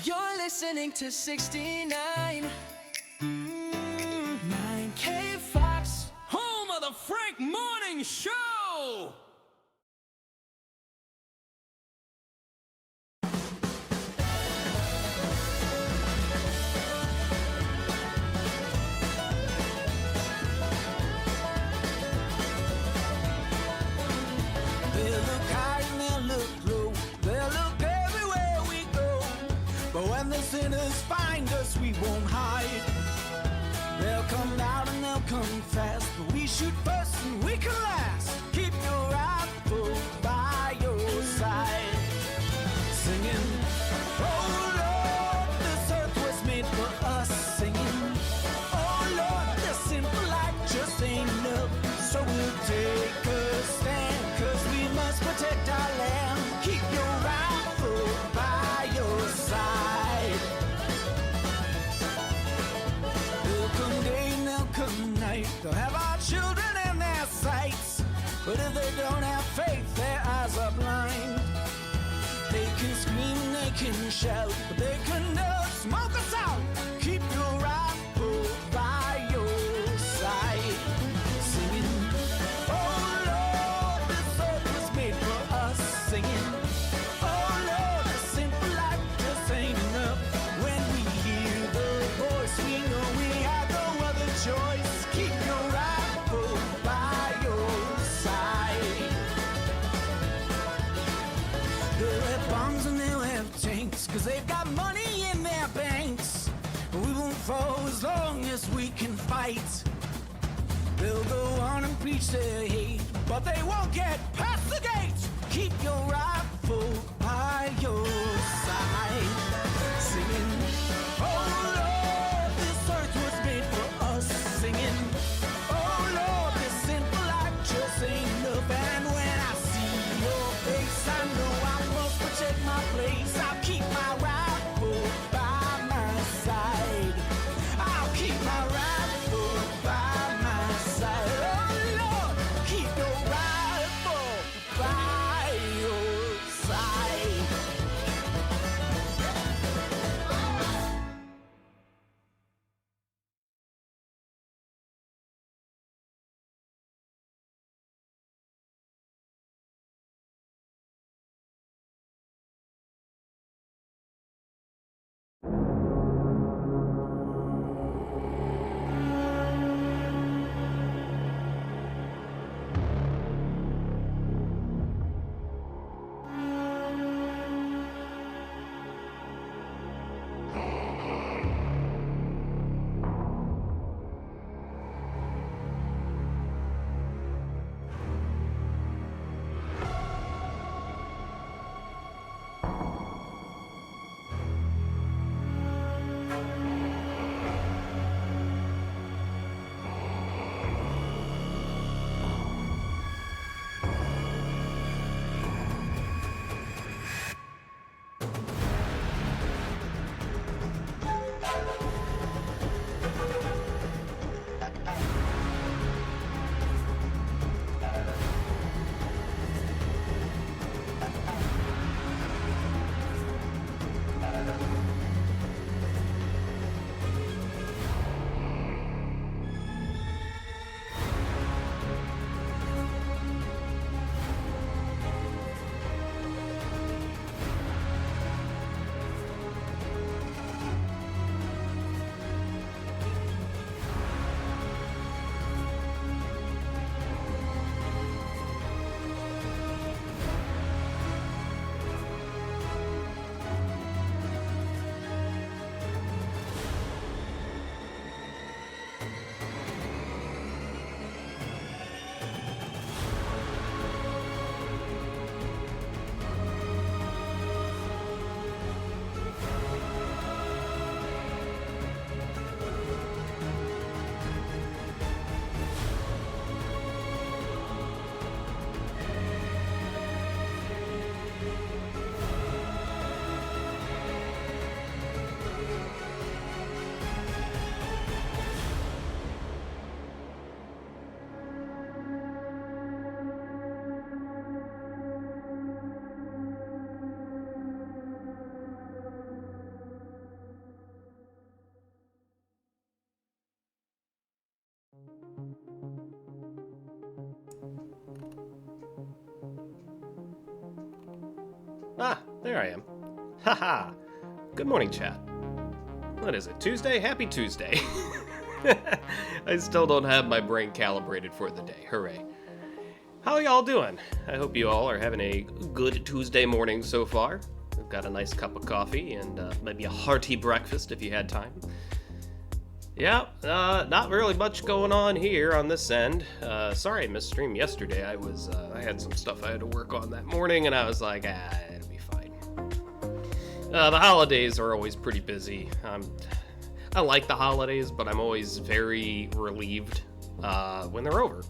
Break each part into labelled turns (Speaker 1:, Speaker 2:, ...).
Speaker 1: You're listening to 69 9 KFOX, home of the Frank Morning Show.
Speaker 2: They'll look high and they'll look low, they'll look everywhere we go. But when the sinners find us, we won't hide. They'll come loud and they'll come fast, but we shoot first and we can last. Keep your rifle by your side, singing, oh Lord, this earth was made for us. Singing, oh Lord, this simple life just ain't enough. So we'll take a stand, 'cause we must protect our land. Keep your rifle by your side. They'll come day and they'll come night, they'll have our children in their sights. But if they don't have faith, their eyes are blind. They can scream and they can shout, but they can never smoke us out. Keep your rifle by your side, singing, oh Lord, this earth was made for us. Singing, oh Lord, this simple life just ain't enough. When we hear the voice, we know we have no other choice. Keep your rifle by your side. They'll have bombs and they'll have tanks, 'cause they've got money in their banks. But we won't fall as long as we can fight. They'll go on and preach their hate, but they won't get past the gate. Keep your rifle by your side, singing, oh Lord, this earth was made for us. Singing, oh Lord, this simple life just ain't enough. And when I see your face, I know I must protect my place. I'll keep my rifle by my side. I'll keep my rifle by my side. Oh Lord, keep your rifle by your side.
Speaker 3: There I am. Haha. Good morning, chat. What is it? Tuesday? Happy Tuesday. I still don't have my brain calibrated for the day. Hooray. How y'all doing? I hope you all are having a good Tuesday morning so far. We've got a nice cup of coffee and maybe a hearty breakfast if you had time. Yeah, not really much going on here on this end. Sorry I missed stream yesterday. I had some stuff I had to work on that morning, and I was like, it'll be fine. The holidays are always pretty busy. I like the holidays, but I'm always very relieved when they're over.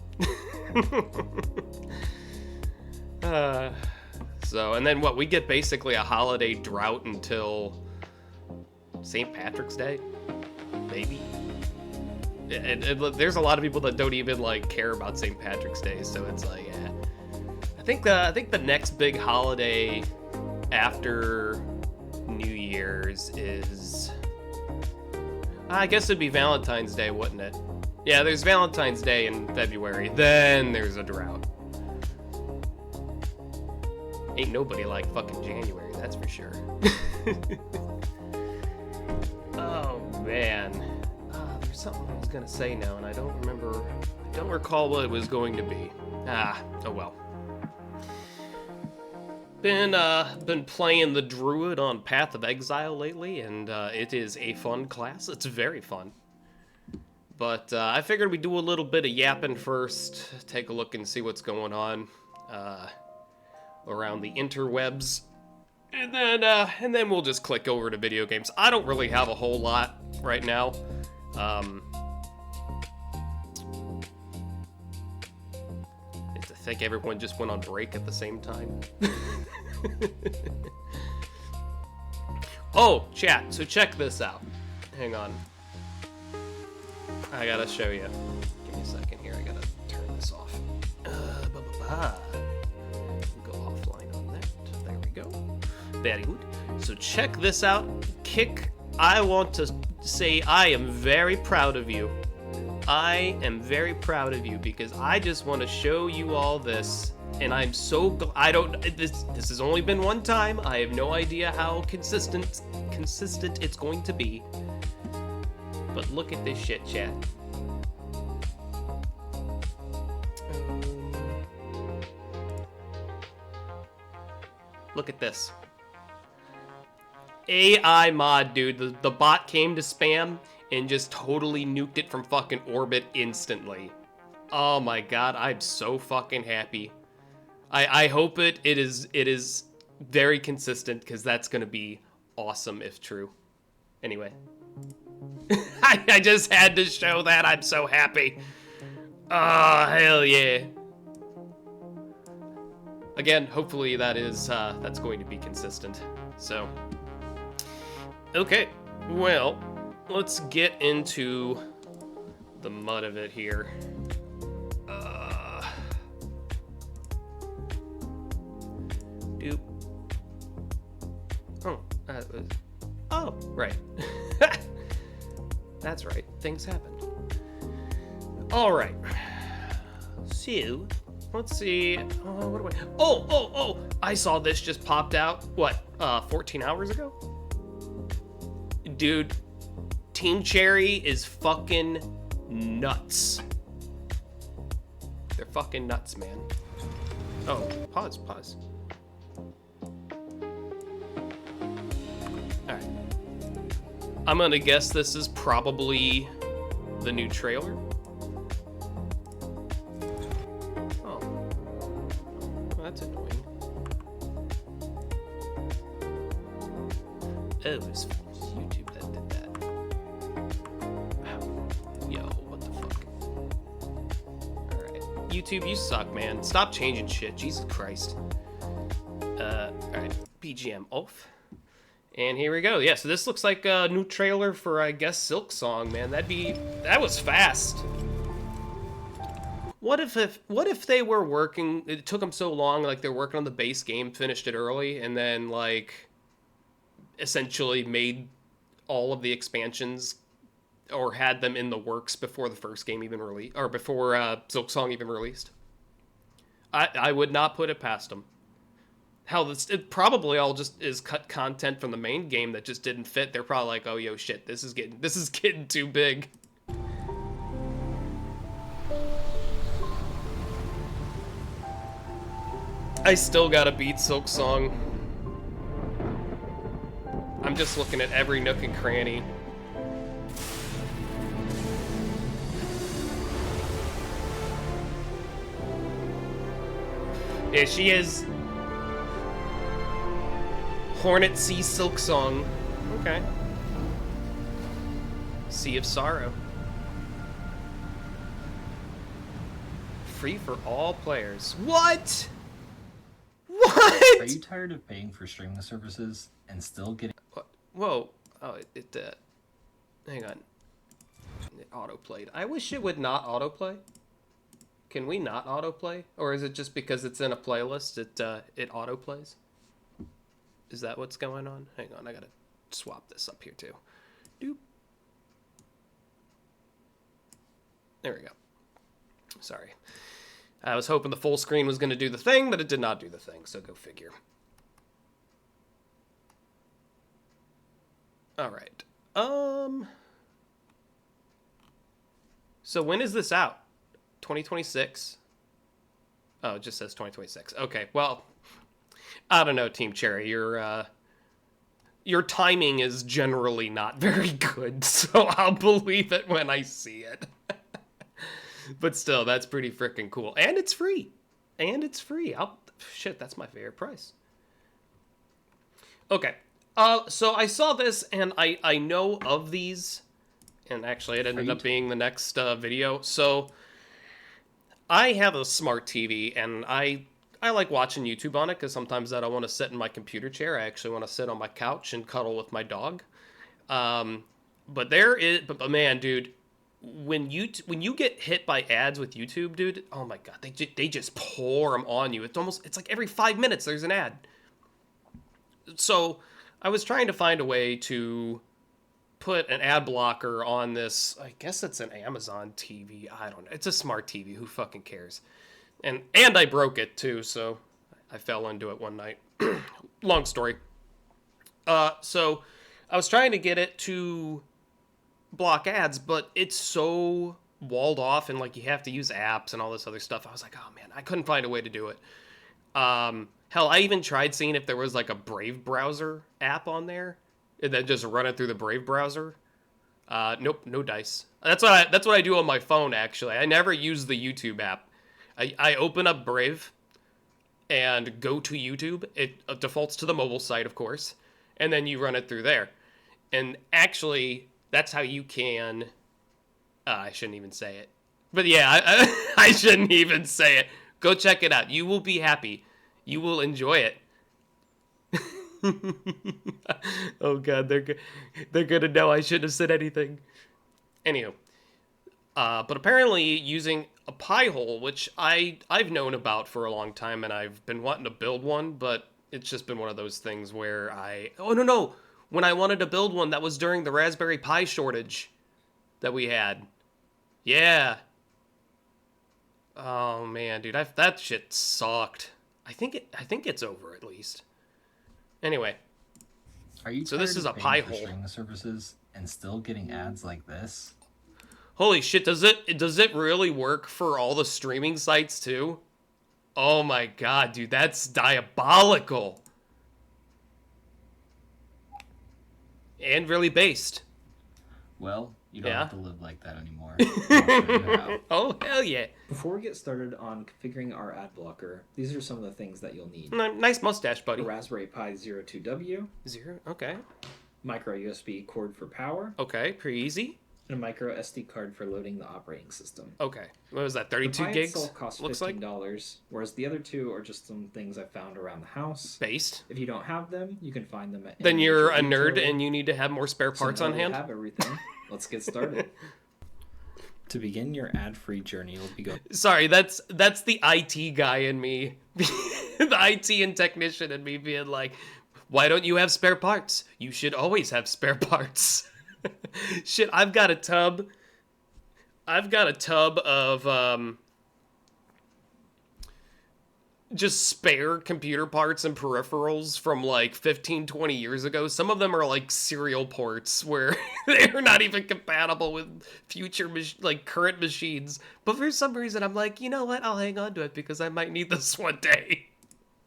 Speaker 3: And then we get basically a holiday drought until St. Patrick's Day, maybe. There's a lot of people that don't even care about St. Patrick's Day, so it's like, I think the next big holiday after New Year's is, I guess it'd be Valentine's Day, wouldn't it? Yeah, there's Valentine's Day in February, then there's a drought. Ain't nobody like fucking January, that's for sure. Oh, man. There's something I was gonna say now, and I don't recall what it was going to be. Oh well. Been playing the Druid on Path of Exile lately, and it is a fun class. It's very fun. But I figured we'd do a little bit of yapping first, take a look and see what's going on around the interwebs, and then we'll just click over to video games. I don't really have a whole lot right now. I think everyone just went on break at the same time. Oh, chat, so check this out. Hang on. I gotta show you. Give me a second here, I gotta turn this off. Go offline on that. There we go. Very good. So check this out. Kick, I want to say I am very proud of you. I am very proud of you because I just want to show you all this, and I'm so this has only been one time. I have no idea how consistent it's going to be. But look at this shit, chat. Look at this. AI mod, dude. The bot came to spam and just totally nuked it from fucking orbit instantly. Oh my god, I'm so fucking happy. I hope it is very consistent, because that's gonna be awesome if true. Anyway. I just had to show that. I'm so happy. Oh, hell yeah. Again, hopefully that's going to be consistent. So, okay, well, let's get into the mud of it here. Doop. Oh, right. That's right, things happened. All right. So, let's see. What do I? Oh! I saw this just popped out. What? 14 hours ago? Dude, Team Cherry is fucking nuts. They're fucking nuts, man. Oh, pause. All right. I'm gonna guess this is probably the new trailer. Oh, well, that's annoying. Oh, it was YouTube that did that. Yo, what the fuck? Alright. YouTube, you suck, man. Stop changing shit. Jesus Christ. Alright. BGM off. And here we go. Yeah, so this looks like a new trailer for, I guess, Silk Song, man. That was fast. What if they were working, it took them so long, like they're working on the base game, finished it early, and then like essentially made all of the expansions or had them in the works before the first game even released, or before Silk Song even released. I would not put it past them. Hell, it probably all just is cut content from the main game that just didn't fit. They're probably like, oh, yo, shit, this is getting too big. I still gotta beat Silk Song. I'm just looking at every nook and cranny. Yeah, she is. Hornet Sea Silk Song. Okay. Sea of Sorrow. Free for all players. What? What?
Speaker 4: Are you tired of paying for streaming services and still getting...
Speaker 3: Whoa. Oh, hang on. It auto-played. I wish it would not autoplay. Can we not autoplay? Or is it just because it's in a playlist, it autoplays? Is that what's going on? Hang on, I gotta swap this up here too. Doop. There we go. Sorry. I was hoping the full screen was gonna do the thing, but it did not do the thing, so go figure. Alright. So when is this out? 2026? Oh, it just says 2026. Okay, well, I don't know, Team Cherry. Your timing is generally not very good, so I'll believe it when I see it. But still, that's pretty freaking cool. And it's free. Shit, that's my favorite price. Okay. So I saw this, and I know of these. And actually, it ended up being the next video. So I have a smart TV, and I like watching YouTube on it, because sometimes I don't want to sit in my computer chair. I actually want to sit on my couch and cuddle with my dog. But man, dude, when you get hit by ads with YouTube, dude, oh my god, they just pour them on you. It's like every 5 minutes there's an ad. So I was trying to find a way to put an ad blocker on this. I guess it's an Amazon TV. I don't know. It's a smart TV. Who fucking cares? And I broke it too, so I fell into it one night. Long story. So I was trying to get it to block ads, but it's so walled off, and like you have to use apps and all this other stuff. I was like, oh man, I couldn't find a way to do it. Hell, I even tried seeing if there was like a Brave browser app on there, and then just run it through the Brave browser. Nope, no dice. That's what I do on my phone, actually. I never use the YouTube app. I open up Brave and go to YouTube. It defaults to the mobile site, of course, and then you run it through there. And actually, that's how you can... I shouldn't even say it. But yeah, I shouldn't even say it. Go check it out. You will be happy. You will enjoy it. Oh god, they're gonna know I shouldn't have said anything. Anywho, but apparently using a pie hole, which I've known about for a long time, and I've been wanting to build one, but it's just been one of those things where when I wanted to build one, that was during the Raspberry Pi shortage that we had. Yeah. Oh man, dude, that shit sucked. I think it's over at least. Anyway,
Speaker 4: Are you
Speaker 3: so
Speaker 4: tired
Speaker 3: this is
Speaker 4: of
Speaker 3: a
Speaker 4: paying
Speaker 3: pie
Speaker 4: for
Speaker 3: hole.
Speaker 4: streaming services and still getting ads like this?
Speaker 3: Holy shit, does it really work for all the streaming sites too? Oh my god, dude, that's diabolical. And really based.
Speaker 4: Well, you don't
Speaker 3: Yeah.
Speaker 4: have to live like that anymore. I'll show you how.
Speaker 3: Oh, hell yeah.
Speaker 5: Before we get started on configuring our ad blocker, these are some of the things that you'll need.
Speaker 3: Nice mustache, buddy.
Speaker 5: A Raspberry Pi 02W,
Speaker 3: Zero, okay.
Speaker 5: micro USB cord for power,
Speaker 3: Okay, pretty easy.
Speaker 5: and a micro SD card for loading the operating system.
Speaker 3: Okay, what was that,
Speaker 5: The
Speaker 3: 32
Speaker 5: Pi
Speaker 3: gigs?
Speaker 5: itself costs
Speaker 3: Looks like
Speaker 5: $15, whereas the other two are just some things I found around the house.
Speaker 3: based.
Speaker 5: If you don't have them, you can find them at
Speaker 3: Then
Speaker 5: any
Speaker 3: you're a
Speaker 5: major
Speaker 3: nerd
Speaker 5: retailer.
Speaker 3: and you need to have more spare parts
Speaker 5: So now
Speaker 3: on
Speaker 5: that we
Speaker 3: hand.
Speaker 5: have everything. Let's get started. To begin your ad-free journey, you'll be going.
Speaker 3: Sorry, that's the IT guy in me. The IT and technician in me being like, why don't you have spare parts? You should always have spare parts. Shit, I've got a tub of just spare computer parts and peripherals from like 15, 20 years ago. Some of them are like serial ports where they're not even compatible with future, like current machines. But for some reason, I'm like, you know what? I'll hang on to it because I might need this one day.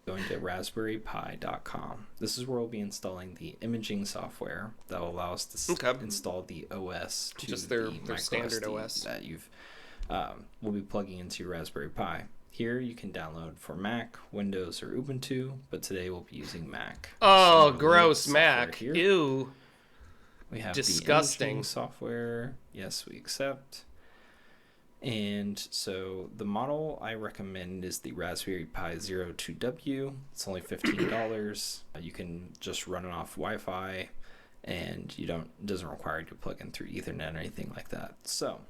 Speaker 5: Going to raspberrypi.com. This is where we'll be installing the imaging software that will allow us to install the OS to
Speaker 3: just their
Speaker 5: micro
Speaker 3: standard
Speaker 5: SD
Speaker 3: OS
Speaker 5: that you've will be plugging into your Raspberry Pi. Here you can download for Mac, Windows, or Ubuntu, but today we'll be using Mac.
Speaker 3: Oh,
Speaker 5: So
Speaker 3: gross,
Speaker 5: software
Speaker 3: Mac.
Speaker 5: here.
Speaker 3: Ew.
Speaker 5: We have
Speaker 3: Disgusting.
Speaker 5: the imaging software. Yes, we accept. And so the model I recommend is the Raspberry Pi 02W. It's only $15. You can just run it off Wi-Fi, and it doesn't require you to plug in through Ethernet or anything like that. So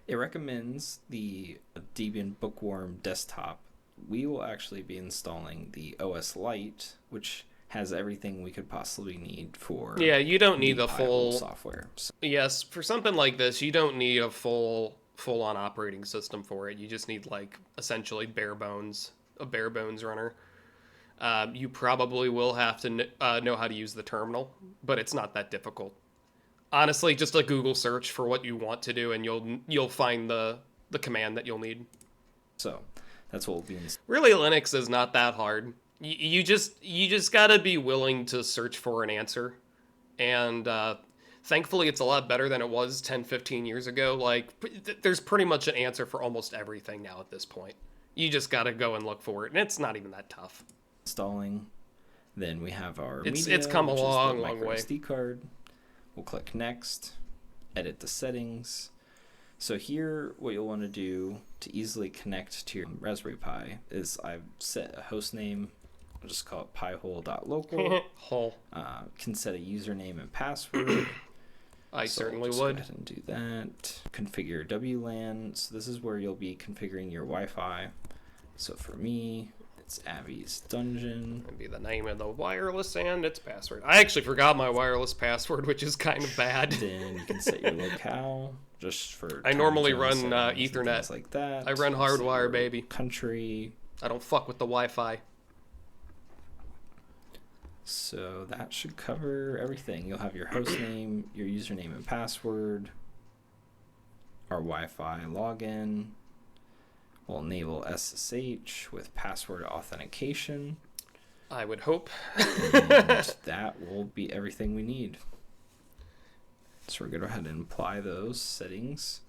Speaker 5: it recommends the Debian Bookworm desktop. We will actually be installing the OS Lite, which has everything we could possibly need for
Speaker 3: You don't need the full
Speaker 5: software. So
Speaker 3: yes, for something like this, you don't need a full-on operating system for it. You just need like essentially a bare bones runner. You probably will have to know how to use the terminal, but it's not that difficult. Honestly, just a Google search for what you want to do, and you'll find the command that you'll need.
Speaker 5: So that's what we'll be installing.
Speaker 3: Really, Linux is not that hard. You just gotta be willing to search for an answer, and thankfully it's a lot better than it was 10, 15 years ago. Like, there's pretty much an answer for almost everything now at this point. You just gotta go and look for it, and it's not even that tough.
Speaker 5: Installing. Then we have our
Speaker 3: It's come a long way.
Speaker 5: SD card. We'll click next, edit the settings. So here, what you'll want to do to easily connect to your Raspberry Pi is I've set a host name. I'll just call it piehole.local.
Speaker 3: Hole.
Speaker 5: Can set a username and password.
Speaker 3: I
Speaker 5: So
Speaker 3: certainly
Speaker 5: just
Speaker 3: would.
Speaker 5: Go ahead and do that. Configure WLAN. So this is where you'll be configuring your Wi-Fi. So for me, it's Abby's Dungeon.
Speaker 3: That'd be the name of the wireless and its password. I actually forgot my wireless password, which is kind of bad.
Speaker 5: Then you can set your locale just for.
Speaker 3: I
Speaker 5: time
Speaker 3: normally
Speaker 5: zone
Speaker 3: run
Speaker 5: settings and
Speaker 3: Ethernet.
Speaker 5: things like that.
Speaker 3: I run
Speaker 5: Set
Speaker 3: hardwire,
Speaker 5: your
Speaker 3: baby.
Speaker 5: Country.
Speaker 3: I don't fuck with the Wi-Fi.
Speaker 5: So that should cover everything. You'll have your host name, your username and password, our Wi-Fi login. We'll enable SSH with password authentication.
Speaker 3: I would hope.
Speaker 5: And that will be everything we need. So we're going to go ahead and apply those settings.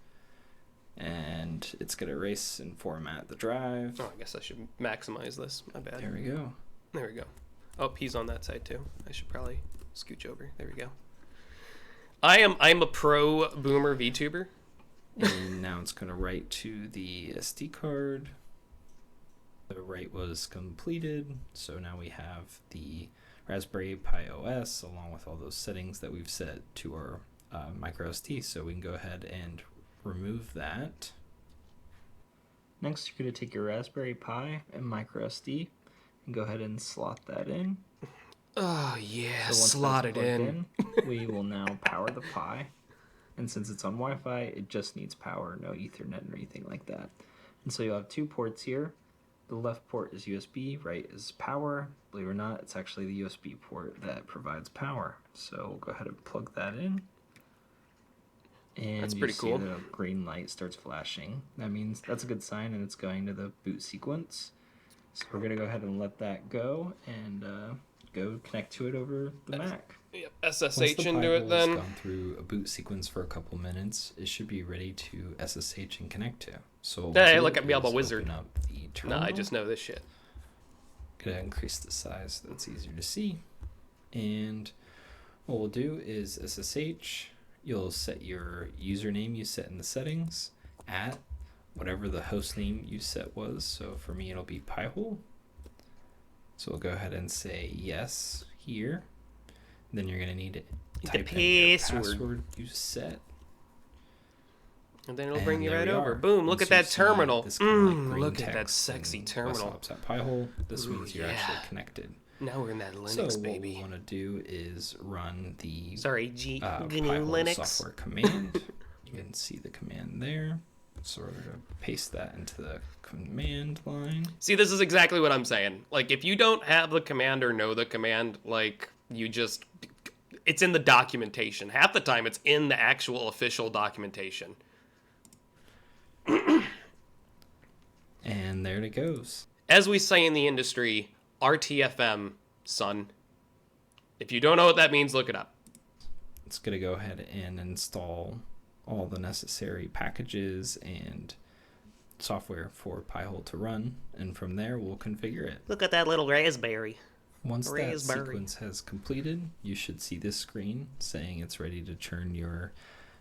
Speaker 5: And it's going to erase and format the drive.
Speaker 3: Oh, I guess I should maximize this. My bad.
Speaker 5: There we go.
Speaker 3: There we go. Oh, he's on that side too. I should probably scooch over. There we go. I'm a pro boomer VTuber.
Speaker 5: And now it's going to write to the SD card. The write was completed. So now we have the Raspberry Pi OS along with all those settings that we've set to our micro SD. So we can go ahead and remove that. Next, you're going to take your Raspberry Pi and micro SD and go ahead and slot that in.
Speaker 3: Oh yeah,
Speaker 5: So once
Speaker 3: slot
Speaker 5: that's
Speaker 3: it
Speaker 5: plugged
Speaker 3: in.
Speaker 5: we will now power the Pi. And since it's on Wi-Fi, it just needs power, no Ethernet or anything like that. And so you'll have two ports here. The left port is USB, right is power. Believe it or not, it's actually the USB port that provides power. So we'll go ahead and plug that in. And
Speaker 3: That's
Speaker 5: you
Speaker 3: pretty
Speaker 5: see
Speaker 3: cool.
Speaker 5: the green light starts flashing. That means that's a good sign and it's going to the boot sequence. So we're going to go ahead and let that go and go connect to it over the Mac.
Speaker 3: Yep,
Speaker 5: Once
Speaker 3: SSH
Speaker 5: the
Speaker 3: into
Speaker 5: Pi
Speaker 3: it
Speaker 5: hole's
Speaker 3: then.
Speaker 5: gone through a boot sequence for a couple minutes, it should be ready to SSH and connect to. So what
Speaker 3: Hey,
Speaker 5: we'll
Speaker 3: look
Speaker 5: do
Speaker 3: at me, I'm a
Speaker 5: is
Speaker 3: wizard.
Speaker 5: open up the
Speaker 3: No,
Speaker 5: terminal.
Speaker 3: I just know this shit.
Speaker 5: Gonna increase the size so that's easier to see. And what we'll do is SSH. You'll set your username you set in the settings at whatever the host name you set was. So for me, it'll be Piehole. So we'll go ahead and say yes here. Then you're gonna need to type in your password you set.
Speaker 3: And then it'll bring
Speaker 5: And
Speaker 3: you
Speaker 5: there
Speaker 3: right
Speaker 5: we
Speaker 3: over.
Speaker 5: are.
Speaker 3: Boom, look
Speaker 5: And
Speaker 3: at
Speaker 5: so you
Speaker 3: that
Speaker 5: see
Speaker 3: terminal.
Speaker 5: this kinda like green
Speaker 3: Look at that
Speaker 5: text
Speaker 3: sexy
Speaker 5: and
Speaker 3: terminal.
Speaker 5: West Hops at Piehole. This
Speaker 3: Ooh,
Speaker 5: means you're
Speaker 3: yeah.
Speaker 5: actually connected.
Speaker 3: Now we're in that
Speaker 5: So
Speaker 3: Linux,
Speaker 5: what
Speaker 3: baby.
Speaker 5: we want to do is run the
Speaker 3: Sorry, GNU
Speaker 5: Piehole
Speaker 3: Linux.
Speaker 5: software command. You can see the command there. So we're gonna paste that into the command line.
Speaker 3: See, this is exactly what I'm saying. Like, if you don't have the command or know the command, like, it's in the documentation. Half the time, it's in the actual official documentation.
Speaker 5: And there it goes.
Speaker 3: As we say in the industry, RTFM, son. If you don't know what that means, look it up.
Speaker 5: It's gonna go ahead and install all the necessary packages and software for Pi-hole to run, and from there we'll configure it.
Speaker 3: Look at that little raspberry.
Speaker 5: Once that
Speaker 3: Raspberry.
Speaker 5: sequence has completed, you should see this screen saying it's ready to turn your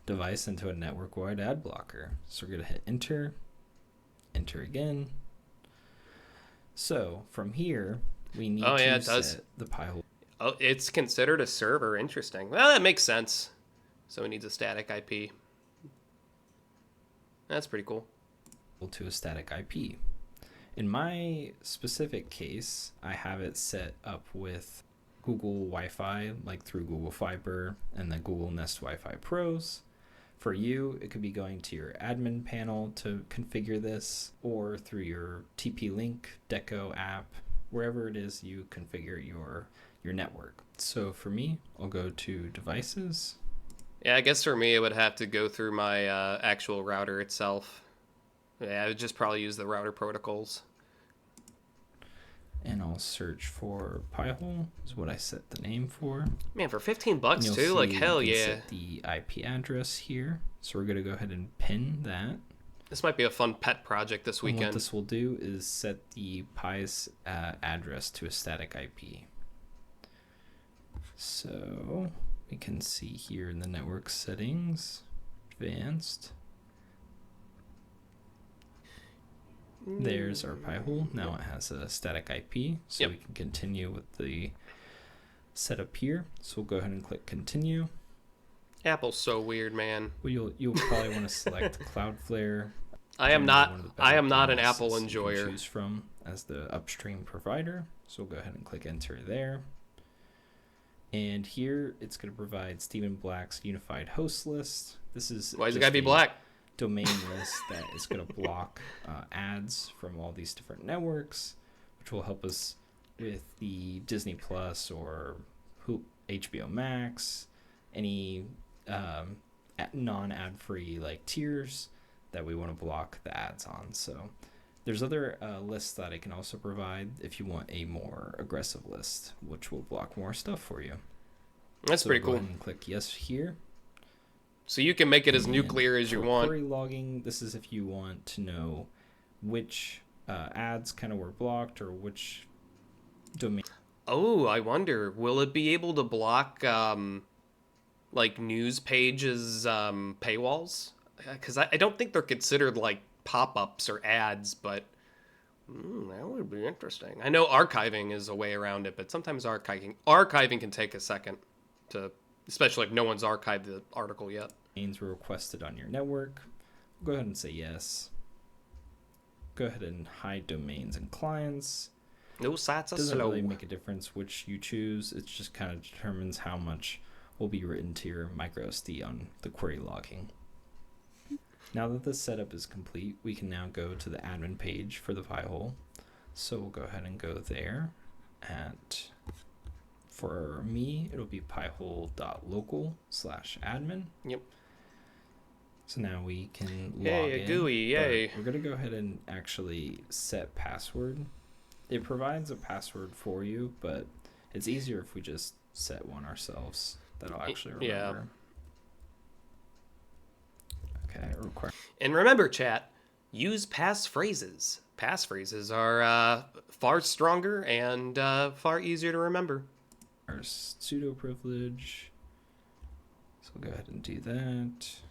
Speaker 5: device into a network-wide ad blocker. So we're going to hit enter, enter again. So from here, we need to set the Pi-hole.
Speaker 3: Oh, it's considered a server. Interesting. Well, that makes sense. So it needs a static IP. That's pretty cool.
Speaker 5: To a static IP. In my specific case, I have it set up with Google Wi-Fi, like through Google Fiber and the Google Nest Wi-Fi Pros. For you, it could be going to your admin panel to configure this, or through your TP-Link Deco app, wherever it is you configure your network. So for me, I'll go to Devices.
Speaker 3: Yeah, I guess for me, it would have to go through my actual router itself. Yeah, I would just probably use the router protocols.
Speaker 5: And I'll search for Pi-hole, is what I set the name for.
Speaker 3: Man, for 15 bucks
Speaker 5: You'll
Speaker 3: too? Like,
Speaker 5: see
Speaker 3: hell
Speaker 5: you can
Speaker 3: yeah.
Speaker 5: set the IP address here. So we're going to go ahead and pin that.
Speaker 3: This might be a fun pet project this
Speaker 5: And what
Speaker 3: weekend.
Speaker 5: this will do is set the Pi's address to a static IP. So we can see here in the network settings, advanced. There's our Pi-hole. Now it has a static IP, so we can continue with the setup here. So we'll go ahead and click continue.
Speaker 3: Apple's so weird, man.
Speaker 5: Well, you'll probably want to select Cloudflare.
Speaker 3: I am
Speaker 5: One of the better
Speaker 3: not an
Speaker 5: DNSs
Speaker 3: Apple
Speaker 5: you can
Speaker 3: enjoyer.
Speaker 5: choose from as the upstream provider. So we'll go ahead and click enter there. And here it's going to provide Stephen Black's unified host list. This is
Speaker 3: Why does it
Speaker 5: just
Speaker 3: gotta be
Speaker 5: a
Speaker 3: black?
Speaker 5: domain list that is going to block ads from all these different networks, which will help us with the Disney Plus or HBO Max, any non-ad free like tiers that we want to block the ads on. So there's other lists that I can also provide if you want a more aggressive list, which will block more stuff for you.
Speaker 3: That's
Speaker 5: So
Speaker 3: pretty
Speaker 5: go
Speaker 3: cool.
Speaker 5: ahead and click yes here.
Speaker 3: So you can make it as
Speaker 5: And
Speaker 3: nuclear as you
Speaker 5: for
Speaker 3: want.
Speaker 5: Query logging, this is if you want to know which ads kind of were blocked or which domain.
Speaker 3: Oh, I wonder, will it be able to block like news pages paywalls? Because I don't think they're considered like pop-ups or ads, but that would be interesting. I know archiving is a way around it, but sometimes archiving can take a second to, especially if no one's archived the article yet.
Speaker 5: Domains were requested on your network. Go ahead and say yes. Go ahead and hide domains and clients.
Speaker 3: No sites are
Speaker 5: Doesn't
Speaker 3: slow.
Speaker 5: really make a difference which you choose. It just kind of determines how much will be written to your microSD on the query logging. Now that the setup is complete, we can now go to the admin page for the Pi-hole. So we'll go ahead and go there. For me, it'll be piehole.local/admin.
Speaker 3: Yep.
Speaker 5: So now we can log
Speaker 3: Yay, a
Speaker 5: in.
Speaker 3: GUI,
Speaker 5: but
Speaker 3: yay.
Speaker 5: We're going to go ahead and actually set password. It provides a password for you, but it's easier if we just set one ourselves. That'll actually remember. Okay, require.
Speaker 3: And remember, chat, use passphrases. Passphrases are far stronger and far easier to remember.
Speaker 5: Our pseudo privilege. So we'll go ahead and do that.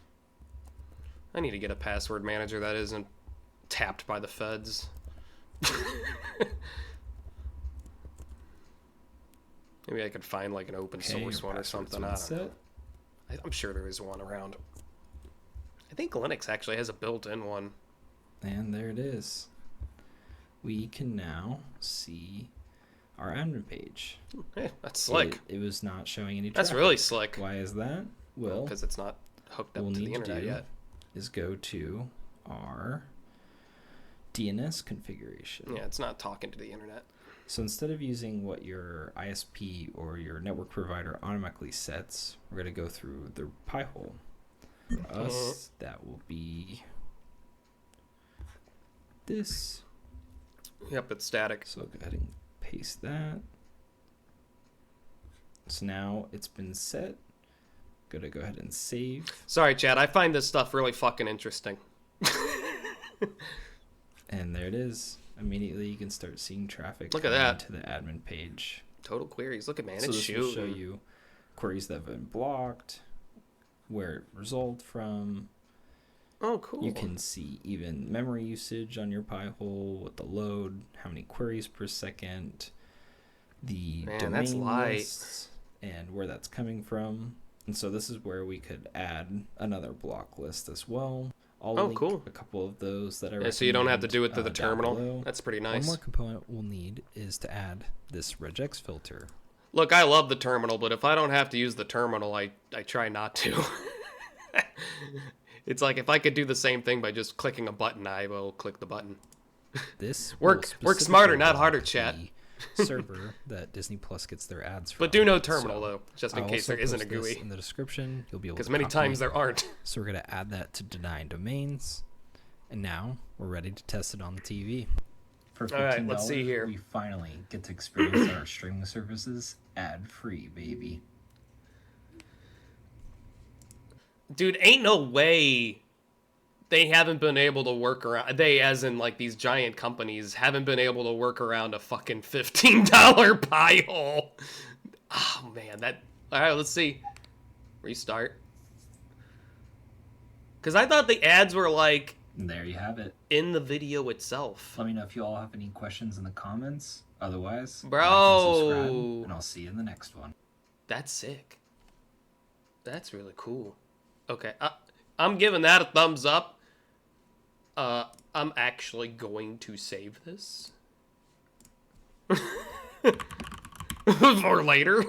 Speaker 3: I need to get a password manager that isn't tapped by the feds. Maybe I could find like an open source one or something. I don't know. I'm sure there is one around. I think Linux actually has a built-in one.
Speaker 5: And there it is. We can now see our admin page.
Speaker 3: Hey, that's slick.
Speaker 5: It was not showing any
Speaker 3: That's
Speaker 5: traffic.
Speaker 3: really slick.
Speaker 5: Why is that? Well,
Speaker 3: Because it's not hooked up
Speaker 5: we'll
Speaker 3: to the
Speaker 5: need to
Speaker 3: internet
Speaker 5: do
Speaker 3: yet.
Speaker 5: is go to our DNS configuration.
Speaker 3: Yeah, it's not talking to the internet.
Speaker 5: So instead of using what your ISP or your network provider automatically sets, we're going to go through the pie hole. For us, that will be this.
Speaker 3: Yep, it's static.
Speaker 5: So go ahead and paste that. So now it's been set. Gonna go ahead and save.
Speaker 3: Sorry, Chad. I find this stuff really fucking interesting.
Speaker 5: And there it is. Immediately you can start seeing traffic
Speaker 3: Look at
Speaker 5: coming
Speaker 3: that.
Speaker 5: to the admin page.
Speaker 3: Total queries. Look at man,
Speaker 5: So
Speaker 3: it's
Speaker 5: this will show
Speaker 3: shooting.
Speaker 5: you queries that have been blocked, where it resulted from.
Speaker 3: Oh, cool.
Speaker 5: You can see even memory usage on your Pi-hole with the load, how many queries per second, the
Speaker 3: Man, that's
Speaker 5: domain
Speaker 3: light.
Speaker 5: lists, and where that's coming from. And so this is where we could add another block list as well. I'll
Speaker 3: Oh,
Speaker 5: link
Speaker 3: cool.
Speaker 5: a couple of those that I
Speaker 3: Yeah, so you don't have to do it
Speaker 5: recommend,
Speaker 3: through the
Speaker 5: down
Speaker 3: terminal.
Speaker 5: below.
Speaker 3: That's pretty
Speaker 5: One
Speaker 3: nice.
Speaker 5: more component we'll need is to add this regex filter.
Speaker 3: Look, I love the terminal, but if I don't have to use the terminal, I try not to. It's like if I could do the same thing by just clicking a button, I will click the button.
Speaker 5: This
Speaker 3: Work
Speaker 5: will
Speaker 3: smarter,
Speaker 5: specifically
Speaker 3: not harder,
Speaker 5: block
Speaker 3: chat.
Speaker 5: the server that Disney Plus gets their ads from.
Speaker 3: But do no terminal,
Speaker 5: So
Speaker 3: though, just in
Speaker 5: I'll
Speaker 3: case
Speaker 5: also
Speaker 3: there isn't a
Speaker 5: post this
Speaker 3: GUI.
Speaker 5: in the description. You'll be able
Speaker 3: Because
Speaker 5: to
Speaker 3: many
Speaker 5: copy
Speaker 3: times
Speaker 5: it.
Speaker 3: there aren't.
Speaker 5: So we're gonna add that to deny domains, and now we're ready to test it on the TV.
Speaker 4: For $15,
Speaker 3: All right, let's see here.
Speaker 4: we finally get to experience our streaming services ad-free, baby.
Speaker 3: Dude, ain't no way they haven't been able to work around. They, as in like these giant companies, haven't been able to work around a fucking $15 pie hole. Oh man, that. All right, let's see. Restart. Because I thought the ads were like
Speaker 4: And there you have it.
Speaker 3: in the video itself.
Speaker 4: Let me know if you all have any questions in the comments. Otherwise,
Speaker 3: Bro.
Speaker 4: like and subscribe, and I'll see you in the next one.
Speaker 3: That's sick. That's really cool. Okay, I'm giving that a thumbs up. I'm actually going to save this for later.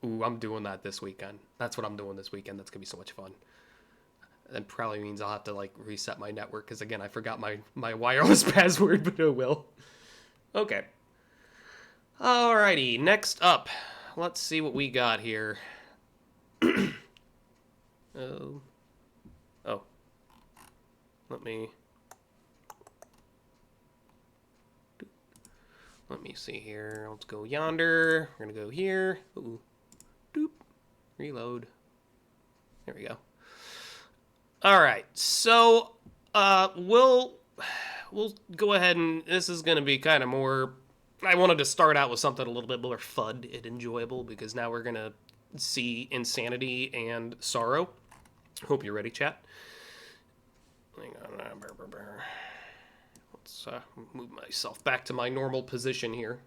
Speaker 3: Ooh, I'm doing that this weekend. That's what I'm doing this weekend. That's gonna be so much fun. That probably means I'll have to like reset my network because again I forgot my wireless password, but it will. Okay. Alrighty, next up. Let's see what we got here. Oh. Let me see here. Let's go yonder. We're gonna go here. Ooh. Doop. Reload. There we go. Alright, so we'll go ahead and this is gonna be kind of more. I wanted to start out with something a little bit more fun and enjoyable because now we're gonna see insanity and sorrow. Hope you're ready, chat. Hang on. Let's move myself back to my normal position here.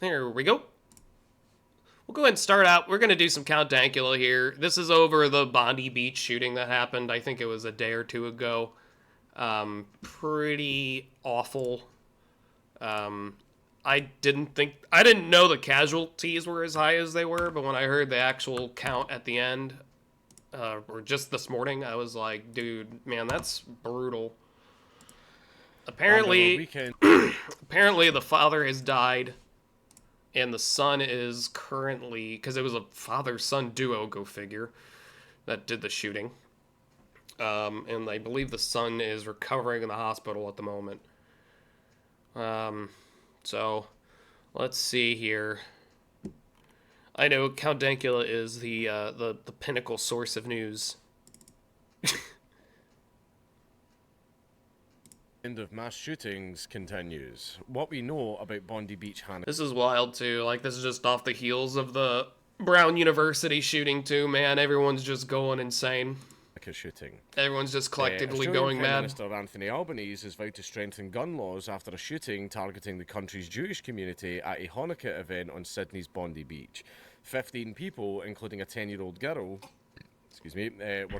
Speaker 3: There we go. We'll go ahead and start out. We're going to do some Count Dankula here. This is over the Bondi Beach shooting that happened. I think it was a day or two ago. Pretty awful. I didn't know the casualties were as high as they were, but when I heard the actual count at the end, or just this morning, I was like, dude, man, that's brutal. Apparently, apparently the father has died, and the son is currently, because it was a father-son duo, go figure, that did the shooting. And I believe the son is recovering in the hospital at the moment. So, let's see here. I know Count Dankula is the pinnacle source of news.
Speaker 6: End of mass shootings continues. What we know about Bondi Beach, Hannah.
Speaker 3: This is wild too. Like this is just off the heels of the Brown University shooting too. Man, everyone's just going insane.
Speaker 6: Shooting.
Speaker 3: Everyone's just collectively
Speaker 6: Australian
Speaker 3: going
Speaker 6: Prime
Speaker 3: mad.
Speaker 6: Minister Anthony Albanese has vowed to strengthen gun laws after a shooting targeting the country's Jewish community at a Hanukkah event on Sydney's Bondi Beach. 15 people, including a 10-year-old girl, were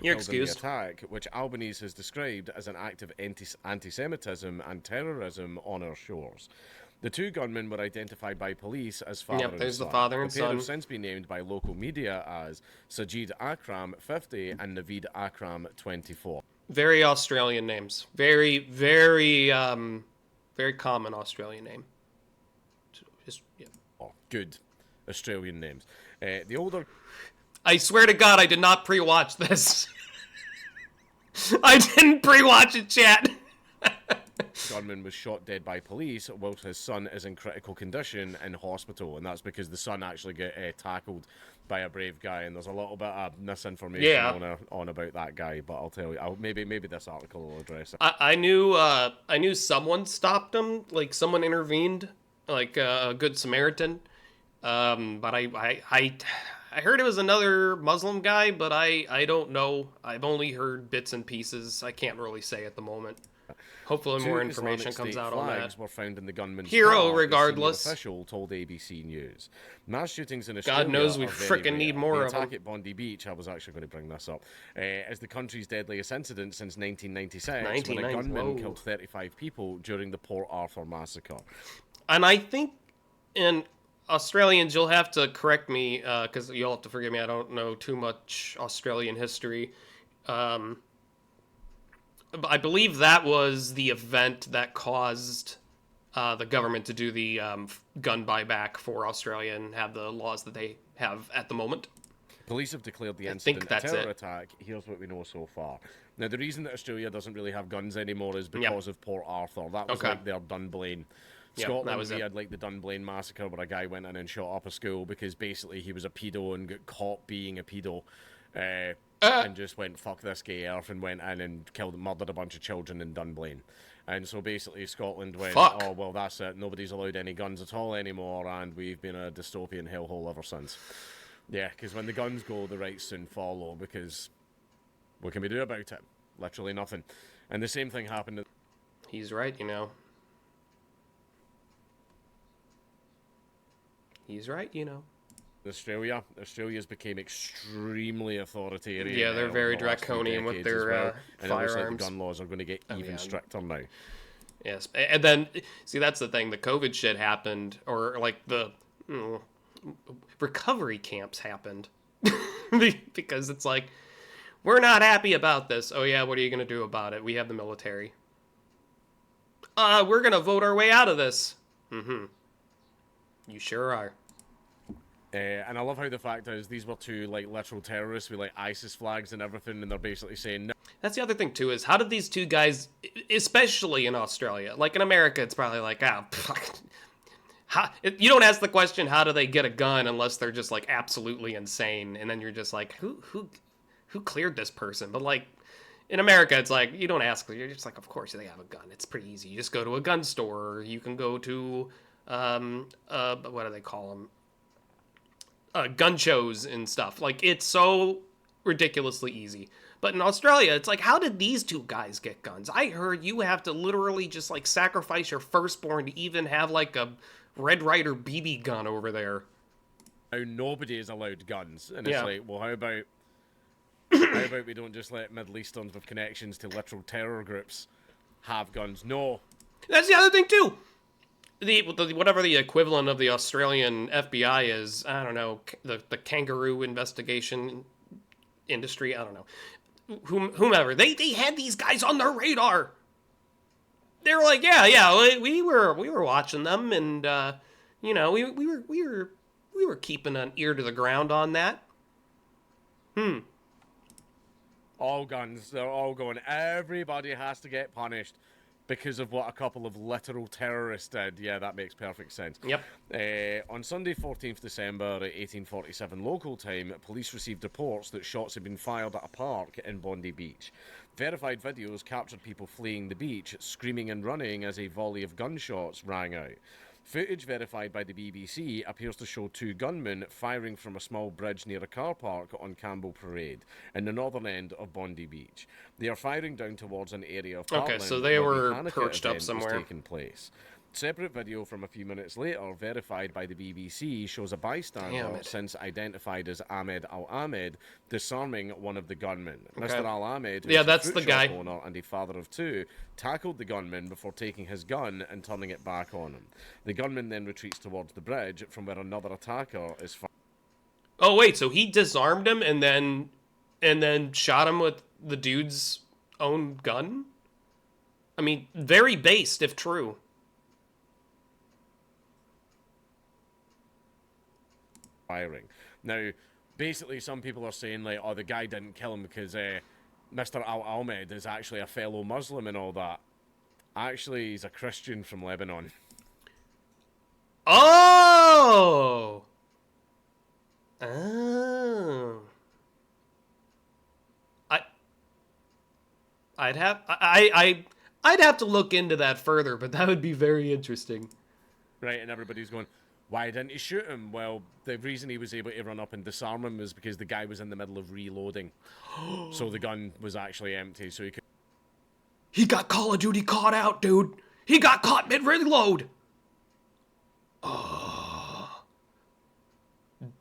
Speaker 6: killed in the attack, which Albanese has described as an act of anti-Semitism and terrorism on our shores. The two gunmen were identified by police as father and
Speaker 3: there's
Speaker 6: son.
Speaker 3: the father and
Speaker 6: The pair
Speaker 3: son.
Speaker 6: have since been named by local media as Sajid Akram, 50, and Naveed Akram, 24.
Speaker 3: Very Australian names. Very, very, very common Australian name. Just, yeah.
Speaker 6: Oh, good Australian names. The older
Speaker 3: I swear to God, I did not pre-watch this. I didn't pre-watch it, chat.
Speaker 6: gunman was shot dead by police, whilst his son is in critical condition in hospital, and that's because the son actually got tackled by a brave guy. And there's a little bit of misinformation on about that guy, but I'll tell you. Maybe this article will address it.
Speaker 3: I knew someone stopped him, like someone intervened, like a good Samaritan. But I heard it was another Muslim guy, but I don't know. I've only heard bits and pieces. I can't really say at the moment. Hopefully more
Speaker 6: Two
Speaker 3: information
Speaker 6: Islamic
Speaker 3: comes
Speaker 6: State
Speaker 3: out on
Speaker 6: flags
Speaker 3: that.
Speaker 6: were found in the gunman's
Speaker 3: Hero,
Speaker 6: car, a senior
Speaker 3: regardless.
Speaker 6: official told ABC News. Mass shootings in Australia
Speaker 3: God knows we
Speaker 6: are very
Speaker 3: frickin' need
Speaker 6: rare.
Speaker 3: more
Speaker 6: the
Speaker 3: of them.
Speaker 6: attack at Bondi Beach, I was actually going to bring this up, is the country's deadliest incident since 1996, when a gunman killed 35 people during the Port Arthur massacre.
Speaker 3: And I think, and Australians, you'll have to correct me, because you'll have to forgive me, I don't know too much Australian history. I believe that was the event that caused the government to do the gun buyback for Australia and have the laws that they have at the moment.
Speaker 6: Police have declared the
Speaker 3: I
Speaker 6: incident
Speaker 3: think
Speaker 6: a
Speaker 3: that's
Speaker 6: terror
Speaker 3: it.
Speaker 6: attack. Here's what we know so far. Now, the reason that Australia doesn't really have guns anymore is because of Port Arthur. That was
Speaker 3: Okay.
Speaker 6: like their Dunblane.
Speaker 3: Yep,
Speaker 6: Scotland,
Speaker 3: that was
Speaker 6: we
Speaker 3: it.
Speaker 6: had like the Dunblane massacre where a guy went in and shot up a school because basically he was a pedo and got caught being a pedo. And just went, fuck this gay earth, and went in and murdered a bunch of children in Dunblane. And so basically Scotland went,
Speaker 3: Fuck.
Speaker 6: oh, well, that's it. Nobody's allowed any guns at all anymore, and we've been a dystopian hellhole ever since. Yeah, because when the guns go, the rights soon follow, because what can we do about it? Literally nothing. And the same thing happened.
Speaker 3: He's right, you know. He's right, you know.
Speaker 6: Australia. Australia's became extremely authoritarian.
Speaker 3: Yeah, they're very
Speaker 6: over the last few
Speaker 3: draconian with
Speaker 6: decades
Speaker 3: their,
Speaker 6: as well. And it looks like
Speaker 3: firearms.
Speaker 6: the gun laws are going to get even
Speaker 3: yeah.
Speaker 6: stricter now.
Speaker 3: Yes, and then see that's the thing. The COVID shit happened, or like the recovery camps happened, because it's like we're not happy about this. Oh yeah, what are you gonna do about it? We have the military. We're gonna vote our way out of this. Mm-hmm. You sure are.
Speaker 6: And I love how the fact is these were two like literal terrorists with like ISIS flags and everything, and they're basically saying no.
Speaker 3: That's the other thing too, is how did these two guys, especially in Australia, like in America, it's probably like, you don't ask the question, how do they get a gun, unless they're just like absolutely insane, and then you're just like, who cleared this person? But like in America, it's like you don't ask, you're just like, of course they have a gun. It's pretty easy. You just go to a gun store, or you can go to what do they call them? Gun shows and stuff. Like, it's so ridiculously easy. But in Australia, it's like, how did these two guys get guns? I heard you have to literally just, like, sacrifice your firstborn to even have, like, a Red Ryder BB gun over there.
Speaker 6: Now nobody is allowed guns, and
Speaker 3: Yeah.
Speaker 6: it's like, well, how about we don't just let Middle Easterns with connections to literal terror groups have guns? No.
Speaker 3: That's the other thing, too. Whatever the equivalent of the Australian FBI is, I don't know, the kangaroo investigation industry, I don't know, whomever, they had these guys on their radar. They were like, yeah, we were watching them, and you know, we were keeping an ear to the ground on that.
Speaker 6: All guns, they're all going. Everybody has to get punished because of what a couple of literal terrorists did. Yeah, that makes perfect sense.
Speaker 3: Yep.
Speaker 6: On Sunday, 14th December, at 1847 local time, police received reports that shots had been fired at a park in Bondi Beach. Verified videos captured people fleeing the beach, screaming and running as a volley of gunshots rang out. Footage verified by the BBC appears to show two gunmen firing from a small bridge near a car park on Campbell Parade, in the northern end of Bondi Beach. They are firing down towards an area of
Speaker 3: Okay,
Speaker 6: parkland
Speaker 3: so they
Speaker 6: where
Speaker 3: were
Speaker 6: the Hanukkah
Speaker 3: perched up
Speaker 6: event was
Speaker 3: somewhere.
Speaker 6: taking place. Separate video from a few minutes later, verified by the BBC, shows a bystander, since identified as Ahmed Al-Ahmed, disarming one of the gunmen. Mr. Al-Ahmed, who is
Speaker 3: that's
Speaker 6: a
Speaker 3: the
Speaker 6: fruit
Speaker 3: guy.
Speaker 6: shop owner and a father of two, tackled the gunman before taking his gun and turning it back on him. The gunman then retreats towards the bridge, from where another attacker is firing.
Speaker 3: Oh wait, so he disarmed him and then shot him with the dude's own gun? I mean, very based if true.
Speaker 6: Firing. Now, basically, some people are saying, like, oh, the guy didn't kill him because Mr. Al-Ahmed is actually a fellow Muslim and all that. Actually, he's a Christian from Lebanon.
Speaker 3: Oh! Oh. I'd have to look into that further, but that would be very interesting.
Speaker 6: Right, and everybody's going, why didn't he shoot him? Well, the reason he was able to run up and disarm him was because the guy was in the middle of reloading. So the gun was actually empty, so he could...
Speaker 3: He got Call of Duty caught out, dude. He got caught mid-reload. Oh.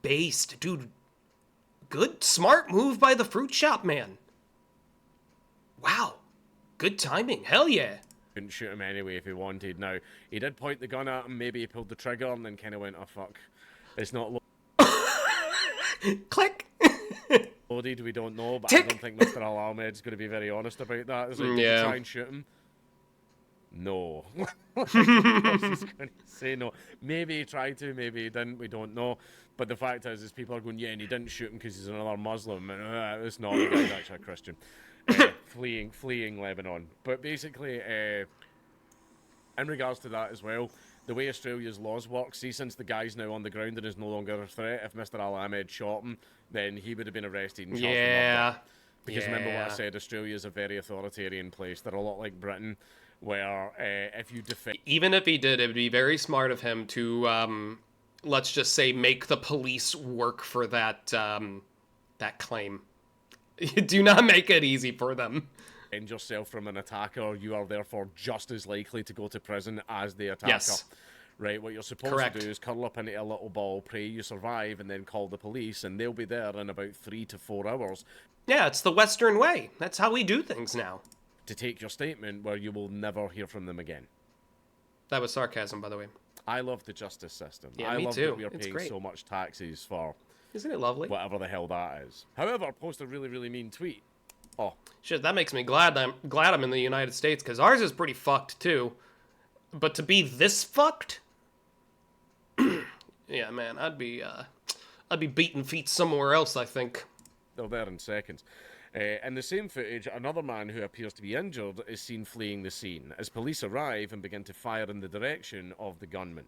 Speaker 3: Based, dude. Good, smart move by the fruit shop man. Wow. Good timing. Hell yeah.
Speaker 6: Couldn't shoot him anyway if he wanted. Now, he did point the gun at him, maybe he pulled the trigger and then kind of went, oh fuck, it's not
Speaker 3: Click.
Speaker 6: loaded, we don't know, but
Speaker 3: Tick.
Speaker 6: I don't think Mr. Al-Ahmed's going to be very honest about that. Is like, did you try and shoot him? No. Of course he's going to say no. Maybe he tried to, maybe he didn't, we don't know. But the fact is people are going, yeah, and he didn't shoot him because he's another Muslim. And, it's not, the guy's actually a Christian. Fleeing Lebanon. But basically, in regards to that as well, the way Australia's laws work, see, since the guy's now on the ground and is no longer a threat, if Mr. Al-Ahmed shot him, then he would have been arrested and charged with murder. Because remember what I said, Australia's a very authoritarian place. They're a lot like Britain, where if you defend...
Speaker 3: Even if he did, it would be very smart of him to, let's just say, make the police work for that, that claim. Do not make it easy for them.
Speaker 6: Defend yourself from an attacker, you are therefore just as likely to go to prison as the attacker.
Speaker 3: Yes.
Speaker 6: Right, what you're supposed to do is curl up into a little ball, pray you survive, and then call the police, and they'll be there in about 3 to 4 hours.
Speaker 3: Yeah, it's the Western way. That's how we do things now.
Speaker 6: To take your statement where you will never hear from them again.
Speaker 3: That was sarcasm, by the way.
Speaker 6: I love the justice system.
Speaker 3: Yeah,
Speaker 6: I
Speaker 3: me
Speaker 6: love
Speaker 3: too.
Speaker 6: that we are
Speaker 3: It's
Speaker 6: paying
Speaker 3: great.
Speaker 6: so much taxes for
Speaker 3: Isn't it lovely?
Speaker 6: whatever the hell that is. However, post a really, really mean tweet. Oh,
Speaker 3: Shit, that makes me glad I'm in the United States, because ours is pretty fucked too. But to be this fucked, yeah, man, I'd be beating feet somewhere else, I think.
Speaker 6: they're there in seconds. In the same footage, another man who appears to be injured is seen fleeing the scene as police arrive and begin to fire in the direction of the gunman.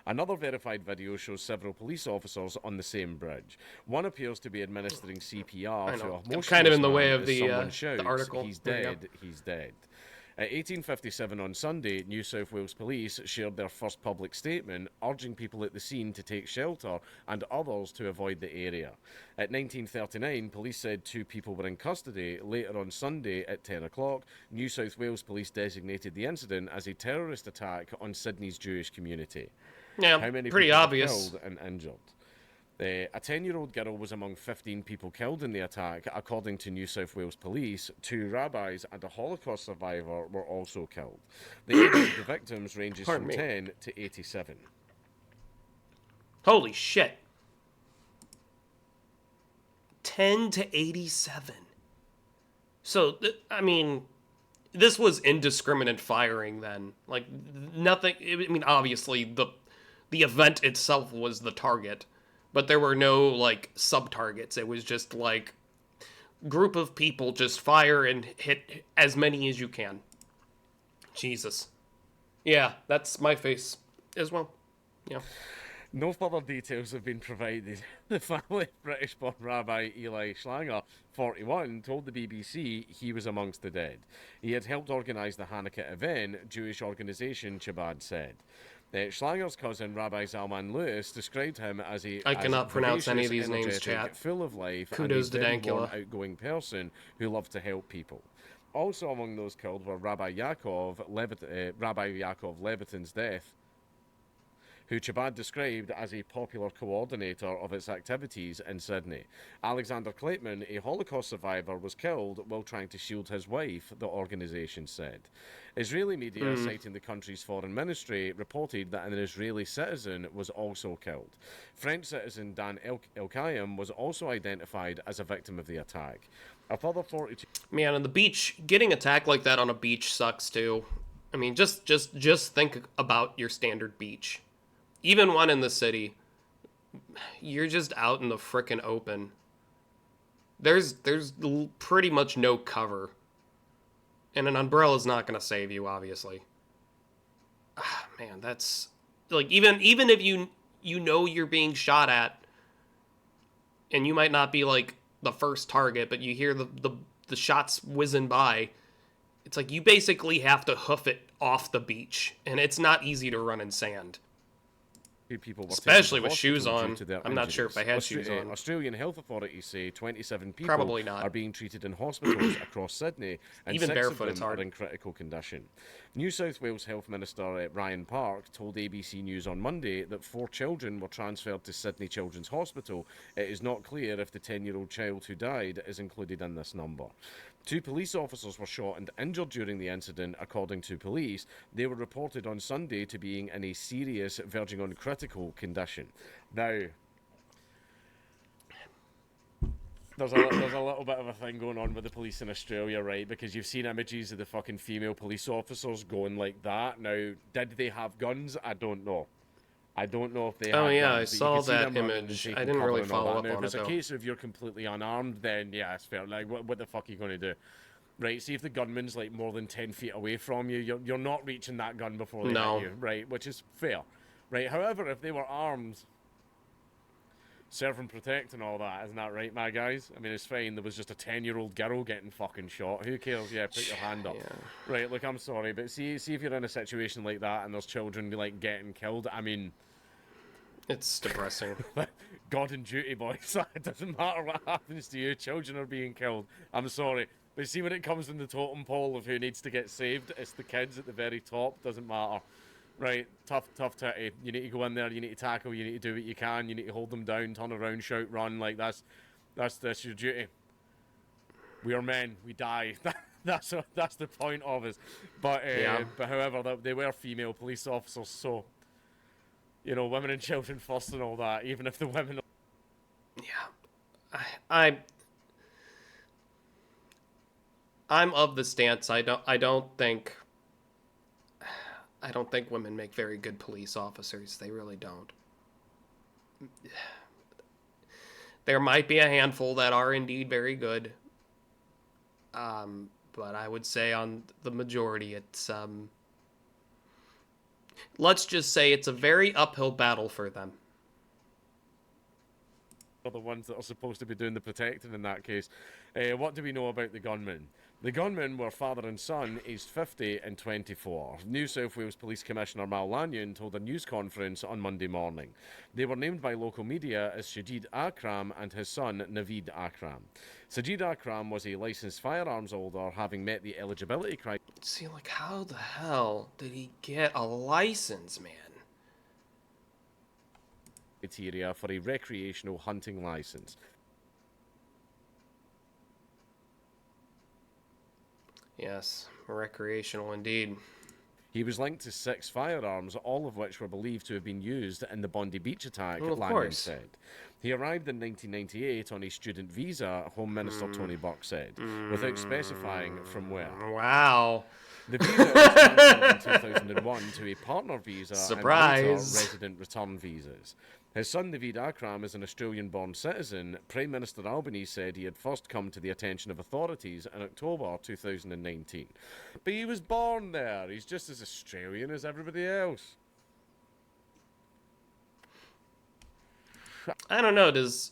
Speaker 6: Another verified video shows several police officers on the same bridge. One appears to be administering CPR to a
Speaker 3: I'm
Speaker 6: motionless
Speaker 3: kind of in the way
Speaker 6: man
Speaker 3: of
Speaker 6: as
Speaker 3: the
Speaker 6: someone shouts,
Speaker 3: article.
Speaker 6: He's
Speaker 3: There you go.
Speaker 6: dead, he's dead. At 18:57 on Sunday, New South Wales Police shared their first public statement, urging people at the scene to take shelter and others to avoid the area. At 19:39, police said 2 people were in custody. Later on Sunday at 10 o'clock, New South Wales Police designated the incident as a terrorist attack on Sydney's Jewish community.
Speaker 3: Yeah,
Speaker 6: How many
Speaker 3: pretty
Speaker 6: people were
Speaker 3: obvious.
Speaker 6: killed and injured? A 10-year-old girl was among 15 people killed in the attack, according to New South Wales Police. 2 rabbis and a Holocaust survivor were also killed. The age of the victims ranges
Speaker 3: Pardon
Speaker 6: from
Speaker 3: me.
Speaker 6: 10 to 87.
Speaker 3: Holy shit. 10 to 87. So, I mean, this was indiscriminate firing then. Like, nothing, I mean, obviously, the event itself was the target, but there were no, like, sub-targets. It was just, like, group of people just fire and hit as many as you can. Jesus. Yeah, that's my face as well. Yeah.
Speaker 6: No further details have been provided. The family of British-born Rabbi Eli Schlanger, 41, told the BBC he was amongst the dead. He had helped organise the Hanukkah event, Jewish organisation Chabad said. Schlanger's cousin, Rabbi Zalman Lewis, described him as
Speaker 3: I cannot pronounce any of
Speaker 6: vivacious,
Speaker 3: these names,
Speaker 6: energetic,
Speaker 3: chat.
Speaker 6: full of life,
Speaker 3: Kudos
Speaker 6: and
Speaker 3: to
Speaker 6: a very warm,
Speaker 3: Dankula.
Speaker 6: outgoing person who loved to help people. Also among those killed were Rabbi Yaakov Levitin's death, who Chabad described as a popular coordinator of its activities in Sydney. Alexander Clateman, a Holocaust survivor, was killed while trying to shield his wife, the organisation said. Israeli media, citing the country's foreign ministry, reported that an Israeli citizen was also killed. French citizen Dan Elkayem was also identified as a victim of the attack. A further 42...
Speaker 3: Man, on the beach, getting attacked like that on a beach sucks too. I mean, just think about your standard beach. Even one in the city, you're just out in the frickin' open. There's pretty much no cover. And an umbrella's not going to save you, obviously. Man, that's... Like, even if you know you're being shot at, and you might not be, like, the first target, but you hear the shots whizzing by, it's like you basically have to hoof it off the beach. And it's not easy to run in sand.
Speaker 6: People were
Speaker 3: Especially
Speaker 6: taken to
Speaker 3: with shoes
Speaker 6: hospital
Speaker 3: on.
Speaker 6: due to their
Speaker 3: I'm not sure if I had
Speaker 6: injuries.
Speaker 3: shoes on.
Speaker 6: Australian health authorities say 27 people
Speaker 3: Probably not.
Speaker 6: are being treated in hospitals across Sydney, and
Speaker 3: Even
Speaker 6: 6
Speaker 3: barefoot,
Speaker 6: of
Speaker 3: it's
Speaker 6: them
Speaker 3: hard.
Speaker 6: are in critical condition. New South Wales Health Minister Ryan Park told ABC News on Monday that 4 children were transferred to Sydney Children's Hospital. It is not clear if the 10-year-old child who died is included in this number. 2 police officers were shot and injured during the incident, according to police. They were reported on Sunday to being in a serious, verging on critical condition. Now, there's a little bit of a thing going on with the police in Australia, right? Because you've seen images of the fucking female police officers going like that. Now, did they have guns? I don't know. I don't know if they
Speaker 3: Oh
Speaker 6: had
Speaker 3: yeah,
Speaker 6: guns,
Speaker 3: I
Speaker 6: but you
Speaker 3: saw
Speaker 6: could see
Speaker 3: that
Speaker 6: them running and
Speaker 3: image.
Speaker 6: taking
Speaker 3: I didn't
Speaker 6: cover
Speaker 3: really
Speaker 6: and all
Speaker 3: follow
Speaker 6: that.
Speaker 3: up
Speaker 6: Now,
Speaker 3: on
Speaker 6: if it's
Speaker 3: it,
Speaker 6: a
Speaker 3: though.
Speaker 6: case of you're completely unarmed, then yeah, it's fair. Like, what the fuck are you going to do? Right, see if the gunman's like more than 10 feet away from you, you're not reaching that gun before they
Speaker 3: No.
Speaker 6: hit you, right? Which is fair, right? However, if they were armed, serve and protect and all that, isn't that right, my guys? I mean, it's fine. There was just a 10-year-old girl getting fucking shot. Who cares? Yeah, put your hand up.
Speaker 3: Yeah.
Speaker 6: Right, look, I'm sorry, but see if you're in a situation like that and there's children like getting killed. I mean,
Speaker 3: It's depressing.
Speaker 6: God and duty, boys. It doesn't matter what happens to you. Children are being killed. I'm sorry. But see, when it comes in the totem pole of who needs to get saved, it's the kids at the very top. Doesn't matter. Right, tough titty. You need to go in there, you need to tackle, you need to do what you can, you need to hold them down, turn around, shout, run. Like, that's your duty. We are men, we die. That's the point of us. But however, they were female police officers, so, you know, women and children first and all that, even if the women...
Speaker 3: Yeah. I'm of the stance I don't think women make very good police officers. They really don't. There might be a handful that are indeed very good. But I would say on the majority it's let's just say it's a very uphill battle for them.
Speaker 6: Are the ones that are supposed to be doing the protecting in that case. What do we know about the gunmen? The gunmen were father and son, aged 50 and 24. New South Wales Police Commissioner Mal Lanyon told a news conference on Monday morning. They were named by local media as Sajid Akram and his son, Naveed Akram. Sajid Akram was a licensed firearms holder, having met the eligibility criteria.
Speaker 3: See, like, how the hell did he get a license, man?
Speaker 6: For a recreational hunting license.
Speaker 3: Yes, recreational indeed.
Speaker 6: He was linked to 6 firearms, all of which were believed to have been used in the Bondi Beach attack,
Speaker 3: Well, of
Speaker 6: Lanyon
Speaker 3: course.
Speaker 6: said. He arrived in 1998 on a student visa, Home Minister Tony Burke said, without specifying from where.
Speaker 3: Wow.
Speaker 6: The visa was transferred in 2001 to a partner visa
Speaker 3: Surprise.
Speaker 6: and later resident return visas. His son Naveed Akram is an Australian-born citizen. Prime Minister Albanese said he had first come to the attention of authorities in October 2019. But he was born there. He's just as Australian as everybody else.
Speaker 3: I don't know. Does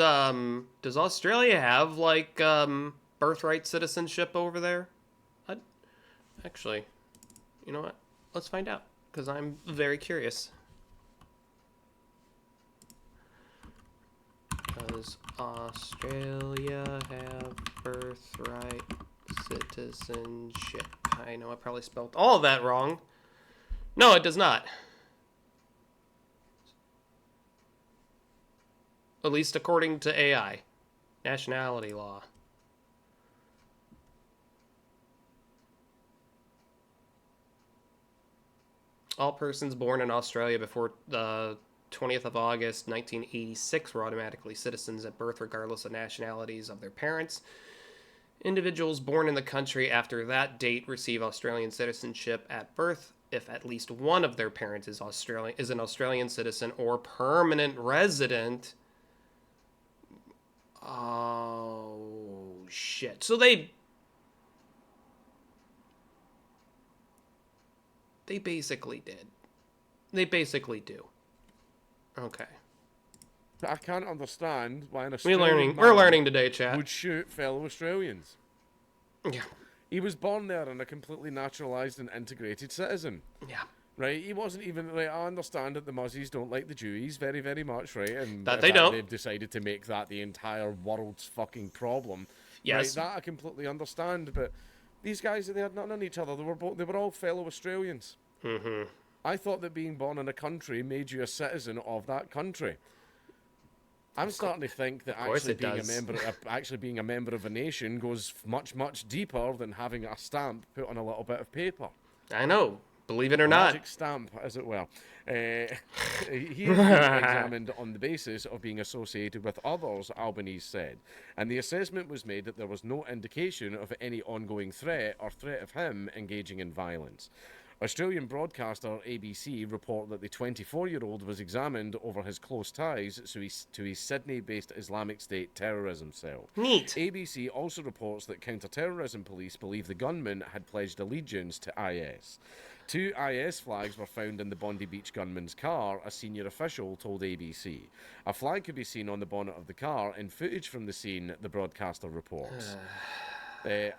Speaker 3: Australia have like birthright citizenship over there? Actually, you know what? Let's find out because I'm very curious. Does Australia have birthright citizenship. I know I probably spelled all of that wrong. No, it does not. At least according to AI. Nationality law. All persons born in Australia before the 20th of August 1986 were automatically citizens at birth regardless of nationalities of their parents. Individuals born in the country after that date receive Australian citizenship at birth if at least one of their parents is an Australian citizen or permanent resident. Oh shit. So they basically did. They basically do. Okay.
Speaker 6: I can't understand why an
Speaker 3: We're
Speaker 6: Australian
Speaker 3: learning
Speaker 6: man
Speaker 3: today, chat.
Speaker 6: would shoot fellow Australians.
Speaker 3: Yeah.
Speaker 6: He was born there and a completely naturalised and integrated citizen.
Speaker 3: Yeah.
Speaker 6: Right, he wasn't even like, I understand that the Muzzies don't like the Jewies very, very much, right? And
Speaker 3: That they don't.
Speaker 6: They've decided to make that the entire world's fucking problem.
Speaker 3: Yes.
Speaker 6: Right, that I completely understand, but these guys, they had nothing on each other. They were all fellow Australians.
Speaker 3: Mm-hmm.
Speaker 6: I thought that being born in a country made you a citizen of that country. I'm starting to think that actually being a member of a nation goes much, much deeper than having a stamp put on a little bit of paper.
Speaker 3: I know. Believe it or not.
Speaker 6: Magic stamp, as it were. He is being examined on the basis of being associated with others, Albanese said. And the assessment was made that there was no indication of any ongoing threat or threat of him engaging in violence. Australian broadcaster ABC report that the 24-year-old was examined over his close ties to his Sydney-based Islamic State terrorism cell.
Speaker 3: Neat.
Speaker 6: ABC also reports that counter-terrorism police believe the gunman had pledged allegiance to IS. 2 IS flags were found in the Bondi Beach gunman's car, a senior official told ABC. A flag could be seen on the bonnet of the car in footage from the scene, the broadcaster reports.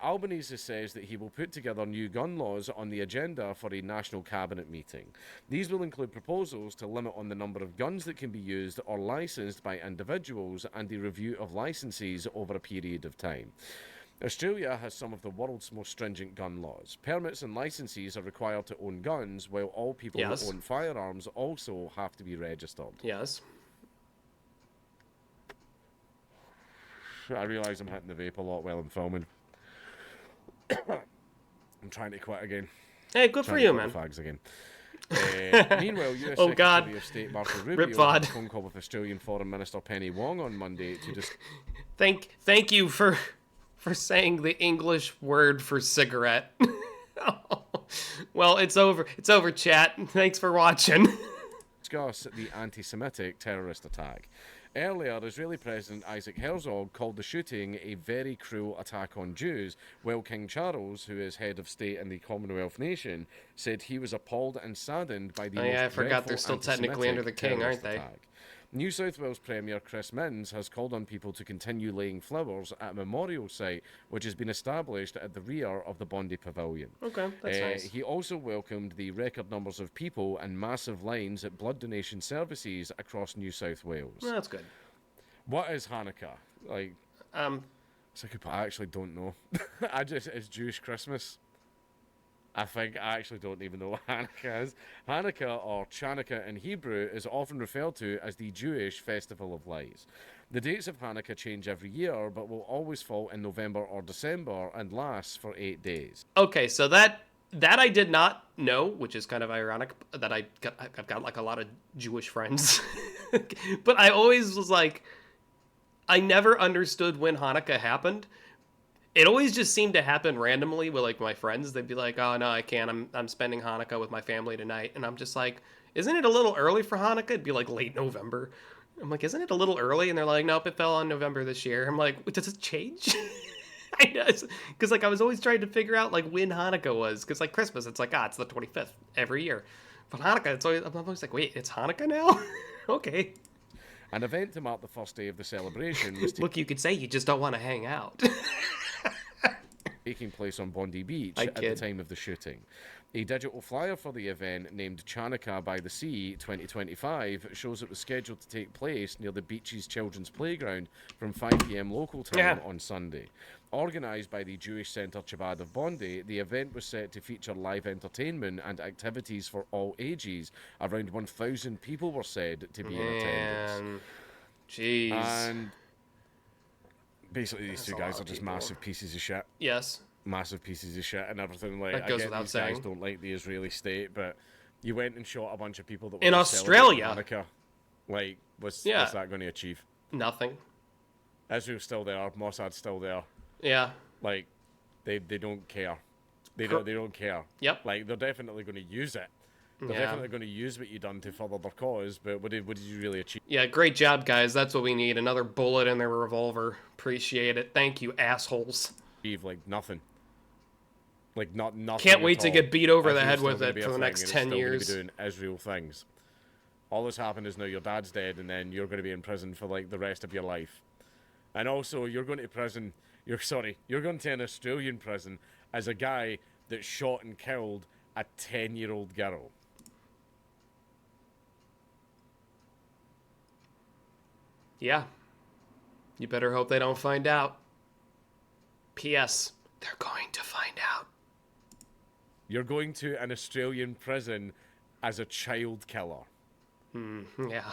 Speaker 6: Albanese says that he will put together new gun laws on the agenda for a national cabinet meeting. These will include proposals to limit on the number of guns that can be used or licensed by individuals and a review of licenses over a period of time. Australia has some of the world's most stringent gun laws. Permits and licenses are required to own guns, while all people
Speaker 3: Yes.
Speaker 6: that own firearms also have to be registered.
Speaker 3: Yes.
Speaker 6: I realise I'm hitting the vape a lot while I'm filming. I'm trying to quit again.
Speaker 3: Hey, good for you, man.
Speaker 6: Fags again. Meanwhile, US
Speaker 3: Oh,
Speaker 6: Secretary
Speaker 3: God.
Speaker 6: of State Marco
Speaker 3: Rip
Speaker 6: Rubio had a
Speaker 3: VOD.
Speaker 6: phone call with Australian Foreign Minister Penny Wong on Monday to
Speaker 3: Thank you for saying the English word for cigarette. Well, it's over. It's over, chat. Thanks for watching.
Speaker 6: discuss the anti-Semitic terrorist attack. Earlier, Israeli President Isaac Herzog called the shooting a very cruel attack on Jews, while King Charles, who is head of state in the Commonwealth nation, said he was appalled and saddened by the
Speaker 3: I forgot they're still technically under the king, aren't they?
Speaker 6: Attack. New South Wales Premier Chris Minns has called on people to continue laying flowers at a memorial site which has been established at the rear of the Bondi Pavilion.
Speaker 3: Okay, that's nice.
Speaker 6: He also welcomed the record numbers of people and massive lines at blood donation services across New South Wales.
Speaker 3: Well, that's good.
Speaker 6: What is Hanukkah? Like, I actually don't know. It's Jewish Christmas. I think I actually don't even know what Hanukkah is. Hanukkah, or Chanukah in Hebrew, is often referred to as the Jewish Festival of Lights. The dates of Hanukkah change every year, but will always fall in November or December and last for 8 days.
Speaker 3: Okay, so that I did not know, which is kind of ironic that I've got like a lot of Jewish friends. But I always was like, I never understood when Hanukkah happened. It always just seemed to happen randomly with like my friends. They'd be like, "Oh no, I can't. I'm spending Hanukkah with my family tonight." And I'm just like, "Isn't it a little early for Hanukkah?" It'd be like late November. I'm like, "Isn't it a little early?" And they're like, "Nope, it fell on November this year." I'm like, "Does it change?" I know, because like I was always trying to figure out like when Hanukkah was, because like Christmas, it's like it's the 25th every year, but Hanukkah, I'm always like, wait, it's Hanukkah now? Okay.
Speaker 6: An event to mark the first day of the celebration was
Speaker 3: Look, you could say you just don't want to hang out.
Speaker 6: taking place on Bondi Beach
Speaker 3: I
Speaker 6: at the
Speaker 3: kid.
Speaker 6: time of the shooting. A digital flyer for the event named Chanukah by the Sea 2025 shows it was scheduled to take place near the beach's children's playground from 5 p.m. local time on Sunday. Organised by the Jewish Centre Chabad of Bondi, the event was set to feature live entertainment and activities for all ages. Around 1,000 people were said to be in attendance.
Speaker 3: Man. Jeez.
Speaker 6: And basically, these two
Speaker 3: a
Speaker 6: guys
Speaker 3: lot
Speaker 6: are
Speaker 3: of
Speaker 6: just
Speaker 3: people.
Speaker 6: massive pieces of shit.
Speaker 3: Massive
Speaker 6: Pieces of shit and everything. Like,
Speaker 3: That goes
Speaker 6: I get
Speaker 3: without
Speaker 6: these guys
Speaker 3: saying.
Speaker 6: don't like the Israeli state, but you went and shot a bunch of people that were
Speaker 3: In
Speaker 6: just celebrating
Speaker 3: Australia.
Speaker 6: Hanukkah. Like, what's
Speaker 3: Yeah.
Speaker 6: that going to achieve?
Speaker 3: Nothing.
Speaker 6: Israel's still there. Mossad's still there.
Speaker 3: Yeah.
Speaker 6: Like, they don't care. They
Speaker 3: Cor-
Speaker 6: don't care.
Speaker 3: Yep.
Speaker 6: Like, they're definitely going to use it. They're
Speaker 3: Yeah.
Speaker 6: definitely going to use what you done to further their cause. But what did you really achieve?
Speaker 3: Yeah, great job, guys. That's what we need. Another bullet in their revolver. Appreciate it. Thank you, assholes.
Speaker 6: Like nothing. Like nothing.
Speaker 3: Can't
Speaker 6: at
Speaker 3: wait to
Speaker 6: all.
Speaker 3: get beat over the
Speaker 6: Israel's
Speaker 3: head
Speaker 6: still
Speaker 3: with
Speaker 6: gonna
Speaker 3: it
Speaker 6: be
Speaker 3: for
Speaker 6: a
Speaker 3: the
Speaker 6: thing,
Speaker 3: next
Speaker 6: and
Speaker 3: 10
Speaker 6: it's still gonna
Speaker 3: years.
Speaker 6: be doing Israel things. All that's happened is now your dad's dead, and then you're going to be in prison for like the rest of your life. And also, you're going to prison. You're going to an Australian prison as a guy that shot and killed a 10-year-old girl.
Speaker 3: Yeah. You better hope they don't find out. P.S. They're going to find out.
Speaker 6: You're going to an Australian prison as a child killer.
Speaker 3: Yeah.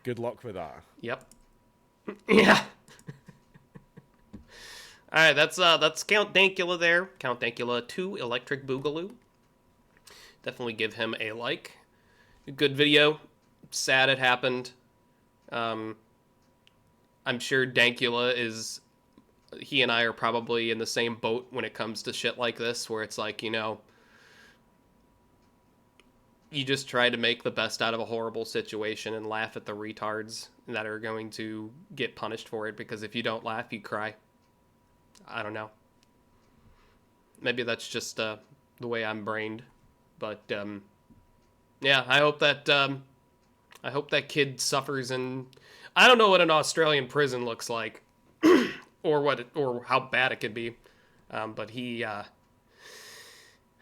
Speaker 6: Good luck with that.
Speaker 3: Yep. Yeah. All right, that's Count Dankula there. Count Dankula 2 Electric Boogaloo. Definitely give him a like. Good video. Sad it happened. I'm sure Dankula is... He and I are probably in the same boat when it comes to shit like this, where it's like, you know, you just try to make the best out of a horrible situation and laugh at the retards that are going to get punished for it, because if you don't laugh, you cry. I don't know. Maybe that's just the way I'm brained. But, yeah, I hope that kid suffers in... I don't know what an Australian prison looks like. or how bad it could be. But he, I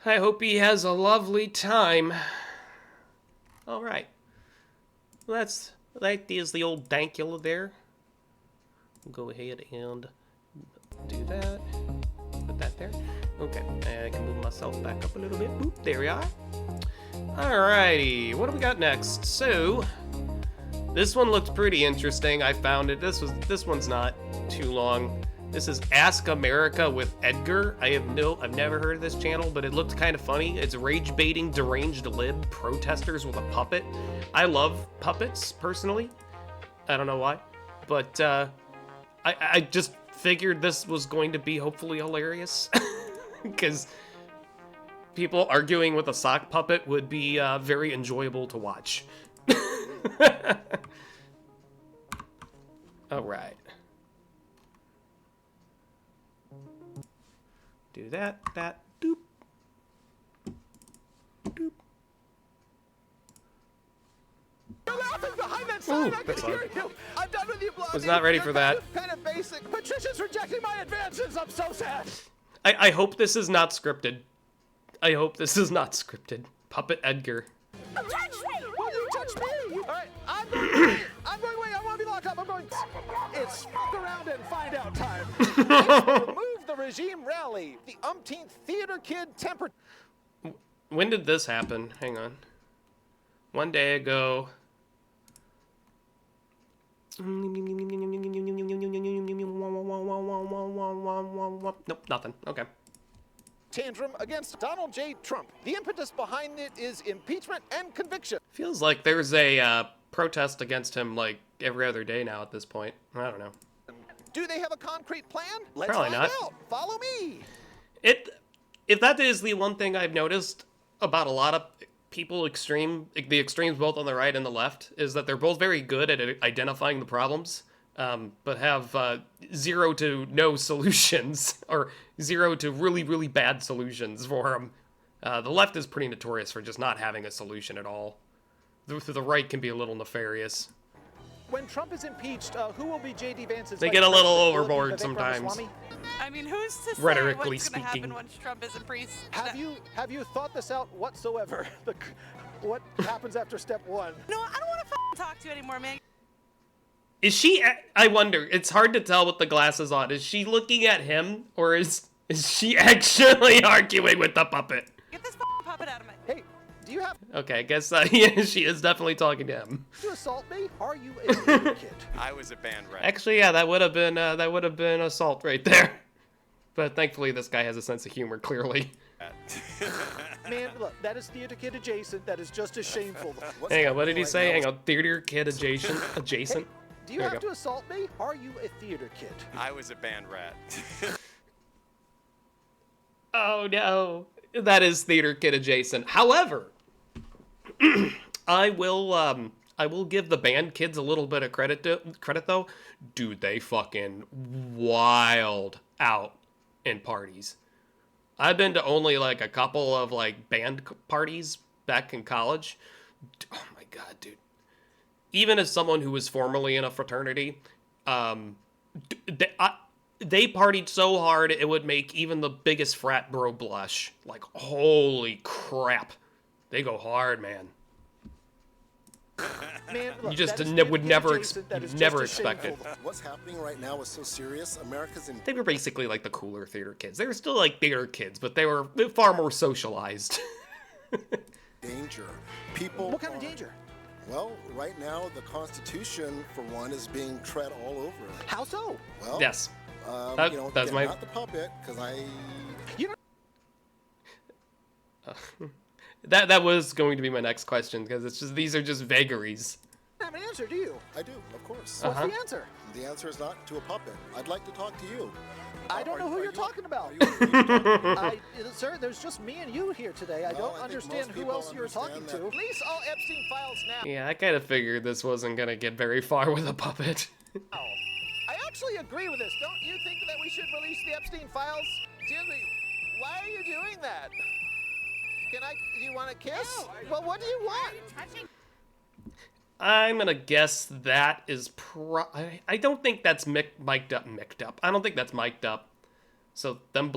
Speaker 3: hope he has a lovely time. All right. Well, that is the old Dankula there. Go ahead and do that. Put that there. Okay. I can move myself back up a little bit. Boop, there we are. Alrighty. What do we got next? So, this one looks pretty interesting. I found it. This one's not too long. This is Ask America with Edgar. I've never heard of this channel, but it looked kind of funny. It's rage baiting deranged lib protesters with a puppet. I love puppets personally. I don't know why, but I just figured this was going to be hopefully hilarious because people arguing with a sock puppet would be very enjoyable to watch. All right. Do that, doop. Doop.
Speaker 7: You're laughing behind that
Speaker 3: Ooh,
Speaker 7: sign. I can
Speaker 3: that's
Speaker 7: hear
Speaker 3: loud.
Speaker 7: you. I'm done with you, blogging.
Speaker 3: Was not ready
Speaker 7: You're
Speaker 3: for that.
Speaker 7: Kind of basic. Patricia's rejecting my advances. I'm so sad.
Speaker 3: I hope this is not scripted. I hope this is not scripted. Puppet Edgar.
Speaker 7: Touch me! Will you touch me? All right, I'm going away. I'm going away. I want to be locked up. I'm going. It's fuck around and find out time. Remove the regime rally. The umpteenth theater kid temper.
Speaker 3: When did this happen? Hang on. One day ago. Nope, nothing. Okay.
Speaker 7: Tantrum against Donald J. Trump. The impetus behind it is impeachment and conviction.
Speaker 3: Feels like there's a protest against him like every other day now at this point. I don't know.
Speaker 7: Do they have a concrete plan? Let's
Speaker 3: Probably
Speaker 7: find
Speaker 3: not.
Speaker 7: out. Follow me.
Speaker 3: If that is the one thing I've noticed about a lot of people the extremes both on the right and the left, is that they're both very good at identifying the problems, but have 0 to no solutions, or 0 to really, really bad solutions for them. The left is pretty notorious for just not having a solution at all. The right can be a little nefarious.
Speaker 7: When Trump is impeached, who will be J.D. Vance's
Speaker 3: They
Speaker 7: vice
Speaker 3: get a little
Speaker 7: president? Will it be
Speaker 3: overboard
Speaker 7: Vivek
Speaker 3: sometimes.
Speaker 7: Ramaswamy?
Speaker 8: I mean, who's to say
Speaker 3: Rhetorically
Speaker 8: what's going to
Speaker 3: speaking.
Speaker 8: happen once Trump is in priest?
Speaker 7: Have you thought this out whatsoever? What happens after step one?
Speaker 8: No, I don't want to talk to you anymore, man.
Speaker 3: Is she? I wonder. It's hard to tell with the glasses on. Is she looking at him, or is she actually arguing with the puppet?
Speaker 8: Get this puppet out of my...
Speaker 7: Hey, do you have
Speaker 3: Okay, I guess yeah, she is definitely talking to him.
Speaker 7: to assault me? Are you a theater kid?
Speaker 9: I was a band rat.
Speaker 3: Actually, yeah, that would have been assault right there. But thankfully, this guy has a sense of humor. Clearly.
Speaker 7: Man, look, that is theater kid adjacent. That is just as shameful.
Speaker 3: Hang on, what did he say? Hang on, theater kid adjacent. Adjacent.
Speaker 7: Do you
Speaker 3: There we
Speaker 7: have
Speaker 3: go.
Speaker 7: to assault me? Are you a theater kid?
Speaker 9: I was a band rat.
Speaker 3: Oh no, that is theater kid adjacent. However, I will give the band kids a little bit of credit though. Dude, they fucking wild out in parties. I've been to only like a couple of like band parties back in college. Oh my god, dude. Even as someone who was formerly in a fraternity, they partied so hard it would make even the biggest frat bro blush. Like, holy crap. They go hard, man.
Speaker 7: Man, look,
Speaker 3: You just
Speaker 7: that is
Speaker 3: would
Speaker 7: theater
Speaker 3: never
Speaker 7: kid adjacent. That is just
Speaker 3: never
Speaker 7: as
Speaker 3: expect it.
Speaker 7: shameful.
Speaker 10: What's happening right now is so serious. America's in
Speaker 3: They were basically like the cooler theater kids. They were still like theater kids, but they were far more socialized.
Speaker 10: danger. People.
Speaker 7: What kind of
Speaker 10: are-
Speaker 7: danger?
Speaker 10: Well, right now the Constitution, for one, is being tread all over.
Speaker 7: How so?
Speaker 10: Well,
Speaker 3: Yes. That-
Speaker 10: you know,
Speaker 3: that's
Speaker 10: again,
Speaker 3: my-
Speaker 10: not the puppet, because I.
Speaker 7: You know,
Speaker 3: That was going to be my next question, because it's just these are just vagaries.
Speaker 7: have an answer, do you?
Speaker 10: I do, of course.
Speaker 7: What's
Speaker 3: Uh-huh.
Speaker 7: the answer?
Speaker 10: The answer is not to a puppet. I'd like to talk to you.
Speaker 7: I don't know who
Speaker 10: Are
Speaker 7: you're
Speaker 10: you-
Speaker 7: talking about.
Speaker 10: are you free to talk?
Speaker 7: Sir, there's just me and you here today. I
Speaker 10: Well,
Speaker 7: don't
Speaker 10: I think
Speaker 7: understand
Speaker 10: most
Speaker 7: who
Speaker 10: people
Speaker 7: else you're talking
Speaker 10: understand
Speaker 7: to.
Speaker 10: that-
Speaker 7: Release all Epstein files now.
Speaker 3: Yeah, I kind of figured this wasn't going to get very far with a puppet.
Speaker 7: I actually agree with this. Don't you think that we should release the Epstein files? Excuse me. Why are you doing that? Do you want a kiss? Well, what do you want?
Speaker 3: I'm gonna guess that is I don't think that's mic'd up. I don't think that's mic'd up. So them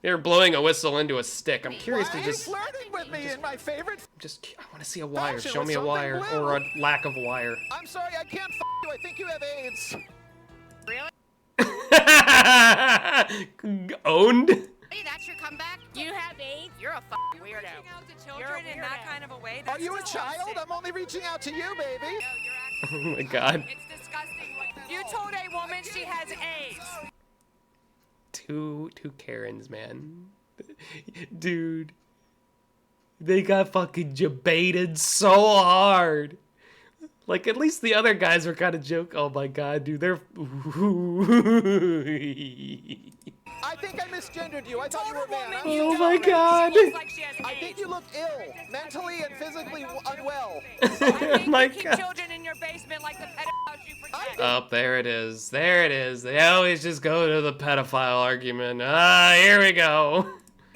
Speaker 3: they're blowing a whistle into a stick. I'm curious
Speaker 7: Why
Speaker 3: to
Speaker 7: are you
Speaker 3: just
Speaker 7: flirting with me in my favorite?
Speaker 3: I want to see a wire.
Speaker 7: Fashion
Speaker 3: Show
Speaker 7: with
Speaker 3: me a
Speaker 7: something
Speaker 3: wire
Speaker 7: blue.
Speaker 3: or a lack of wire.
Speaker 7: I'm sorry, I can't you. I think you have AIDS.
Speaker 3: Owned.
Speaker 11: Hey, that's your comeback? You have AIDS? You're a weirdo.
Speaker 8: Reaching out to
Speaker 11: You're a
Speaker 8: children in that
Speaker 11: weirdo.
Speaker 8: kind of a way.
Speaker 7: Are
Speaker 8: That's
Speaker 7: you a child?
Speaker 8: disgusting.
Speaker 7: I'm only reaching out to you, baby.
Speaker 11: No, you're actually...
Speaker 3: Oh my god.
Speaker 8: It's disgusting. You told a woman she has AIDS.
Speaker 3: Two Karens, man. Dude. They got fucking debated so hard. Like, at least the other guys were kind of joke. Oh my god, dude, they're.
Speaker 7: I think I misgendered you. I thought you were a man. I'm
Speaker 3: Oh
Speaker 7: so
Speaker 3: my
Speaker 7: sorry.
Speaker 3: god.
Speaker 8: She looks like she has
Speaker 7: I think
Speaker 8: AIDS.
Speaker 7: you look ill, mentally and physically unwell.
Speaker 8: I think
Speaker 3: My
Speaker 8: you keep
Speaker 3: God.
Speaker 8: children in your basement like the pedophiles you protect.
Speaker 3: Oh, there it is. There it is. They always just go to the pedophile argument. Ah, here we go.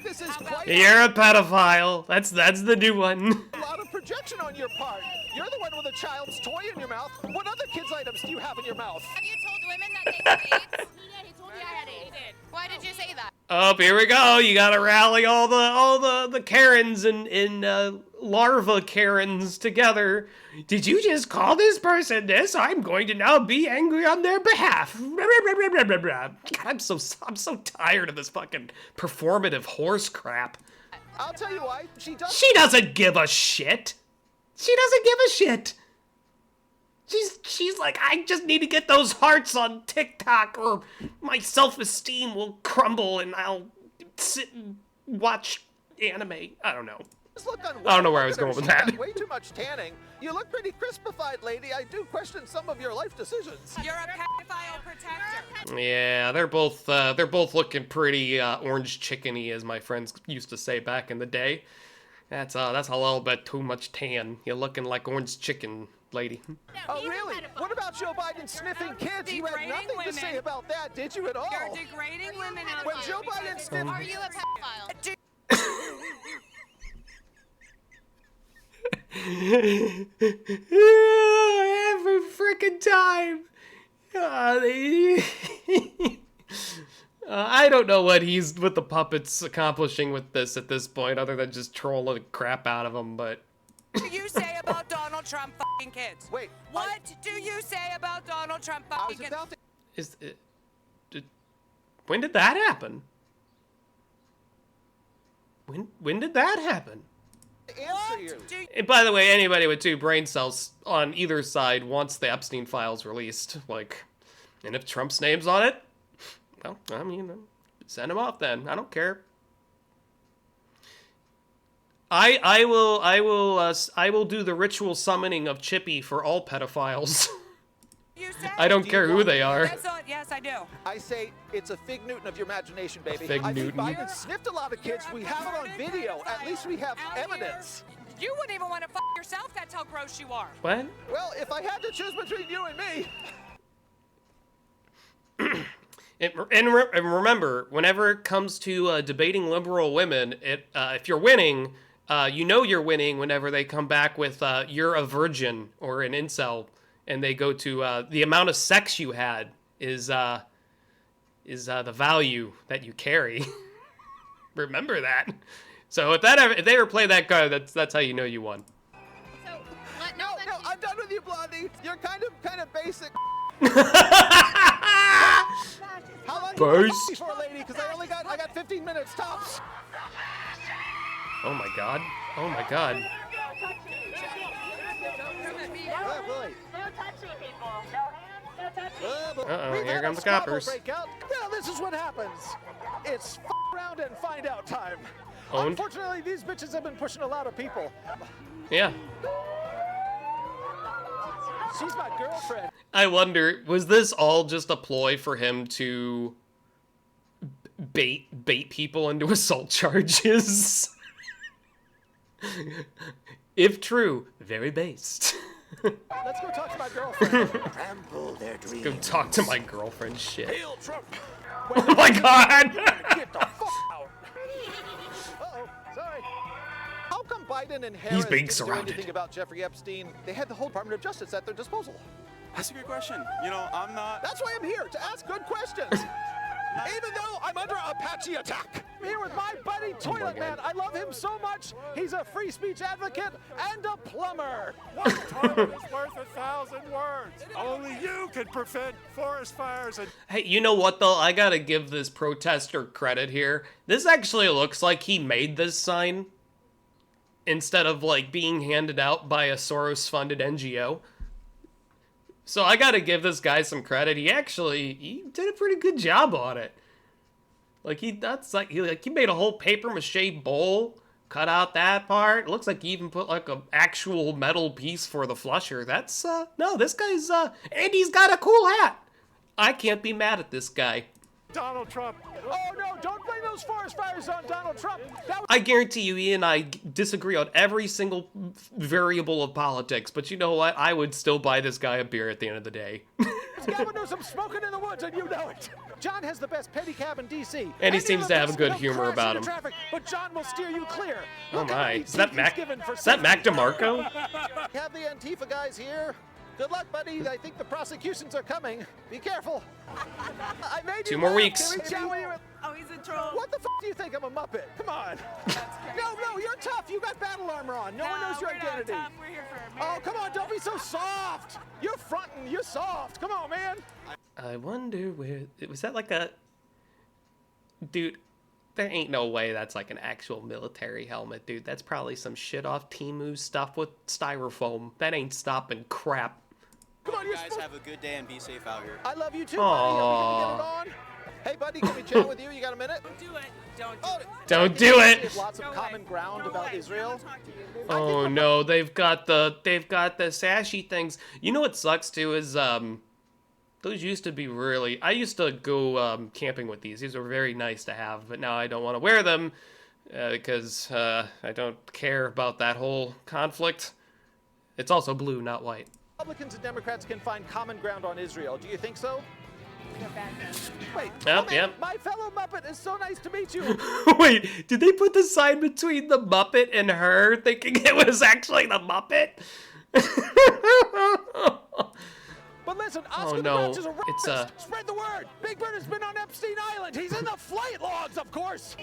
Speaker 7: This is quite
Speaker 3: You're a pedophile. That's the new one.
Speaker 7: a lot of projection on your part. You're the one with a child's toy in your mouth. What other kids' items do you have in your mouth?
Speaker 11: Have you told women that they have AIDS? He did. He told me I had AIDS. Why did you say that?
Speaker 3: Oh, here we go. You gotta rally all the Karens and larva Karens together. Did you just call this person this? I'm going to now be angry on their behalf. God, I'm so tired of this fucking performative horse crap.
Speaker 7: I'll tell you why. She does.
Speaker 3: She doesn't give a shit. She doesn't give a shit. She's like, I just need to get those hearts on TikTok or my self-esteem will crumble and I'll sit and watch anime. I don't know.
Speaker 7: Just look unwell.
Speaker 3: I don't know where I
Speaker 7: Look
Speaker 3: was
Speaker 7: at her.
Speaker 3: going with
Speaker 7: She's
Speaker 3: that.
Speaker 7: got way too much tanning. You look pretty crispified, lady. I do question some of your life decisions.
Speaker 8: You're a pedophile protector.
Speaker 3: Yeah, they're both looking pretty orange chickeny, as my friends used to say back in the day. That's a little bit too much tan. You're looking like orange chicken, lady.
Speaker 7: Oh, really? What about Joe Biden sniffing kids? You had
Speaker 8: Degrading
Speaker 7: nothing to
Speaker 8: women.
Speaker 7: say about that, did you at all?
Speaker 8: You're degrading women out
Speaker 7: When
Speaker 8: there
Speaker 7: Joe
Speaker 8: because
Speaker 7: Biden
Speaker 8: it's
Speaker 7: sniffed-
Speaker 11: Are you a pedophile?
Speaker 3: frickin' time. I don't know what the puppet's accomplishing with this at this point, other than just trolling the crap out of them. But
Speaker 8: What do you say about Donald Trump fucking kids?
Speaker 7: Wait.
Speaker 8: What do you say about Donald Trump
Speaker 7: I
Speaker 8: fucking
Speaker 7: was
Speaker 8: kids?
Speaker 7: about to.
Speaker 3: when did that happen? When did that happen?
Speaker 7: Answer you.
Speaker 8: What do you...
Speaker 3: And by the way, anybody with 2 brain cells on either side wants the Epstein files released. Like, and if Trump's name's on it, well, I mean, send him off then. I don't care. I will do the ritual summoning of Chippy for all pedophiles.
Speaker 8: You say?
Speaker 3: I don't care who they are.
Speaker 8: That's all, yes, I do.
Speaker 7: I say it's a fig Newton of your imagination, baby.
Speaker 3: Fig
Speaker 7: I
Speaker 3: Newton.
Speaker 7: think Biden sniffed a lot of kids. We have it on video. At least we have evidence.
Speaker 8: You wouldn't even want to fuck yourself. That's how gross you are.
Speaker 3: What?
Speaker 7: Well, if I had to choose between you and me.
Speaker 3: And remember, whenever it comes to debating liberal women, if you're winning, you know you're winning whenever they come back with you're a virgin or an incel, and they go to the amount of sex you had is the value that you carry. Remember that. So if they ever play that card, that's how you know you won.
Speaker 11: So,
Speaker 7: No, I'm done with you, Blondie. You're kind of basic. How long
Speaker 3: Burst.
Speaker 7: for a lady? Because I got 15 minutes tops.
Speaker 3: Oh my god. Oh my god.
Speaker 7: Oh, boy. Oh, boy.
Speaker 3: Uh-oh,
Speaker 7: We've
Speaker 3: here
Speaker 7: had
Speaker 3: come
Speaker 7: a
Speaker 3: the
Speaker 7: squabble
Speaker 3: coppers.
Speaker 7: breakout. Well, this is what happens. It's around and find out time.
Speaker 3: Owned.
Speaker 7: Unfortunately, these bitches have been pushing a lot of people.
Speaker 3: Yeah.
Speaker 7: She's my girlfriend.
Speaker 3: I wonder, was this all just a ploy for him to bait people into assault charges? If true, very based.
Speaker 7: Let's go talk to my girlfriend.
Speaker 10: Trample their dreams.
Speaker 3: Go talk to my girlfriend. Shit.
Speaker 7: Hail Trump.
Speaker 3: Oh my god!
Speaker 7: Get the fuck out. Uh-oh, sorry. How come Biden and Harris
Speaker 3: being
Speaker 7: didn't
Speaker 3: surrounded.
Speaker 7: do anything about Jeffrey Epstein? They had the whole Department of Justice at their disposal.
Speaker 9: That's a good question. You know, I'm not.
Speaker 7: That's why I'm here, to ask good questions. Even though I'm under Apache attack. I'm here with my buddy Toilet Man. I love him so much. He's a free speech advocate and a plumber.
Speaker 12: One toilet is worth 1,000 words. Only you can prevent forest fires and
Speaker 3: Hey, you know what though? I gotta give this protester credit here. This actually looks like he made this sign instead of like being handed out by a Soros-funded NGO. So I gotta give this guy some credit. He did a pretty good job on it. Like he made a whole paper mache bowl, cut out that part. It looks like he even put like a actual metal piece for the flusher. That's no, this guy's and he's got a cool hat. I can't be mad at this guy.
Speaker 12: Donald Trump.
Speaker 7: Oh no, don't blame those forest fires on Donald Trump. That
Speaker 3: I guarantee you, he and I disagree on every single variable of politics, but you know what? I would still buy this guy a beer at the end of the day.
Speaker 7: Gavin knows I'm smoking in the woods, and you know it. John has the best pedicab in D.C.
Speaker 3: And he
Speaker 7: Any
Speaker 3: seems
Speaker 7: of
Speaker 3: to
Speaker 7: the
Speaker 3: have a
Speaker 7: best
Speaker 3: good
Speaker 7: no
Speaker 3: humor
Speaker 7: crash
Speaker 3: about
Speaker 7: into
Speaker 3: him.
Speaker 7: Traffic, but John will steer you clear.
Speaker 3: Oh
Speaker 7: Look how
Speaker 3: my.
Speaker 7: many
Speaker 3: Is that
Speaker 7: teeth
Speaker 3: Mac?
Speaker 7: he's given for
Speaker 3: Is that Mac
Speaker 7: safety.
Speaker 3: DeMarco?
Speaker 7: Have the Antifa guys here. Good luck, buddy. I think the prosecutions are coming. Be careful. I made
Speaker 3: 2
Speaker 7: you
Speaker 3: more
Speaker 7: laugh.
Speaker 3: weeks.
Speaker 7: Can we chat when you're-
Speaker 8: Oh, he's a troll.
Speaker 7: What the f do you think? I'm a Muppet. Come on. No, you're tough. You got battle armor on. No one knows your identity.
Speaker 8: We're here for
Speaker 7: Oh, come on. Don't be so soft. You're fronting. You're soft. Come on, man.
Speaker 3: I wonder where... Was that like a... Dude, there ain't no way that's like an actual military helmet, dude. That's probably some shit off Temu stuff with styrofoam. That ain't stopping crap.
Speaker 7: Come on,
Speaker 9: You
Speaker 7: you're
Speaker 9: guys
Speaker 7: supposed
Speaker 9: have a good day and be safe out here.
Speaker 7: I love you too, buddy. Are we gonna get it on? Hey, buddy, can we chat with you? You got a minute?
Speaker 8: Don't do it. Don't do
Speaker 7: Oh,
Speaker 8: it.
Speaker 3: Don't do
Speaker 7: We
Speaker 3: it!
Speaker 7: have lots of common ground about Israel.
Speaker 3: Oh no, they've got the sashy things. You know what sucks too is those used to be really... I used to go camping with these. These were very nice to have, but now I don't want to wear them because I don't care about that whole conflict. It's also blue, not white.
Speaker 7: Republicans and Democrats can find common ground on Israel. Do you think so? Wait,
Speaker 3: Yep,
Speaker 7: oh, man,
Speaker 3: yep.
Speaker 7: my fellow Muppet is so nice to meet you.
Speaker 3: Wait, did they put the sign between the Muppet and her, thinking it was actually the Muppet?
Speaker 7: Oscar the
Speaker 3: no,
Speaker 7: Grouch is a
Speaker 3: it's
Speaker 7: rapist. Spread the word. Big Bird has been on Epstein Island. He's in the flight logs, of course.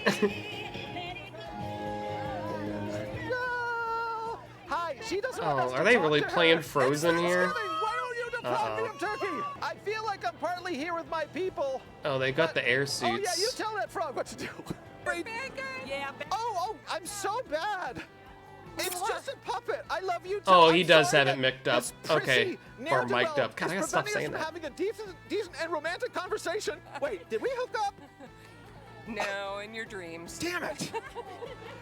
Speaker 7: No. Hi, she doesn't want us
Speaker 3: Oh,
Speaker 7: to
Speaker 3: are they
Speaker 7: talk
Speaker 3: really
Speaker 7: to her.
Speaker 3: playing
Speaker 7: It's
Speaker 3: Frozen here?
Speaker 7: Thanksgiving. Why don't you deprive me of turkey? I feel like I'm partly here with my people.
Speaker 3: Oh, they got the air
Speaker 7: Oh yeah, you
Speaker 3: suits.
Speaker 7: tell that frog what to do.
Speaker 8: Yeah.
Speaker 7: Oh, I'm so bad. It's just a puppet. I love you too.
Speaker 3: Oh,
Speaker 7: I'm
Speaker 3: he does
Speaker 7: sorry
Speaker 3: have it
Speaker 7: that
Speaker 3: mixed up.
Speaker 7: this prissy,
Speaker 3: Okay. Or mic'd
Speaker 7: ne'er-do-well
Speaker 3: up. God, I
Speaker 7: is
Speaker 3: gotta stop
Speaker 7: preventing us
Speaker 3: saying
Speaker 7: from
Speaker 3: that.
Speaker 7: having a decent and romantic conversation. Wait, did we hook up?
Speaker 8: No, in your dreams.
Speaker 7: Damn it.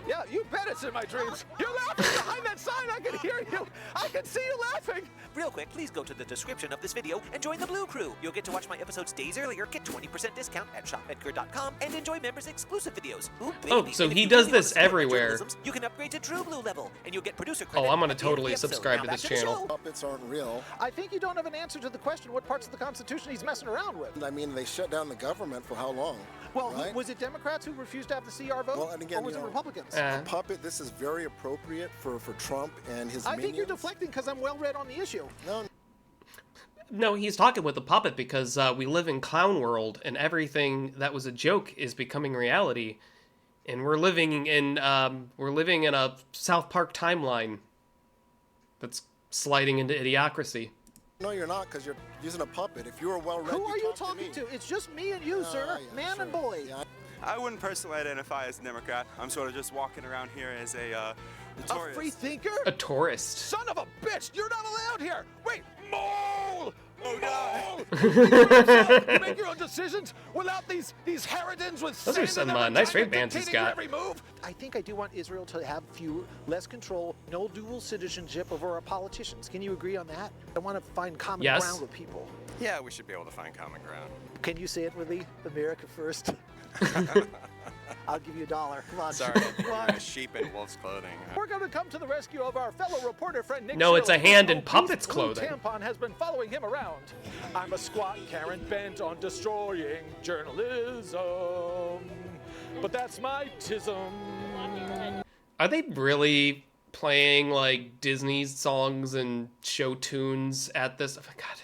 Speaker 7: Yeah, you bet it's in my dreams. You're laughing behind that sign. I can hear you. I can see you laughing.
Speaker 13: Real quick, please go to the description of this video and join the Blue Crew. You'll get to watch my episodes days earlier, get 20% discount at shopedgar.com, and enjoy members' exclusive videos. Ooh,
Speaker 3: Oh,
Speaker 13: baby,
Speaker 3: so
Speaker 13: and if
Speaker 3: he
Speaker 13: you
Speaker 3: does
Speaker 13: really wanna
Speaker 3: this
Speaker 13: support my
Speaker 3: everywhere.
Speaker 13: journalisms, you can upgrade to True Blue level, and you'll get producer
Speaker 3: Oh,
Speaker 13: credit
Speaker 3: I'm gonna
Speaker 13: at the end of
Speaker 3: totally
Speaker 13: the episode.
Speaker 3: subscribe
Speaker 13: Now
Speaker 3: to
Speaker 13: back
Speaker 3: this
Speaker 13: the
Speaker 3: channel.
Speaker 13: show.
Speaker 10: Puppets aren't real.
Speaker 7: I think you don't have an answer to the question what parts of the Constitution he's messing around with.
Speaker 10: I mean, they shut down the government for how long?
Speaker 7: Well,
Speaker 10: right?
Speaker 7: was it Democrats who refused to have the CR vote?
Speaker 10: Well, and again,
Speaker 7: or was
Speaker 10: you
Speaker 7: it
Speaker 10: know,
Speaker 7: Republicans?
Speaker 10: A puppet, this is very appropriate for Trump and his
Speaker 7: I
Speaker 10: minions.
Speaker 7: think you're deflecting because I'm well read on the issue.
Speaker 3: No, he's talking with the puppet because we live in clown world and everything that was a joke is becoming reality, and we're living in a South Park timeline that's sliding into idiocracy.
Speaker 10: No, you're not, because you're using a puppet. If you were well-read,
Speaker 7: Who are you
Speaker 10: talk
Speaker 7: talking
Speaker 10: to? Me.
Speaker 7: It's just me and you, sir.
Speaker 10: Yeah,
Speaker 7: Man
Speaker 10: sure.
Speaker 7: and boy.
Speaker 10: Yeah.
Speaker 9: I wouldn't personally identify as a Democrat. I'm sort of just walking around here as a
Speaker 7: A free thinker?
Speaker 3: A tourist.
Speaker 7: Son of a bitch! You're not allowed here! Wait! Mole!
Speaker 9: Oh, God.
Speaker 7: You make your own decisions without these harridans with
Speaker 3: Those are
Speaker 7: sand in
Speaker 3: some
Speaker 7: them
Speaker 3: nice
Speaker 7: trying
Speaker 3: rape
Speaker 7: to
Speaker 3: bands he's
Speaker 7: dictating your
Speaker 3: got.
Speaker 7: every move. I think I do want Israel to have less control, no dual citizenship over our politicians. Can you agree on that? I want to find common
Speaker 3: Yes.
Speaker 7: ground with people.
Speaker 9: Yeah, we should be able to find common ground.
Speaker 7: Can you say it with me? America first. I'll give you $1. Come on.
Speaker 9: Sorry,
Speaker 7: Come on.
Speaker 9: a sheep in wolf's clothing.
Speaker 7: We're going to come to the rescue of our fellow reporter friend Nick.
Speaker 3: No, it's a
Speaker 7: Schill,
Speaker 3: hand in
Speaker 7: whose
Speaker 3: puppet's
Speaker 7: blue
Speaker 3: clothing.
Speaker 7: Tampon has been following him around. I'm a squat Karen bent on destroying journalism, but that's my tism.
Speaker 3: Are they really playing like Disney songs and show tunes at this? Oh my God.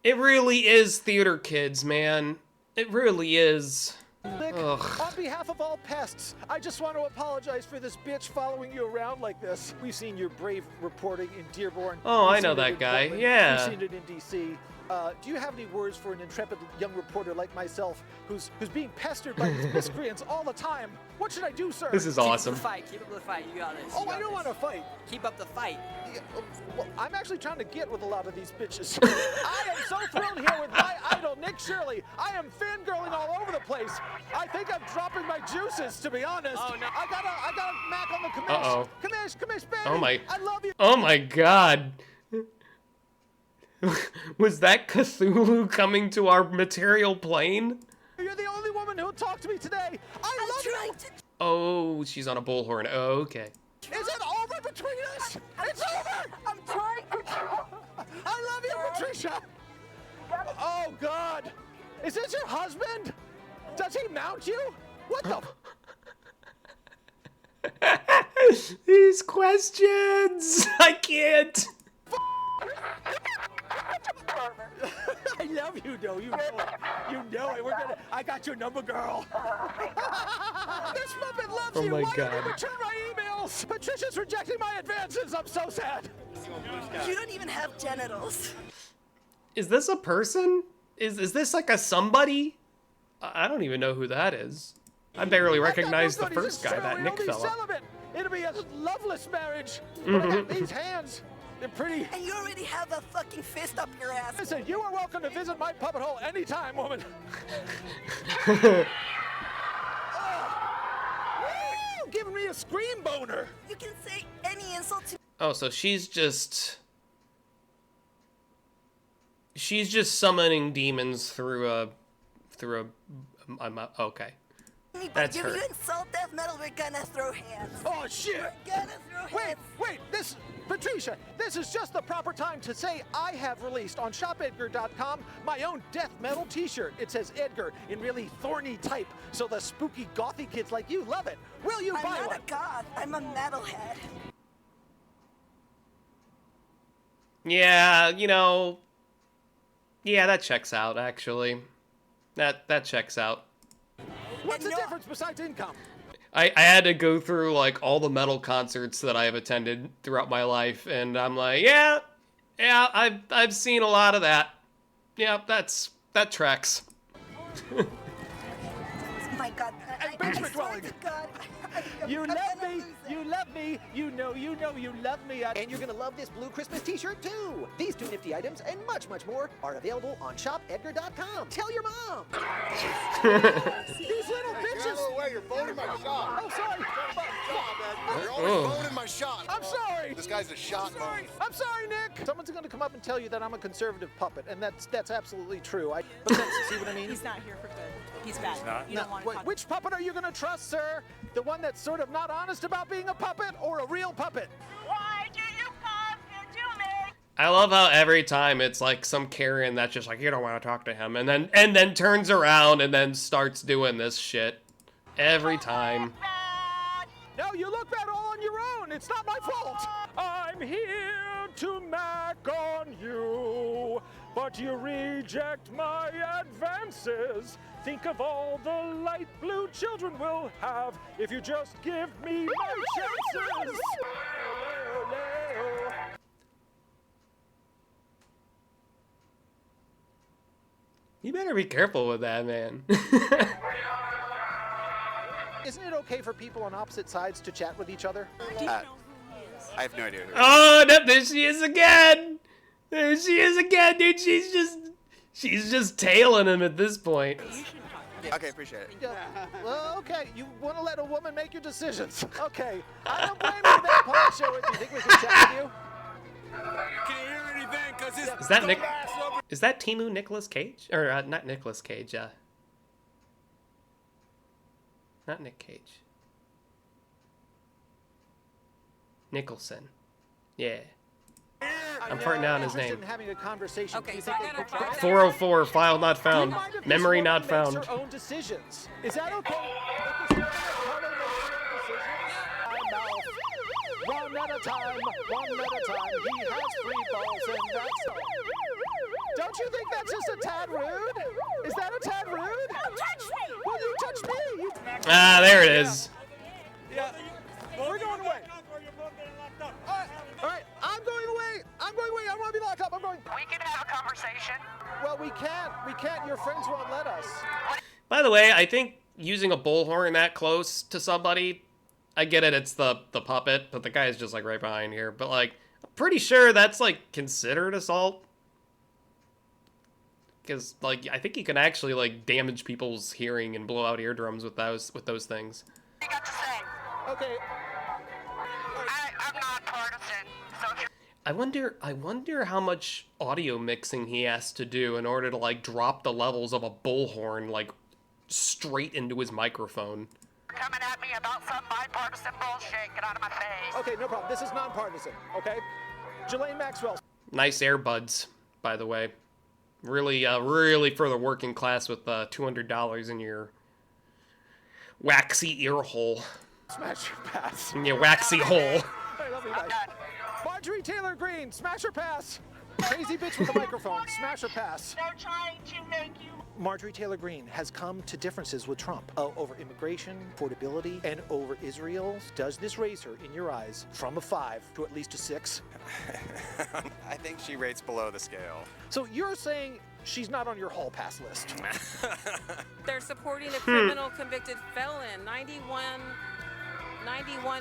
Speaker 3: It really is theater kids, man. It really is.
Speaker 7: Nick,
Speaker 3: Ugh.
Speaker 7: on behalf of all pests, I just want to apologize for this bitch following you around like this. We've seen your brave reporting in Dearborn.
Speaker 3: Oh,
Speaker 7: We've
Speaker 3: I know
Speaker 7: seen it
Speaker 3: that
Speaker 7: in
Speaker 3: guy.
Speaker 7: Portland.
Speaker 3: Yeah.
Speaker 7: We've seen it in D.C. Do you have any words for an intrepid young reporter like myself who's being pestered by these miscreants all the time? What should I do, sir?
Speaker 3: This is awesome.
Speaker 8: Keep up the fight. You got this.
Speaker 7: Oh, I don't want to fight.
Speaker 8: Keep up the fight.
Speaker 7: Yeah, well, I'm actually trying to get with a lot of these bitches. I am so thrilled here with my idol, Nick Shirley. I am fangirling all over the place. I think I'm dropping my juices, to be honest.
Speaker 8: Oh, no.
Speaker 7: I got a Mac on the commish.
Speaker 3: Uh-oh.
Speaker 7: Commish, baby.
Speaker 3: Oh my.
Speaker 7: I love you.
Speaker 3: Oh my God. Was that Cthulhu coming to our material plane?
Speaker 7: You're the only woman who'll talk to me today. I love you.
Speaker 3: Oh, she's on a bullhorn. Oh, okay.
Speaker 7: Is it over between us? It's over. I'm trying to. I love you, Patricia. Oh God. Is this your husband? Does he mount you? What the?
Speaker 3: These questions. I can't.
Speaker 7: I love you, though. You know it. You know it. I got your number, girl. This Muppet loves
Speaker 3: Oh
Speaker 7: you.
Speaker 3: my
Speaker 7: Why
Speaker 3: God.
Speaker 7: don't you return my emails? Patricia's rejecting my advances. I'm so sad.
Speaker 8: You don't even have genitals.
Speaker 3: Is this a person? Is this like a somebody? I don't even know who that is. I barely recognize the first guy, that Nick fella.
Speaker 7: Celibate. It'll be a loveless marriage. But I got these hands. They're pretty.
Speaker 8: And you already have a fucking fist up your ass.
Speaker 7: Listen, you are welcome to visit my puppet hole anytime, woman. Woo! Giving me a scream boner.
Speaker 8: You can say any insult to
Speaker 3: Oh, so she's just summoning demons through a okay.
Speaker 8: me, but
Speaker 3: That's
Speaker 8: if
Speaker 3: her.
Speaker 8: you insult death metal, we're gonna throw hands.
Speaker 7: Oh shit!
Speaker 8: We're gonna throw hands.
Speaker 7: Wait, Patricia, this is just the proper time to say I have released on shopedgar.com my own death metal t-shirt. It says Edgar in really thorny type, so the spooky gothy kids like you love it. Will you buy
Speaker 8: I'm not
Speaker 7: one?
Speaker 8: a goth. I'm a metalhead.
Speaker 3: Yeah, Yeah, that checks out, actually. That checks out.
Speaker 7: What's the difference besides income?
Speaker 3: I had to go through, like, all the metal concerts that I have attended throughout my life, and I'm like, yeah, I've seen a lot of that. Yeah, that tracks.
Speaker 14: My God.
Speaker 7: And basement dwelling. You love me, you know you love me.
Speaker 13: And you're gonna love this blue Christmas t-shirt too. These two nifty items and much, much more are available on shopedgar.com. Tell your mom.
Speaker 7: These little bitches.
Speaker 10: Get out of the way, you're boning my shot.
Speaker 7: Oh, sorry.
Speaker 10: You're always boning my shot.
Speaker 7: I'm sorry.
Speaker 10: This guy's a shot boner.
Speaker 7: I'm sorry, Nick. Someone's going to come up and tell you that I'm a conservative puppet, and that's absolutely true. But that's, see what I mean?
Speaker 14: He's not here for good. He's bad. You don't want to talk.
Speaker 7: Which puppet are you going to trust, sir? The one that's sort of not honest about being a puppet, or a real puppet?
Speaker 14: Why do you come here to me?
Speaker 3: I love how every time it's like some Karen that's just like, you don't want to talk to him, and then turns around and then starts doing this shit. Every time.
Speaker 7: No, you look bad all on your own. It's not my fault. I'm here to mac on you, but you reject my advances. Think of all the light blue children will have if you just give me my chances.
Speaker 3: You better be careful with that, man.
Speaker 7: Isn't it okay for people on opposite sides to chat with each other?
Speaker 9: I have no idea who.
Speaker 3: Oh, no, there she is again. There she is again, dude. She's just tailing him at this point.
Speaker 9: Okay, appreciate it.
Speaker 7: Yeah. Well, okay. You want to let a woman make your decisions. Okay. I don't blame you for that punk show. Do you think we can chat with you?
Speaker 9: Can't hear anything because it's
Speaker 3: Is that Nick? Is that Timu Nicolas Cage? Or not Nicolas Cage? Not Nick Cage. Nicholson. Yeah. I'm farting down his name.
Speaker 7: Having a conversation.
Speaker 8: Okay,
Speaker 7: so
Speaker 3: 404, file not found. Memory not found.
Speaker 7: Her own decisions. Is that okay? One at a time. He has free balls, and that's all. Don't you think that's just a tad rude? Is that a tad rude? Don't touch me! Well, you touched me!
Speaker 3: Ah, there it is.
Speaker 7: Yeah. We're going away. All right, I'm going away. I don't want to be locked up. I'm going.
Speaker 8: We can have a conversation.
Speaker 7: Well, we can't. Your friends won't let us.
Speaker 3: By the way, I think using a bullhorn that close to somebody, I get it, it's the puppet, but the guy's just like right behind here. But like, I'm pretty sure that's like considered assault. Because like, I think you can actually like damage people's hearing and blow out eardrums with those things.
Speaker 8: What you got to say?
Speaker 7: Okay.
Speaker 8: I'm not partisan, so if you're
Speaker 3: I wonder how much audio mixing he has to do in order to like drop the levels of a bullhorn like straight into his microphone.
Speaker 8: coming at me about some bipartisan bullshit, get out of my face.
Speaker 7: Okay, no problem. This is nonpartisan. Okay. Jelaine Maxwell.
Speaker 3: Nice earbuds, by the way. Really for the working class with $200 in your waxy ear hole.
Speaker 7: Smash your pass.
Speaker 3: In your waxy hole.
Speaker 7: I love you guys. Marjorie Taylor Greene, smash or pass. Crazy bitch with a microphone, smash or pass.
Speaker 14: They're trying to make you.
Speaker 7: Marjorie Taylor Greene has come to differences with Trump over immigration, affordability, and over Israel. Does this raise her, in your eyes, from a 5 to at least a 6?
Speaker 9: I think she rates below the scale.
Speaker 7: So you're saying she's not on your hall pass list?
Speaker 15: They're supporting a criminal convicted felon. 91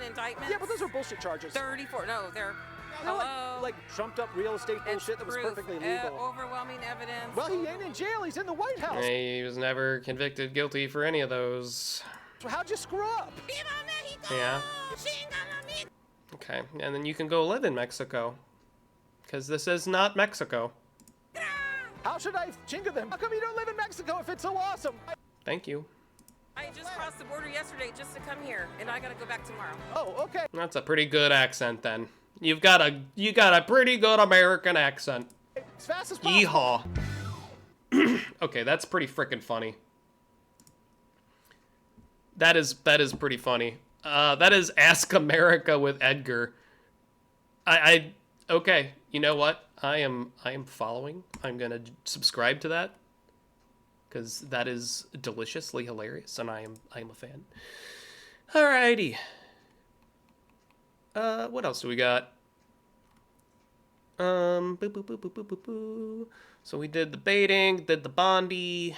Speaker 15: indictments.
Speaker 7: Yeah, but those are bullshit charges.
Speaker 15: 34. No, they're.
Speaker 7: No,
Speaker 15: Hello.
Speaker 7: like trumped up real estate bullshit that was
Speaker 15: proof.
Speaker 7: perfectly legal.
Speaker 15: Overwhelming evidence.
Speaker 7: Well, he ain't in jail. He's in the White House.
Speaker 3: He was never convicted guilty for any of those.
Speaker 7: So how'd you screw up?
Speaker 3: Yeah. Okay, and then you can go live in Mexico. Because this is not Mexico.
Speaker 7: How should I chinga them? How come you don't live in Mexico if it's so awesome?
Speaker 3: Thank you.
Speaker 15: I just crossed the border yesterday just to come here, and I gotta go back tomorrow.
Speaker 7: Oh, okay.
Speaker 3: That's a pretty good accent then. You got a pretty good American accent.
Speaker 7: As fast as possible.
Speaker 3: Yeehaw. Okay, that's pretty freaking funny. That is pretty funny. That is Ask America with Edgar. Okay, you know what? I am following. I'm gonna subscribe to that because that is deliciously hilarious, and I am a fan. Alrighty. What else do we got? Boo, boo, boo, boo, boo, boo, boo. So we did the baiting, did the Bondi.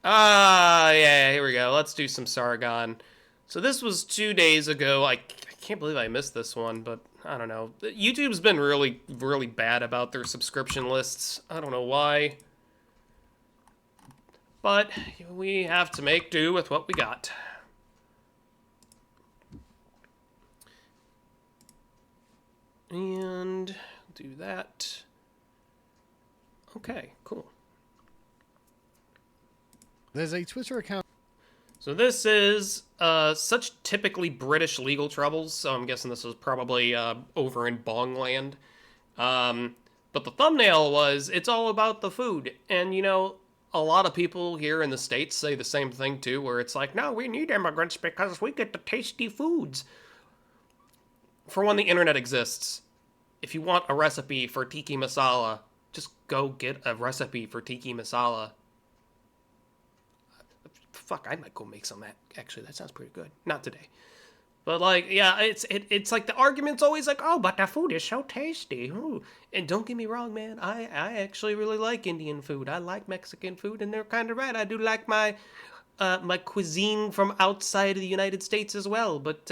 Speaker 3: Yeah, here we go. Let's do some Sargon. So this was 2 days ago. I can't believe I missed this one, but I don't know. YouTube's been really, really bad about their subscription lists. I don't know why. But we have to make do with what we got. And do that. Okay, cool.
Speaker 16: There's a Twitter account.
Speaker 3: So this is such typically British legal troubles, so I'm guessing this was probably over in Bongland. But the thumbnail was, it's all about the food. And, you know, a lot of people here in the States say the same thing, too, where it's like, no, we need immigrants because we get the tasty foods. For one, the internet exists. If you want a recipe for tiki masala, just go get a recipe for tiki masala. Fuck, I might go make some of that. Actually, that sounds pretty good. Not today. But, like, yeah, it's like the argument's always like, oh, but the food is so tasty. Ooh. And don't get me wrong, man. I actually really like Indian food. I like Mexican food, and they're kind of right. I do like my cuisine from outside of the United States as well. But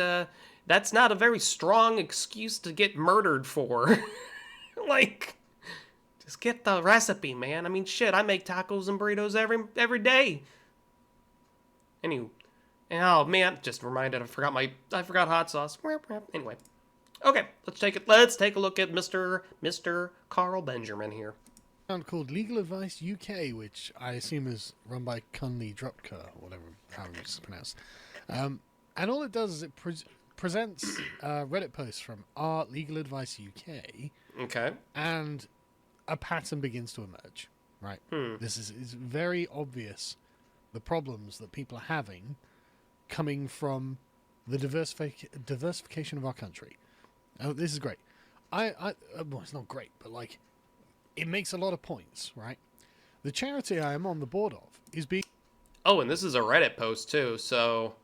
Speaker 3: that's not a very strong excuse to get murdered for. Like, just get the recipe, man. I mean, shit, I make tacos and burritos every day. Anyway, oh man, just reminded I forgot hot sauce. Anyway, okay, let's take a look at Mr. Carl Benjamin here.
Speaker 16: Called Legal Advice UK, which I assume is run by Cunley Drupka, or whatever how it's pronounced. And all it does is it presents Reddit posts from our Legal Advice UK.
Speaker 3: Okay.
Speaker 16: And a pattern begins to emerge. Right. This is very obvious. The problems that people are having coming from the diversification of our country. Oh, this is great. Well, it's not great, but like, it makes a lot of points, right? The charity I am on the board of is being...
Speaker 3: Oh, and this is a Reddit post too, so,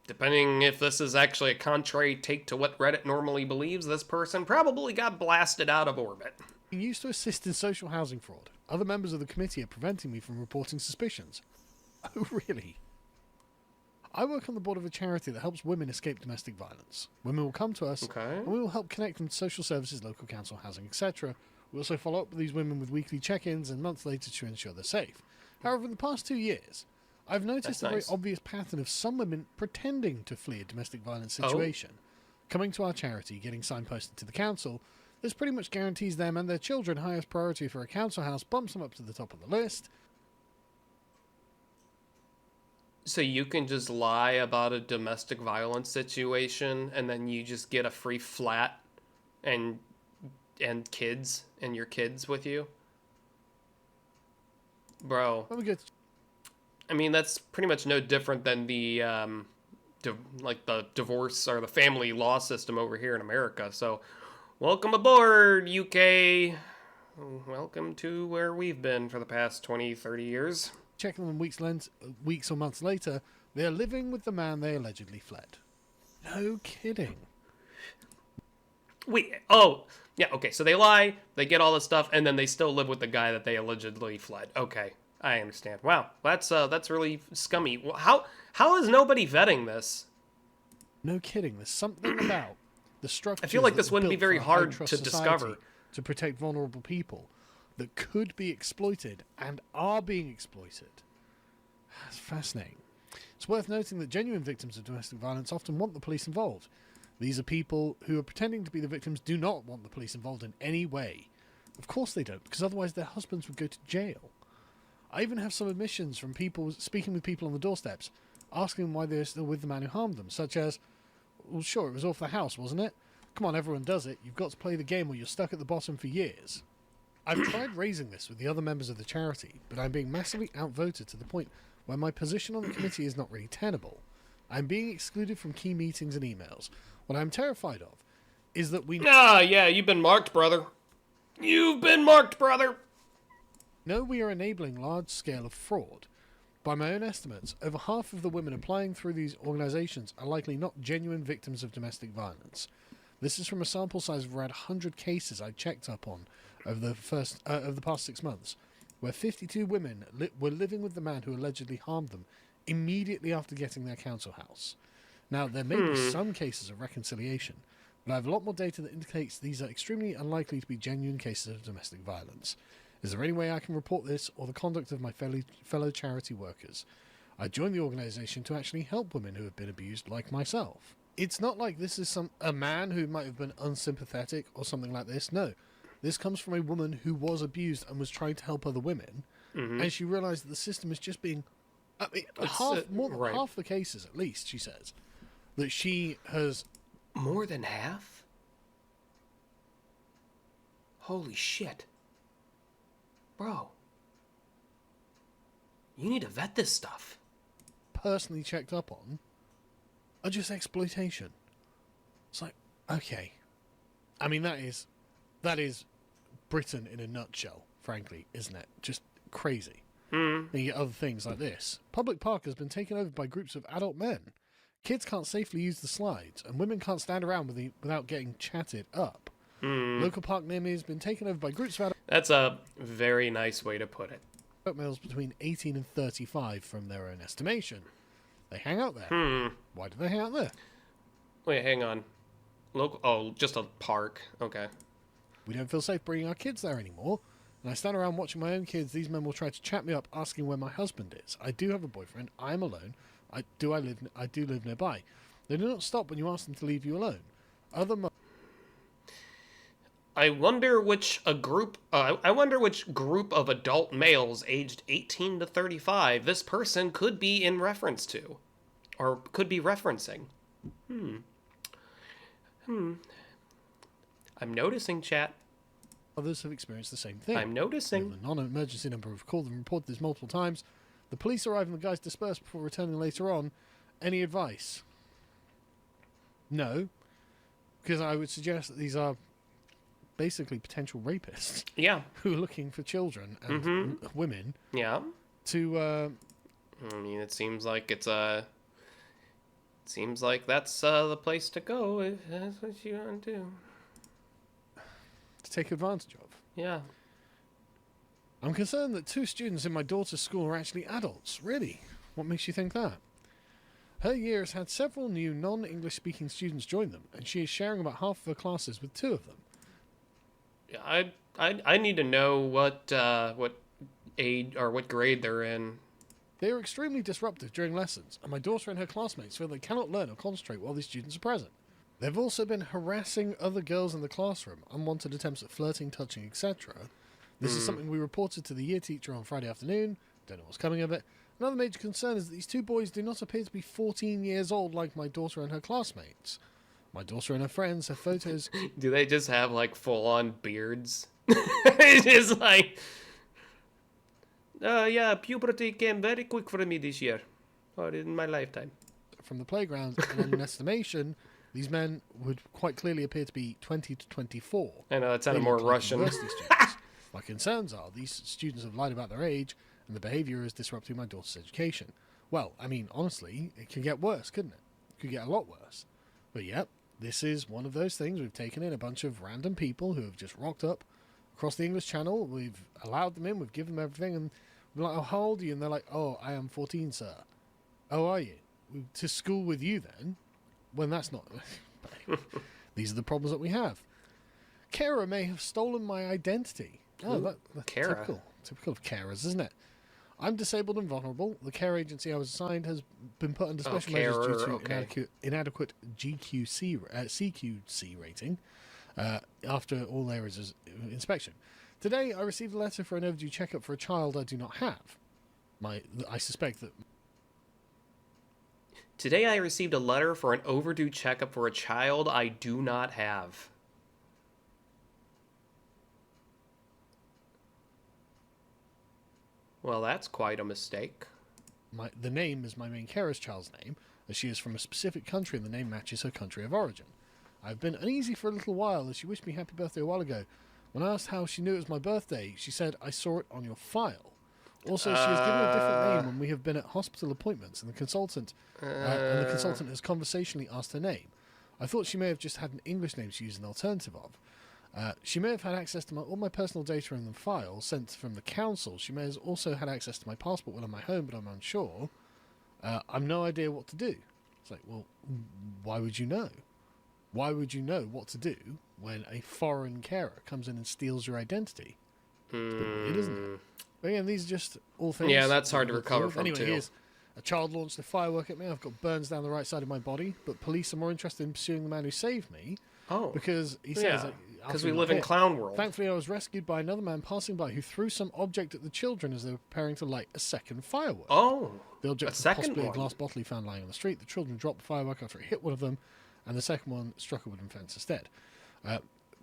Speaker 3: depending if this is actually a contrary take to what Reddit normally believes, this person probably got blasted out of orbit.
Speaker 16: Used to assist in social housing fraud. Other members of the committee are preventing me from reporting suspicions. Oh, really? I work on the board of a charity that helps women escape domestic violence. Women will come to us, and we will help connect them to social services, local council, housing, etc. We also follow up with these women with weekly check-ins and months later to ensure they're safe. However, in the past 2 years, I've noticed a very obvious pattern of some women pretending to flee a domestic violence situation, coming to our charity, getting signposted to the council. This pretty much guarantees them and their children highest priority for a council house, bumps them up to the top of the list.
Speaker 3: So you can just lie about a domestic violence situation, and then you just get a free flat and kids and your kids with you? Bro. I mean, that's pretty much no different than the the divorce or the family law system over here in America. So welcome aboard, UK. Welcome to where we've been for the past 20, 30 years.
Speaker 16: Checking them weeks or months later, they are living with the man they allegedly fled. No kidding.
Speaker 3: Yeah, okay, so they lie, they get all this stuff, and then they still live with the guy that they allegedly fled. Okay, I understand. Wow, that's really scummy. Well, how is nobody vetting this?
Speaker 16: No kidding. There's something about the structure.
Speaker 3: I feel like this wouldn't be very hard to discover.
Speaker 16: To protect vulnerable people that could be exploited and are being exploited. That's fascinating. It's worth noting that genuine victims of domestic violence often want the police involved. These are people who are pretending to be the victims, do not want the police involved in any way. Of course they don't, because otherwise their husbands would go to jail. I even have some admissions from people speaking with people on the doorsteps, asking them why they're still with the man who harmed them, such as, well, sure, it was off the house, wasn't it? Come on, everyone does it. You've got to play the game or you're stuck at the bottom for years. I've tried raising this with the other members of the charity, but I'm being massively outvoted to the point where my position on the committee is not really tenable. I'm being excluded from key meetings and emails. What I'm terrified of is that we...
Speaker 3: Ah, yeah, you've been marked, brother. You've been marked, brother.
Speaker 16: No, we are enabling large scale of fraud. By my own estimates, over half of the women applying through these organisations are likely not genuine victims of domestic violence. This is from a sample size of around 100 cases I checked up on over the past 6 months, where 52 women were living with the man who allegedly harmed them immediately after getting their council house. Now, there may be some cases of reconciliation, but I have a lot more data that indicates these are extremely unlikely to be genuine cases of domestic violence. Is there any way I can report this or the conduct of my fellow charity workers? I joined the organisation to actually help women who have been abused like myself. It's not like this is a man who might have been unsympathetic or something like this. No. This comes from a woman who was abused and was trying to help other women, and she realised that the system is just being... I mean, more than half the cases, at least, she says, that she has...
Speaker 3: More than half? Holy shit. Bro. You need to vet this stuff.
Speaker 16: Personally checked up on are just exploitation. It's like, okay. I mean, that is Britain in a nutshell, frankly, isn't it? Just crazy. And you get other things like this. Public park has been taken over by groups of adult men. Kids can't safely use the slides, and women can't stand around without getting chatted up. Local park near me has been taken over by groups of adult...
Speaker 3: That's a very nice way to put it.
Speaker 16: Males between 18 and 35 from their own estimation. They hang out there. Why do they hang out there?
Speaker 3: Wait, hang on. Just a park. Okay.
Speaker 16: We don't feel safe bringing our kids there anymore. And I stand around watching my own kids. These men will try to chat me up, asking where my husband is. I do have a boyfriend. I am alone. I do live nearby. They do not stop when you ask them to leave you alone.
Speaker 3: I wonder which group of adult males aged 18 to 35 this person could be in reference to, or could be referencing. I'm noticing, chat.
Speaker 16: Others have experienced the same thing.
Speaker 3: I'm noticing.
Speaker 16: The non-emergency number have called and reported this multiple times. The police arrive and the guys disperse before returning later on. Any advice? No. Because I would suggest that these are basically potential rapists.
Speaker 3: Yeah.
Speaker 16: Who are looking for children and women.
Speaker 3: Yeah.
Speaker 16: To,
Speaker 3: I mean, it seems like that's the place to go if that's what you want to do.
Speaker 16: To take advantage of.
Speaker 3: Yeah.
Speaker 16: I'm concerned that 2 students in my daughter's school are actually adults. Really? What makes you think that? Her year has had several new non-English speaking students join them, and she is sharing about half of her classes with 2 of them.
Speaker 3: Yeah, I need to know what age or what grade they're in.
Speaker 16: They are extremely disruptive during lessons, and my daughter and her classmates feel they cannot learn or concentrate while these students are present. They've also been harassing other girls in the classroom, unwanted attempts at flirting, touching, etc. This is something we reported to the year teacher on Friday afternoon. Don't know what's coming of it. Another major concern is that these 2 boys do not appear to be 14 years old like my daughter and her classmates. My daughter and her friends have photos...
Speaker 3: Do they just have, like, full-on beards? It's just like... yeah, puberty came very quick for me this year. Or in my lifetime.
Speaker 16: From the playground, and in an estimation, these men would quite clearly appear to be 20 to 24.
Speaker 3: I know, that sounded more Russian.
Speaker 16: My concerns are these students have lied about their age, and the behaviour is disrupting my daughter's education. Well, I mean, honestly, it could get worse, couldn't it? It could get a lot worse. But yep, this is one of those things. We've taken in a bunch of random people who have just rocked up across the English Channel. We've allowed them in, we've given them everything, and we're like, oh, how old are you? And they're like, oh, I am 14, sir. Oh, are you? To school with you, then? When that's not... These are the problems that we have. Kara may have stolen my identity. Oh, that's typical of carers, isn't it? I'm disabled and vulnerable. The care agency I was assigned has been put under special measures due to inadequate CQC rating after all areas of inspection. Today, I received a letter for an overdue checkup for a child I do not have. I suspect that...
Speaker 3: Today I received a letter for an overdue checkup for a child I do not have. Well, that's quite a mistake.
Speaker 16: The name is my main carer's child's name, as she is from a specific country and the name matches her country of origin. I've been uneasy for a little while as she wished me happy birthday a while ago. When I asked how she knew it was my birthday, she said, I saw it on your file. Also, she has given a different name when we have been at hospital appointments, and the consultant has conversationally asked her name. I thought she may have just had an English name she used an alternative of. She may have had access to all my personal data in the file sent from the council. She may have also had access to my passport when I'm at home, but I'm unsure. I've no idea what to do. It's like, well, why would you know? Why would you know what to do when a foreign carer comes in and steals your identity? It's a bit weird, isn't it? But again, these are just all things.
Speaker 3: Yeah, that's hard to recover from,
Speaker 16: anyway,
Speaker 3: too.
Speaker 16: Here's a child launched a firework at me. I've got burns down the right side of my body, but police are more interested in pursuing the man who saved me.
Speaker 3: Oh.
Speaker 16: Because he says...
Speaker 3: Because we live in clown world.
Speaker 16: Thankfully, I was rescued by another man passing by who threw some object at the children as they were preparing to light a second firework.
Speaker 3: Oh,
Speaker 16: the object was possibly a glass bottle he found lying on the street. The children dropped the firework after it hit one of them, and the second one struck a wooden fence instead.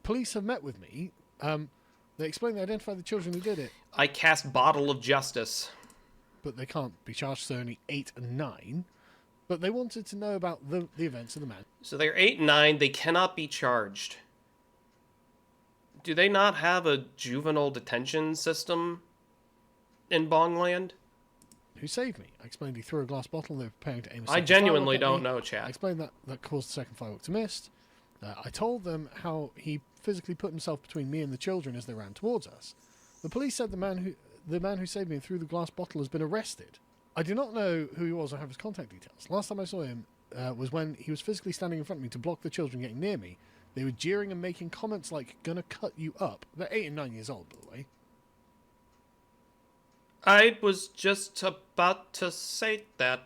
Speaker 16: Police have met with me. They explained they identified the children who did it.
Speaker 3: I cast Bottle of Justice.
Speaker 16: But they can't be charged, so only 8 and 9. But they wanted to know about the events of the man.
Speaker 3: So they're 8 and 9. They cannot be charged. Do they not have a juvenile detention system in Bongland?
Speaker 16: Who saved me? I explained he threw a glass bottle and they were preparing to aim a
Speaker 3: I genuinely don't know, Chad.
Speaker 16: I explained that caused the second firework to miss. I told them how he physically put himself between me and the children as they ran towards us. The police said the man who saved me and threw the glass bottle has been arrested. I do not know who he was or have his contact details. Last time I saw him was when he was physically standing in front of me to block the children getting near me. They were jeering and making comments like, gonna cut you up. They're 8 and 9 years old, by the way.
Speaker 3: I was just about to say that.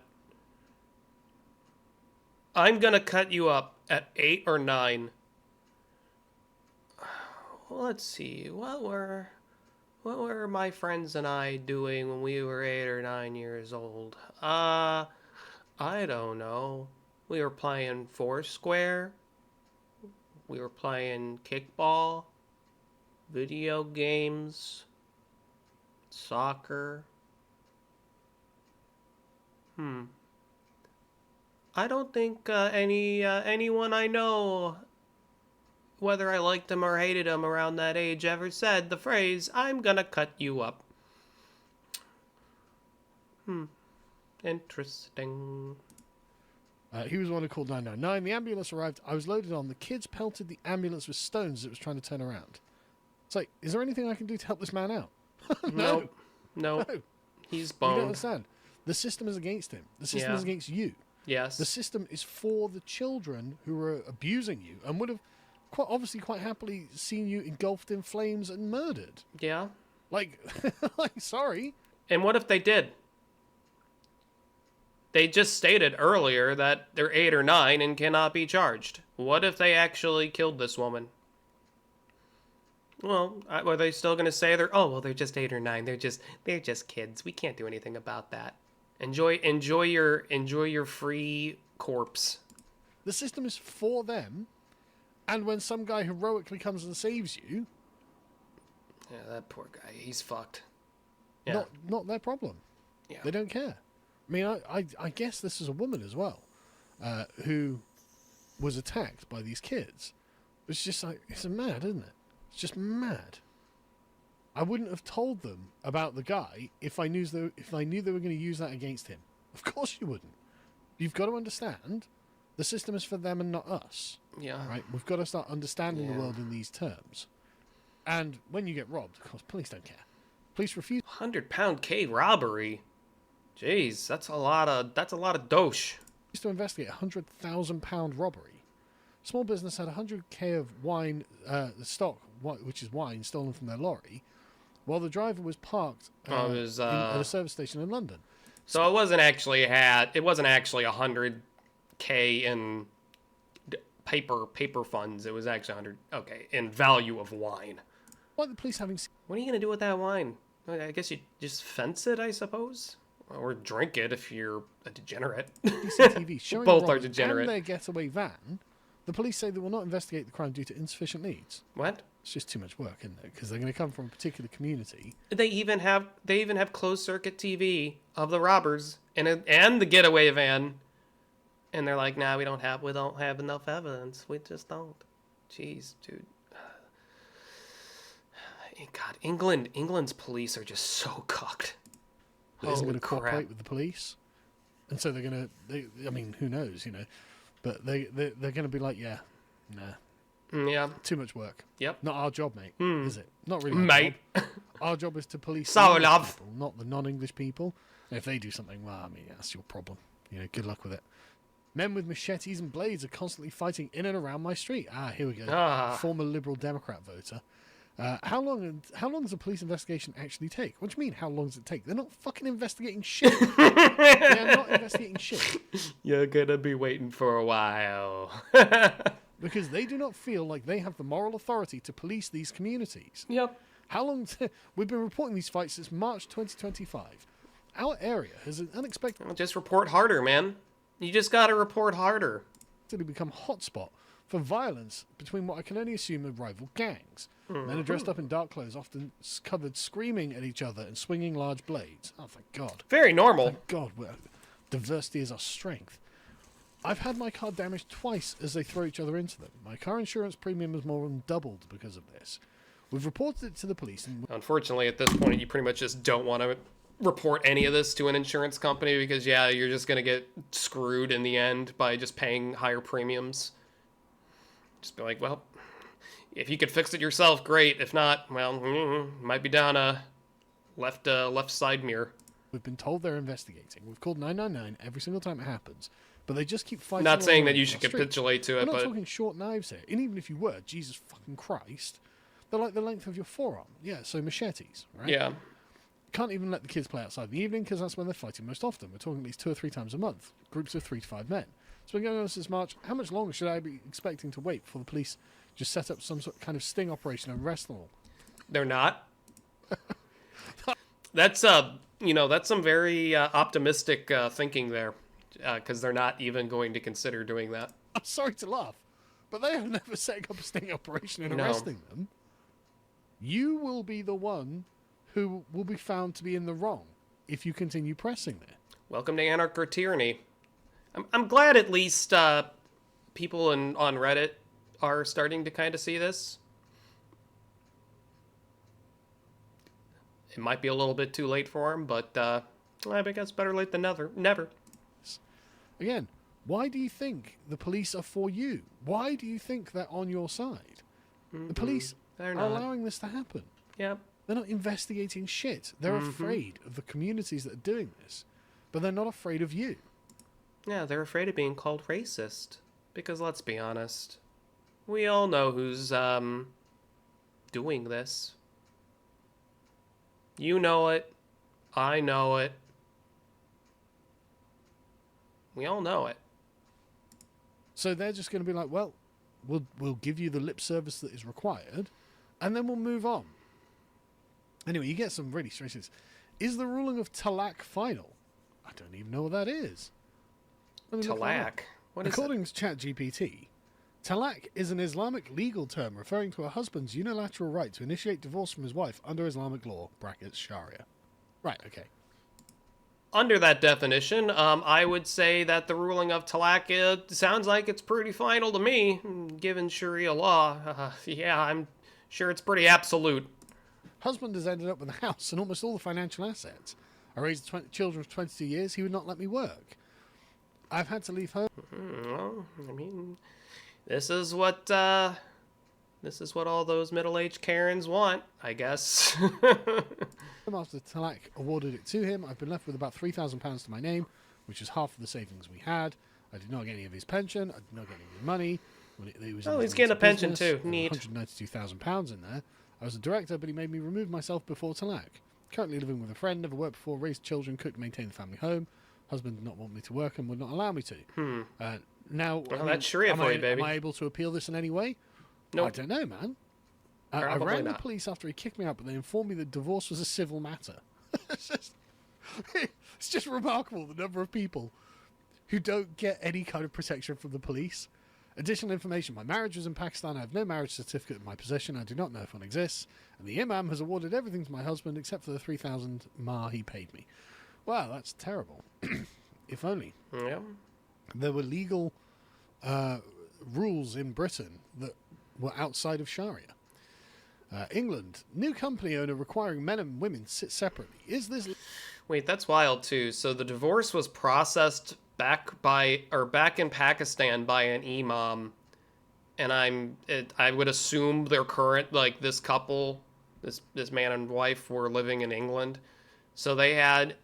Speaker 3: I'm gonna cut you up at 8 or 9. Well, let's see. What were my friends and I doing when we were 8 or 9 years old? I don't know. We were playing Foursquare. We were playing kickball, video games, soccer. I don't think anyone I know, whether I liked them or hated them around that age, ever said the phrase, I'm gonna cut you up. Interesting.
Speaker 16: He was the one who called 999. The ambulance arrived. I was loaded on. The kids pelted the ambulance with stones as it was trying to turn around. It's like, is there anything I can do to help this man out?
Speaker 3: No. He's boned.
Speaker 16: You don't understand. The system is against him. The system is against you.
Speaker 3: Yes.
Speaker 16: The system is for the children who are abusing you and would have quite happily seen you engulfed in flames and murdered.
Speaker 3: Yeah.
Speaker 16: Like, sorry.
Speaker 3: And what if they did? They just stated earlier that they're 8 or 9 and cannot be charged. What if they actually killed this woman? Well, are they still going to say they're just 8 or 9. They're just kids. We can't do anything about that. Enjoy your free corpse.
Speaker 16: The system is for them, and when some guy heroically comes and saves you,
Speaker 3: yeah, that poor guy, he's fucked. Yeah.
Speaker 16: Not their problem.
Speaker 3: Yeah.
Speaker 16: They don't care. I mean, I guess this is a woman as well, who was attacked by these kids. It's just like, it's mad, isn't it? It's just mad. I wouldn't have told them about the guy if I knew they were going to use that against him. Of course you wouldn't. You've got to understand, the system is for them and not us.
Speaker 3: Yeah.
Speaker 16: Right? We've got to start understanding the world in these terms. And when you get robbed, of course, police don't care. Police refuse.
Speaker 3: £100 K robbery. Jeez, that's a lot of dosh.
Speaker 16: Used to investigate a £100,000 robbery. Small business had 100k of wine stock, which is wine stolen from their lorry, while the driver was parked at a service station in London.
Speaker 3: So it wasn't actually 100k in paper funds. It was actually in value of wine.
Speaker 16: Why the police having?
Speaker 3: What are you gonna do with that wine? I guess you just fence it, I suppose. Or drink it if you're a degenerate.
Speaker 16: CCTV showing
Speaker 3: both are degenerate.
Speaker 16: And their getaway van. The police say they will not investigate the crime due to insufficient leads.
Speaker 3: What?
Speaker 16: It's just too much work, isn't it? Because they're going to come from a particular community.
Speaker 3: They even have closed circuit TV of the robbers and the getaway van. And they're like, nah, we don't have enough evidence. We just don't. Jeez, dude. God, England's police are just so cocked.
Speaker 16: Isn't going to cooperate with the police, and so they're going to. I mean, who knows, you know? But they're going to be like, yeah, nah,
Speaker 3: yeah,
Speaker 16: too much work.
Speaker 3: Yep,
Speaker 16: not our job, mate. Is it? Not really,
Speaker 3: mate.
Speaker 16: Our job is to police
Speaker 3: so
Speaker 16: the
Speaker 3: love,
Speaker 16: people, not the non-English people. And if they do something, well, I mean, that's your problem. You know, good luck with it. Men with machetes and blades are constantly fighting in and around my street. Here we go. Former Liberal Democrat voter. How long does a police investigation actually take? What do you mean, how long does it take? They're not fucking investigating shit. They're not investigating shit.
Speaker 3: You're gonna be waiting for a while.
Speaker 16: Because they do not feel like they have the moral authority to police these communities.
Speaker 3: Yep.
Speaker 16: How long... We've been reporting these fights since March 2025. Our area has an unexpected...
Speaker 3: Well, just report harder, man. You just gotta report harder.
Speaker 16: ...become a hotspot for violence between what I can only assume are rival gangs. Men are dressed up in dark clothes, often covered, screaming at each other and swinging large blades. Oh, thank God.
Speaker 3: Very normal.
Speaker 16: Thank God. Diversity is our strength. I've had my car damaged twice as they throw each other into them. My car insurance premium has more than doubled because of this. We've reported it to the police. And
Speaker 3: unfortunately, at this point, you pretty much just don't want to report any of this to an insurance company because, yeah, you're just going to get screwed in the end by just paying higher premiums. Just be like, well... If you could fix it yourself, great. If not, well, might be down a left side mirror.
Speaker 16: We've been told they're investigating. We've called 999 every single time it happens, but they just keep fighting.
Speaker 3: Not saying that you should capitulate to it,
Speaker 16: but... We're
Speaker 3: not
Speaker 16: talking short knives here. And even if you were, Jesus fucking Christ, they're like the length of your forearm. Yeah, so machetes, right?
Speaker 3: Yeah.
Speaker 16: Can't even let the kids play outside in the evening because that's when they're fighting most often. We're talking at least 2 or 3 times a month. Groups of 3 to 5 men. It's been going on since March. How much longer should I be expecting to wait before the police just set up some sort of kind of sting operation and arrest them all?
Speaker 3: They're not. That's that's some very optimistic thinking there, because they're not even going to consider doing that.
Speaker 16: I'm sorry to laugh, but they are never setting up a sting operation and arresting them. You will be the one who will be found to be in the wrong if you continue pressing there.
Speaker 3: Welcome to anarcho tyranny. I'm glad at least people on Reddit are starting to kind of see this. It might be a little bit too late for them, but I guess better late than never.
Speaker 16: Again, why do you think the police are for you? Why do you think they're on your side? The police are allowing this to happen.
Speaker 3: Yep.
Speaker 16: They're not investigating shit. They're afraid of the communities that are doing this, but they're not afraid of you.
Speaker 3: Yeah, they're afraid of being called racist. Because let's be honest, we all know who's doing this. You know it. I know it. We all know it.
Speaker 16: So they're just going to be like, well, we'll give you the lip service that is required, and then we'll move on. Anyway, you get some really strange things. Is the ruling of talaq final? I don't even know what that is.
Speaker 3: Talaq? What is it?
Speaker 16: According to ChatGPT, talaq is an Islamic legal term referring to a husband's unilateral right to initiate divorce from his wife under Islamic law, brackets Sharia. Right, okay.
Speaker 3: Under that definition, I would say that the ruling of talaq sounds like it's pretty final to me, given Sharia law. Yeah, I'm sure it's pretty absolute.
Speaker 16: Husband has ended up with a house and almost all the financial assets. I raised children for 22 years. He would not let me work. I've had to leave home.
Speaker 3: Well, I mean, this is what all those middle-aged Karens want, I guess.
Speaker 16: After talaq awarded it to him, I've been left with about £3,000 to my name, which is half of the savings we had. I did not get any of his pension. I did not get any of his money.
Speaker 3: He's getting a pension too. Neat.
Speaker 16: £192,000 in there. I was a director, but he made me remove myself before talaq. Currently living with a friend, never worked before, raised children, cooked, maintained the family home. Husband did not want me to work and would not allow me to. Now,
Speaker 3: well, that's Sharia for you, baby.
Speaker 16: Am I able to appeal this in any way?
Speaker 3: Nope.
Speaker 16: I don't know, man. I rang the police after he kicked me out, but they informed me that divorce was a civil matter. It's just remarkable, the number of people who don't get any kind of protection from the police. Additional information. My marriage was in Pakistan. I have no marriage certificate in my possession. I do not know if one exists. And the imam has awarded everything to my husband except for the 3,000 ma he paid me. Wow, that's terrible. If only.
Speaker 3: Yeah.
Speaker 16: there were legal rules in Britain that were outside of Sharia. England, new company owner requiring men and women to sit separately. Is this...
Speaker 3: Wait, that's wild too. So the divorce was processed back in Pakistan by an imam, and I would assume their current, like, this couple, this man and wife were living in England, so they had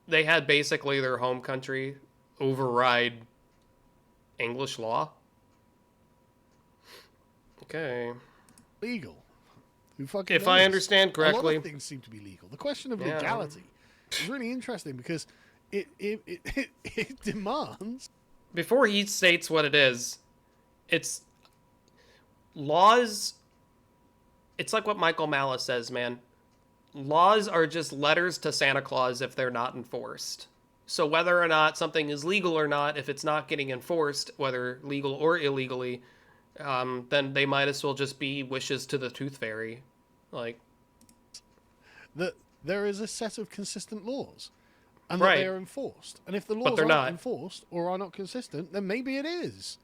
Speaker 3: basically their home country override English law. Okay.
Speaker 16: Legal. Who fucking
Speaker 3: If
Speaker 16: knows?
Speaker 3: I understand correctly,
Speaker 16: a lot of things seem to be legal. The question of legality is really interesting because it demands.
Speaker 3: Before he states what it is, it's laws. It's like what Michael Malice says, man. Laws are just letters to Santa Claus if they're not enforced. So whether or not something is legal or not, if it's not getting enforced, whether legal or illegally, then they might as well just be wishes to the tooth fairy. Like,
Speaker 16: that there is a set of consistent laws and
Speaker 3: right.
Speaker 16: that they are enforced. And if the laws aren't enforced or are not consistent, then maybe it is.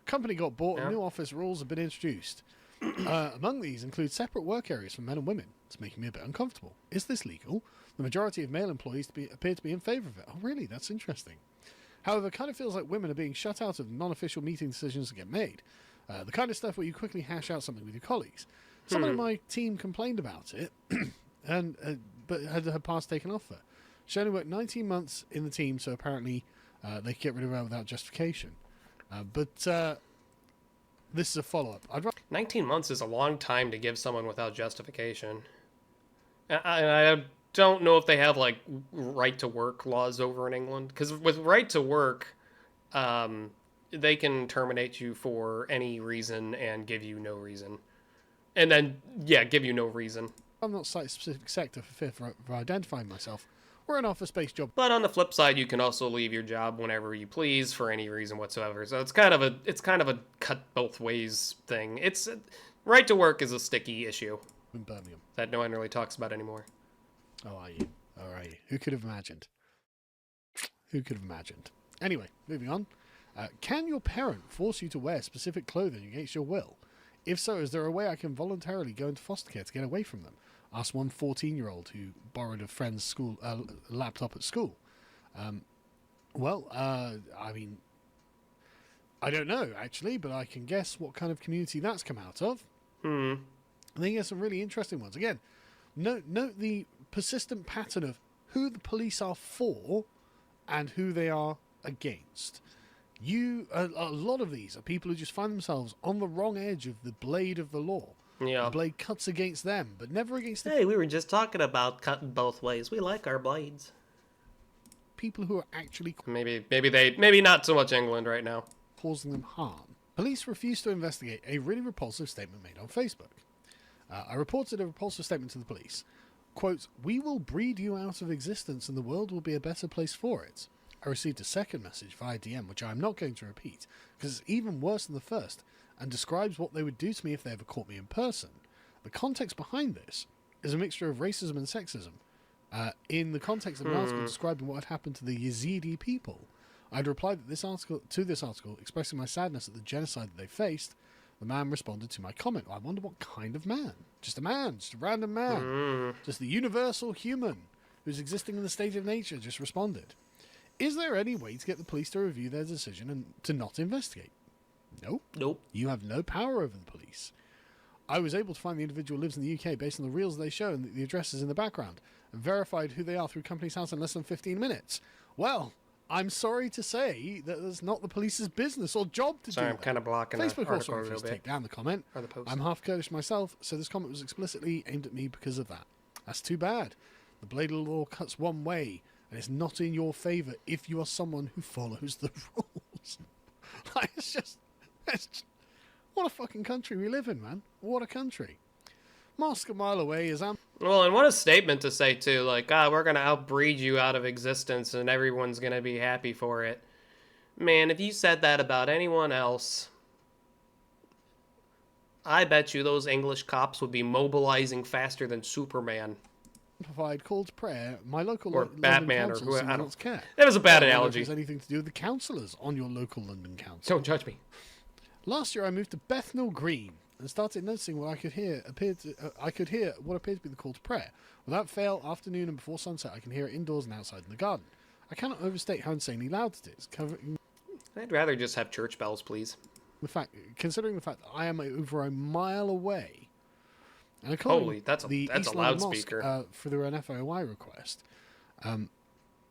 Speaker 16: Company got bought and new office rules have been introduced. Among these include separate work areas for men and women. It's making me a bit uncomfortable. Is this legal? The majority of male employees appear to be in favour of it. Oh, really? That's interesting. However, it kind of feels like women are being shut out of non-official meeting decisions that get made. The kind of stuff where you quickly hash out something with your colleagues. Someone in my team complained about it, but had her pass taken off her. She only worked 19 months in the team, so apparently they could get rid of her without justification. But this is a follow-up.
Speaker 3: 19 months is a long time to give someone without justification. I don't know if they have, like, right-to-work laws over in England. Because with right-to-work, they can terminate you for any reason and give you no reason. And then, give you no reason.
Speaker 16: I'm not site-specific sector for fear for identifying myself. We're an office-based job.
Speaker 3: But on the flip side, you can also leave your job whenever you please for any reason whatsoever. So it's kind of a cut both ways thing. It's right to work is a sticky issue
Speaker 16: in Birmingham
Speaker 3: that no one really talks about anymore.
Speaker 16: Oh, are you? All right. Who could have imagined? Who could have imagined? Anyway, moving on. Can your parent force you to wear specific clothing against your will? If so, is there a way I can voluntarily go into foster care to get away from them? Asked one 14-year-old who borrowed a friend's school laptop at school. I mean, I don't know, actually, but I can guess what kind of community that's come out of. I think there's some really interesting ones. Again, note the persistent pattern of who the police are for and who they are against. A lot of these are people who just find themselves on the wrong edge of the blade of the law.
Speaker 3: Yeah.
Speaker 16: The blade cuts against them, but never against the...
Speaker 3: Hey, we were just talking about cutting both ways. We like our blades.
Speaker 16: People who are actually...
Speaker 3: Maybe not so much England right now.
Speaker 16: Causing them harm. Police refused to investigate a really repulsive statement made on Facebook. I reported a repulsive statement to the police. Quote, "We will breed you out of existence and the world will be a better place for it." I received a second message via DM, which I am not going to repeat, because it's even worse than the first, and describes what they would do to me if they ever caught me in person. The context behind this is a mixture of racism and sexism. In the context of an article describing what had happened to the Yazidi people, I'd replied to this article, expressing my sadness at the genocide that they faced. The man responded to my comment. I wonder what kind of man. Just a man, just a random man. Just the universal human who's existing in the state of nature just responded. Is there any way to get the police to review their decision and to not investigate? Nope. You have no power over the police. I was able to find the individual lives in the UK based on the reels they show and the addresses in the background, and verified who they are through Company's House in less than 15 minutes. Well, I'm sorry to say that it's not the police's business or job to do that.
Speaker 3: I'm kind of blocking
Speaker 16: Facebook
Speaker 3: the
Speaker 16: also
Speaker 3: article
Speaker 16: refused to take down the comment.
Speaker 3: Or the post.
Speaker 16: I'm half Kurdish myself, so this comment was explicitly aimed at me because of that. That's too bad. The blade of the law cuts one way, and it's not in your favour if you are someone who follows the rules. It's just... What a fucking country we live in, man. What a country. Mosque a mile away is...
Speaker 3: Well, and what a statement to say, too. Like, we're going to outbreed you out of existence and everyone's going to be happy for it. Man, if you said that about anyone else, I bet you those English cops would be mobilizing faster than Superman.
Speaker 16: amplified call to prayer, my local
Speaker 3: Or
Speaker 16: London
Speaker 3: Batman, or
Speaker 16: council
Speaker 3: who, I
Speaker 16: seems
Speaker 3: don't.
Speaker 16: not to care.
Speaker 3: That was a bad
Speaker 16: I don't know if
Speaker 3: analogy.
Speaker 16: it has anything to do with the councillors on your local London council.
Speaker 3: Don't judge me.
Speaker 16: Last year, I moved to Bethnal Green and started noticing what I could hear I could hear what appeared to be the call to prayer. Without fail, afternoon and before sunset, I can hear it indoors and outside in the garden. I cannot overstate how insanely loud it is.
Speaker 3: I'd rather just have church bells, please.
Speaker 16: Considering the fact that I am over a mile away, and
Speaker 3: Holy, that's a
Speaker 16: East London
Speaker 3: loudspeaker.
Speaker 16: Mosque, through an FOI request,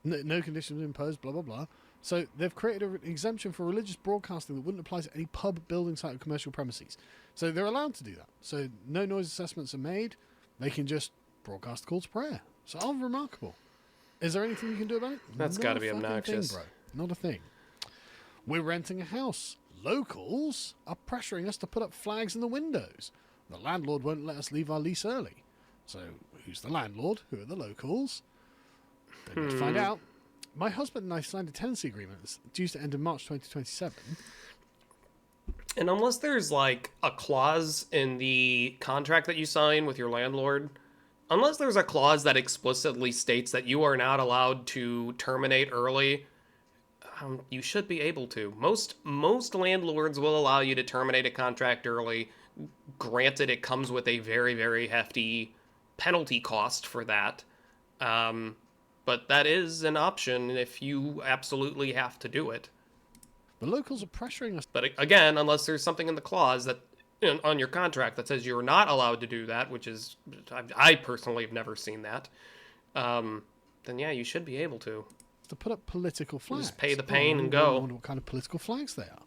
Speaker 16: no conditions imposed, blah blah blah. So they've created an exemption for religious broadcasting that wouldn't apply to any pub, building site, or commercial premises. So they're allowed to do that. So no noise assessments are made. They can just broadcast call to prayer. So all remarkable. Is there anything you can do about it?
Speaker 3: That's got to be obnoxious.
Speaker 16: Thing, bro. Not a thing. We're renting a house. Locals are pressuring us to put up flags in the windows. The landlord won't let us leave our lease early. So who's the landlord? Who are the locals? Don't need to find out. My husband and I signed a tenancy agreement that's due to end in March 2027.
Speaker 3: And unless there's like a clause in the contract that you sign with your landlord, unless there's a clause that explicitly states that you are not allowed to terminate early, you should be able to. Most landlords will allow you to terminate a contract early. Granted, it comes with a very, very hefty penalty cost for that. But that is an option if you absolutely have to do it.
Speaker 16: The locals are pressuring us.
Speaker 3: But again, unless there's something in the clause that on your contract that says you're not allowed to do that, which is, I personally have never seen that, then yeah, you should be able to.
Speaker 16: To put up political flags.
Speaker 3: Just pay the pain and go.
Speaker 16: I wonder what kind of political flags they are.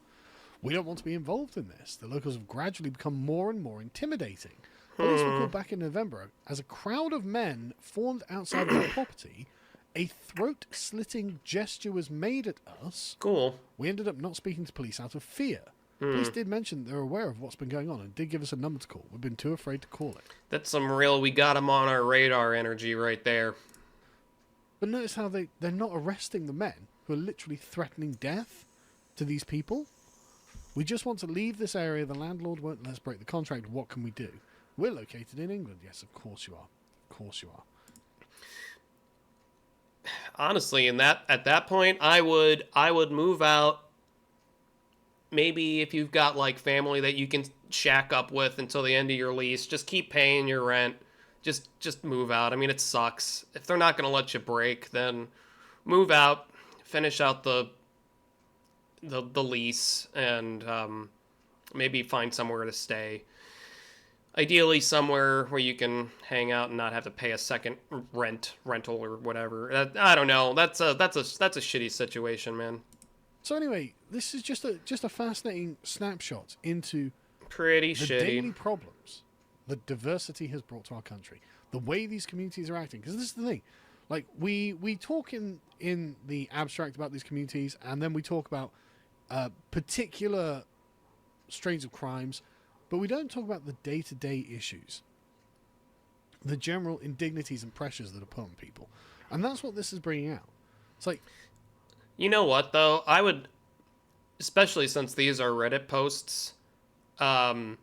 Speaker 16: We don't want to be involved in this. The locals have gradually become more and more intimidating. Police were called back in November as a crowd of men formed outside of our property. A throat-slitting gesture was made at us.
Speaker 3: Cool.
Speaker 16: We ended up not speaking to police out of fear. Police did mention they're aware of what's been going on and did give us a number to call. We've been too afraid to call it.
Speaker 3: That's some real we got them on our radar energy right there.
Speaker 16: But notice how they're not arresting the men who are literally threatening death to these people. We just want to leave this area. The landlord won't let us break the contract. What can we do? We're located in England. Yes, of course you are. Of course you are.
Speaker 3: Honestly, at that point, I would move out. Maybe if you've got like family that you can shack up with until the end of your lease, just keep paying your rent. Just move out. I mean, it sucks. If they're not going to let you break, then move out, finish out the lease, and maybe find somewhere to stay. Ideally, somewhere where you can hang out and not have to pay a second rental or whatever. I don't know. That's a shitty situation, man.
Speaker 16: So anyway, this is just a fascinating snapshot into
Speaker 3: pretty
Speaker 16: the
Speaker 3: shitty
Speaker 16: daily problems that diversity has brought to our country. The way these communities are acting. Because this is the thing. Like, we talk in the abstract about these communities, and then we talk about particular strains of crimes, but we don't talk about the day-to-day issues, the general indignities and pressures that are put on people. And that's what this is bringing out. It's like...
Speaker 3: You know what, though? I would, especially since these are Reddit posts, and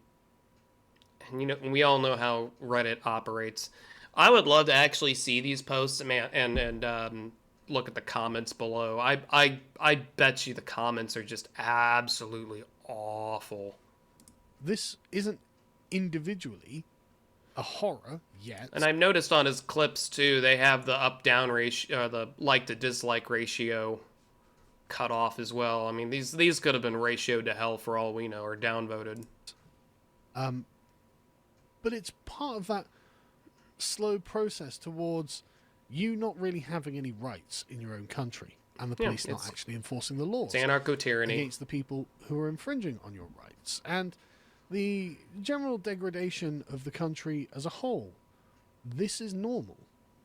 Speaker 3: you know, we all know how Reddit operates. I would love to actually see these posts, man, and look at the comments below. I bet you the comments are just absolutely awful.
Speaker 16: This isn't individually a horror yet.
Speaker 3: And I've noticed on his clips too, they have the up-down ratio, the like to dislike ratio cut off as well. I mean, these could have been ratioed to hell for all we know, or downvoted.
Speaker 16: But it's part of that slow process towards you not really having any rights in your own country, and the police not actually enforcing the laws.
Speaker 3: It's anarcho-tyranny
Speaker 16: against the people who are infringing on your rights, and the general degradation of the country as a whole. This is normal.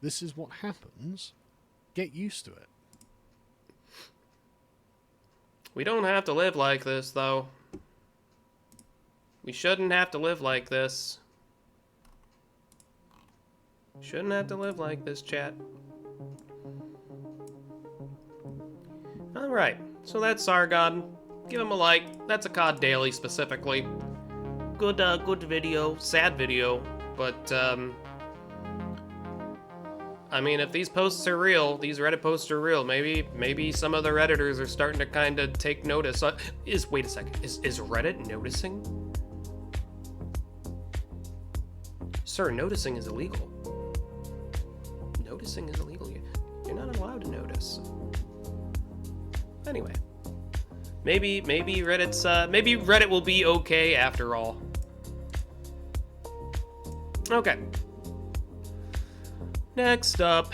Speaker 16: This is what happens. Get used to it.
Speaker 3: We don't have to live like this, though. We shouldn't have to live like this. Shouldn't have to live like this, chat. Alright, so that's Sargon. Give him a like. That's a COD Daily, specifically. Good video. Sad video. But, I mean, if these posts are real, these Reddit posts are real, maybe some of the Redditors are starting to kind of take notice. Wait a second, is Reddit noticing? Sir, noticing is illegal. Noticing is illegal. You're not allowed to notice. Anyway, maybe Reddit's maybe Reddit will be okay after all. Okay. Next up,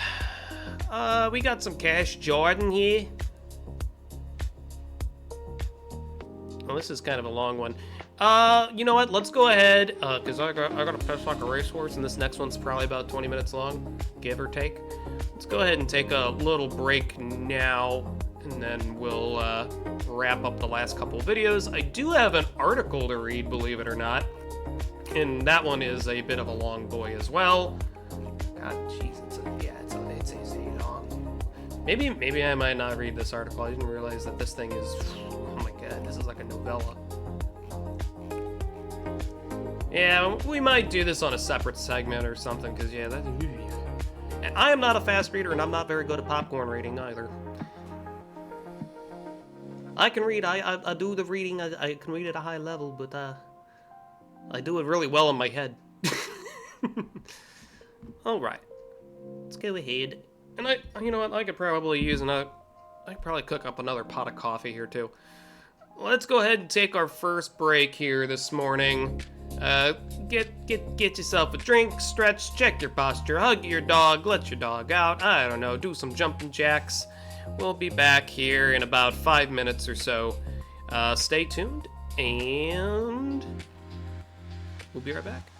Speaker 3: we got some Cash Jordan here. Oh, this is kind of a long one. You know what? Let's go ahead, because I gotta piss like a racehorse, and this next one's probably about 20 minutes long, give or take. Let's go ahead and take a little break now, and then we'll wrap up the last couple of videos. I do have an article to read, believe it or not, and that one is a bit of a long boy as well. God, jeez, it's long. Maybe I might not read this article. I didn't realize that this thing is, oh my god, this is like a novella. Yeah, we might do this on a separate segment or something, because yeah, I am not a fast reader, and I'm not very good at popcorn reading either. I can read, I do the reading, I can read at a high level, but I do it really well in my head. Alright, let's go ahead. And you know what, I could probably use I could probably cook up another pot of coffee here too. Let's go ahead and take our first break here this morning. Get yourself a drink, stretch, check your posture, hug your dog, let your dog out, I don't know, do some jumping jacks. We'll be back here in about 5 minutes or so. Stay tuned, and we'll be right back.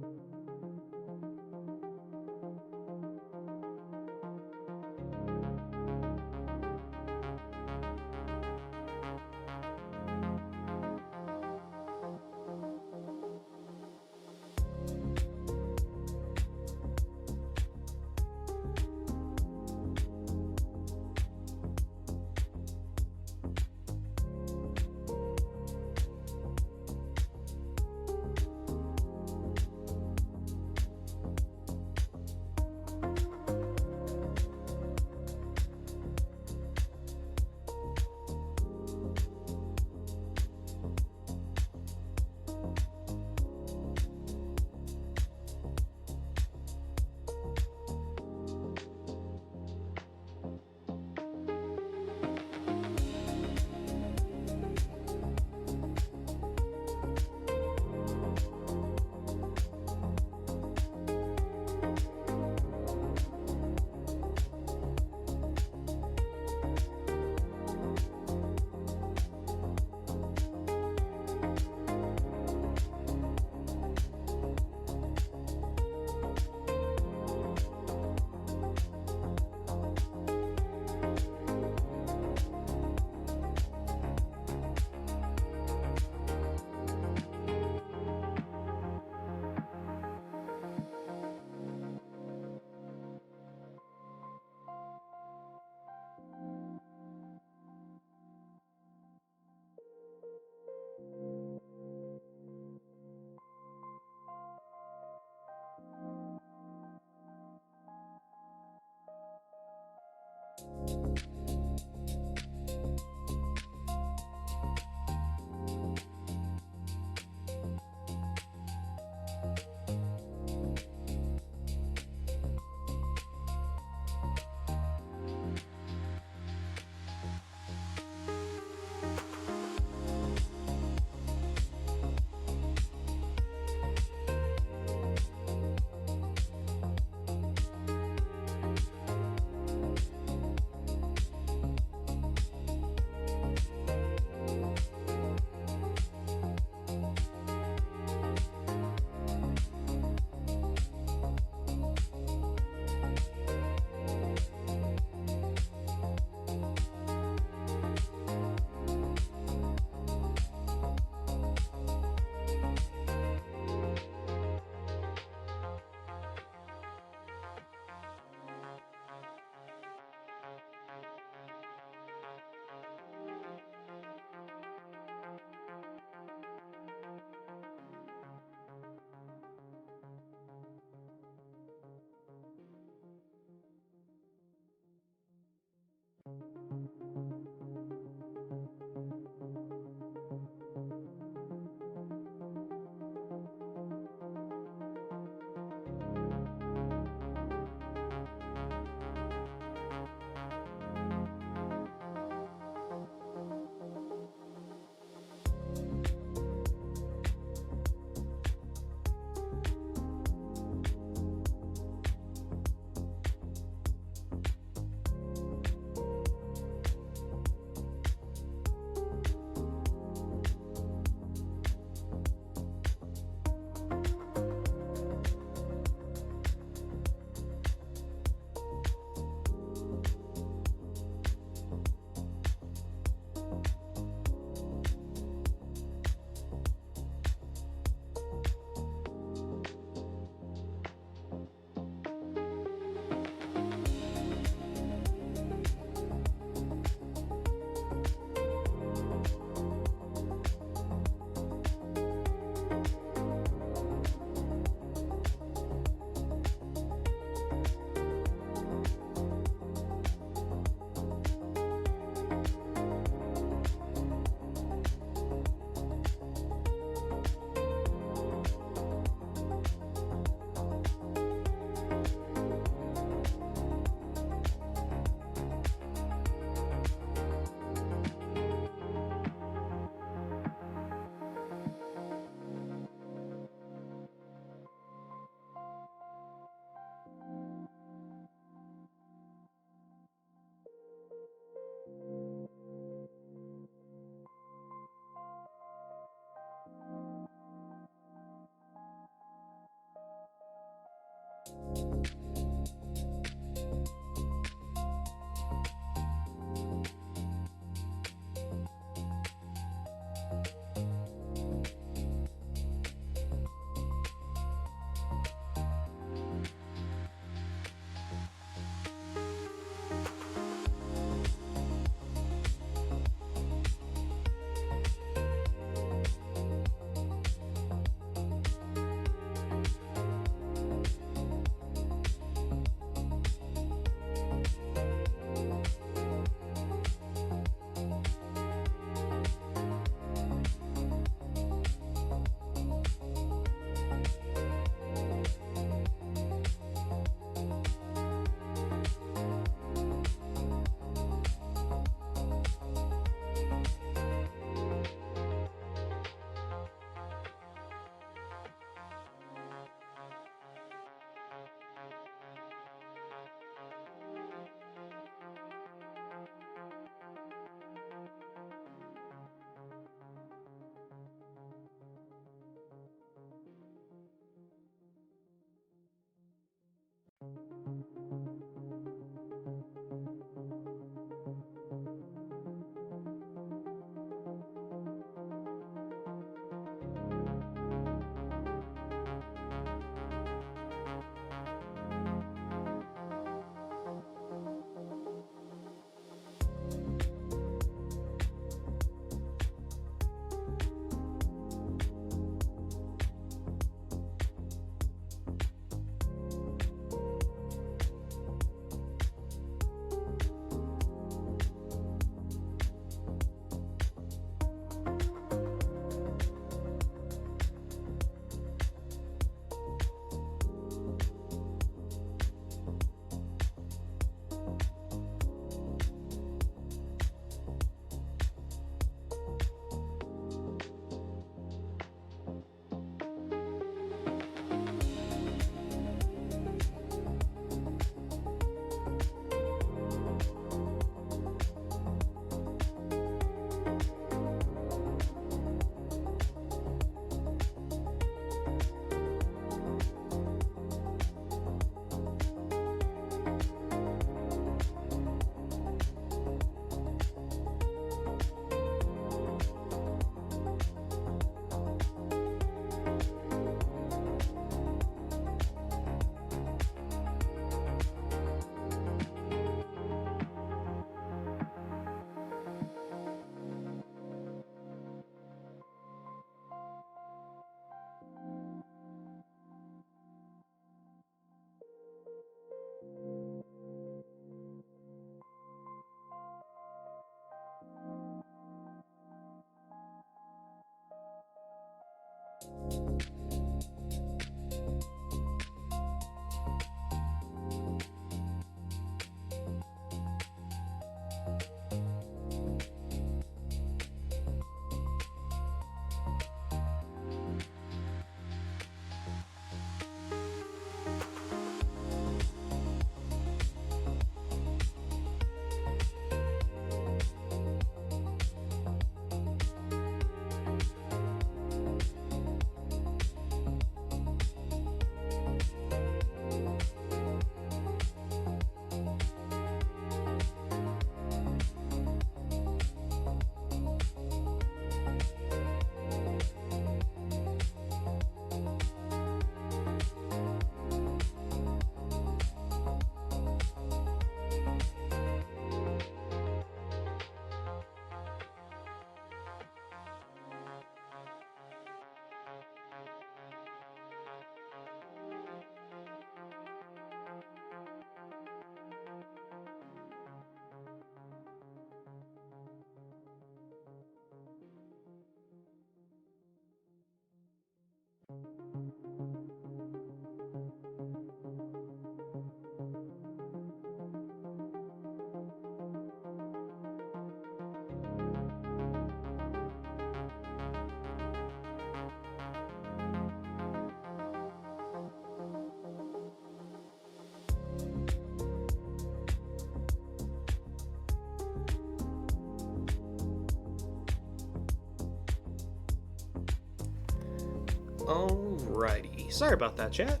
Speaker 3: Alrighty. Sorry about that, chat.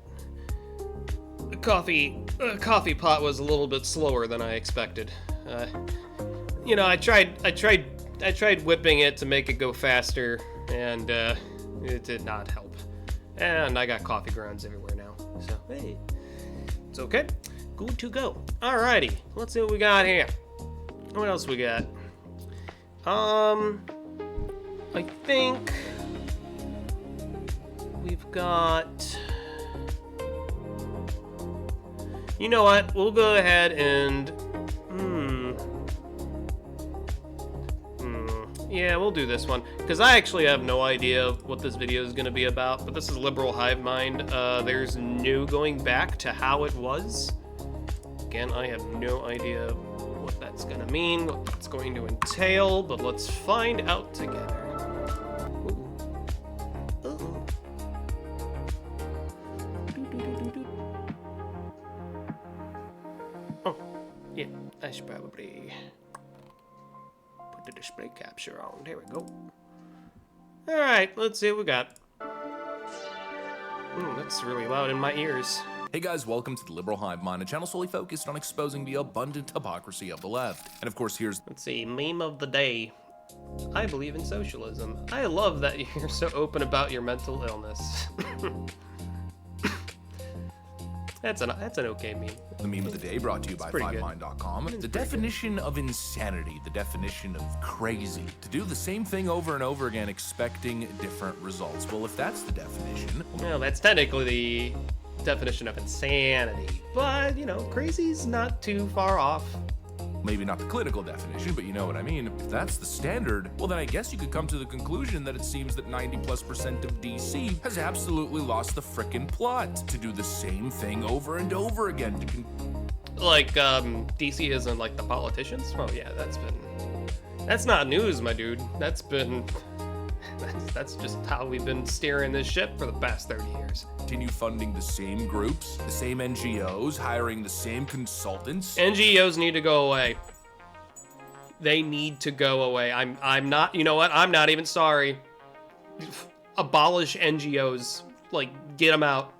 Speaker 3: coffee pot was a little bit slower than I expected. You know, I tried whipping it to make it go faster, and it did not help. And I got coffee grounds everywhere now. So hey, it's okay. Good to go. Alrighty, let's see what we got here. What else we got? I think we've got. You know what? We'll go ahead and. Yeah, we'll do this one. Because I actually have no idea what this video is going to be about, but this is Liberal Hive Mind. There's no going back to how it was. Again, I have no idea what that's going to mean, what that's going to entail, but let's find out together. Oh, yeah, I should probably put the display capture on. There we go. Alright, let's see what we got. That's really loud in my ears.
Speaker 17: Hey guys, welcome to the Liberal Hive Mind, a channel solely focused on exposing the abundant hypocrisy of the left. And of course, here's...
Speaker 3: Let's see, meme of the day. I believe in socialism. I love that you're so open about your mental illness. That's an okay meme.
Speaker 17: The meme of the day brought to you by FiveMind.com. The definition of insanity, the definition of crazy. To do the same thing over and over again, expecting different results. Well, if that's the definition...
Speaker 3: Well, that's technically the definition of insanity. But, you know, crazy's not too far off.
Speaker 17: Maybe not the clinical definition, but you know what I mean. If that's the standard, well then I guess you could come to the conclusion that it seems that 90+% of DC has absolutely lost the frickin' plot to do the same thing over and over again.
Speaker 3: Like, DC isn't like the politicians? Oh yeah, that's not news, my dude. That's just how we've been steering this ship for the past 30 years.
Speaker 17: Continue funding the same groups, the same NGOs, hiring the same consultants.
Speaker 3: NGOs need to go away. They need to go away. I'm not, you know what? I'm not even sorry. Abolish NGOs. Like, get them out.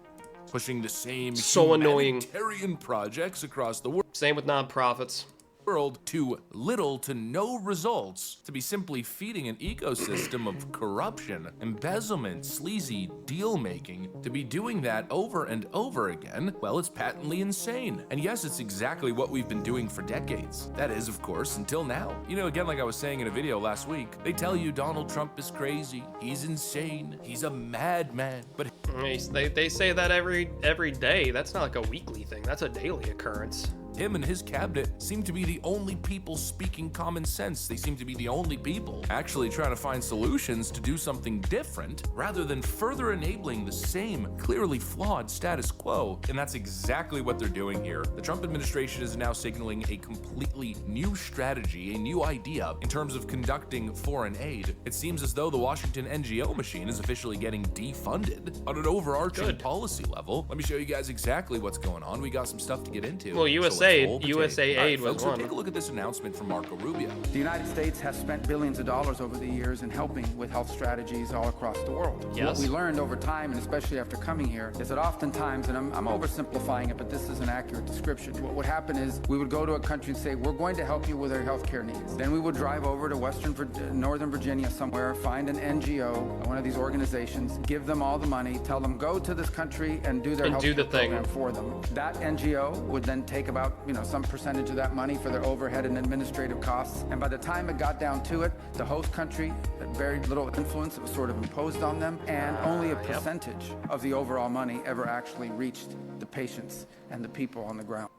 Speaker 17: Pushing the same
Speaker 3: humanitarian
Speaker 17: projects across the world.
Speaker 3: Same with nonprofits.
Speaker 17: World to little to no results, to be simply feeding an ecosystem of corruption, embezzlement, sleazy deal-making, to be doing that over and over again, well, it's patently insane. And yes, it's exactly what we've been doing for decades. That is, of course, until now. You know, again, like I was saying in a video last week, they tell you Donald Trump is crazy, he's insane, he's a madman, but...
Speaker 3: They say that every day. That's not like a weekly thing, that's a daily occurrence.
Speaker 17: Him and his cabinet seem to be the only people speaking common sense. They seem to be the only people actually trying to find solutions to do something different rather than further enabling the same clearly flawed status quo. And that's exactly what they're doing here. The Trump administration is now signaling a completely new strategy, a new idea in terms of conducting foreign aid. It seems as though the Washington NGO machine is officially getting defunded on an overarching policy level. Let me show you guys exactly what's going on. We got some stuff to get into.
Speaker 3: Well, USA Aid was one.
Speaker 17: Take a look at this announcement from Marco Rubio.
Speaker 18: The United States has spent billions of dollars over the years in helping with health strategies all across the world.
Speaker 3: Yes.
Speaker 18: What we learned over time, and especially after coming here, is that oftentimes, and I'm oversimplifying it, but this is an accurate description, what would happen is we would go to a country and say, we're going to help you with your health care needs. Then we would drive over to Northern Virginia somewhere, find an NGO, one of these organizations, give them all the money, tell them go to this country and do their health care program for them. That NGO would then take about some percentage of that money for their overhead and administrative costs. And by the time it got down to it, the host country had very little influence. It was sort of imposed on them, and only a percentage of the overall money ever actually reached the patients and the people on the ground.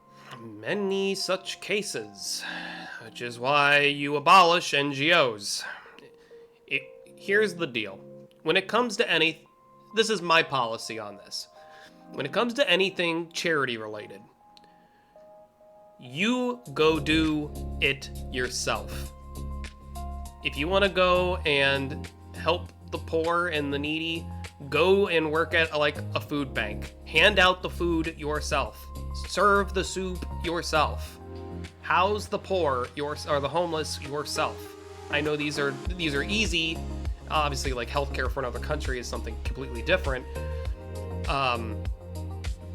Speaker 3: Many such cases, which is why you abolish NGOs. Here's the deal. When it comes to this is my policy on this. When it comes to anything charity related, you go do it yourself. If you want to go and help the poor and the needy, go and work at like a food bank. Hand out the food yourself. Serve the soup yourself. House the poor or the homeless yourself. I know these are easy. Obviously, like healthcare for another country is something completely different.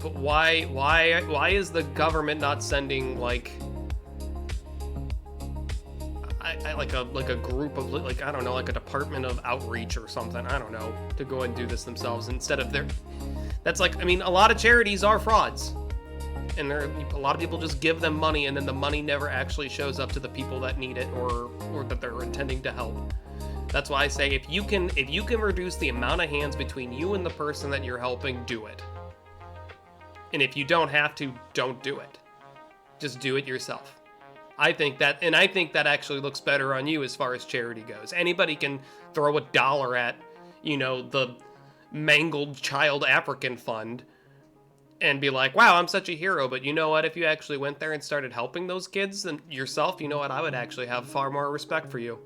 Speaker 3: But why is the government not sending like like a group of like, I don't know, like a department of outreach or something, I don't know, to go and do this themselves instead of that's like, I mean, a lot of charities are frauds. And a lot of people just give them money and then the money never actually shows up to the people that need it or that they're intending to help. That's why I say if you can reduce the amount of hands between you and the person that you're helping, do it. And if you don't have to, don't do it. Just do it yourself. I think that actually looks better on you as far as charity goes. Anybody can throw $1 at, the Mangled Child African Fund and be like, wow, I'm such a hero. But you know what? If you actually went there and started helping those kids and yourself, you know what? I would actually have far more respect for you.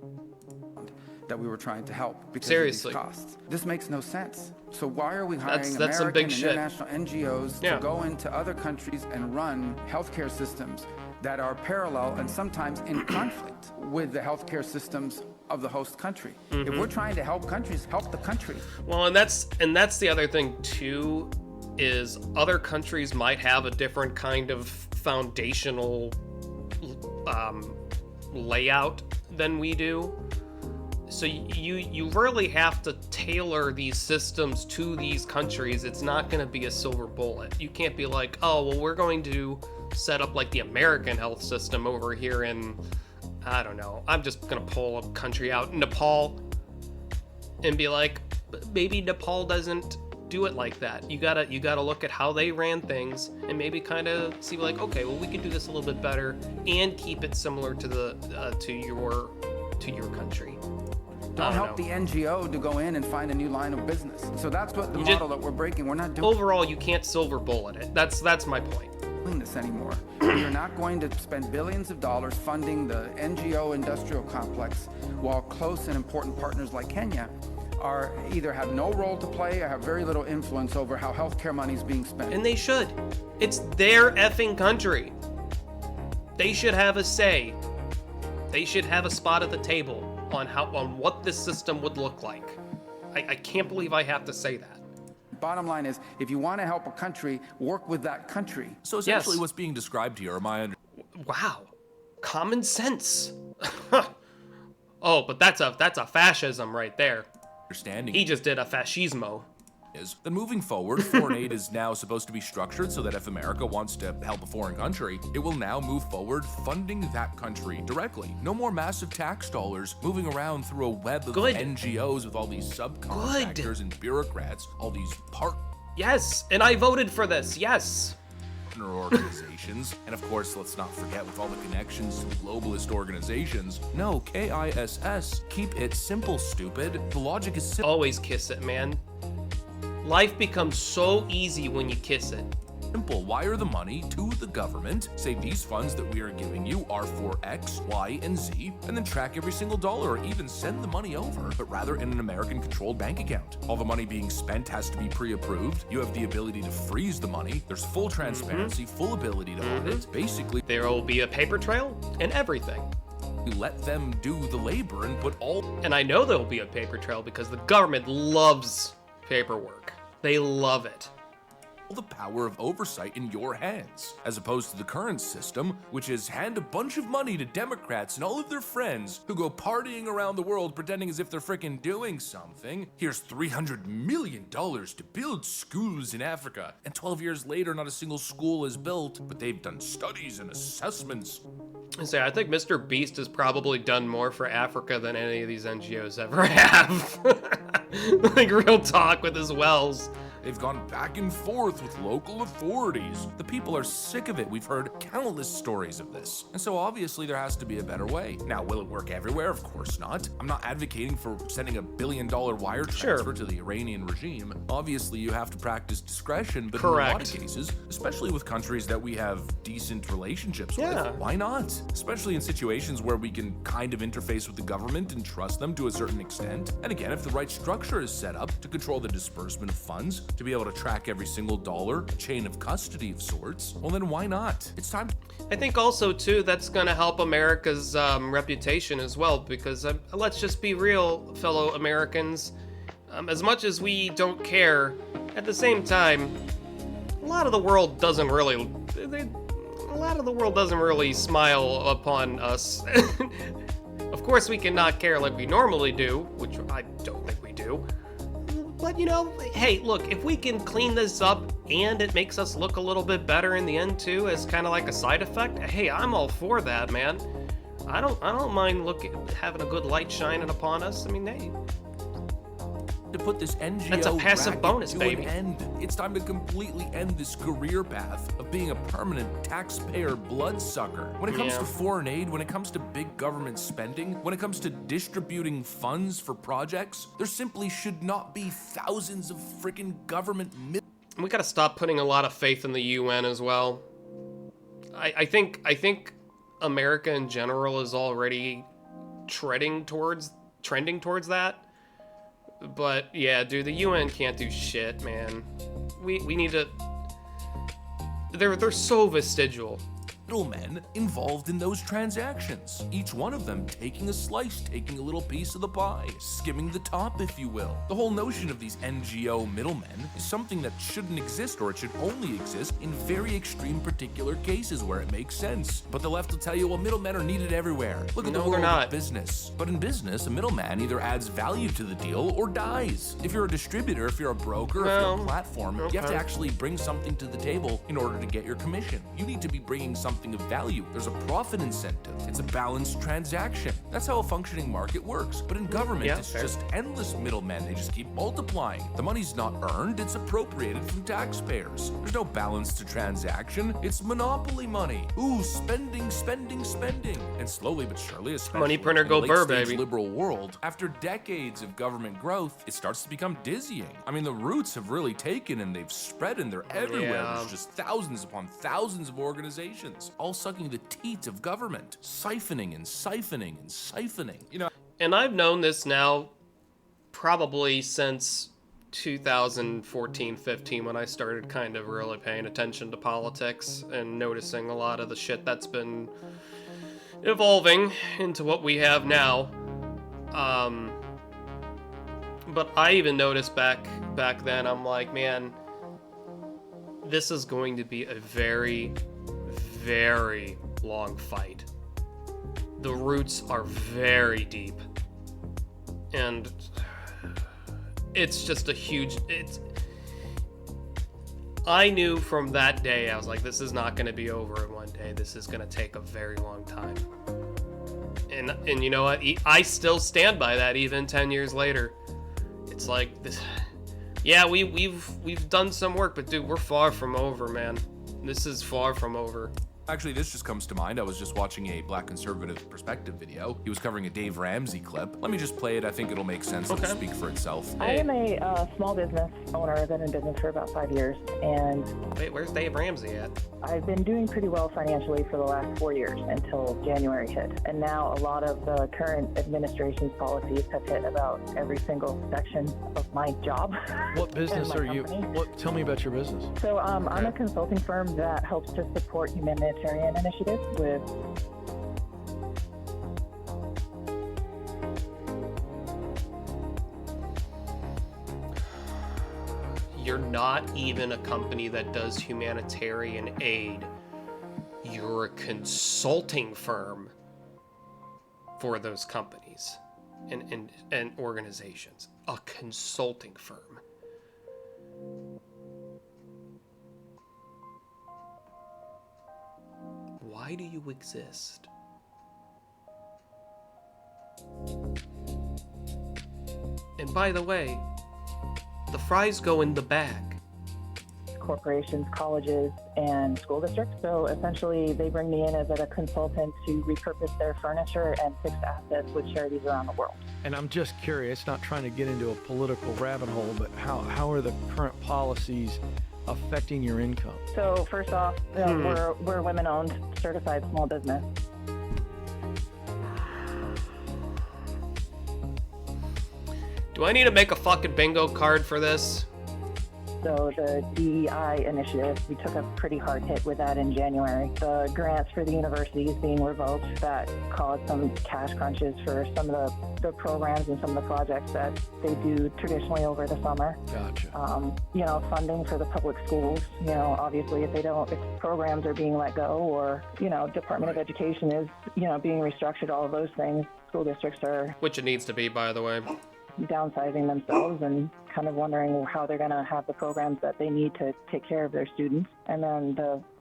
Speaker 18: That we were trying to help because
Speaker 3: Seriously.
Speaker 18: of these costs. This makes no sense. So why are we hiring
Speaker 3: That's some big
Speaker 18: American and
Speaker 3: shit.
Speaker 18: international NGOs to go into other countries and run healthcare systems that are parallel and sometimes in conflict with the healthcare systems of the host country? If we're trying to help countries, help the country.
Speaker 3: Well, and that's the other thing too, is other countries might have a different kind of foundational layout than we do. So you really have to tailor these systems to these countries. It's not going to be a silver bullet. You can't be like, oh, well, we're going to set up like the American health system over here in, I don't know, I'm just going to pull a country out, Nepal, and be like, maybe Nepal doesn't do it like that. You gotta look at how they ran things and maybe kind of see like, okay, well, we can do this a little bit better and keep it similar to the to your country.
Speaker 18: Don't help the NGO to go in and find a new line of business. So that's what the model that we're breaking. We're not doing.
Speaker 3: Overall, you can't silver bullet it. That's my point.
Speaker 18: This anymore. We are not going to spend billions of dollars funding the NGO industrial complex while close and important partners like Kenya are either have no role to play or have very little influence over how healthcare money is being spent.
Speaker 3: And they should. It's their effing country. They should have a say. They should have a spot at the table on what this system would look like. I can't believe I have to say that.
Speaker 18: Bottom line is, if you want to help a country, work with that country.
Speaker 17: So essentially what's being described here,
Speaker 3: Wow. Common sense. Oh, but that's a fascism right there.
Speaker 17: Understanding.
Speaker 3: He just did a fascismo.
Speaker 17: Is that moving forward, foreign aid is now supposed to be structured so that if America wants to help a foreign country, it will now move forward funding that country directly. No more massive tax dollars moving around through a web of NGOs with all these subcontractors and bureaucrats, all these
Speaker 3: Yes, and I voted for this, yes.
Speaker 17: partner organizations, and of course, let's not forget with all the connections to globalist organizations. No, KISS. Keep it simple, stupid. The logic is simple.
Speaker 3: Always kiss it, man. Life becomes so easy when you kiss it.
Speaker 17: Simple. Wire the money to the government, say these funds that we are giving you are for X, Y, and Z, and then track every single dollar or even send the money over, but rather in an American-controlled bank account. All the money being spent has to be pre-approved. You have the ability to freeze the money. There's full transparency, full ability to audit. Basically,
Speaker 3: there will be a paper trail and everything.
Speaker 17: We let them do the labor and put all...
Speaker 3: And I know there will be a paper trail because the government loves paperwork. They love it.
Speaker 17: The power of oversight in your hands, as opposed to the current system, which is hand a bunch of money to Democrats and all of their friends who go partying around the world pretending as if they're frickin' doing something. Here's $300 million to build schools in Africa, and 12 years later not a single school is built, but they've done studies and assessments.
Speaker 3: I think Mr. Beast has probably done more for Africa than any of these NGOs ever have. Like, real talk with his wells.
Speaker 17: They've gone back and forth with local authorities. The people are sick of it. We've heard countless stories of this. And so obviously there has to be a better way. Now, will it work everywhere? Of course not. I'm not advocating for sending $1 billion wire transfer to the Iranian regime. Obviously, you have to practice discretion, but in a lot of cases, especially with countries that we have decent relationships with, why not? Especially in situations where we can kind of interface with the government and trust them to a certain extent. And again, if the right structure is set up to control the disbursement of funds, to be able to track every single dollar, a chain of custody of sorts, well then why not? It's time.
Speaker 3: I think also too that's going to help America's reputation as well, because let's just be real, fellow Americans. As much as we don't care, at the same time, a lot of the world doesn't really smile upon us. Of course, we cannot care like we normally do, which I don't think we do. But you know, hey, look, if we can clean this up and it makes us look a little bit better in the end too, as kind of like a side effect, hey, I'm all for that, man. I don't mind having a good light shining upon us. I mean, hey,
Speaker 17: to put this NGO
Speaker 3: that's a passive
Speaker 17: racket
Speaker 3: bonus,
Speaker 17: to
Speaker 3: baby.
Speaker 17: an end. It's time to completely end this career path of being a permanent taxpayer bloodsucker. When it comes to foreign aid, when it comes to big government spending, when it comes to distributing funds for projects, there simply should not be thousands of freaking government.
Speaker 3: We gotta stop putting a lot of faith in the UN as well. I think America in general is already trending towards that. But yeah, dude, the UN can't do shit, man. We need to. They're so vestigial.
Speaker 17: Middlemen involved in those transactions, each one of them taking a slice, taking a little piece of the pie, skimming the top, if you will. The whole notion of these NGO middlemen is something that shouldn't exist, or it should only exist in very extreme particular cases where it makes sense. But the left will tell you, well, middlemen are needed everywhere. Look at the world of business. But in business, a middleman either adds value to the deal or dies. If you're a distributor, if you're a broker, if you're a platform, you have to actually bring something to the table in order to get your commission. You need to be bringing something of value. There's a profit incentive. It's a balanced transaction. That's how a functioning market works. But in government, it's just endless middlemen. They just keep multiplying. The money's not earned, it's appropriated from taxpayers. There's no balance to transaction. It's monopoly money. Ooh, spending, spending, spending. And slowly but surely, especially
Speaker 3: Money printer
Speaker 17: in
Speaker 3: go
Speaker 17: the
Speaker 3: burr,
Speaker 17: late-stage
Speaker 3: baby.
Speaker 17: liberal world, after decades of government growth, it starts to become dizzying. I mean, the roots have really taken and they've spread and they're everywhere.
Speaker 3: Yeah.
Speaker 17: There's just thousands upon thousands of organizations, all sucking the teat of government, siphoning and siphoning and siphoning. You know,
Speaker 3: And I've known this now probably since 2014-15 when I started kind of really paying attention to politics and noticing a lot of the shit that's been evolving into what we have now. But I even noticed back then, I'm like, man, this is going to be a very, very long fight. The roots are very deep. And it's just a huge... I knew from that day, I was like, this is not going to be over in one day. This is going to take a very long time. And you know what? I still stand by that even 10 years later. It's like, this, yeah, we've done some work, but dude, we're far from over, man. This is far from over.
Speaker 17: Actually, this just comes to mind. I was just watching a Black Conservative Perspective video. He was covering a Dave Ramsey clip. Let me just play it. I think it'll make sense. It'll speak for itself.
Speaker 19: I am a small business owner. I've been in business for about 5 years. And
Speaker 3: wait, where's Dave Ramsey at?
Speaker 19: I've been doing pretty well financially for the last 4 years until January hit. And now a lot of the current administration's policies have hit about every single section of my job.
Speaker 20: What business are you? Tell me about your business.
Speaker 19: So I'm a consulting firm that helps to support humanitarian initiatives with
Speaker 3: You're not even a company that does humanitarian aid. You're a consulting firm for those companies and organizations. A consulting firm. Why do you exist? And by the way, the fries go in the bag.
Speaker 19: corporations, colleges, and school districts. So essentially, they bring me in as a consultant to repurpose their furniture and fixed assets with charities around the world.
Speaker 20: And I'm just curious, not trying to get into a political rabbit hole, but how are the current policies affecting your income?
Speaker 19: So first off, we're women-owned, certified small business.
Speaker 3: Do I need to make a fucking bingo card for this?
Speaker 19: So the DEI initiative, we took a pretty hard hit with that in January. The grants for the universities being revoked, that caused some cash crunches for some of the programs and some of the projects that they do traditionally over the summer.
Speaker 20: Gotcha.
Speaker 19: Funding for the public schools, obviously if programs are being let go or, Department of Education is, being restructured, all of those things, school districts are...
Speaker 3: Which it needs to be, by the way.
Speaker 19: ...downsizing themselves and kind of wondering how they're going to have the programs that they need to take care of their students. And then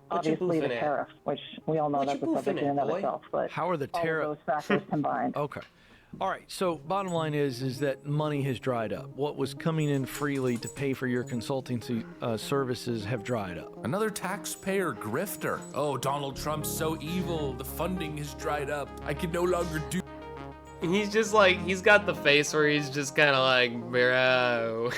Speaker 19: obviously the tariff, which we all know that's a subject in and of itself. But
Speaker 20: how are the tariff...
Speaker 19: all of those factors combined.
Speaker 20: Okay. All right, so bottom line is that money has dried up. What was coming in freely to pay for your consultancy services have dried up.
Speaker 17: Another taxpayer grifter. Oh, Donald Trump's so evil. The funding has dried up. I can no longer do...
Speaker 3: He's just like, he's got the face where he's just kind of like, bro.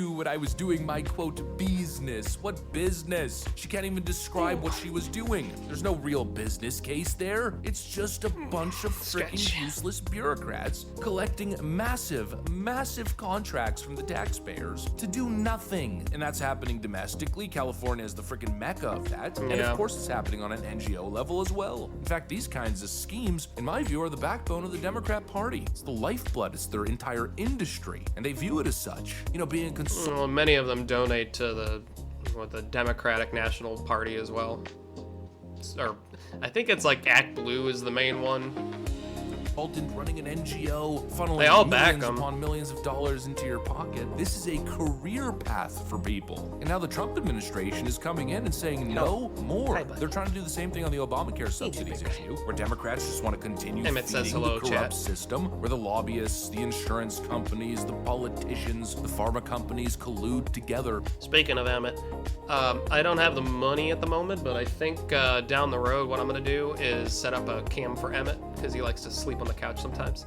Speaker 17: When I was doing my, quote, business. What business? She can't even describe what she was doing. There's no real business case there. It's just a bunch of freaking useless bureaucrats collecting massive, massive contracts from the taxpayers to do nothing. And that's happening domestically. California is the freaking mecca of that. And of course it's happening on an NGO level as well. In fact, these kinds of schemes, in my view, are the backbone of the Democrat Party. It's the lifeblood. It's their entire industry. And they view it as such. Being
Speaker 3: well, many of them donate to the Democratic National Party as well. Or I think it's like Act Blue is the main one.
Speaker 17: Running an NGO, funneling
Speaker 3: they all back
Speaker 17: millions upon millions of dollars into your pocket. This is a career path for people. And now the Trump administration is coming in and saying no more. They're trying to do the same thing on the Obamacare subsidies issue, where Democrats just want to continue feeding the corrupt system, where the lobbyists, the insurance companies, the politicians, the pharma companies collude together.
Speaker 3: Speaking of Emmett, I don't have the money at the moment, but I think down the road what I'm going to do is set up a cam for Emmett, because he likes to sleep on the couch sometimes,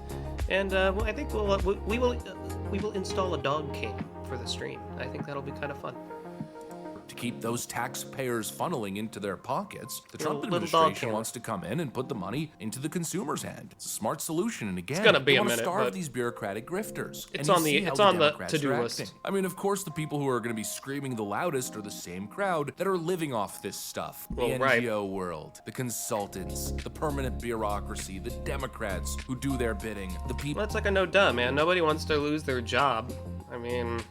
Speaker 3: and I think we will install a dog cam for the stream. I think that'll be kind of fun.
Speaker 17: To keep those taxpayers funneling into their pockets, the Trump administration wants to come in and put the money into the consumer's hand. It's a smart solution, and again,
Speaker 3: it's gonna be
Speaker 17: they
Speaker 3: a
Speaker 17: want to
Speaker 3: minute,
Speaker 17: starve these bureaucratic grifters.
Speaker 3: It's on the to-do list.
Speaker 17: I mean, of course, the people who are going to be screaming the loudest are the same crowd that are living off this stuff. The NGO world, the consultants, the permanent bureaucracy, the Democrats who do their bidding, the people.
Speaker 3: Well, it's like a no duh, man. Nobody wants to lose their job. I mean,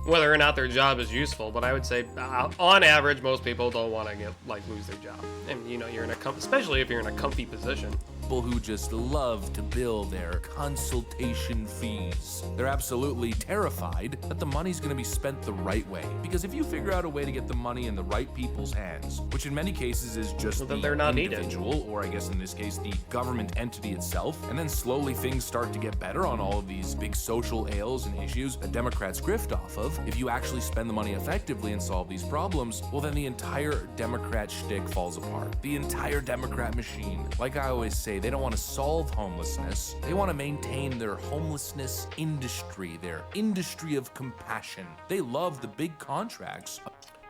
Speaker 3: whether or not their job is useful, but I would say on average most people don't want to lose their job. And you're in especially if you're in a comfy position.
Speaker 17: People who just love to bill their consultation fees. They're absolutely terrified that the money's going to be spent the right way. Because if you figure out a way to get the money in the right people's hands, which in many cases is just the individual, or I guess in this case the government entity itself, and then slowly things start to get better on all of these big social ails and issues that Democrats grift off of, if you actually spend the money effectively and solve these problems, well then the entire Democrat shtick falls apart. The entire Democrat machine. Like I always say, they don't want to solve homelessness. They want to maintain their homelessness industry, their industry of compassion. They love the big contracts.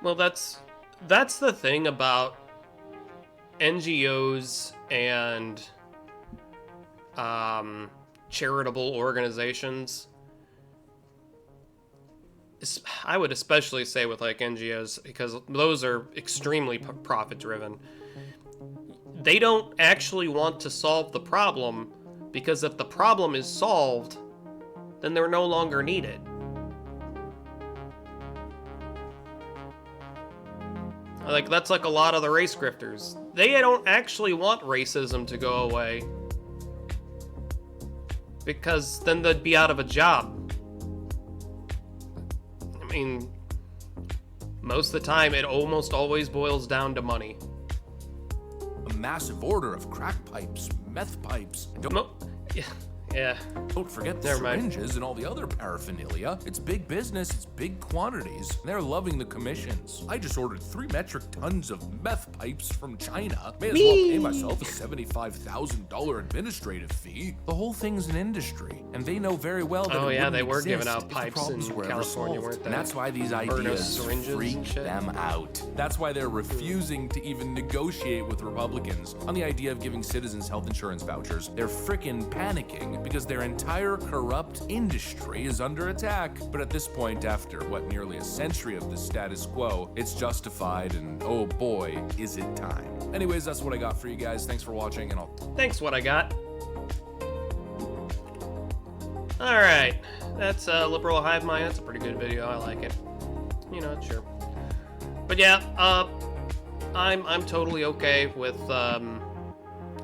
Speaker 3: Well, that's the thing about NGOs and charitable organizations. I would especially say with NGOs, because those are extremely profit driven. They don't actually want to solve the problem, because if the problem is solved, then they're no longer needed. That's like a lot of the race grifters. They don't actually want racism to go away, because then they'd be out of a job. I mean, most of the time it almost always boils down to money.
Speaker 17: A massive order of crack pipes, meth pipes.
Speaker 3: Yeah.
Speaker 17: Don't forget the syringes and all the other paraphernalia. It's big business, it's big quantities, and they're loving the commissions. I just ordered 3 metric tons of meth pipes from China. May as well pay myself a $75,000 administrative fee. The whole thing's an industry, and they know very well that
Speaker 3: they were giving out pipes in California, weren't they?
Speaker 17: And that's why these ideas freak them out. That's why they're refusing to even negotiate with Republicans on the idea of giving citizens health insurance vouchers. They're frickin' panicking because their entire corrupt industry is under attack. But at this point, after what, nearly a century of the status quo, it's justified, and oh boy, is it time. Anyways, that's what I got for you guys. Thanks for watching, and
Speaker 3: Thanks, what I got. Alright, that's Liberal Hive Mind. That's a pretty good video. I like it. You know, sure. But yeah, I'm totally okay with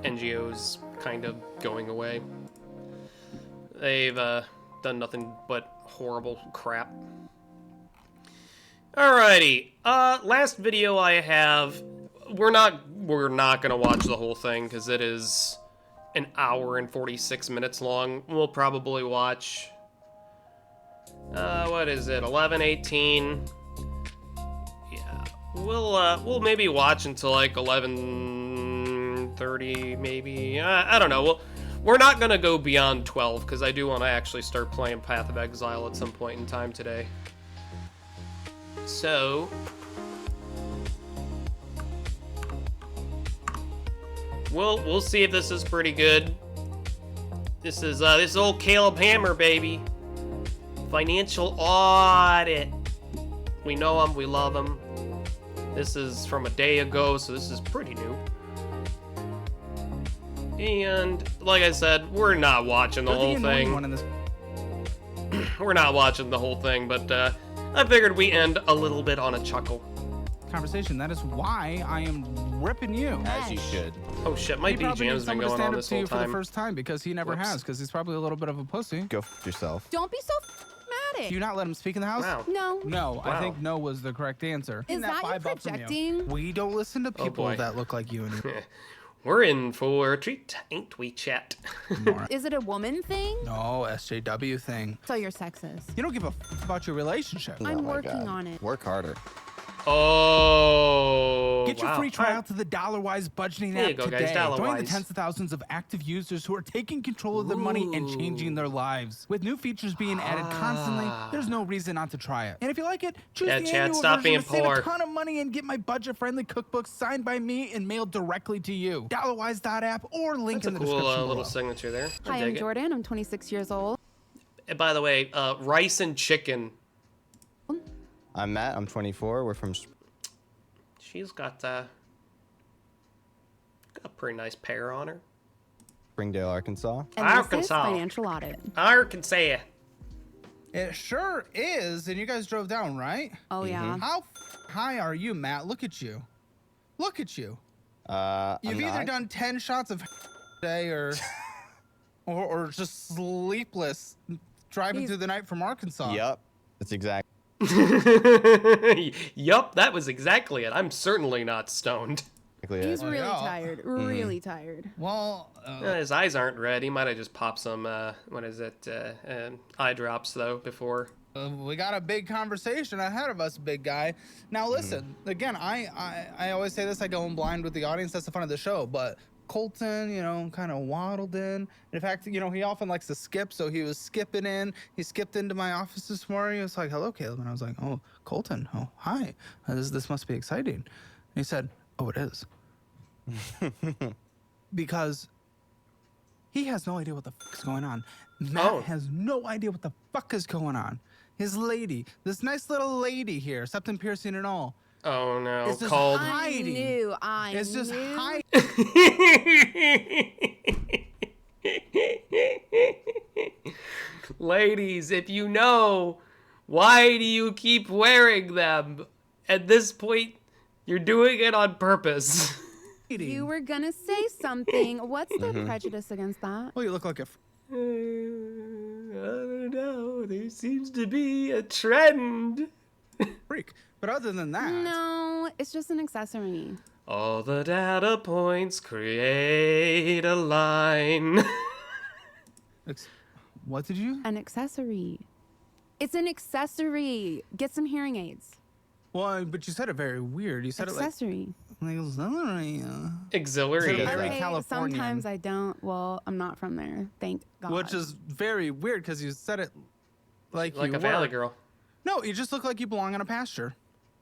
Speaker 3: NGOs kind of going away. They've done nothing but horrible crap. Alrighty, last video I have, we're not gonna watch the whole thing because it is an hour and 46 minutes long. We'll probably watch, what is it, 11:18. Yeah, we'll maybe watch until like 11:30 maybe. I don't know. We're not gonna go beyond 12 because I do want to actually start playing Path of Exile at some point in time today. So we'll see if this is pretty good. This is old Caleb Hammer, baby. Financial audit. We know him, we love him. This is from a day ago, so this is pretty new. And like I said, we're not watching the whole thing. We're not watching the whole thing, but I figured we end a little bit on a chuckle.
Speaker 21: Conversation. That is why I am ripping you.
Speaker 22: As you should.
Speaker 3: Oh shit, my BGM's been going on this whole
Speaker 21: for
Speaker 3: time.
Speaker 21: the first time because he never has, because he's probably a little bit of a pussy.
Speaker 22: Go f yourself.
Speaker 11: Don't be so dramatic.
Speaker 21: Do you not let him speak in the house?
Speaker 3: Wow.
Speaker 11: No.
Speaker 21: No,
Speaker 3: Wow.
Speaker 21: I think no was the correct answer.
Speaker 11: Is that you
Speaker 21: $5 from
Speaker 11: projecting?
Speaker 21: We don't listen to people
Speaker 3: boy.
Speaker 21: that look like you and
Speaker 3: We're in for a treat, ain't we, chat?
Speaker 11: Is it a woman thing?
Speaker 21: No, SJW thing.
Speaker 11: So you're sexist.
Speaker 21: You don't give a about your relationship.
Speaker 11: I'm working on it.
Speaker 22: Work harder.
Speaker 3: Oh,
Speaker 21: Get your free trial to the DollarWise budgeting
Speaker 3: There you
Speaker 21: app
Speaker 3: go,
Speaker 21: today.
Speaker 3: guys,
Speaker 21: Join the
Speaker 3: DollarWise.
Speaker 21: tens of thousands of active users who are taking control of their money and changing their lives. With new features being added constantly, there's no reason not to try it. And if you like it, choose
Speaker 3: Yeah,
Speaker 21: the
Speaker 3: Chad,
Speaker 21: annual
Speaker 3: stop
Speaker 21: version
Speaker 3: being
Speaker 21: to save
Speaker 3: poor.
Speaker 21: a ton of money and get my budget-friendly cookbook signed by me and mailed directly to you. DollarWise.app or link
Speaker 3: That's
Speaker 21: in
Speaker 3: a
Speaker 21: the
Speaker 3: cool
Speaker 21: description
Speaker 3: little
Speaker 21: below.
Speaker 3: signature there. I
Speaker 11: Hi, I'm
Speaker 3: dig it.
Speaker 11: Jordan. I'm 26 years old.
Speaker 3: And by the way, rice and chicken.
Speaker 22: I'm Matt. I'm 24. We're from.
Speaker 3: She's got a pretty nice pair on her.
Speaker 22: Springdale, Arkansas.
Speaker 11: And this is
Speaker 3: Arkansas.
Speaker 11: financial audit.
Speaker 3: Arkansas.
Speaker 21: It sure is, and you guys drove down, right?
Speaker 11: Oh, yeah.
Speaker 21: How high are you, Matt? Look at you. Look at you.
Speaker 22: I'm
Speaker 21: You've either
Speaker 22: not.
Speaker 21: done 10 shots of day or just sleepless driving through the night from Arkansas.
Speaker 22: Yep. That's exactly.
Speaker 3: Yup, that was exactly it. I'm certainly not stoned.
Speaker 11: He's really tired. Really tired.
Speaker 21: Well,
Speaker 3: his eyes aren't red. He might have just popped some, what is it, eye drops, though, before.
Speaker 21: We got a big conversation ahead of us, big guy. Now, listen, again, I always say this, I go in blind with the audience. That's the fun of the show. But Colton, you know, kind of waddled in. In fact, you know, he often likes to skip, so he was skipping in. He skipped into my office this morning. He was like, hello, Caleb. And I was like, oh, Colton, oh, hi. This must be exciting. And he said, oh, it is. Because he has no idea what the fuck is going on. Matt has no idea what the fuck is going on. His lady, this nice little lady here, septum piercing and all.
Speaker 3: Oh no,
Speaker 21: It's just
Speaker 3: called.
Speaker 21: hiding.
Speaker 11: I
Speaker 21: It's just
Speaker 11: knew.
Speaker 21: hiding.
Speaker 3: Ladies, if you know, why do you keep wearing them? At this point, you're doing it on purpose.
Speaker 11: You were gonna say something. What's the prejudice against that?
Speaker 21: Well, you look like a
Speaker 3: I don't know. There seems to be a trend.
Speaker 21: freak. But other than that,
Speaker 11: No, it's just an accessory.
Speaker 3: All the data points create a line.
Speaker 21: what did you?
Speaker 11: An accessory. It's an accessory. Get some hearing aids.
Speaker 21: Well, but you said it very weird. You said
Speaker 11: Accessory.
Speaker 21: it like auxiliary.
Speaker 3: Auxiliary.
Speaker 21: Very
Speaker 11: Okay,
Speaker 21: Californian.
Speaker 11: sometimes I don't. Well, I'm not from there. Thank God.
Speaker 21: Which is very weird because you said it like
Speaker 3: Like
Speaker 21: you
Speaker 3: a valley
Speaker 21: were.
Speaker 3: girl.
Speaker 21: No, you just look like you belong in a pasture.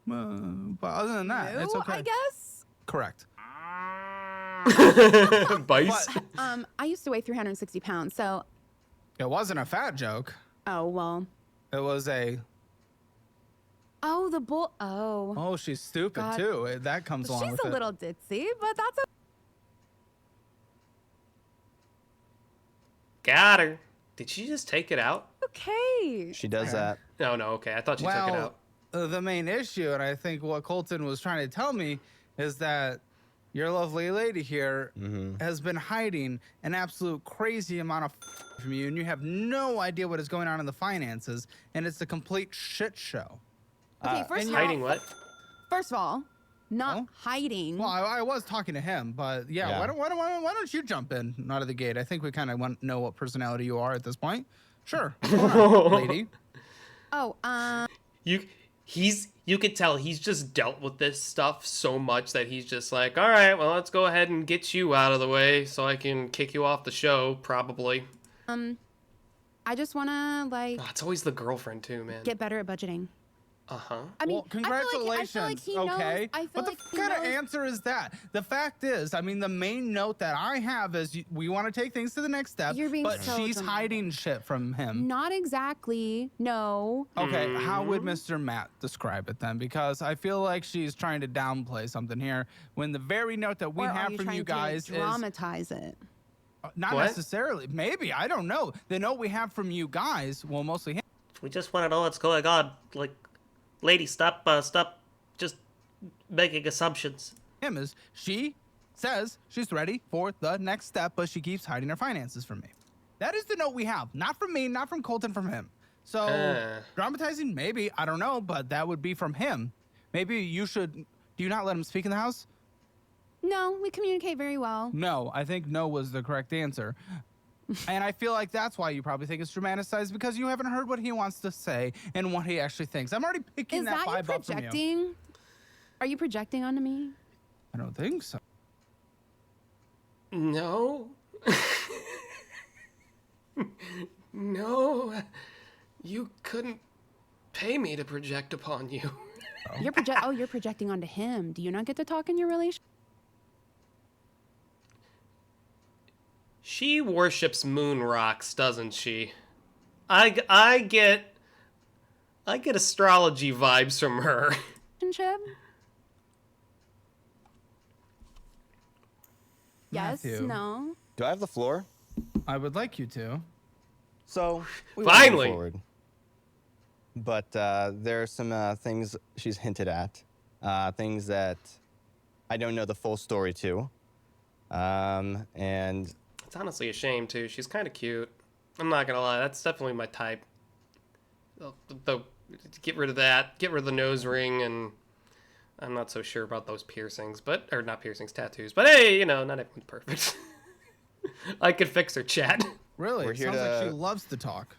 Speaker 21: But other than that, it's
Speaker 11: No,
Speaker 21: okay.
Speaker 11: I guess.
Speaker 21: Correct.
Speaker 3: Bice.
Speaker 11: I used to weigh 360 pounds, so
Speaker 21: It wasn't a fat joke.
Speaker 1: Oh, well.
Speaker 21: It was a...
Speaker 1: Oh, the bull. Oh.
Speaker 21: Oh, she's stupid,
Speaker 1: God.
Speaker 21: too. That comes along with
Speaker 1: She's
Speaker 21: it.
Speaker 1: a little ditzy, but that's
Speaker 3: Got her. Did she just take it out?
Speaker 1: okay.
Speaker 22: She does that.
Speaker 3: No, okay. I thought she took it out.
Speaker 21: The main issue, and I think what Colton was trying to tell me, is that your lovely lady here has been hiding an absolute crazy amount of from you, and you have no idea what is going on in the finances, and it's a complete shit show.
Speaker 1: Okay, first of all,
Speaker 3: Hiding what?
Speaker 1: First of all, not hiding.
Speaker 21: Well, I was talking to him, but yeah,
Speaker 1: Yeah.
Speaker 21: Why don't you jump in out of the gate? I think we kind of know what personality you are at this point. Sure, lady.
Speaker 1: Oh,
Speaker 3: You could tell he's just dealt with this stuff so much that he's just like, all right, well, let's go ahead and get you out of the way so I can kick you off the show, probably.
Speaker 1: I just want to, like,
Speaker 3: Oh, it's always the girlfriend, too, man.
Speaker 1: get better at budgeting.
Speaker 3: Uh-huh.
Speaker 1: I mean,
Speaker 21: Well, congratulations.
Speaker 1: I feel like he knows.
Speaker 21: Okay.
Speaker 1: I feel
Speaker 21: What
Speaker 1: like
Speaker 21: the
Speaker 1: he
Speaker 21: kind of
Speaker 1: knows.
Speaker 21: answer is that? The fact is, I mean, the main note that I have is we want to take things to the next step.
Speaker 1: You're being
Speaker 21: but
Speaker 1: so
Speaker 21: she's
Speaker 1: dramatic.
Speaker 21: hiding shit from him.
Speaker 1: Not exactly. No.
Speaker 21: Okay, how would Mr. Matt describe it then? Because I feel like she's trying to downplay something here when the very note that we
Speaker 1: Or
Speaker 21: have
Speaker 1: are you
Speaker 21: from
Speaker 1: trying
Speaker 21: you guys
Speaker 1: to dramatize it?
Speaker 21: not
Speaker 3: What?
Speaker 21: necessarily. Maybe, I don't know. The note we have from you guys, well, mostly him.
Speaker 2: We just want to know what's going on. Like, lady, stop just making assumptions.
Speaker 21: Him is she says she's ready for the next step, but she keeps hiding her finances from me. That is the note we have. Not from me, not from Colton, from him. So dramatizing, maybe, I don't know, but that would be from him. Maybe you should. Do you not let him speak in the house?
Speaker 1: No, we communicate very well.
Speaker 21: No, I think no was the correct answer. And I feel like that's why you probably think it's dramatized, because you haven't heard what he wants to say and what he actually thinks. I'm already picking
Speaker 1: Is
Speaker 21: that
Speaker 1: that you
Speaker 21: vibe up from you.
Speaker 1: projecting? Are you projecting onto me?
Speaker 21: I don't think so.
Speaker 3: No. No. You couldn't pay me to project upon you.
Speaker 1: You're you're projecting onto him. Do you not get to talk in your relationship?
Speaker 3: She worships moon rocks, doesn't she? I get astrology vibes from her.
Speaker 1: Yes,
Speaker 21: Matthew.
Speaker 1: no.
Speaker 22: Do I have the floor?
Speaker 21: I would like you to.
Speaker 22: So, we wanna move
Speaker 3: Finally.
Speaker 22: forward. But there are some things she's hinted at, things that I don't know the full story to, and
Speaker 3: It's honestly a shame, too. She's kind of cute. I'm not gonna lie, that's definitely my type. Though, get rid of that, get rid of the nose ring, and I'm not so sure about those piercings, or not piercings, tattoos. But hey, not everyone's perfect. I could fix her, chat.
Speaker 21: Really?
Speaker 22: We're
Speaker 21: It
Speaker 22: here
Speaker 21: sounds like
Speaker 22: to-
Speaker 21: she loves to talk.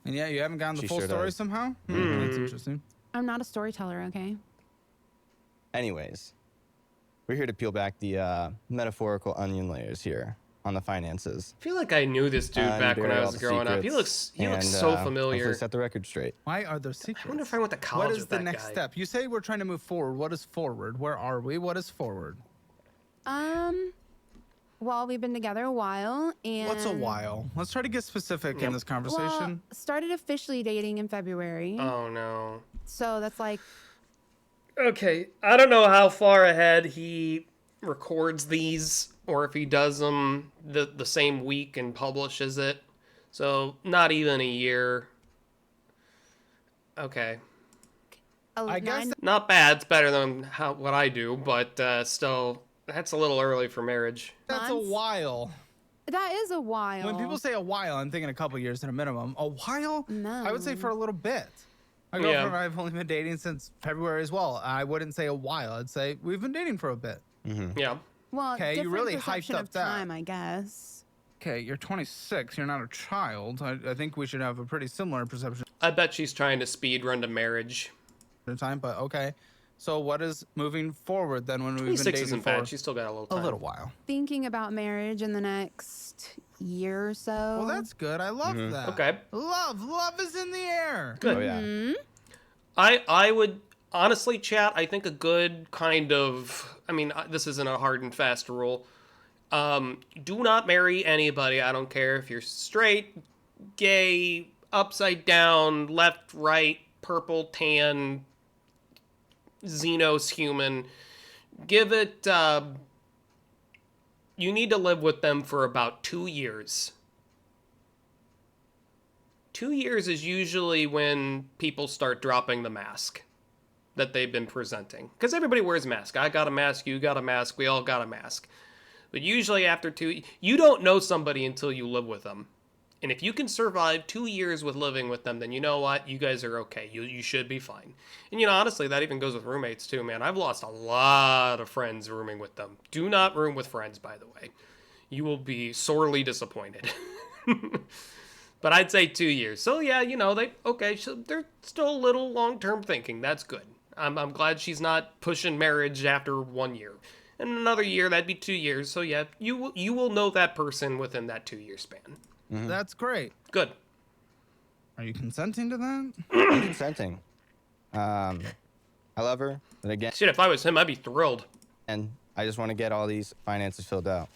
Speaker 21: And yeah, you haven't gotten the
Speaker 22: She
Speaker 21: full
Speaker 22: sure
Speaker 21: story
Speaker 22: does.
Speaker 21: somehow?
Speaker 3: Hmm.
Speaker 21: That's interesting.
Speaker 1: I'm not a storyteller, okay?
Speaker 22: anyways, we're here to peel back the metaphorical onion layers here on the finances.
Speaker 3: I feel like I knew this dude back when
Speaker 22: Unbury
Speaker 3: I
Speaker 22: all
Speaker 3: was
Speaker 22: the
Speaker 3: growing up. He
Speaker 22: secrets
Speaker 3: looks
Speaker 22: and,
Speaker 3: so
Speaker 22: hopefully
Speaker 3: familiar.
Speaker 22: set the record straight.
Speaker 21: Why are there secrets?
Speaker 3: I wonder if I went to college
Speaker 21: What is
Speaker 3: with
Speaker 21: the
Speaker 3: that
Speaker 21: next
Speaker 3: guy.
Speaker 21: step? You say we're trying to move forward. What is forward? Where are we? What is forward?
Speaker 1: Well, we've been together a while, and
Speaker 21: What's a while? Let's try to get specific in this conversation.
Speaker 1: Well, started officially dating in February.
Speaker 3: Oh no.
Speaker 1: So that's like
Speaker 3: Okay, I don't know how far ahead he records these, or if he does them the same week and publishes it. So not even a year. Okay.
Speaker 21: I guess
Speaker 3: Not bad. It's better than what I do, but still, that's a little early for marriage.
Speaker 21: that's a while.
Speaker 1: that is a while.
Speaker 21: When people say a while, I'm thinking a couple years at a minimum. A while?
Speaker 1: No.
Speaker 21: I would say for a little bit. My
Speaker 3: Yeah.
Speaker 21: girlfriend and I have only been dating since February as well. I wouldn't say a while. I'd say we've been dating for a bit.
Speaker 3: Yeah.
Speaker 1: well,
Speaker 21: Okay, you
Speaker 1: different
Speaker 21: really
Speaker 1: perception
Speaker 21: hyped
Speaker 1: of
Speaker 21: up that.
Speaker 1: time, I guess.
Speaker 21: Okay, you're 26. You're not a child. I think we should have a pretty similar perception
Speaker 3: I bet she's trying to speed run to marriage.
Speaker 21: of time, but okay. So what is moving forward then when we've been
Speaker 3: 26
Speaker 21: dating
Speaker 3: isn't
Speaker 21: for
Speaker 3: bad. She's still got a little
Speaker 21: a
Speaker 3: time.
Speaker 21: little while?
Speaker 1: Thinking about marriage in the next year or so.
Speaker 21: Well, that's good. I love that.
Speaker 3: Okay.
Speaker 21: Love is in the air.
Speaker 3: Good.
Speaker 22: Oh, yeah.
Speaker 1: Mhm.
Speaker 3: I would honestly, chat, I think a good kind of, this isn't a hard and fast rule. Do not marry anybody. I don't care if you're straight, gay, upside down, left, right, purple, tan, Xenos human. Give it, you need to live with them for about 2 years. 2 years is usually when people start dropping the mask that they've been presenting. Because everybody wears a mask. I got a mask, you got a mask, we all got a mask. But usually after 2, you don't know somebody until you live with them. And if you can survive 2 years with living with them, then you know what? You guys are okay. You should be fine. And honestly, that even goes with roommates too, man. I've lost a lot of friends rooming with them. Do not room with friends, by the way. You will be sorely disappointed. But I'd say 2 years. So yeah, so they're still a little long-term thinking. That's good. I'm glad she's not pushing marriage after 1 year. And another year, that'd be 2 years. So yeah, you will know that person within that 2-year span.
Speaker 21: Mm-hmm. That's great.
Speaker 3: Good.
Speaker 21: Are you consenting to that?
Speaker 22: I'm consenting. I love her, but again...
Speaker 3: Shit, if I was him, I'd be thrilled.
Speaker 22: And I just want to get all these finances filled out.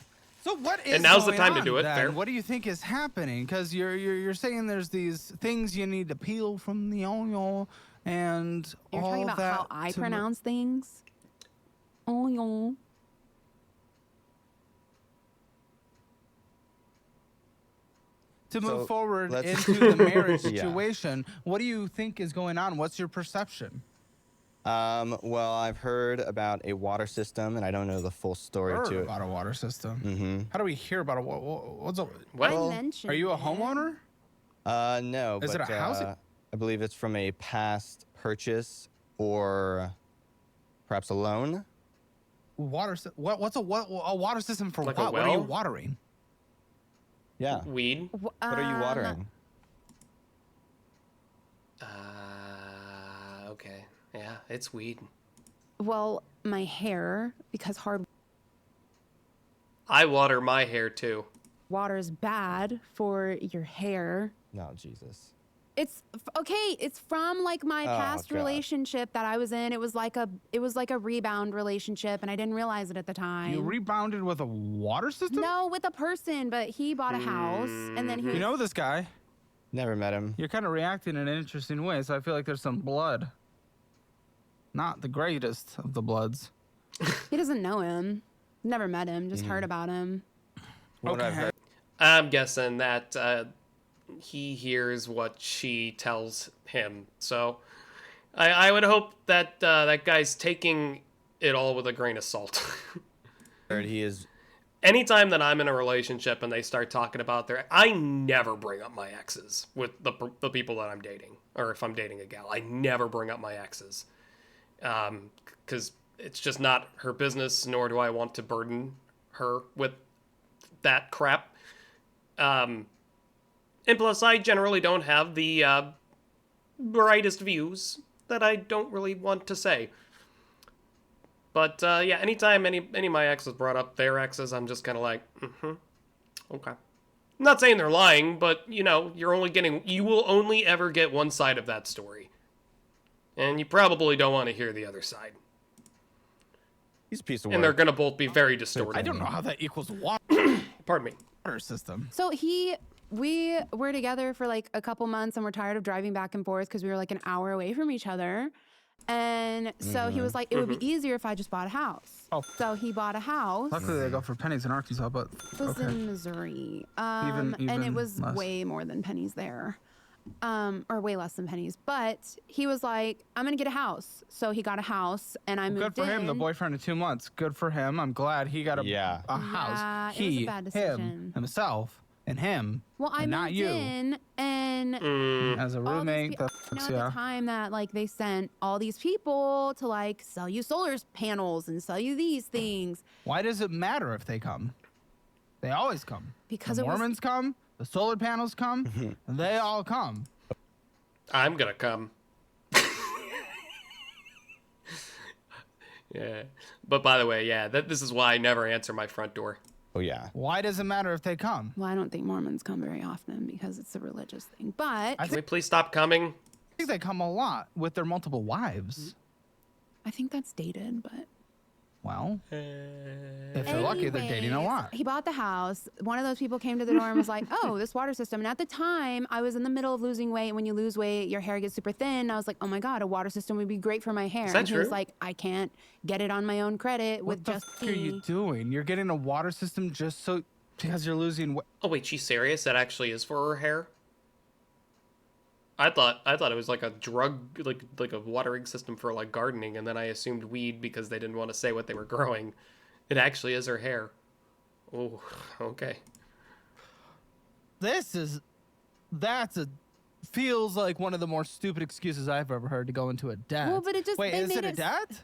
Speaker 21: So what is
Speaker 3: and now's
Speaker 21: going
Speaker 3: the time
Speaker 21: on,
Speaker 3: to do it.
Speaker 21: then?
Speaker 3: Fair.
Speaker 21: What do you think is happening? Because you're saying there's these things you need to peel from the onion, and
Speaker 1: you're
Speaker 21: all
Speaker 1: talking about
Speaker 21: that
Speaker 1: how I pronounce things. Onion.
Speaker 21: To move forward into the marriage situation, what do you think is going on? What's your perception?
Speaker 22: Well, I've heard about a water system, and I don't know the full story to it.
Speaker 21: About a water system.
Speaker 22: Mm-hmm.
Speaker 21: How do we hear about a what's a
Speaker 1: what? I mentioned
Speaker 21: Are you a homeowner?
Speaker 22: No.
Speaker 21: Is it a house?
Speaker 22: I believe it's from a past purchase or perhaps a loan.
Speaker 21: What's a water system for
Speaker 3: like
Speaker 21: what? What are you watering?
Speaker 22: Yeah.
Speaker 3: Weed.
Speaker 22: What are you watering?
Speaker 3: Okay. Yeah, it's weed.
Speaker 1: Well, my hair, because hard
Speaker 3: I water my hair too.
Speaker 1: water is bad for your hair.
Speaker 22: No, Jesus.
Speaker 1: It's okay. It's from like my past
Speaker 22: God.
Speaker 1: relationship that I was in. It was like a rebound relationship, and I didn't realize it at the time.
Speaker 21: You rebounded with a water system?
Speaker 1: No, with a person, but he bought a house, and then he.
Speaker 21: You know this guy?
Speaker 22: Never met him.
Speaker 21: You're kind of reacting in an interesting way, so I feel like there's some blood. Not the greatest of the bloods.
Speaker 1: He doesn't know him. Never met him. Just heard about him.
Speaker 21: Okay.
Speaker 3: I'm guessing that he hears what she tells him. So I would hope that that guy's taking it all with a grain of salt.
Speaker 22: He is.
Speaker 3: Anytime that I'm in a relationship and they start talking about I never bring up my exes with the people that I'm dating, or if I'm dating a gal, I never bring up my exes, because it's just not her business, nor do I want to burden her with that crap. And plus, I generally don't have the brightest views that I don't really want to say. But yeah, anytime any of my exes brought up their exes, I'm just kind of like, okay. I'm not saying they're lying, but you will only ever get one side of that story. And you probably don't want to hear the other side.
Speaker 22: He's a piece of work.
Speaker 3: And they're going to both be very distorted.
Speaker 21: I don't know how that equals water.
Speaker 3: Pardon me.
Speaker 21: Water system.
Speaker 1: So we were together for like a couple months, and we're tired of driving back and forth because we were like an hour away from each other. And so he was like, it would be easier if I just bought a house.
Speaker 21: Oh.
Speaker 1: So he bought a house.
Speaker 21: Luckily, they go for pennies in Arkansas, but
Speaker 1: It was in Missouri. And it
Speaker 21: Even
Speaker 1: was
Speaker 21: less.
Speaker 1: way more than pennies there. Or way less than pennies. But he was like, I'm going to get a house. So he got a house, and I moved in.
Speaker 21: Good for him, the boyfriend of 2 months. Good for him. I'm glad he got a house.
Speaker 1: Yeah,
Speaker 21: He,
Speaker 1: it was a bad decision.
Speaker 21: him, himself, and him,
Speaker 1: Well, I
Speaker 21: and not
Speaker 1: moved
Speaker 21: you.
Speaker 1: in, and
Speaker 21: As a roommate,
Speaker 1: at the time that like they sent all these people to like sell you solar panels and sell you these things.
Speaker 21: Why does it matter if they come? They always come.
Speaker 1: Because
Speaker 21: the
Speaker 1: it was-
Speaker 21: Mormons come, the solar panels come, and they all come.
Speaker 3: I'm gonna come. Yeah. But by the way, yeah, this is why I never answer my front door.
Speaker 22: Oh, yeah.
Speaker 21: Why does it matter if they come?
Speaker 1: Well, I don't think Mormons come very often because it's a religious thing. But
Speaker 21: I
Speaker 3: Can we please stop coming?
Speaker 21: think they come a lot with their multiple wives.
Speaker 1: I think that's dated, but
Speaker 21: Well, if they're lucky, they're dating a lot.
Speaker 1: He bought the house. One of those people came to the door and was like, oh, this water system. And at the time, I was in the middle of losing weight. When you lose weight, your hair gets super thin. I was like, oh my God, a water system would be great for my hair.
Speaker 3: Is that
Speaker 1: and he was
Speaker 3: true?
Speaker 1: like, I can't get it on my own credit with just
Speaker 21: What are you doing? You're getting a water system just so because you're losing weight.
Speaker 3: Oh wait, she's serious? That actually is for her hair? I thought it was like a drug, like a watering system for like gardening, and then I assumed weed because they didn't want to say what they were growing. It actually is her hair. Oh, okay.
Speaker 21: Feels like one of the more stupid excuses I've ever heard to go into a debt.
Speaker 1: Well, but it just
Speaker 21: wait,
Speaker 1: they
Speaker 21: is
Speaker 1: made
Speaker 21: it a debt?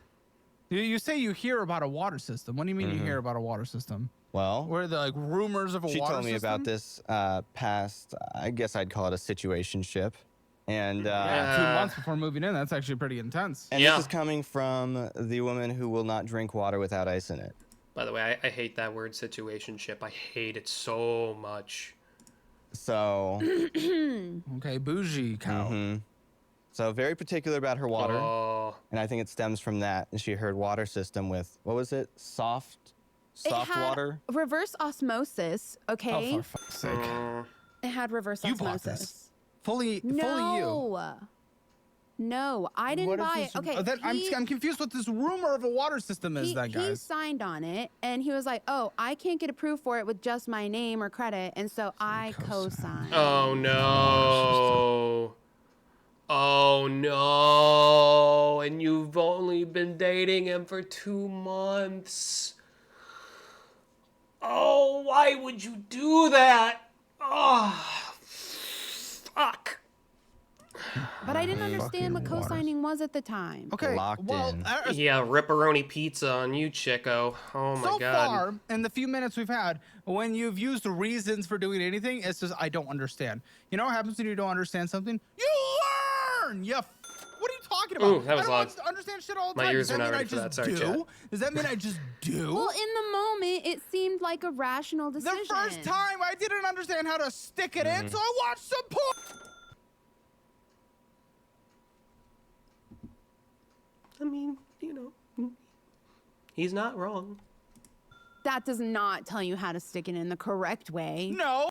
Speaker 21: You say you hear about a water system. What do you mean you hear about a water system?
Speaker 22: Well,
Speaker 21: Where are the like rumors of a
Speaker 22: she
Speaker 21: water
Speaker 22: told me
Speaker 21: system?
Speaker 22: about this past, I guess I'd call it a situationship. And
Speaker 21: 2 months before moving in, that's actually pretty intense.
Speaker 22: and this is coming from the woman who will not drink water without ice in it.
Speaker 3: By the way, I hate that word situationship. I hate it so much.
Speaker 22: So.
Speaker 21: Okay, bougie cow.
Speaker 22: So very particular about her water.
Speaker 3: Oh.
Speaker 22: And I think it stems from that. And she heard water system with, what was it? Soft water?
Speaker 1: Reverse osmosis, okay?
Speaker 21: Oh, for fuck's sake.
Speaker 1: It had reverse
Speaker 21: You
Speaker 1: osmosis.
Speaker 21: bought this. Fully you.
Speaker 1: No, I didn't buy it. Okay,
Speaker 21: I'm confused what this rumor of a water system is,
Speaker 1: he signed on it, and he was like, oh, I can't get approved for it with just my name or credit, and so I co-signed.
Speaker 3: Oh no. Oh no. And you've only been dating him for 2 months. Oh, why would you do that? Oh, fuck.
Speaker 1: But I didn't understand what co-signing was at the time.
Speaker 21: Okay,
Speaker 3: Yeah, ripperoni pizza on you, Chico. Oh my
Speaker 21: so
Speaker 3: god.
Speaker 21: far, in the few minutes we've had, when you've used reasons for doing anything, it's just, I don't understand. You know what happens when you don't understand something? You learn! What are you talking about?
Speaker 3: Ooh, that was
Speaker 21: I
Speaker 3: loud.
Speaker 21: don't understand shit all the
Speaker 3: My
Speaker 21: time.
Speaker 3: ears
Speaker 21: Does
Speaker 3: are
Speaker 21: that
Speaker 3: not
Speaker 21: mean I
Speaker 3: ready for that.
Speaker 21: just
Speaker 3: Sorry,
Speaker 21: do?
Speaker 3: chat.
Speaker 21: Does that mean I just do?
Speaker 1: Well, in the moment, it seemed like a rational decision.
Speaker 21: The first time, I didn't understand how to stick it in, so I watched some porn.
Speaker 3: I mean, you know, he's not wrong.
Speaker 1: That does not tell you how to stick it in the correct way.
Speaker 21: No.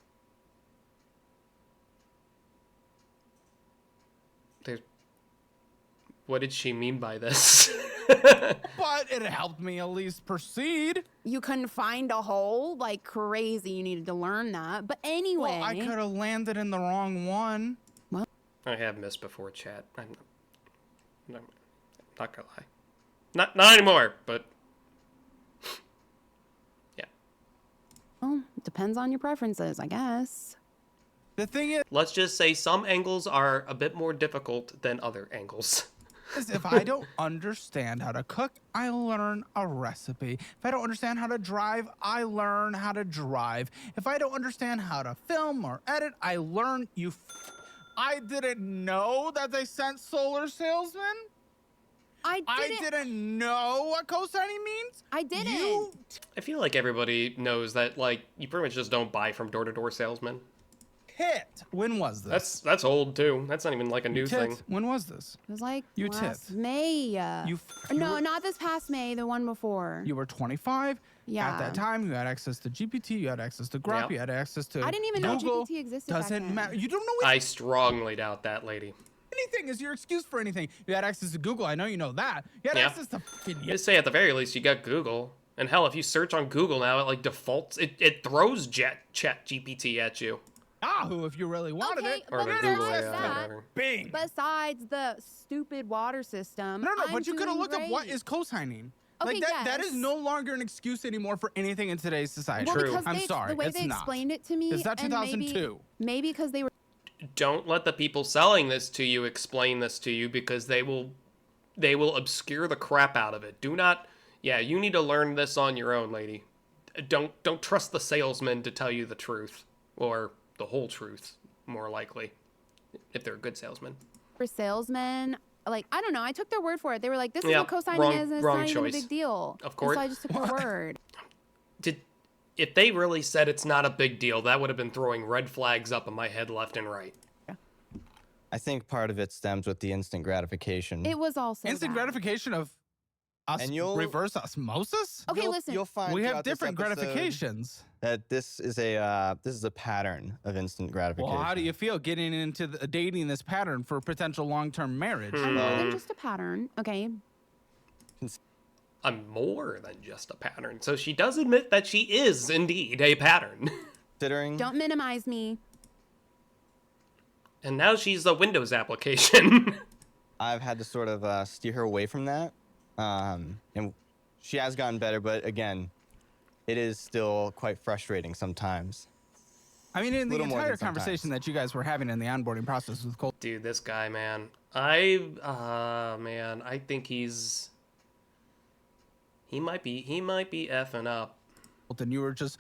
Speaker 3: What did she mean by this?
Speaker 21: But it helped me at least proceed.
Speaker 1: You couldn't find a hole like crazy. You needed to learn that. But anyway.
Speaker 21: Well, I could have landed in the wrong one.
Speaker 1: Well,
Speaker 3: I have missed before, chat. I'm not gonna lie. Not anymore, but yeah.
Speaker 1: Well, it depends on your preferences, I guess.
Speaker 21: The thing is,
Speaker 3: let's just say some angles are a bit more difficult than other angles.
Speaker 21: If I don't understand how to cook, I learn a recipe. If I don't understand how to drive, I learn how to drive. If I don't understand how to film or edit, I learn I didn't know that they sent solar salesmen. I didn't know what co-signing means.
Speaker 1: I didn't.
Speaker 3: I feel like everybody knows that, like, you pretty much just don't buy from door-to-door salesmen.
Speaker 21: Tit. When was this?
Speaker 3: That's old too. That's not even like a new thing.
Speaker 21: When was this?
Speaker 1: It was like
Speaker 21: You
Speaker 1: last
Speaker 21: tit.
Speaker 1: May.
Speaker 21: No,
Speaker 1: not this past May. The one before.
Speaker 21: You were 25.
Speaker 1: Yeah.
Speaker 21: At that time, you had access to GPT. You had access to Grok.
Speaker 3: Yep.
Speaker 21: You had access to
Speaker 1: I didn't even know
Speaker 21: Google.
Speaker 1: GPT existed back
Speaker 21: Doesn't
Speaker 1: then.
Speaker 21: matter. You don't know
Speaker 3: I strongly doubt that, lady.
Speaker 21: anything is your excuse for anything. You had access to Google. I know you know that. You had
Speaker 3: Yeah.
Speaker 21: access to fucking
Speaker 3: Just say at the very least you got Google. And hell, if you search on Google now, it like defaults. It throws Chat GPT at you.
Speaker 21: Yahoo if you really wanted it.
Speaker 3: Or the Google, whatever.
Speaker 21: Bing.
Speaker 1: Besides the stupid water system.
Speaker 21: No,
Speaker 1: I'm
Speaker 21: but you could have
Speaker 1: doing
Speaker 21: looked up what
Speaker 1: great.
Speaker 21: is co-signing.
Speaker 1: Okay,
Speaker 21: Like that
Speaker 1: yes.
Speaker 21: is no longer an excuse anymore for anything in today's society.
Speaker 1: Well, because
Speaker 21: I'm
Speaker 1: they,
Speaker 21: sorry,
Speaker 1: the way
Speaker 21: it's
Speaker 1: they
Speaker 21: not.
Speaker 1: explained it to me.
Speaker 21: It's not
Speaker 1: and
Speaker 21: 2002.
Speaker 1: Maybe because they were.
Speaker 3: Don't let the people selling this to you explain this to you, because they will obscure the crap out of it. Do not. Yeah, you need to learn this on your own, lady. Don't trust the salesman to tell you the truth, or the whole truth, more likely, if they're a good salesman.
Speaker 1: For salesmen, like, I don't know. I took their word for it. They were like, this is
Speaker 3: Yeah,
Speaker 1: what co-signing
Speaker 3: wrong-
Speaker 1: is, and it's
Speaker 3: wrong
Speaker 1: not even a
Speaker 3: choice.
Speaker 1: big deal.
Speaker 3: Of course.
Speaker 1: And so I just took their word.
Speaker 3: If they really said it's not a big deal, that would have been throwing red flags up in my head left and right.
Speaker 22: I think part of it stems with the instant gratification.
Speaker 1: It was also
Speaker 21: instant gratification of
Speaker 22: And you'll
Speaker 21: reverse osmosis?
Speaker 1: Okay, listen.
Speaker 22: You'll find
Speaker 21: we have
Speaker 22: throughout this
Speaker 21: different
Speaker 22: episode
Speaker 21: gratifications.
Speaker 22: that this is a pattern of instant gratification.
Speaker 21: Well, how do you feel getting into dating this pattern for potential long-term marriage?
Speaker 1: I'm more than just a pattern, okay?
Speaker 3: I'm more than just a pattern. So she does admit that she is indeed a pattern.
Speaker 22: Considering.
Speaker 1: Don't minimize me.
Speaker 3: And now she's a Windows application.
Speaker 22: I've had to sort of steer her away from that. And she has gotten better, but again, it is still quite frustrating sometimes.
Speaker 21: I mean, in the entire conversation that you guys were having in the onboarding process with Colton.
Speaker 3: Dude, this guy, man. I think he might be effing up.
Speaker 21: And you were just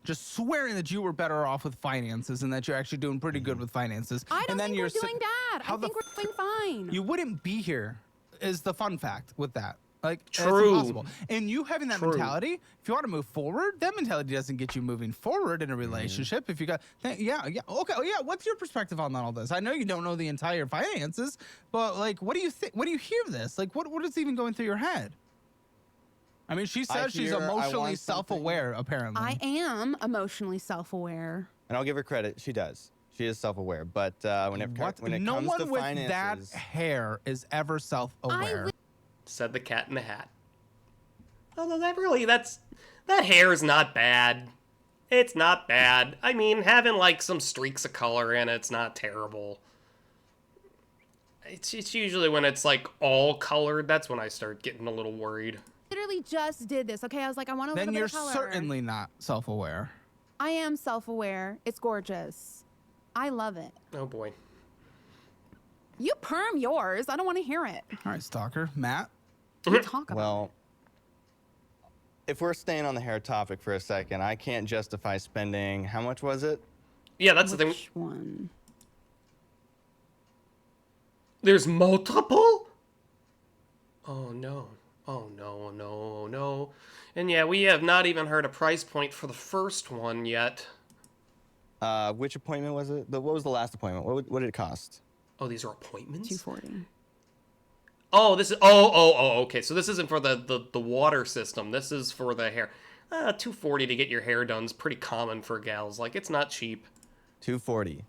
Speaker 21: swearing that you were better off with finances and that you're actually doing pretty good with finances.
Speaker 1: I don't think we're doing that. I think we're doing fine.
Speaker 21: You wouldn't be here is the fun fact with that. Like,
Speaker 3: True.
Speaker 21: It's impossible. And you having that mentality, if you want to move forward, that mentality doesn't get you moving forward in a relationship. If you got, okay, what's your perspective on all this? I know you don't know the entire finances, but like, what do you think? What do you hear this? Like, what is even going through your head? I mean, she says she's emotionally self-aware, apparently.
Speaker 1: I am emotionally self-aware.
Speaker 22: And I'll give her credit. She does. She is self-aware. But when it comes to finances...
Speaker 21: No one with that hair is ever self-aware.
Speaker 3: Said the cat in the hat. Although that hair is not bad. It's not bad. I mean, having like some streaks of color in it's not terrible. It's usually when it's like all colored, that's when I start getting a little worried.
Speaker 1: Literally just did this, okay? I was like, I want a little bit of color.
Speaker 21: Then you're certainly not self-aware.
Speaker 1: I am self-aware. It's gorgeous. I love it.
Speaker 3: Oh boy.
Speaker 1: You perm yours. I don't want to hear it.
Speaker 21: All right, stalker. Matt?
Speaker 1: You talk about
Speaker 22: Well, if we're staying on the hair topic for a second, I can't justify spending, how much was it?
Speaker 3: Yeah, that's the thing.
Speaker 1: Which one?
Speaker 3: There's multiple? Oh no. Oh no, no, no. And yeah, we have not even heard a price point for the first one yet.
Speaker 22: Which appointment was it? What was the last appointment? What did it cost?
Speaker 3: Oh, these are appointments?
Speaker 1: $240.
Speaker 3: Oh, this is okay. So this isn't for the water system. This is for the hair. $240 to get your hair done is pretty common for gals. Like, it's not cheap.
Speaker 22: $240.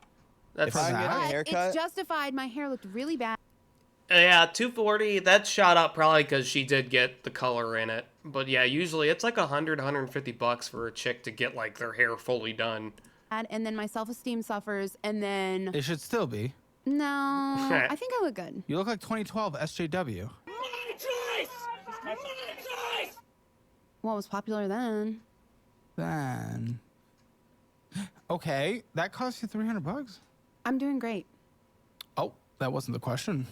Speaker 3: That's
Speaker 22: if I'm getting a haircut,
Speaker 1: it's justified. My hair looked really bad.
Speaker 3: Yeah, $240. That shot up probably because she did get the color in it. But yeah, usually it's like $150 for a chick to get like their hair fully done.
Speaker 1: And then my self-esteem suffers, and then
Speaker 21: It should still be.
Speaker 1: no, I think I look good.
Speaker 21: You look like 2012 SJW.
Speaker 1: What was popular then?
Speaker 21: Okay, that cost you $300.
Speaker 1: I'm doing great.
Speaker 21: Oh, that wasn't the question.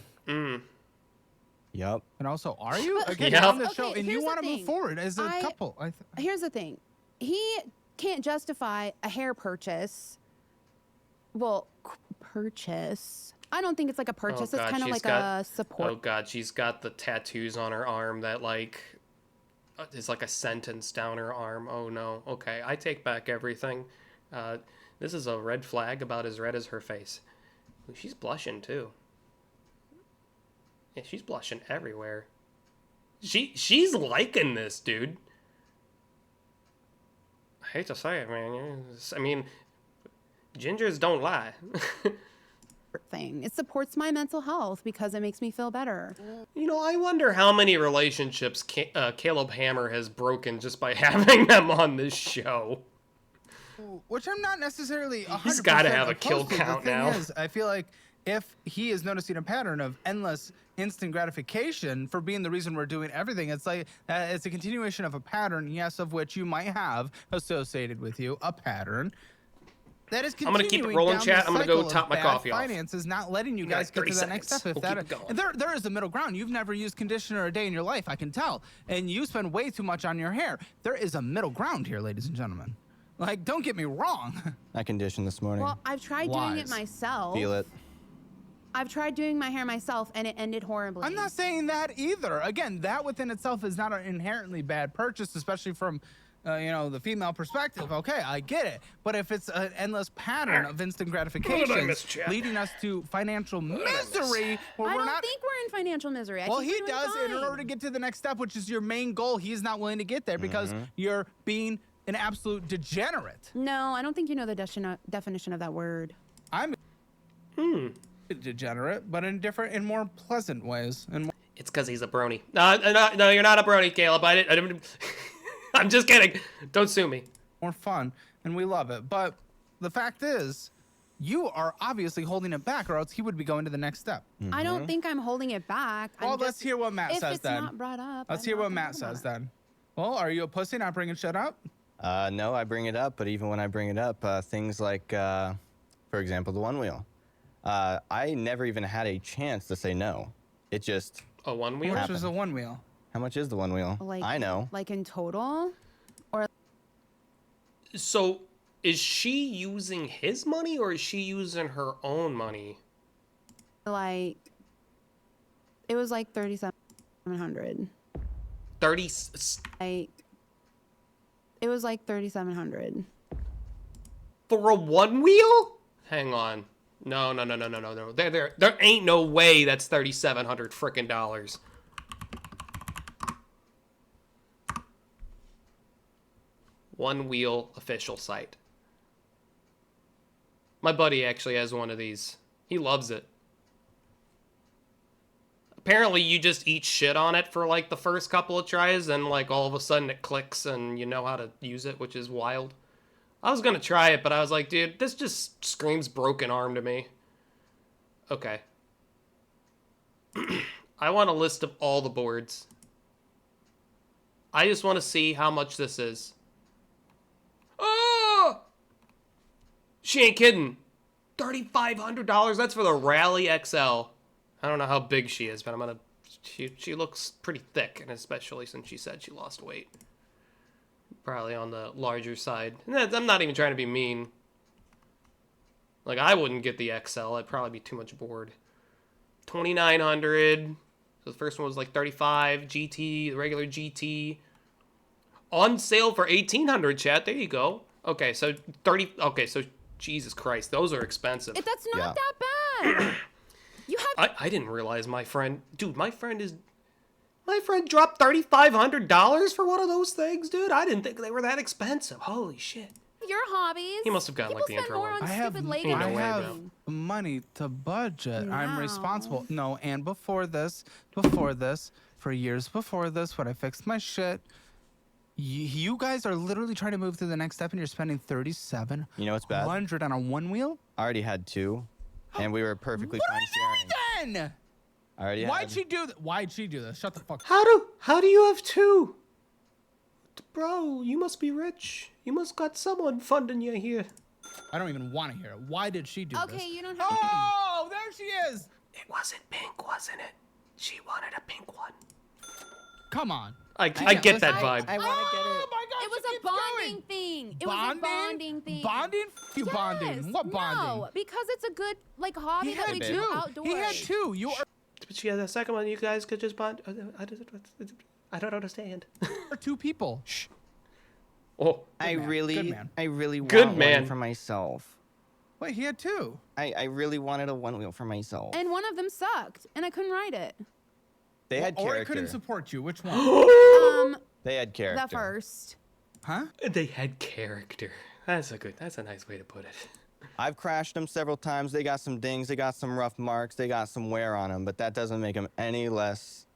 Speaker 22: Yep.
Speaker 21: And also, are you again
Speaker 3: Yep.
Speaker 21: on the show
Speaker 1: Okay,
Speaker 21: and you
Speaker 1: here's the
Speaker 21: want to move
Speaker 1: thing.
Speaker 21: forward as a couple?
Speaker 1: Here's the thing. He can't justify a hair purchase. Well, purchase. I don't think it's like a purchase.
Speaker 3: Oh, God,
Speaker 1: it's kind of
Speaker 3: she's
Speaker 1: like
Speaker 3: got-
Speaker 1: a support.
Speaker 3: Oh god, she's got the tattoos on her arm that like is like a sentence down her arm. Oh no. Okay, I take back everything. This is a red flag about as red as her face. Ooh, she's blushing too. Yeah, she's blushing everywhere. She's liking this, dude. I hate to say it, man. I mean, gingers don't lie.
Speaker 1: thing. It supports my mental health because it makes me feel better.
Speaker 3: You know, I wonder how many relationships Caleb Hammer has broken just by having them on this show.
Speaker 21: Which I'm not necessarily 100%
Speaker 3: He's got to have a kill
Speaker 21: opposed to.
Speaker 3: count
Speaker 21: The thing
Speaker 3: now.
Speaker 21: is, I feel like if he is noticing a pattern of endless instant gratification for being the reason we're doing everything, it's like it's a continuation of a pattern, yes, of which you might have associated with you a pattern. That is
Speaker 3: I'm gonna keep it
Speaker 21: continuing
Speaker 3: rolling,
Speaker 21: down
Speaker 3: chat.
Speaker 21: the
Speaker 3: I'm gonna go
Speaker 21: cycle
Speaker 3: top
Speaker 21: of
Speaker 3: my
Speaker 21: bad
Speaker 3: coffee off.
Speaker 21: finances not letting you
Speaker 3: You got
Speaker 21: guys get
Speaker 3: 30
Speaker 21: to that next
Speaker 3: seconds.
Speaker 21: step. If
Speaker 3: We'll
Speaker 21: that,
Speaker 3: keep it going.
Speaker 21: there is a middle ground. You've never used conditioner a day in your life, I can tell, and you spend way too much on your hair. There is a middle ground here, ladies and gentlemen. Like, don't get me wrong.
Speaker 22: I conditioned this morning.
Speaker 1: Well, I've tried doing it myself.
Speaker 22: Feel it.
Speaker 1: I've tried doing my hair myself, and it ended horribly.
Speaker 21: I'm not saying that either. Again, that within itself is not an inherently bad purchase, especially from the female perspective, okay, I get it. But if it's an endless pattern of instant gratification leading us to financial misery, where
Speaker 1: I
Speaker 21: we're
Speaker 1: don't
Speaker 21: not.
Speaker 1: think we're in financial misery. I
Speaker 21: Well,
Speaker 1: think
Speaker 21: he
Speaker 1: we're doing
Speaker 21: does, and in
Speaker 1: fine.
Speaker 21: order to get to the next step, which is your main goal, he's not willing to get there because you're being an absolute degenerate.
Speaker 1: No, I don't think you know the definition of that word.
Speaker 21: I'm a degenerate, but in more pleasant ways. And
Speaker 3: It's because he's a brony. No, you're not a brony, Caleb. I didn't. I'm just kidding. Don't sue me.
Speaker 21: more fun, and we love it. But the fact is, you are obviously holding it back, or else he would be going to the next step.
Speaker 1: I don't think I'm holding it back.
Speaker 21: Well, let's hear what Matt says then.
Speaker 1: If it's not brought up,
Speaker 21: Let's hear what Matt says then. Well, are you a pussy not bringing shit up?
Speaker 22: No, I bring it up, but even when I bring it up, things like, for example, the one wheel. I never even had a chance to say no. It just
Speaker 3: a one wheel.
Speaker 21: How much is the one wheel?
Speaker 22: How much is the one wheel? I know.
Speaker 1: Like in total, or
Speaker 3: So, is she using his money or is she using her own money?
Speaker 1: like it was like 3,700.
Speaker 3: 30.
Speaker 1: Like it was like 3,700
Speaker 3: For a one wheel? Hang on. No. There ain't no way that's $3,700 frickin' dollars. One wheel official site. My buddy actually has one of these. He loves it. Apparently you just eat shit on it for like the first couple of tries and like all of a sudden it clicks and you know how to use it, which is wild. I was gonna try it, but I was like, dude, this just screams broken arm to me. Okay. I want a list of all the boards. I just want to see how much this is. Oh! She ain't kidding. $3,500. That's for the Rally XL. I don't know how big she is, but I'm gonna. She looks pretty thick, and especially since she said she lost weight. Probably on the larger side. And I'm not even trying to be mean. Like, I wouldn't get the XL. I'd probably be too much bored. 2,900. So the first one was like 35. GT, the regular GT. On sale for 1,800, chat. There you go. Okay, so 30. Okay, so Jesus Christ, those are expensive.
Speaker 1: That's not that bad. You have.
Speaker 3: I didn't realize my friend. Dude, my friend dropped $3,500 for one of those things, dude. I didn't think they were that expensive. Holy shit.
Speaker 1: Your hobbies.
Speaker 3: He must have gotten like the intro one.
Speaker 21: I have money to budget. I'm responsible. No, and before this, for years before this, when I fixed my shit, you guys are literally trying to move to the next step, and you're spending $3,700.
Speaker 22: You know what's bad?
Speaker 21: On a one wheel.
Speaker 22: I already had two, and we were perfectly fine sharing.
Speaker 21: Then
Speaker 22: I already
Speaker 21: Why'd she do this? Shut the fuck up.
Speaker 3: How do you have two? Bro, you must be rich. You must got someone funding you here.
Speaker 21: I don't even want to hear it. Why did she do this?
Speaker 1: Okay, you don't have to.
Speaker 21: Oh, there she is.
Speaker 3: It wasn't pink, wasn't it? She wanted a pink one.
Speaker 21: Come on.
Speaker 3: I get that vibe.
Speaker 21: I want to get it.
Speaker 1: Oh my gosh, it was a bonding thing. It was a bonding thing.
Speaker 21: Bonding? You
Speaker 1: yes,
Speaker 21: bonding? What bonding?
Speaker 1: No, because it's a good like hobby that we do outdoors.
Speaker 21: He had two. You are.
Speaker 3: But she had the second one. You guys could just bond. I don't understand.
Speaker 21: Two people. Shh.
Speaker 3: Oh,
Speaker 22: I really want
Speaker 3: Good man.
Speaker 22: one for myself.
Speaker 21: Wait, he had two.
Speaker 22: I really wanted a one wheel for myself.
Speaker 1: And one of them sucked, and I couldn't ride it.
Speaker 22: They had character.
Speaker 21: Or it couldn't support you. Which one?
Speaker 22: They had character.
Speaker 1: The first.
Speaker 21: Huh?
Speaker 3: They had character. That's a nice way to put it.
Speaker 22: I've crashed them several times. They got some dings. They got some rough marks. They got some wear on them. But that doesn't make them any less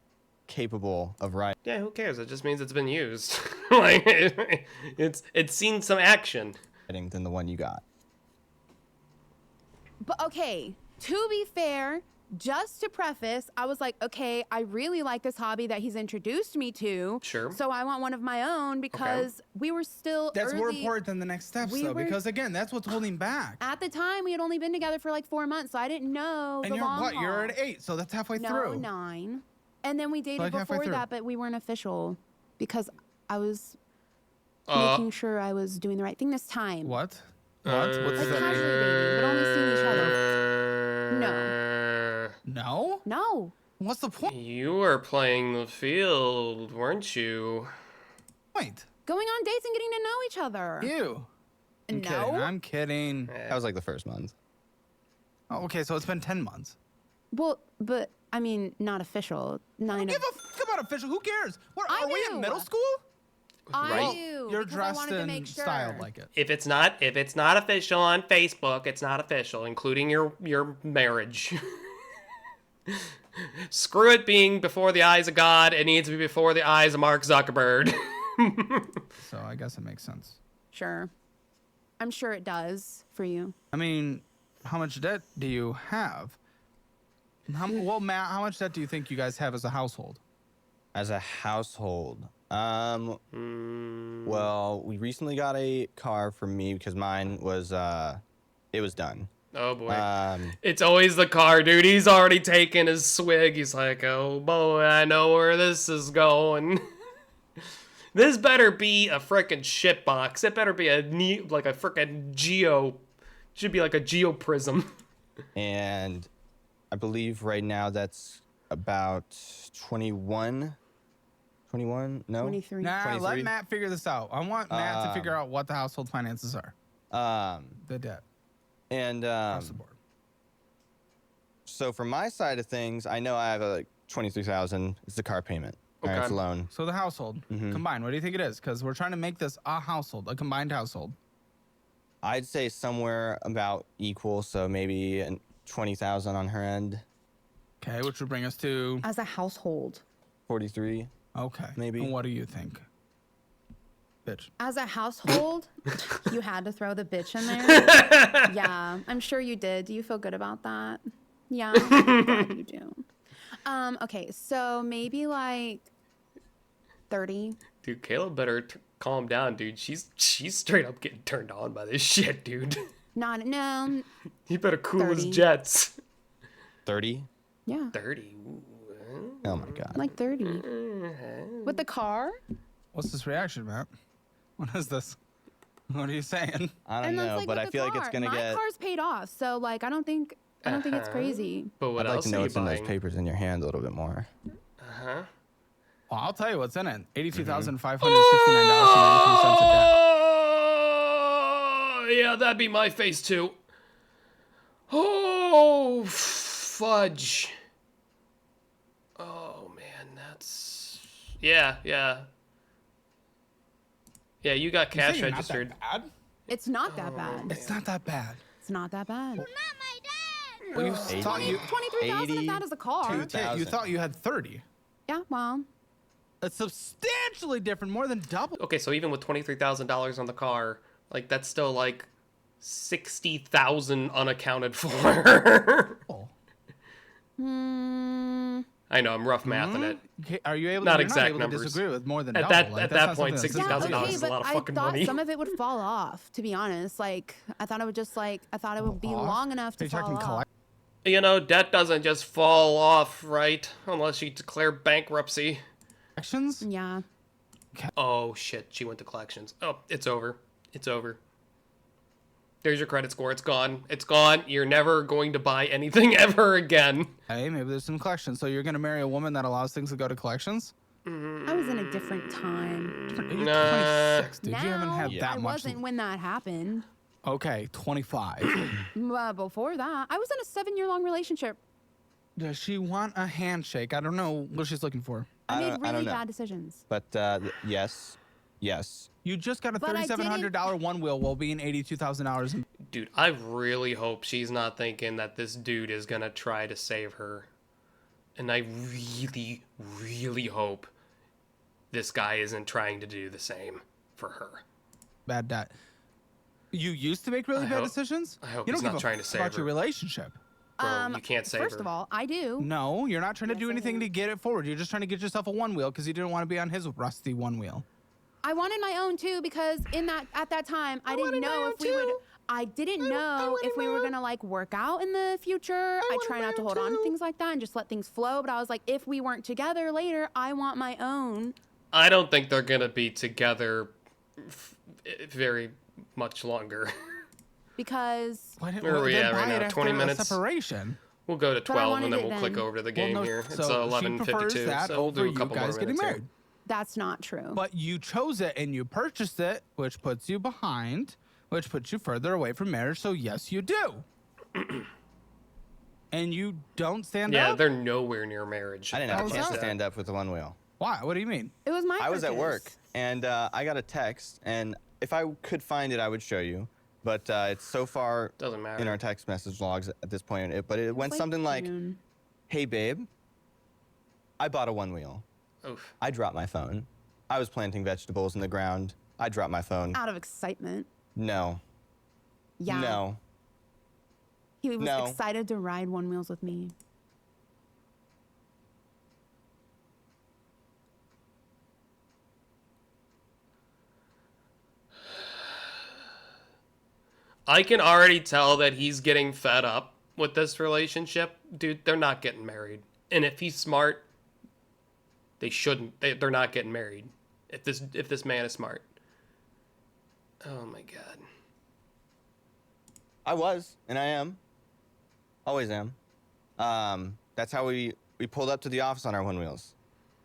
Speaker 22: capable of riding.
Speaker 3: Yeah, who cares? It just means it's been used. Like it's seen some action.
Speaker 22: Than the one you got.
Speaker 1: But okay, to be fair, just to preface, I was like, okay, I really like this hobby that he's introduced me to.
Speaker 3: Sure.
Speaker 1: So I want one of my own because we were still
Speaker 21: That's more
Speaker 1: early.
Speaker 21: important than the next steps, though, because again, that's what's holding back.
Speaker 1: At the time, we had only been together for like 4 months, so I didn't know
Speaker 21: And
Speaker 1: the long haul.
Speaker 21: you're at 8, so that's halfway through.
Speaker 1: No, 9. And then we dated
Speaker 21: like halfway
Speaker 1: before
Speaker 21: through.
Speaker 1: that, but we weren't official because I was making sure I was doing the right thing this time.
Speaker 21: What? What's
Speaker 1: Like
Speaker 21: that
Speaker 1: casually dating, but only seeing each other. No.
Speaker 21: No?
Speaker 1: No.
Speaker 21: What's the point?
Speaker 3: You were playing the field, weren't you?
Speaker 21: Wait.
Speaker 1: Going on dates and getting to know each other.
Speaker 21: You. I'm kidding. I'm kidding.
Speaker 22: That was like the first month.
Speaker 21: Oh, okay, so it's been 10 months.
Speaker 1: Well, but I mean, not official. Not
Speaker 21: Give a fuck about official. Who cares? What, are we in middle school?
Speaker 1: I do.
Speaker 21: You're
Speaker 1: because I
Speaker 21: dressed
Speaker 1: wanted to
Speaker 21: and
Speaker 1: make sure.
Speaker 21: styled like it.
Speaker 2: If it's not official on Facebook, it's not official, including your marriage. Screw it being before the eyes of God. It needs to be before the eyes of Mark Zuckerberg.
Speaker 21: So I guess it makes sense.
Speaker 1: Sure. I'm sure it does for you.
Speaker 21: I mean, how much debt do you have? Well, Matt, how much debt do you think you guys have as a household?
Speaker 22: As a household, well, we recently got a car for me because mine was it was done.
Speaker 2: Oh boy. It's always the car, dude. He's already taken his swig. He's like, oh boy, I know where this is going. This better be a frickin' shitbox. It better be like a frickin' should be like a geoprism.
Speaker 22: And I believe right now that's about 21. 21? No?
Speaker 1: 23.
Speaker 21: Nah,
Speaker 22: 23?
Speaker 21: let Matt figure this out. I want Matt to figure out what the household finances are. The debt.
Speaker 22: And
Speaker 21: across the board.
Speaker 22: So for my side of things, I know I have like 23,000. It's the car payment.
Speaker 21: Okay.
Speaker 22: It's a loan.
Speaker 21: So the household combined, what do you think it is? Because we're trying to make this a household, a combined household.
Speaker 22: I'd say somewhere about equal, so maybe 20,000 on her end.
Speaker 21: Okay, which would bring us to
Speaker 1: as a household.
Speaker 22: 43.
Speaker 21: Okay,
Speaker 22: maybe.
Speaker 21: And what do you think, bitch?
Speaker 1: As a household, you had to throw the bitch in there. Yeah, I'm sure you did. Do you feel good about that? Yeah, I'm glad you do. Okay, so maybe like 30.
Speaker 2: Dude, Caleb better calm down, dude. She's straight up getting turned on by this shit, dude.
Speaker 1: No.
Speaker 2: He better cool
Speaker 1: 30.
Speaker 2: his jets.
Speaker 22: 30?
Speaker 1: Yeah.
Speaker 2: 30. Ooh.
Speaker 22: Oh my god.
Speaker 1: Like 30. With the car?
Speaker 21: What's this reaction, Matt? What is this? What are you saying?
Speaker 22: I don't know, but I feel like it's gonna
Speaker 1: My
Speaker 22: get.
Speaker 1: car's paid off, so like I don't think it's crazy.
Speaker 2: But what
Speaker 22: I'd like
Speaker 2: else
Speaker 22: to know
Speaker 2: are you
Speaker 22: what's in those
Speaker 2: buying?
Speaker 22: papers in your hand a little bit more.
Speaker 2: Uh-huh.
Speaker 21: Well, I'll tell you what's in it. $82,569.93 of debt.
Speaker 2: Oh, yeah, that'd be my face too. Oh, fudge. Oh, man, that's... Yeah. Yeah, you got cash registered.
Speaker 1: It's not that bad.
Speaker 21: It's not that bad.
Speaker 1: It's not that bad.
Speaker 21: Well, you thought you
Speaker 1: 23,000 of that is a car.
Speaker 21: you thought you had 30.
Speaker 1: Yeah, well.
Speaker 21: That's substantially different, more than double.
Speaker 2: Okay, so even with $23,000 on the car, like, that's still, like, 60,000 unaccounted for. I know, I'm rough mathing it.
Speaker 21: Okay, are you able
Speaker 2: Not
Speaker 21: to,
Speaker 2: exact
Speaker 21: you're not able
Speaker 2: numbers.
Speaker 21: to disagree with more than
Speaker 2: At
Speaker 21: double?
Speaker 2: that, at that point, $60,000 is a
Speaker 1: but
Speaker 2: lot of
Speaker 1: I
Speaker 2: fucking
Speaker 1: thought
Speaker 2: money.
Speaker 1: some of it would fall off, to be honest. Like, I thought it would just, like, I thought it would be long enough to fall off.
Speaker 2: You know, debt doesn't just fall off, right? Unless you declare bankruptcy.
Speaker 21: Collections?
Speaker 1: Yeah.
Speaker 2: Oh, shit. She went to collections. Oh, it's over. It's over. There's your credit score. It's gone. It's gone. You're never going to buy anything ever again.
Speaker 21: Hey, maybe there's some collections. So you're going to marry a woman that allows things to go to collections?
Speaker 1: I was in a different time.
Speaker 21: You're 26, dude.
Speaker 1: Now,
Speaker 21: You haven't had that
Speaker 1: I
Speaker 21: much.
Speaker 1: wasn't when that happened.
Speaker 21: Okay, 25.
Speaker 1: Before that, I was in a 7-year-long relationship.
Speaker 21: Does she want a handshake? I don't know what she's looking for.
Speaker 1: I made
Speaker 22: I
Speaker 1: really
Speaker 22: don't know.
Speaker 1: bad decisions.
Speaker 22: But yes.
Speaker 21: You just got a
Speaker 1: But I
Speaker 21: $3,700 one wheel while being $82,000.
Speaker 2: Dude, I really hope she's not thinking that this dude is gonna try to save her. And I really, really hope this guy isn't trying to do the same for her.
Speaker 21: Bad debt. You used to make really bad decisions?
Speaker 2: I hope
Speaker 21: you
Speaker 2: he's
Speaker 21: don't
Speaker 2: not
Speaker 21: give
Speaker 2: trying
Speaker 21: a
Speaker 2: to
Speaker 21: fuck
Speaker 2: save
Speaker 21: about
Speaker 2: her.
Speaker 21: your relationship.
Speaker 2: Bro, you can't save
Speaker 1: First
Speaker 2: her.
Speaker 1: of all, I do.
Speaker 21: No, you're not trying to do anything to get it forward. You're just trying to get yourself a one wheel because you didn't want to be on his rusty one wheel.
Speaker 1: I wanted my own too because at that time I didn't know if we would. I didn't know if we were gonna like work out in the future. I try not to hold on to things like that and just let things flow. But I was like, if we weren't together later, I want my own.
Speaker 2: I don't think they're gonna be together very much longer.
Speaker 1: Because
Speaker 2: Where are we at right now? 20 minutes?
Speaker 21: Separation.
Speaker 2: We'll go to
Speaker 1: But I
Speaker 2: 12
Speaker 1: wanted
Speaker 2: and then
Speaker 1: it
Speaker 2: we'll click
Speaker 1: then.
Speaker 2: over to the
Speaker 21: Well,
Speaker 2: game
Speaker 21: no,
Speaker 2: here. It's
Speaker 21: so she prefers
Speaker 2: 11:52,
Speaker 21: that
Speaker 2: so we'll
Speaker 21: over
Speaker 2: do a
Speaker 21: you
Speaker 2: couple more
Speaker 21: guys getting
Speaker 2: minutes here.
Speaker 21: married.
Speaker 1: That's not true.
Speaker 21: But you chose it and you purchased it, which puts you behind, which puts you further away from marriage. So yes, you do. And you don't stand up?
Speaker 2: Yeah, they're nowhere near marriage.
Speaker 22: I didn't have a chance to stand up with the one wheel.
Speaker 21: Why? What do you mean?
Speaker 1: It was my
Speaker 22: I was at
Speaker 1: purchase.
Speaker 22: work, and I got a text, and if I could find it, I would show you. But it's so far
Speaker 2: Doesn't matter.
Speaker 22: in our text message logs at this point. But it went
Speaker 1: Like
Speaker 22: something like,
Speaker 1: June.
Speaker 22: "Hey, babe, I bought a one wheel.
Speaker 2: Oof.
Speaker 22: I dropped my phone. I was planting vegetables in the ground. I dropped my phone.
Speaker 1: Out of excitement.
Speaker 22: No.
Speaker 1: Yeah.
Speaker 22: No.
Speaker 1: He was
Speaker 22: No.
Speaker 1: excited to ride one wheels with me.
Speaker 2: I can already tell that he's getting fed up with this relationship. Dude, they're not getting married. And if he's smart, they shouldn't. They're not getting married. If this man is smart. Oh my god.
Speaker 22: I was, and I am. Always am. That's how we pulled up to the office on our one wheels.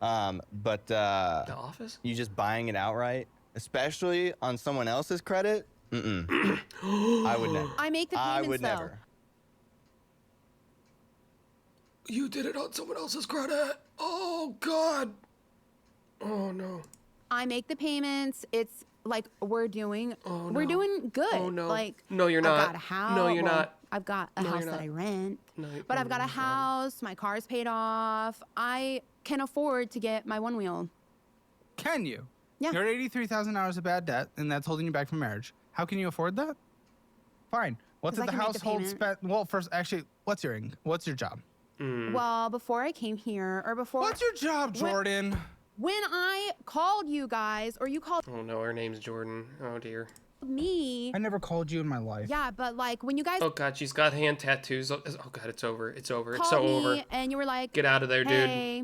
Speaker 22: But
Speaker 2: The office?
Speaker 22: you just buying it outright, especially on someone else's credit, I would never.
Speaker 1: I make the payments,
Speaker 22: I would
Speaker 1: though.
Speaker 22: never.
Speaker 2: You did it on someone else's credit. Oh god. Oh no.
Speaker 1: I make the payments. It's like we're doing
Speaker 2: no.
Speaker 1: doing good.
Speaker 2: Oh, no.
Speaker 1: Like
Speaker 2: No, you're not.
Speaker 1: I've got a house.
Speaker 2: No, you're
Speaker 1: well,
Speaker 2: not.
Speaker 1: I've got a
Speaker 2: No,
Speaker 1: house
Speaker 2: you're
Speaker 1: that
Speaker 2: not.
Speaker 1: I rent.
Speaker 2: No,
Speaker 1: But I've got a house, my car's paid off. I can afford to get my one wheel.
Speaker 21: Can you?
Speaker 1: Yeah.
Speaker 21: You're at $83,000 of bad debt, and that's holding you back from marriage. How can you afford that? Fine. What
Speaker 1: 'Cause
Speaker 21: did
Speaker 1: I
Speaker 21: the
Speaker 1: can make the
Speaker 21: household
Speaker 1: payment.
Speaker 21: spend? Well, first, actually, what's your job?
Speaker 1: Well, before I came here, or before.
Speaker 21: What's your job, Jordan?
Speaker 1: When I called you guys, or you called
Speaker 2: Oh no, her name's Jordan. Oh dear.
Speaker 1: me.
Speaker 21: I never called you in my life.
Speaker 1: Yeah, but like when you guys
Speaker 2: Oh god, she's got hand tattoos. Oh god, it's over. It's over. It's so
Speaker 1: called me
Speaker 2: over.
Speaker 1: and you were like,
Speaker 2: Get out of there, dude.
Speaker 1: hey.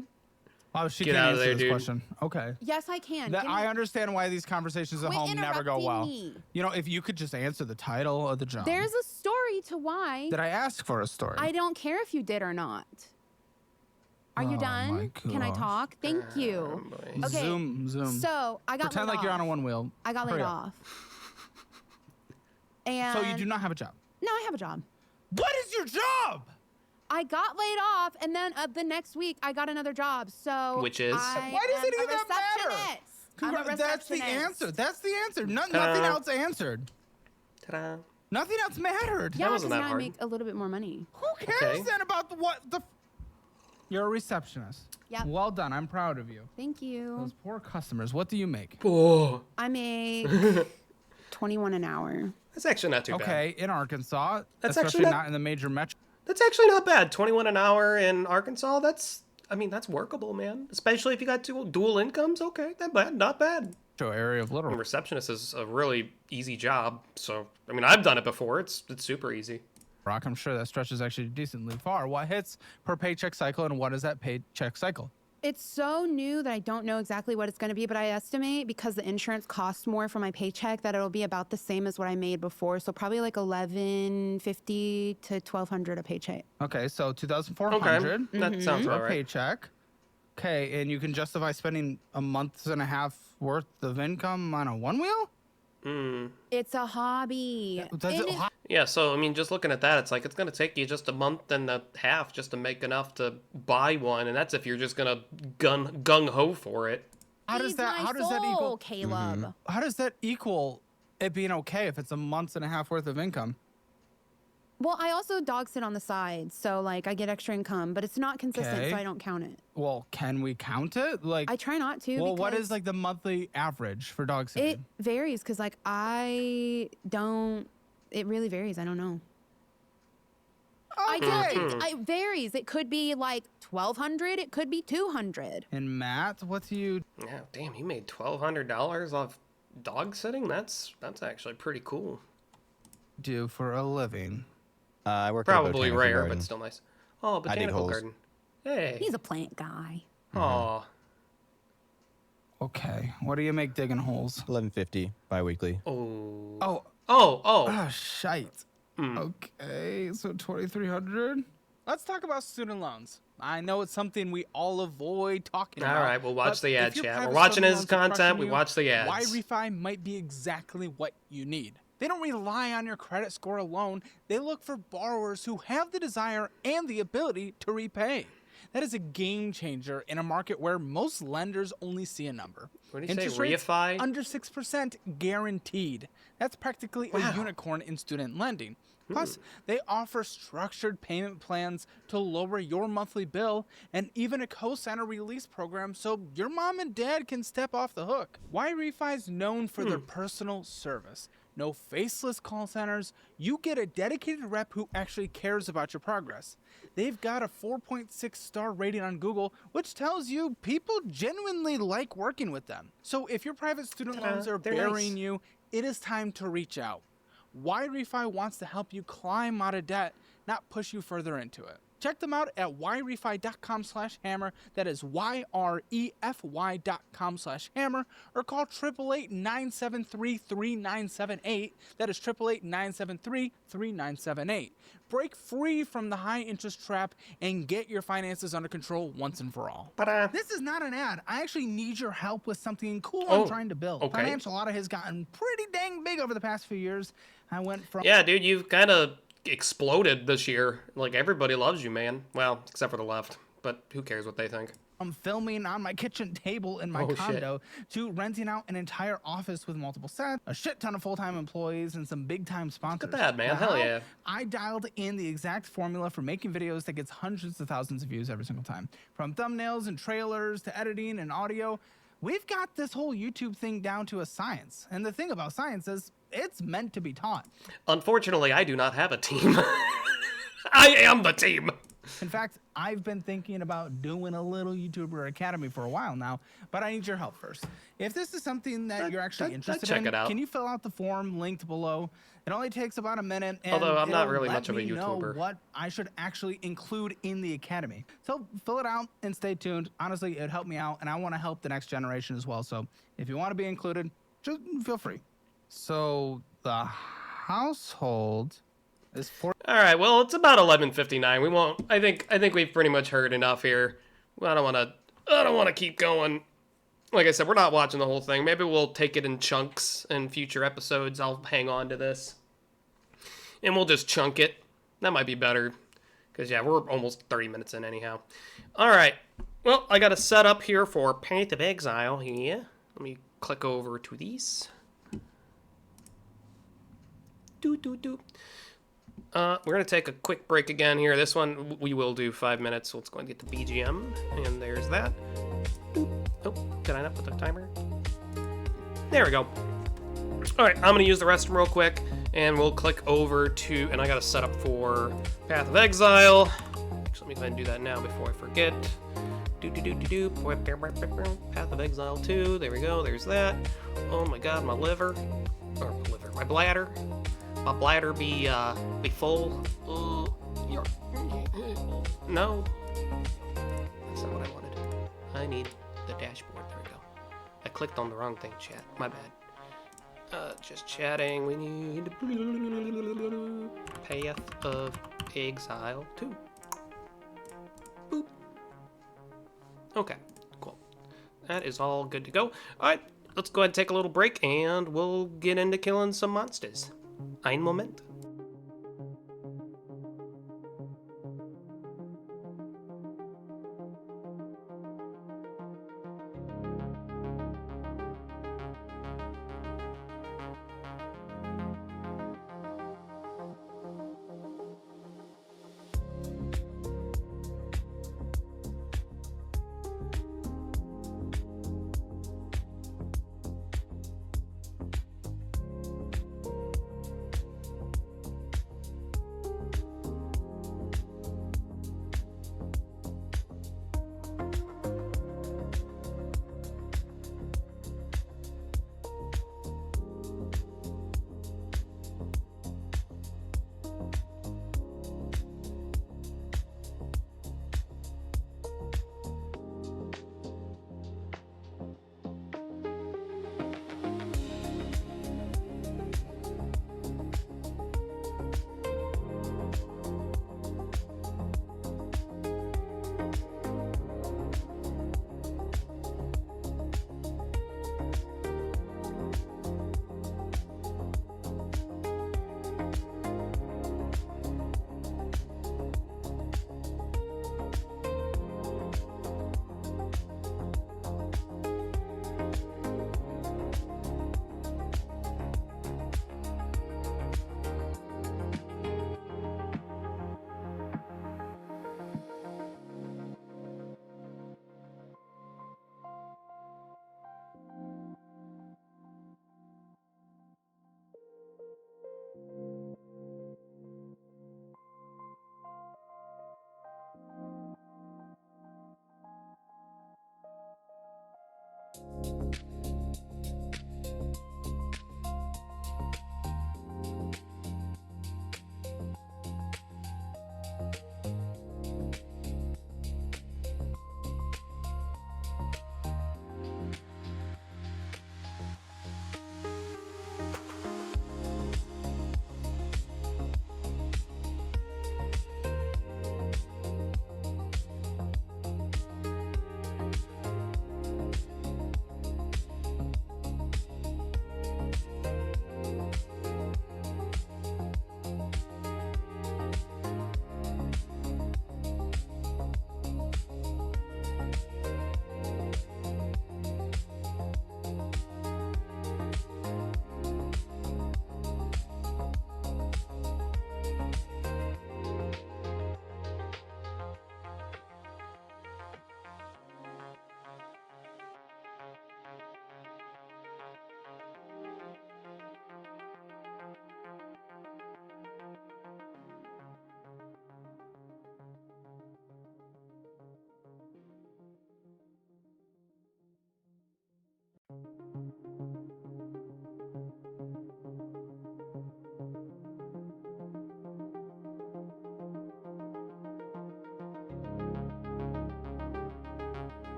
Speaker 21: Oh, she
Speaker 2: Get
Speaker 21: can't
Speaker 2: out of
Speaker 21: answer
Speaker 2: there,
Speaker 21: this
Speaker 2: dude.
Speaker 21: question. Okay.
Speaker 1: Yes, I can.
Speaker 21: That,
Speaker 1: Give me-
Speaker 21: I understand why these conversations at
Speaker 1: Quit
Speaker 21: home never go
Speaker 1: interrupting
Speaker 21: well.
Speaker 1: me.
Speaker 21: You know, if you could just answer the title of the job.
Speaker 1: There's a story to why.
Speaker 21: Did I ask for a story?
Speaker 1: I don't care if you did or not. Are you
Speaker 21: Oh,
Speaker 1: done?
Speaker 21: my
Speaker 1: Can I
Speaker 21: gosh.
Speaker 1: talk? Thank you. Okay.
Speaker 21: Zoom.
Speaker 1: So I got
Speaker 21: Pretend
Speaker 1: laid
Speaker 21: like you're on a
Speaker 1: off.
Speaker 21: one wheel.
Speaker 1: I got
Speaker 21: Hurry
Speaker 1: laid
Speaker 21: up.
Speaker 1: off. And
Speaker 21: So you do not have a job.
Speaker 1: No, I have a job.
Speaker 21: What is your job?
Speaker 1: I got laid off, and then the next week I got another job. So
Speaker 2: Which is?
Speaker 21: Why does it
Speaker 1: am a
Speaker 21: even matter?
Speaker 1: receptionist. I'm a
Speaker 21: That's the
Speaker 1: receptionist.
Speaker 21: answer. That's the answer. Nothing
Speaker 2: Ta-da.
Speaker 21: else answered.
Speaker 2: Ta-da.
Speaker 21: Nothing else mattered.
Speaker 1: Yeah,
Speaker 2: wasn't
Speaker 1: because
Speaker 2: that
Speaker 1: now I
Speaker 2: hard.
Speaker 1: make a little bit more money.
Speaker 21: Who cares
Speaker 2: Okay.
Speaker 21: then about the? You're a receptionist.
Speaker 1: Yep.
Speaker 21: Well done. I'm proud of you.
Speaker 1: Thank you.
Speaker 21: Those poor customers. What do you make?
Speaker 2: Oh.
Speaker 1: I make 21 an hour.
Speaker 2: That's actually not too bad.
Speaker 21: Okay, in Arkansas,
Speaker 2: That's
Speaker 21: especially
Speaker 2: actually
Speaker 21: not in the major metro.
Speaker 2: That's actually not bad. 21 an hour in Arkansas. That's workable, man. Especially if you got dual incomes. Okay, not bad.
Speaker 21: Area of
Speaker 2: I
Speaker 21: Little.
Speaker 2: mean, receptionist is a really easy job. So, I mean, I've done it before. It's super easy.
Speaker 21: Rock, I'm sure that stretches actually decently far. What hits per paycheck cycle, and what is that paycheck cycle?
Speaker 1: It's so new that I don't know exactly what it's going to be, but I estimate because the insurance costs more for my paycheck that it'll be about the same as what I made before. So probably like $1,150 to $1,200 a paycheck.
Speaker 21: Okay, so 2,400
Speaker 2: Okay, that sounds
Speaker 21: for
Speaker 2: about
Speaker 21: a
Speaker 2: right.
Speaker 21: paycheck. Okay, and you can justify spending a month and a half worth of income on a one wheel?
Speaker 1: It's a hobby.
Speaker 21: Does it,
Speaker 2: Yeah, so I mean, just looking at that, it's like it's gonna take you just a month and a half just to make enough to buy one, and that's if you're just gonna gung ho for it.
Speaker 21: how does that equal
Speaker 1: Caleb?
Speaker 21: How does that equal it being okay if it's a month and a half worth of income?
Speaker 1: Well, I also dog sit on the side, so like I get extra income, but it's not consistent,
Speaker 21: Okay.
Speaker 1: so I don't count it.
Speaker 21: Well, can we count it? Like
Speaker 1: I try not to.
Speaker 21: Well, what
Speaker 1: because
Speaker 21: is like the monthly average for dog sitting?
Speaker 1: It varies because like I don't. It really varies. I don't know. It varies. It could be like 1,200. It could be 200.
Speaker 21: And Matt, what do you?
Speaker 2: Yeah, damn, you made $1,200 off dog sitting. That's actually pretty cool.
Speaker 21: Do for a living?
Speaker 22: I work at a
Speaker 2: Probably
Speaker 22: botanical
Speaker 2: rare,
Speaker 22: garden.
Speaker 2: but still nice. Oh,
Speaker 22: I dig
Speaker 2: botanical
Speaker 22: holes.
Speaker 2: garden. Hey.
Speaker 1: He's a plant guy.
Speaker 2: Aw.
Speaker 21: Okay, what do you make digging holes?
Speaker 22: $11.50 bi-weekly.
Speaker 2: Oh.
Speaker 21: Oh.
Speaker 2: Oh.
Speaker 21: Shite. Okay, so 2,300. Let's talk about student loans. I know it's something we all avoid talking about.
Speaker 2: All right, we'll watch
Speaker 21: but
Speaker 2: the ad
Speaker 21: if your
Speaker 2: chat.
Speaker 21: private
Speaker 2: We're watching
Speaker 21: student
Speaker 2: his
Speaker 21: loans are
Speaker 2: content.
Speaker 21: crushing
Speaker 2: We
Speaker 21: you,
Speaker 2: watch the ads.
Speaker 21: Y-Refi might be exactly what you need. They don't rely on your credit score alone. They look for borrowers who have the desire and the ability to repay. That is a game changer in a market where most lenders only see a number.
Speaker 2: What do you
Speaker 21: Interest
Speaker 2: say,
Speaker 21: rates
Speaker 2: refi?
Speaker 21: under 6% guaranteed. That's practically a unicorn in student lending. Plus, they offer structured payment plans to lower your monthly bill and even a co-signer release program so your mom and dad can step off the hook. Y-Refi is known for their personal service. No faceless call centers. You get a dedicated rep who actually cares about your progress. They've got a 4.6 star rating on Google, which tells you people genuinely like working with them. So if your private student loans are burying you, it is time to reach out. Y-Refi wants to help you climb out of debt, not push you further into it. Check them out at yrefi.com/hammer. That is YREFY.com/hammer. Or call 888-973-3978. That is 888-973-3978. Break free from the high interest trap and get your finances under control once and for all. This is not an ad. I actually need your help with something cool I'm trying to build.
Speaker 2: Okay.
Speaker 21: Financial Audit has gotten pretty dang big over the past few years. I went from...
Speaker 2: Yeah, dude, you've kind of exploded this year. Like, everybody loves you, man. Well, except for the left. But who cares what they think?
Speaker 21: I'm filming on my kitchen table in my condo to renting out an entire office with multiple sets, a shit ton of full-time employees, and some big-time sponsors.
Speaker 2: Look at that, man. Hell yeah.
Speaker 21: I dialed in the exact formula for making videos that gets hundreds of thousands of views every single time. From thumbnails and trailers to editing and audio, we've got this whole YouTube thing down to a science. And the thing about science is it's meant to be taught.
Speaker 2: Unfortunately, I do not have a team. I am the team.
Speaker 21: In fact, I've been thinking about doing a little YouTuber Academy for a while now, but I need your help first. If this is something that you're actually interested in, can you fill out the form linked below? It only takes about a minute, and
Speaker 2: although I'm not
Speaker 21: it'll
Speaker 2: really
Speaker 21: let
Speaker 2: much of a
Speaker 21: me know
Speaker 2: YouTuber.
Speaker 21: what I should actually include in the Academy. So fill it out and stay tuned. Honestly, it'd help me out, and I want to help the next generation as well. So if you want to be included, just feel free. So the household is for...
Speaker 2: All right, well, it's about 11:59. We won't. I think we've pretty much heard enough here. I don't want to keep going. Like I said, we're not watching the whole thing. Maybe we'll take it in chunks in future episodes. I'll hang on to this, and we'll just chunk it. That might be better, because yeah, we're almost 30 minutes in anyhow. All right. Well, I got a setup here for Path of Exile here. Let me click over to these. We're going to take a quick break again here. This one, we will do 5 minutes. So let's go and get the BGM. And there's that. Oh, did I not put the timer? There we go. All right, I'm going to use the restroom real quick. And we'll click over to, and I got a setup for Path of Exile. So let me go ahead and do that now before I forget. Path of Exile 2. There we go. There's that. Oh my god, my liver. Or liver. My bladder. My bladder be full. No. That's not what I wanted. I need the dashboard. There we go. I clicked on the wrong thing, chat. My bad. Just chatting. We need Path of Exile 2. Boop. Okay, cool. That is all good to go. Alright, let's go ahead and take a little break and we'll get into killing some monsters. Ein Moment.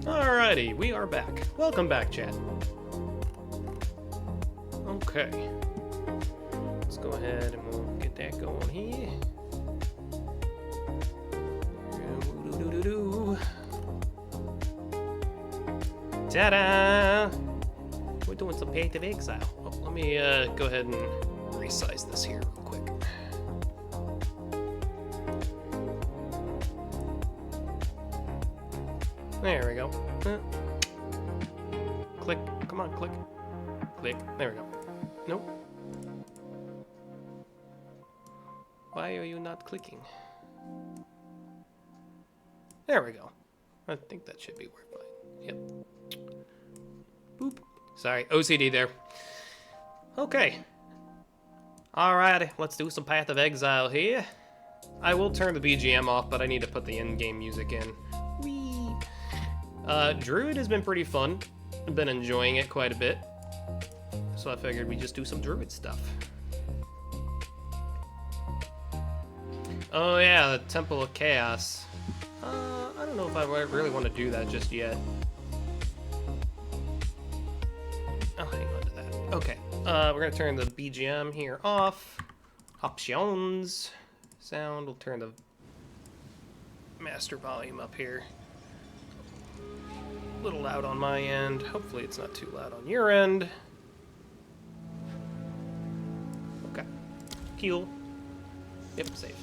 Speaker 2: Alrighty, we are back. Welcome back, chat. Okay. Let's go ahead and we'll get that going here. Ta-da! We're doing some Path of Exile. Oh, let me go ahead and resize this here real quick. There we go. Click. Come on, click. Click. There we go. Nope. Why are you not clicking? There we go. I think that should be working fine. Yep. Boop. Sorry, OCD there. Okay. Alrighty, let's do some Path of Exile here. I will turn the BGM off, but I need to put the in-game music in. Whee! Druid has been pretty fun. I've been enjoying it quite a bit. So I figured we'd just do some Druid stuff. Oh yeah, the Temple of Chaos. I don't know if I really want to do that just yet. I'll hang on to that. Okay, we're gonna turn the BGM here off. Options. Sound, we'll turn the master volume up here. A little loud on my end. Hopefully it's not too loud on your end. Okay. Cool. Yep, safe.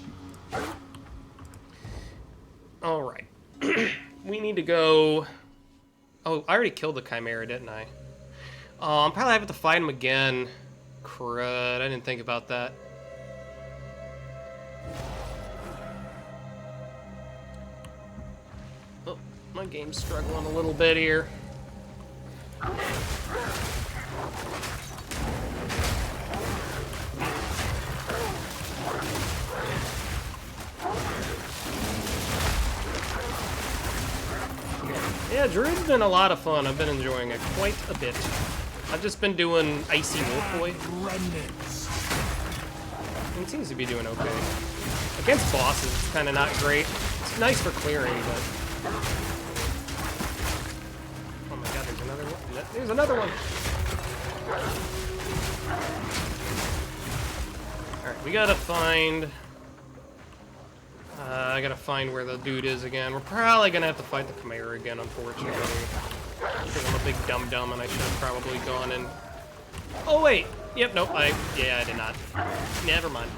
Speaker 2: Alright. We need to go... Oh, I already killed the Chimera, didn't I? I'm probably having to fight him again. Crud, I didn't think about that. Oh, my game's struggling a little bit here. Yeah, Druid's been a lot of fun. I've been enjoying it quite a bit. I've just been doing Icy Wolf Boy. It seems to be doing okay. Against bosses, it's kind of not great. It's nice for clearing, but... Oh my god, there's another one. There's another one! Alright, we gotta find... I gotta find where the dude is again. We're probably gonna have to fight the Chimera again, unfortunately. Because I'm a big dum-dum and I should have probably gone in. Oh, wait. Yep, nope. Yeah, I did not. Never mind.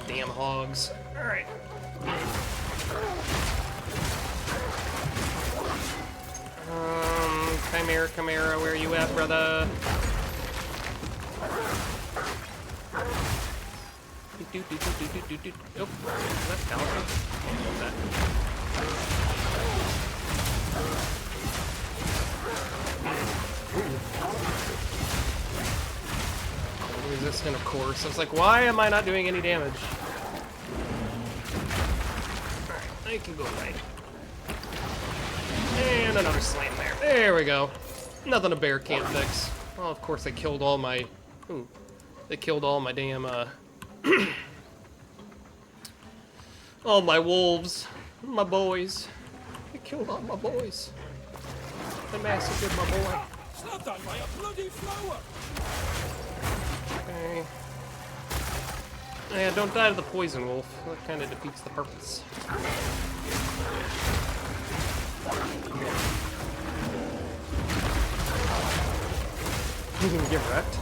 Speaker 2: Damn hogs. Alright. Chimera, where you at, brother? Oh, is that Falcon? What's that? Resistant, of course. I was like, why am I not doing any damage? Alright, I can go right. And another slam there. There we go. Nothing a bear can't fix. Oh, of course they killed all my... Ooh. They killed all my damn, all my wolves. My boys. They killed all my boys. They massacred my boy.
Speaker 12: It's not done by a bloody flower.
Speaker 2: Okay. Yeah, don't die to the poison wolf. That kind of defeats the purpose. You can get wrecked.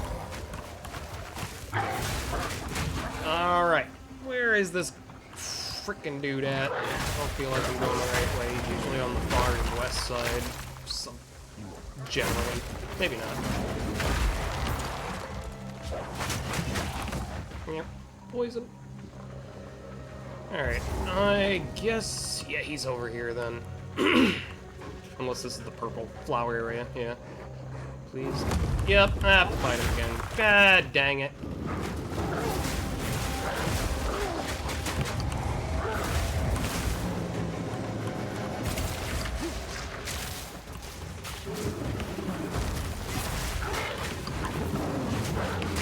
Speaker 2: Alright. Where is this frickin' dude at? I don't feel like I'm going the right way. He's usually on the far west side. Generally. Maybe not. Yep. Poison. Alright. I guess... Yeah, he's over here then. Unless this is the purple flower area. Yeah. Please. Yep. I have to fight him again. God dang it.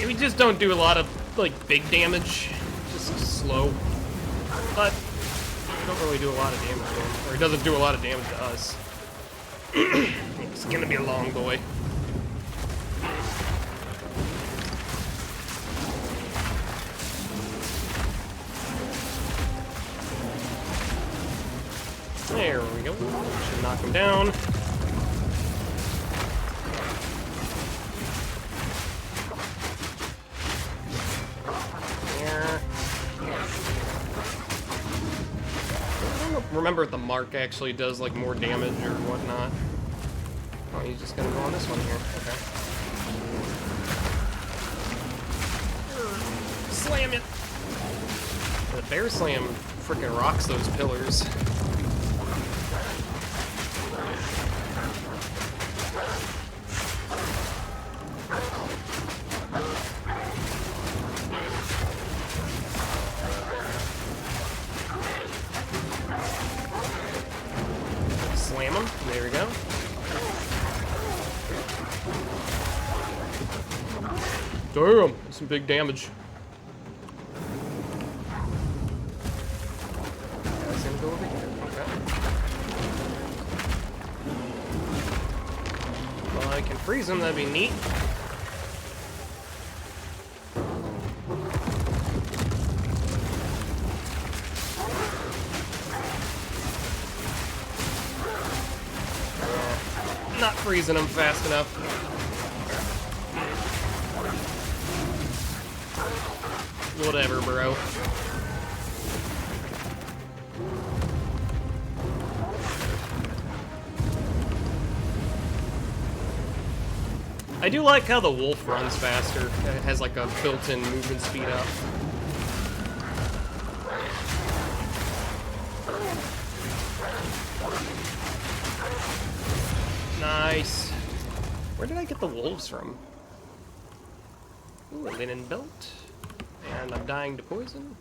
Speaker 2: We just don't do a lot of, like, big damage. Just slow. But we don't really do a lot of damage to him. Or he doesn't do a lot of damage to us. It's gonna be a long boy. There we go. Should knock him down. Remember if the mark actually does like more damage or whatnot. Oh, he's just gonna go on this one here. Okay. Slam it! The bear slam freaking rocks those pillars. Slam him. There we go. Damn, some big damage. That's gonna go over here. Okay. Well, I can freeze him. That'd be neat. Not freezing him fast enough. Whatever, bro. I do like how the wolf runs faster. It has like a built-in movement speed up. Nice. Where did I get the wolves from? Ooh, a linen belt. And I'm dying to poison.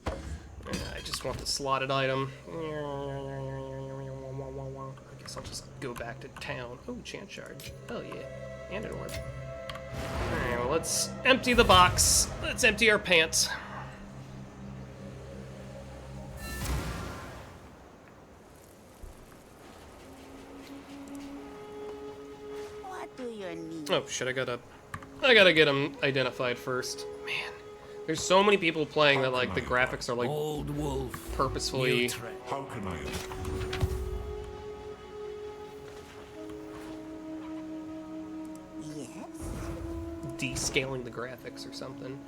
Speaker 2: I just want the slotted item. I guess I'll just go back to town. Oh, chant shard. Oh yeah. And an orb. Alright, well, let's empty the box. Let's empty our pants.
Speaker 4: What do your
Speaker 2: Oh shit, I gotta get them identified first. Man, there's so many people playing that like the graphics are like
Speaker 17: Old wolf,
Speaker 2: purposefully.
Speaker 12: How can I?
Speaker 2: Descaling the graphics or something.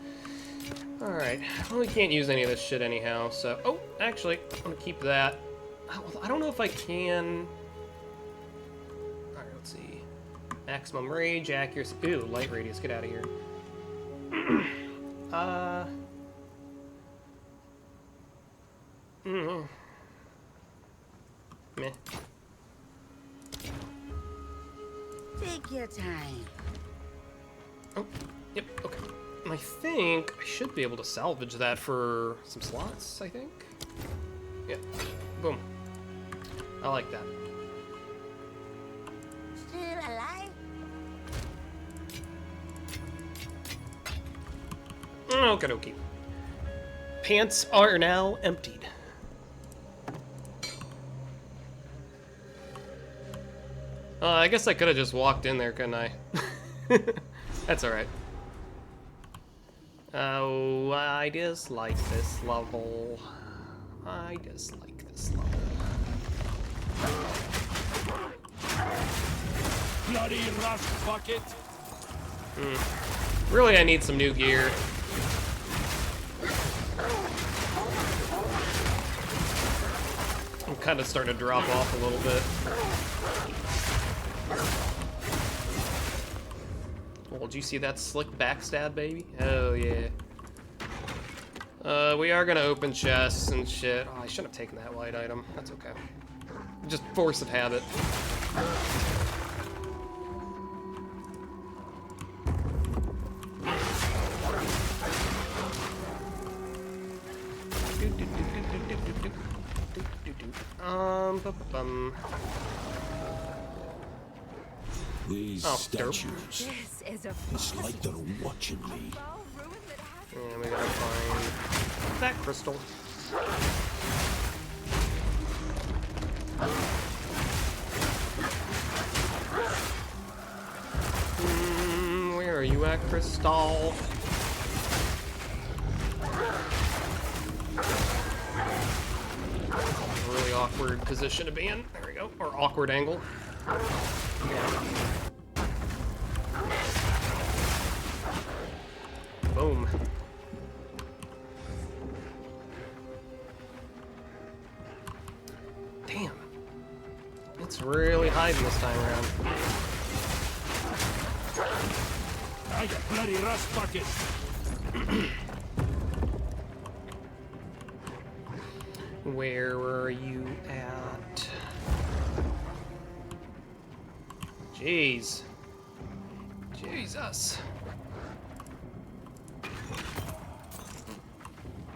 Speaker 2: Alright, well, we can't use any of this shit anyhow, so... Oh, actually, I'm gonna keep that. I don't know if I can... Alright, let's see. Maximum rage, accuracy... Ooh, light radius, get out of here. Meh.
Speaker 4: Take your time.
Speaker 2: Oh, yep, okay. I think I should be able to salvage that for some slots, I think. Yeah, boom. I like that.
Speaker 4: Still alive?
Speaker 2: Okie dokie. Pants are now emptied. I guess I could have just walked in there, couldn't I? That's alright. Oh, I dislike this level. I dislike this level.
Speaker 12: Bloody rust bucket!
Speaker 2: Really, I need some new gear. I'm kind of starting to drop off a little bit. Well, did you see that slick backstab, baby? Oh, yeah. We are gonna open chests and shit. Oh, I shouldn't have taken that white item. That's okay. Just force of habit.
Speaker 12: These statues.
Speaker 4: This is a
Speaker 12: It's like they're watching me.
Speaker 2: And we gotta find that crystal. Where are you at, Crystal? Really awkward position to be in. There we go. Or awkward angle. Boom. Damn. It's really hiding this time around.
Speaker 12: I got bloody rust bucket.
Speaker 2: Where are you at? Jeez. Jesus.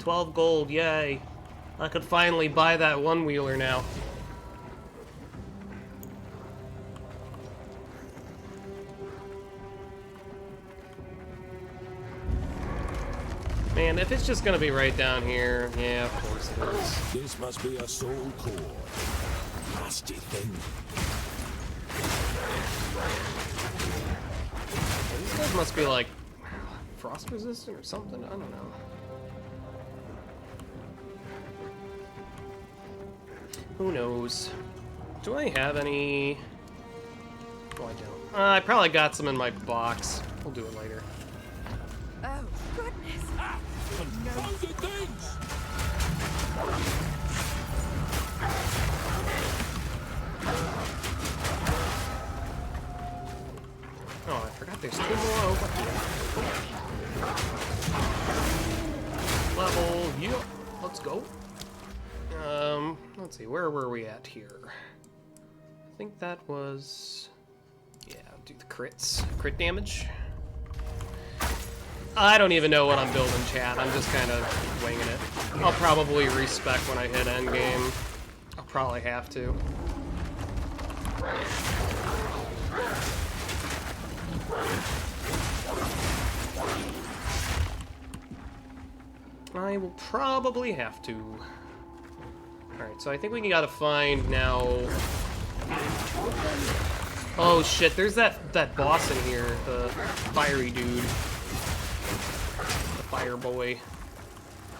Speaker 2: 12 gold, yay. I could finally buy that one-wheeler now. Man, if it's just gonna be right down here, yeah, of course it is.
Speaker 12: This must be a soul core. Nasty thing.
Speaker 2: These guys must be like frost resistant or something, I don't know. Who knows? Do I have any? Oh, I don't. I probably got some in my box. We'll do it later.
Speaker 4: Oh, goodness.
Speaker 12: Confounded things!
Speaker 2: Oh, I forgot there's 2 more over here. Level, yeah. Let's go. Let's see, where were we at here? I think that was... Yeah, do the crits. Crit damage. I don't even know what I'm building, chat. I'm just kind of winging it. I'll probably respec when I hit endgame. I'll probably have to. I will probably have to. Alright, so I think we gotta find now... Oh shit, there's that boss in here, the fiery dude. The fire boy.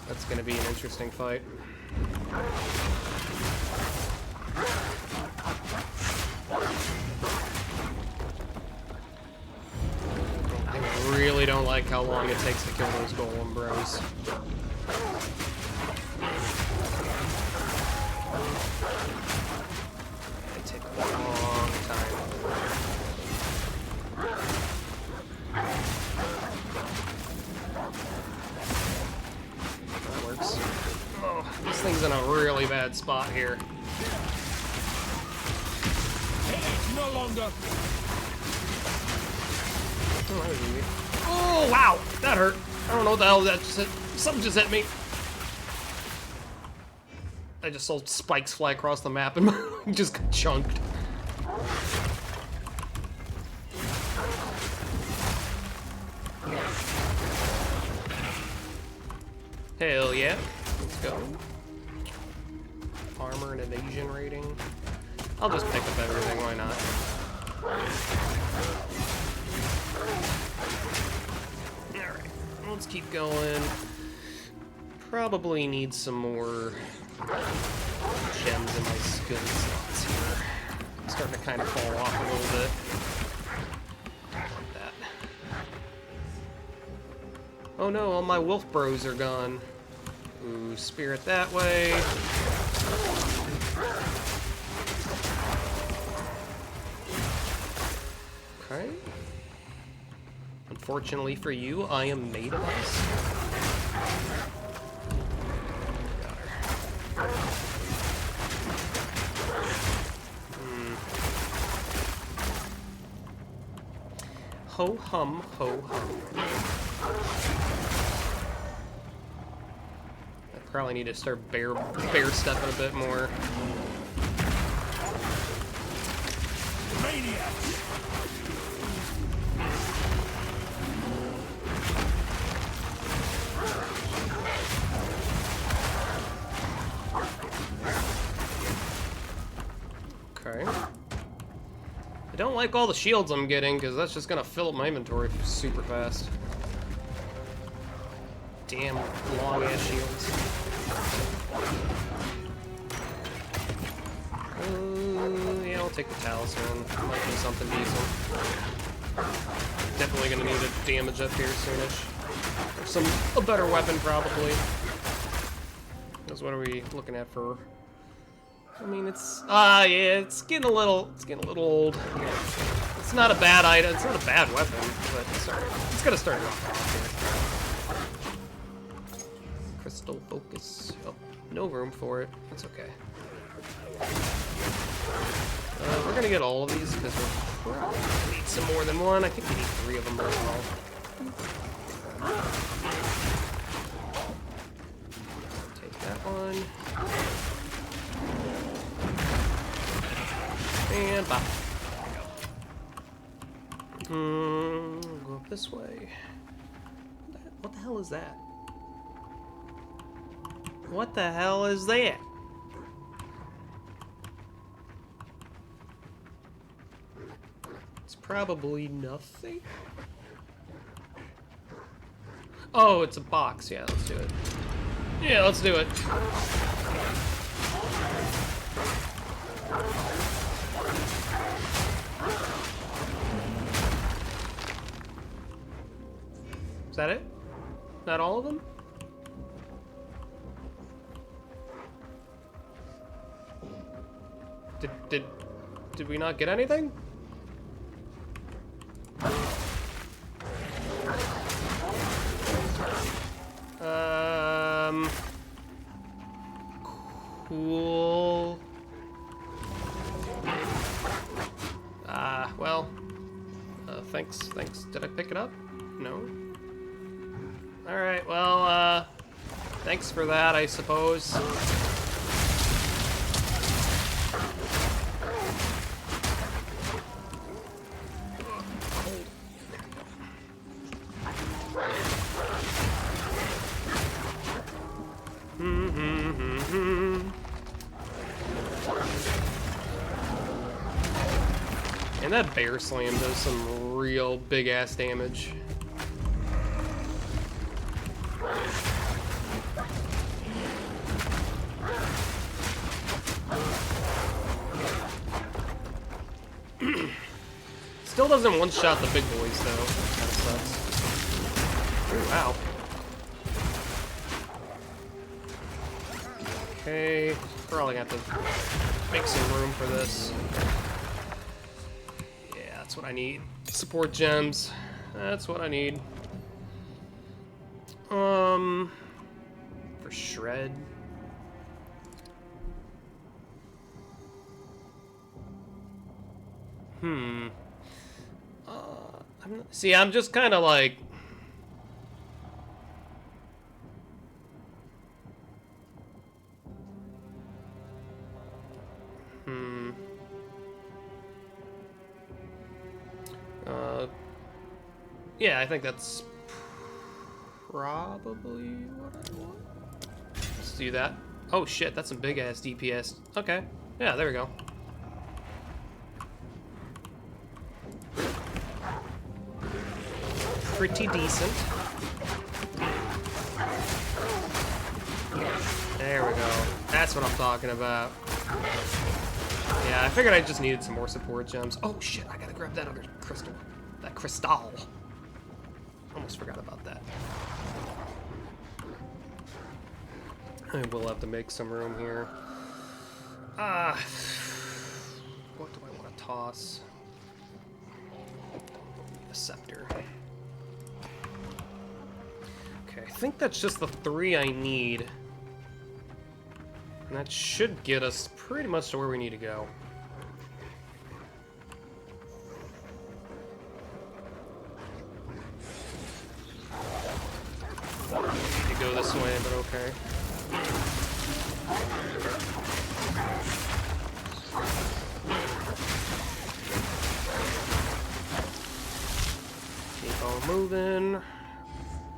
Speaker 2: That's gonna be an interesting fight. I really don't like how long it takes to kill those golem bros. They take a long time. That works. Oh, this thing's in a really bad spot here.
Speaker 12: No longer.
Speaker 2: Oh, that was easy. Oh, wow! That hurt. I don't know what the hell that just hit. Something just hit me. I just saw spikes fly across the map and just got chunked. Hell yeah. Let's go. Armor and evasion rating. I'll just pick up everything, why not? Alright, let's keep going. Probably need some more gems in my skill slots here. I'm starting to kind of fall off a little bit. Like that. Oh no, all my wolf bros are gone. Ooh, spirit that way. Okay. Unfortunately for you, I am made of ice. Ho hum, ho hum. I probably need to start bear stepping a bit more.
Speaker 12: Maniac.
Speaker 2: Okay. I don't like all the shields I'm getting, because that's just gonna fill up my inventory super fast. Damn long-ass shields. Yeah, I'll take the talisman. Might be something decent. Definitely gonna need a damage up here soonish. A better weapon, probably. Because what are we looking at for... I mean, it's yeah, it's getting a little old. It's not a bad item. It's not a bad weapon, but it's gonna start off here. Crystal focus. Oh, no room for it. That's okay. We're gonna get all of these because we're probably gonna need some more than one. I think we need 3 of them as well. Take that one. And bop. We'll go up this way. What the hell is that? What the hell is that? It's probably nothing. Oh, it's a box. Yeah, let's do it. Yeah, let's do it. Is that it? Not all of them? Did we not get anything? Cool. Well. Thanks. Did I pick it up? No. Alright, well, thanks for that, I suppose. And that bear slam does some real big ass damage. Still doesn't one-shot the big boys though. That kind of sucks. Ooh, wow. Okay, probably have to make some room for this. Yeah, that's what I need. Support gems. That's what I need. For shred. I'm just kind of like. Yeah, I think that's probably what I want. Let's do that. Oh shit, that's some big ass DPS. Okay. Yeah, there we go. Pretty decent. There we go. That's what I'm talking about. Yeah, I figured I just needed some more support gems. Oh shit, I gotta grab that other crystal. That crystal. Almost forgot about that. I will have to make some room here. What do I want to toss? A scepter. Okay, I think that's just the 3 I need. And that should get us pretty much to where we need to go. Need to go this way, but okay. Keep on moving.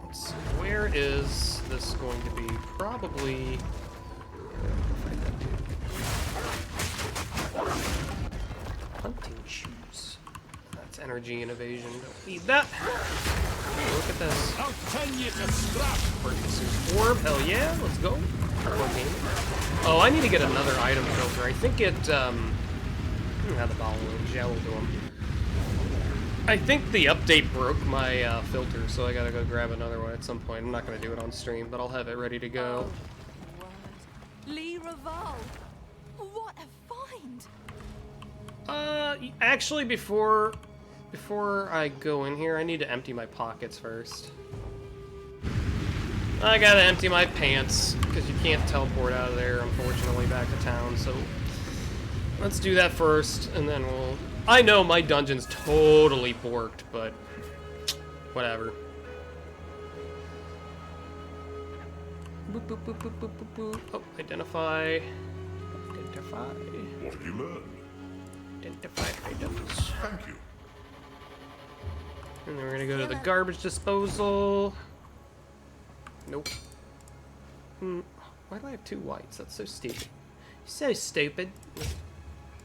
Speaker 2: Let's see, where is this going to be? Probably. Hunting shoes. That's energy and evasion. Don't need that. Look at this. I'll tell you to scrap. Purchaser's orb. Hell yeah, let's go. Oh, I need to get another item filter. I think it have the ball wounds. Yeah, we'll do them. I think the update broke my filter, so I gotta go grab another one at some point. I'm not gonna do it on stream, but I'll have it ready to go.
Speaker 4: Lee Raval. What a find!
Speaker 2: Actually, before I go in here, I need to empty my pockets first. I gotta empty my pants, because you can't teleport out of there, unfortunately, back to town, so let's do that first, and then we'll... I know my dungeon's totally borked, but whatever. Boop, boop, boop, boop, boop, boop, boop. Oh, identify. Identify.
Speaker 5: What have you learned?
Speaker 2: Identify items.
Speaker 5: Thank you.
Speaker 2: And then we're gonna go to the garbage disposal. Nope. Why do I have 2 whites? That's so stupid. So stupid.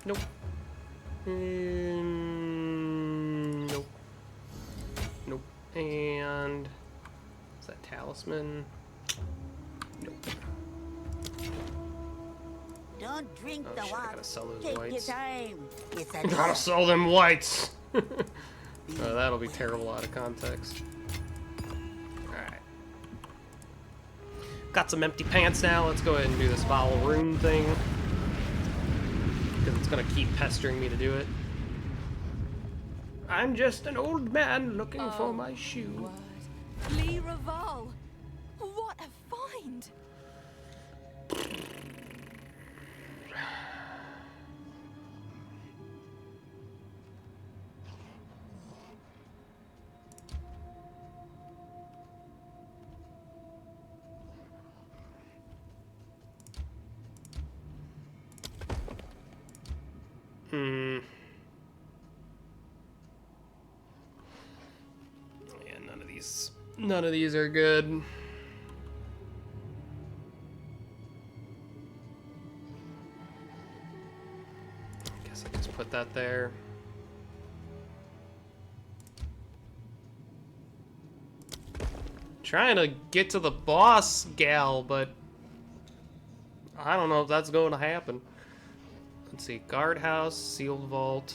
Speaker 2: Nope. Nope. Nope. And is that talisman? Nope.
Speaker 4: Don't drink
Speaker 2: Oh
Speaker 4: the
Speaker 2: shit, I
Speaker 4: water.
Speaker 2: gotta sell those
Speaker 4: Take
Speaker 2: whites.
Speaker 4: your time. It's a
Speaker 2: Gotta sell them whites! Oh, that'll be terrible out of context. Alright. Got some empty pants now. Let's go ahead and do this vowel rune thing. Because it's gonna keep pestering me to do it. I'm just an old man looking for my shoe.
Speaker 4: Lee Raval. What a find!
Speaker 2: Yeah, none of these are good. Guess I just put that there. trying to get to the boss gal, but I don't know if that's going to happen. Let's see, guardhouse, sealed vault.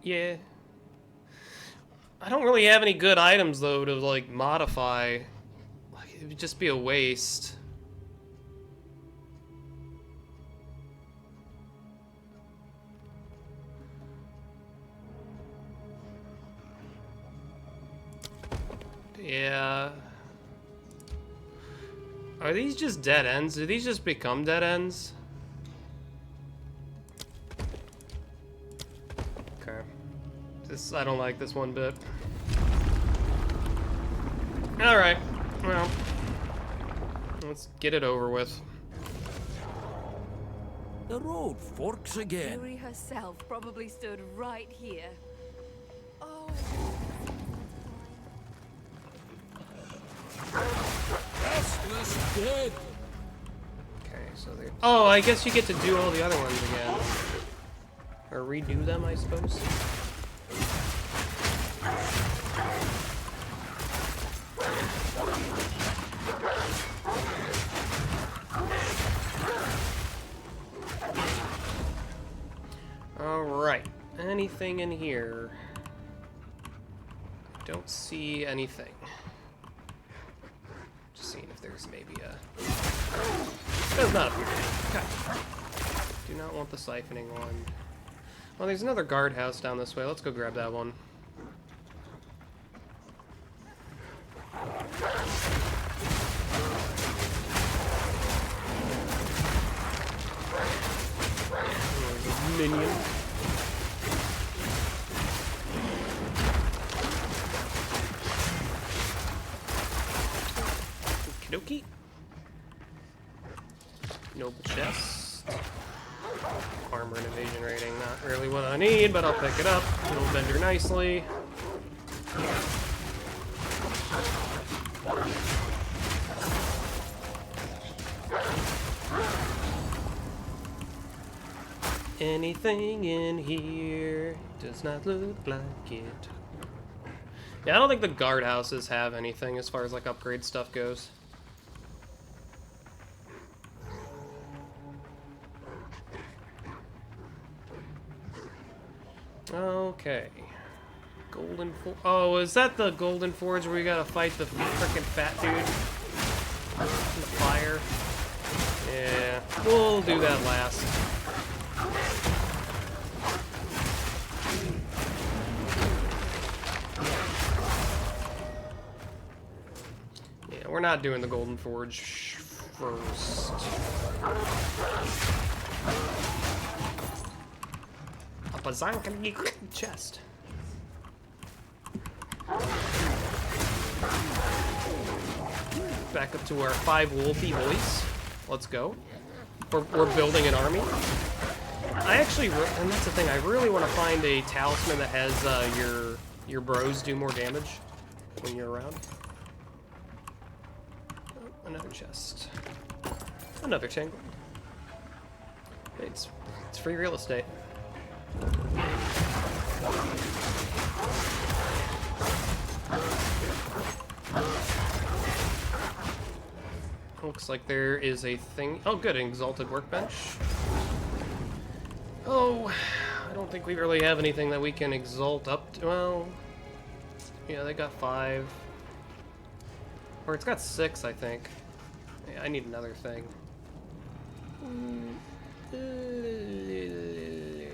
Speaker 2: Yeah. I don't really have any good items though to like modify. Like, it would just be a waste. Yeah. Are these just dead ends? Do these just become dead ends? Okay. I don't like this one bit. Alright. Well. Let's get it over with.
Speaker 5: The road forks again.
Speaker 4: Fury herself probably stood right here. Oh.
Speaker 5: Restless dead.
Speaker 2: Okay, so they. Oh, I guess you get to do all the other ones again. Or redo them, I suppose. Alright. Anything in here? Don't see anything. Just seeing if there's maybe a... Does not appear to be. Okay. Do not want the siphoning one. Well, there's another guardhouse down this way. Let's go grab that one. Minion. Okie dokie. Noble chest. Armor and evasion rating, not really what I need, but I'll pick it up. It'll bend her nicely. Anything in here does not look like it. Yeah, I don't think the guardhouses have anything as far as like upgrade stuff goes. Okay. Golden Forge. Oh, is that the Golden Forge where we gotta fight the frickin' fat dude? In the fire? Yeah, we'll do that last. Yeah, we're not doing the Golden Forge first. A bazanka chest. Back up to our 5 wolfy boys. Let's go. We're building an army. I actually, and that's the thing, I really want to find a talisman that has your bros do more damage when you're around. Oh, another chest. Another tangle. It's free real estate. Looks like there is a thing. Oh, good, an exalted workbench. Oh, I don't think we really have anything that we can exalt up to. Well, yeah, they got 5. Or it's got 6, I think. Yeah, I need another thing.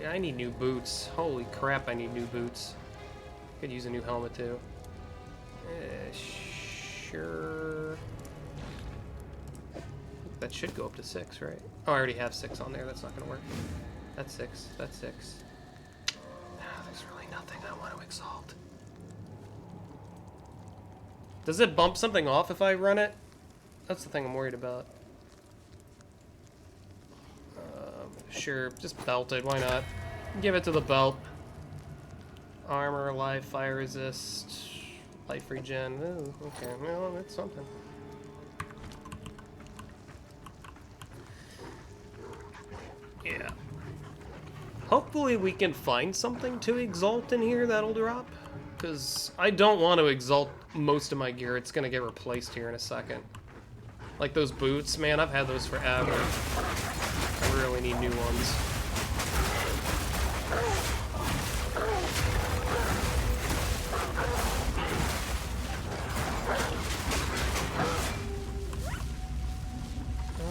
Speaker 2: I need new boots. Holy crap, I need new boots. Could use a new helmet too. Sure. That should go up to 6, right? Oh, I already have 6 on there. That's not gonna work. That's 6. That's 6. There's really nothing I want to exalt. Does it bump something off if I run it? That's the thing I'm worried about. Sure, just belted. Why not? Give it to the belt. Armor, life, fire resist, life regen. Ooh, okay, well, that's something. Yeah. Hopefully we can find something to exalt in here that'll drop. Because I don't want to exalt most of my gear. It's going to get replaced here in a second. Like those boots, man, I've had those forever. I really need new ones.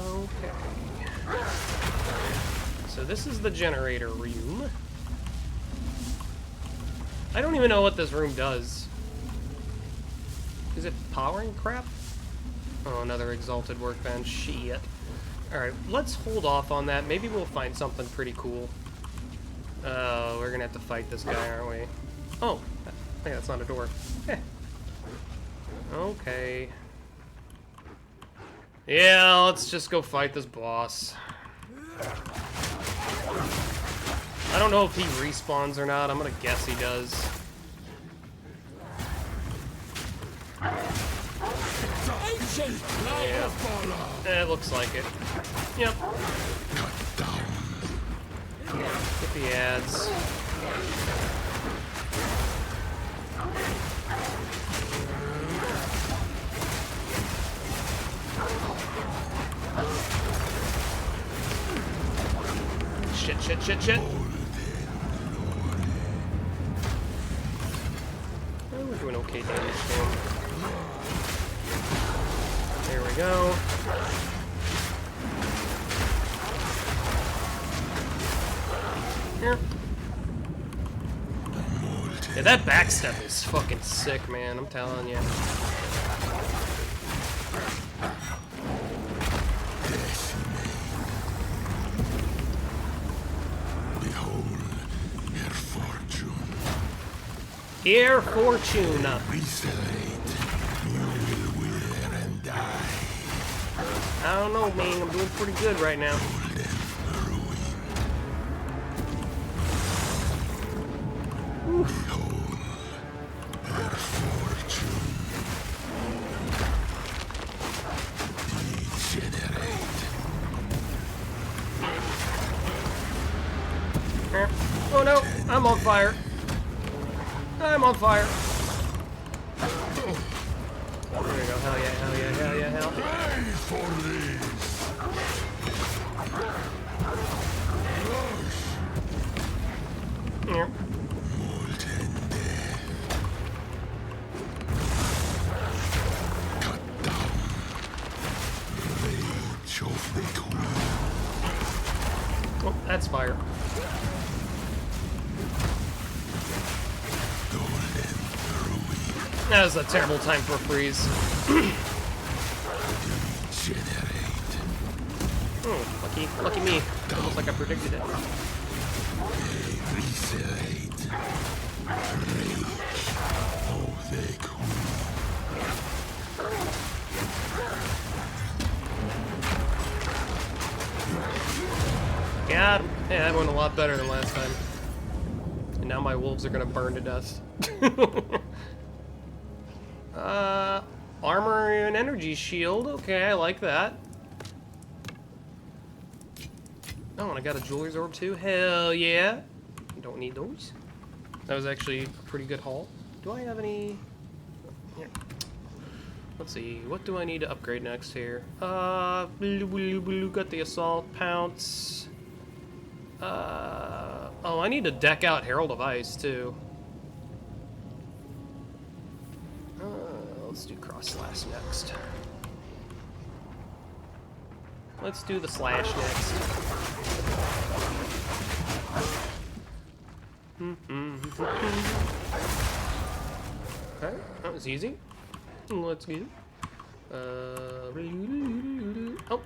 Speaker 2: Okay. So this is the generator room. I don't even know what this room does. Is it powering crap? Oh, another exalted workbench. Shit. Alright, let's hold off on that. Maybe we'll find something pretty cool. We're gonna have to fight this guy, aren't we? Oh, hey, that's not a door. Heh. Okay. Yeah, let's just go fight this boss. I don't know if he respawns or not. I'm gonna guess he does. Yeah, it looks like it. Yep. Get the ads. Shit. Oh, we're doing okay damage to him. There we go. Here. Yeah, that backstep is fucking sick, man. I'm telling you. Air Fortune. I don't know, man. I'm doing pretty good right now. Oh no, I'm on fire. I'm on fire. There we go. Hell yeah.
Speaker 5: Pray for this.
Speaker 2: Yeah.
Speaker 5: Cut down. Rage of the queen.
Speaker 2: Oh, that's fire. That was a terrible time for a freeze. Oh, lucky me. Almost like I predicted it. Got him. Hey, that went a lot better than last time. And now my wolves are gonna burn to death. Armor and energy shield. Okay, I like that. Oh, and I got a jeweler's orb too. Hell yeah. Don't need those. That was actually a pretty good haul. Do I have any? Here. Let's see. What do I need to upgrade next here? Got the assault pounce. Oh, I need to deck out Herald of Ice too. Let's do cross slash next. Let's do the slash next. Okay, that was easy. Let's go. Oh,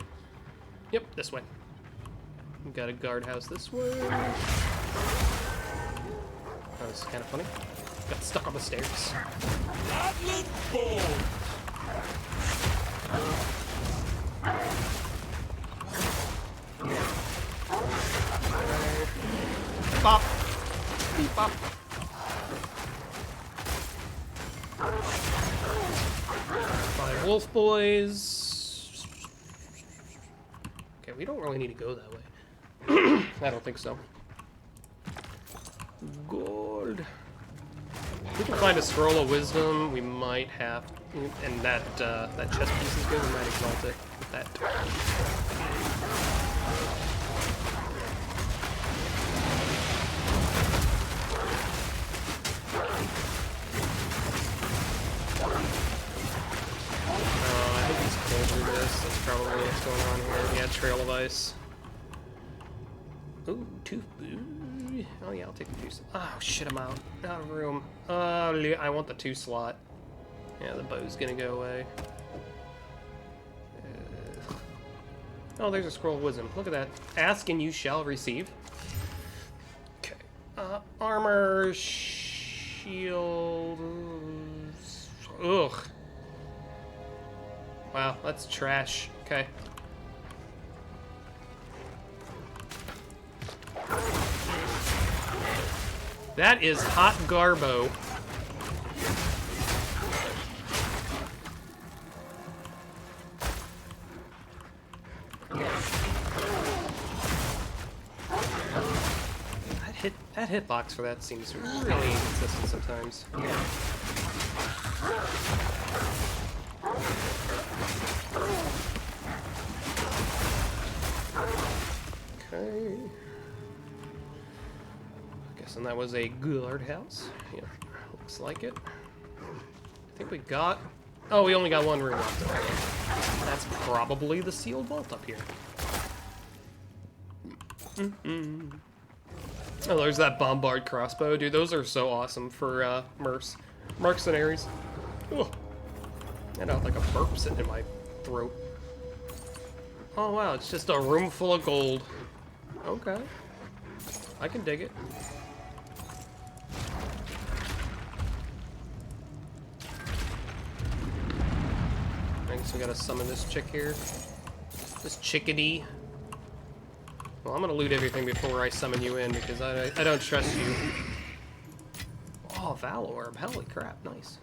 Speaker 2: yep, this way. We've got a guardhouse this way. That was kind of funny. Got stuck on the stairs. Bop. Beep bop. Five wolf boys. Okay, we don't really need to go that way. I don't think so. Gold. If we can find a scroll of wisdom, we might have, and that chest piece is good. We might exalt it with that. I think he's cold through this. That's probably what's going on here. Yeah, trail of ice. Ooh, tooth. Oh yeah, I'll take the 2. Oh shit, I'm out of room. I want the 2 slot. Yeah, the bow's gonna go away. Oh, there's a scroll of wisdom. Look at that. Ask and you shall receive. Okay. Armor, shield. Ugh. Wow, that's trash. Okay. That is hot garbo. That hitbox for that seems really inconsistent sometimes. Okay. Guessing that was a guardhouse. Yep, looks like it. I think we got... Oh, we only got 1 room left. That's probably the sealed vault up here. Oh, there's that bombard crossbow. Dude, those are so awesome for mercenaries. Ugh. I got like a burp sitting in my throat. Oh wow, it's just a room full of gold. Okay. I can dig it. I guess we gotta summon this chick here. This chickadee. Well, I'm gonna loot everything before I summon you in because I don't trust you. Oh, Val Orb. Holy crap, nice.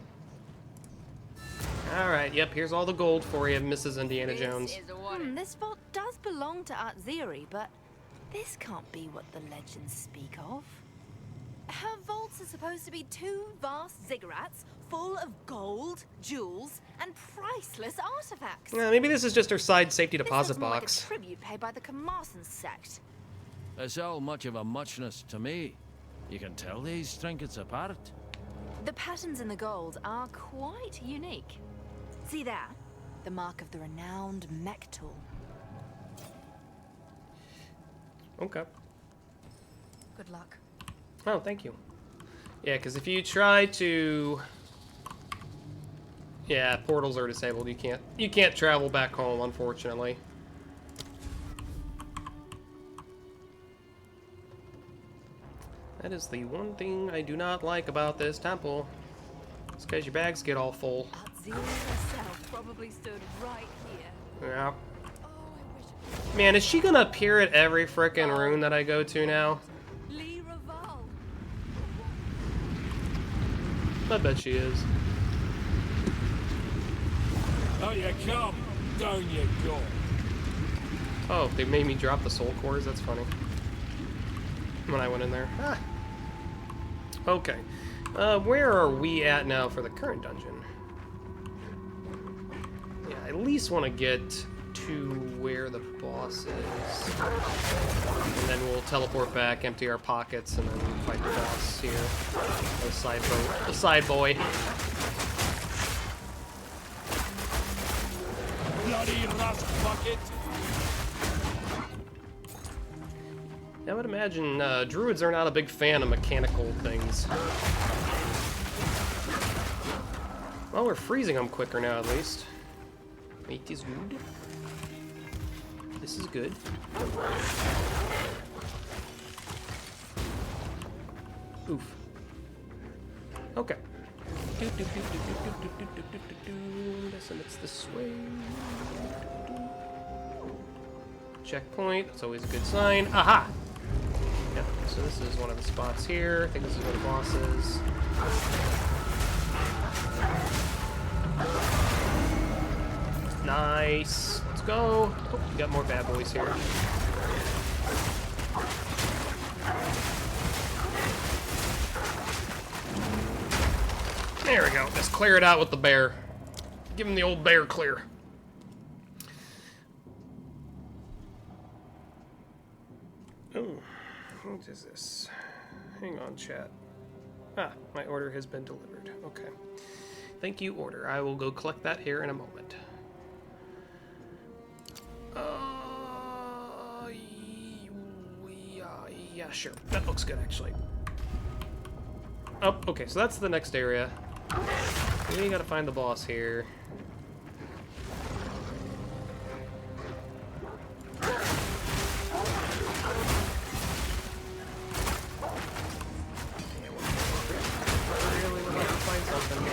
Speaker 2: Alright, yep, here's all the gold for you, Mrs. Indiana Jones.
Speaker 4: This vault does belong to Atziri, but this can't be what the legends speak of. Her vaults are supposed to be 2 vast ziggurats full of gold, jewels, and priceless artifacts.
Speaker 2: Maybe this is just her side safety deposit
Speaker 4: This looks more
Speaker 2: box.
Speaker 4: like a tribute paid by the Kamarsan sect.
Speaker 6: It's all much of a muchness to me. You can tell these trinkets apart.
Speaker 4: The patterns in the gold are quite unique. See there? The mark of the renowned mech tool.
Speaker 2: Okay.
Speaker 4: Good luck.
Speaker 2: Oh, thank you. Yeah, because if you try to... Yeah, portals are disabled. You can't travel back home, unfortunately. That is the one thing I do not like about this temple. It's because your bags get all full.
Speaker 4: Atziri herself probably stood right here.
Speaker 2: Yeah. Man, is she gonna appear at every frickin' rune that I go to now? I bet she is.
Speaker 12: Oh, you come, down you go.
Speaker 2: Oh, they made me drop the soul cores? That's funny. When I went in there. Ah. Okay. Where are we at now for the current dungeon? Yeah, I at least want to get to where the boss is. And then we'll teleport back, empty our pockets, and then fight the boss here. The side boy.
Speaker 12: Bloody rust bucket.
Speaker 2: I would imagine druids are not a big fan of mechanical things. Well, we're freezing them quicker now, at least. It is good. This is good. Oof. Okay. Listen, it's this way. Checkpoint. That's always a good sign. Aha! Yep. So this is one of the spots here. I think this is where the boss is. Nice. Let's go. Oh, we got more bad boys here. There we go. Just clear it out with the bear. Give him the old bear clear. Oh, what is this? Hang on, chat. Ah, my order has been delivered. Okay. Thank you, order. I will go collect that here in a moment. Yeah, sure. That looks good, actually. Oh, okay, so that's the next area. We gotta find the boss here. Really would like to find something.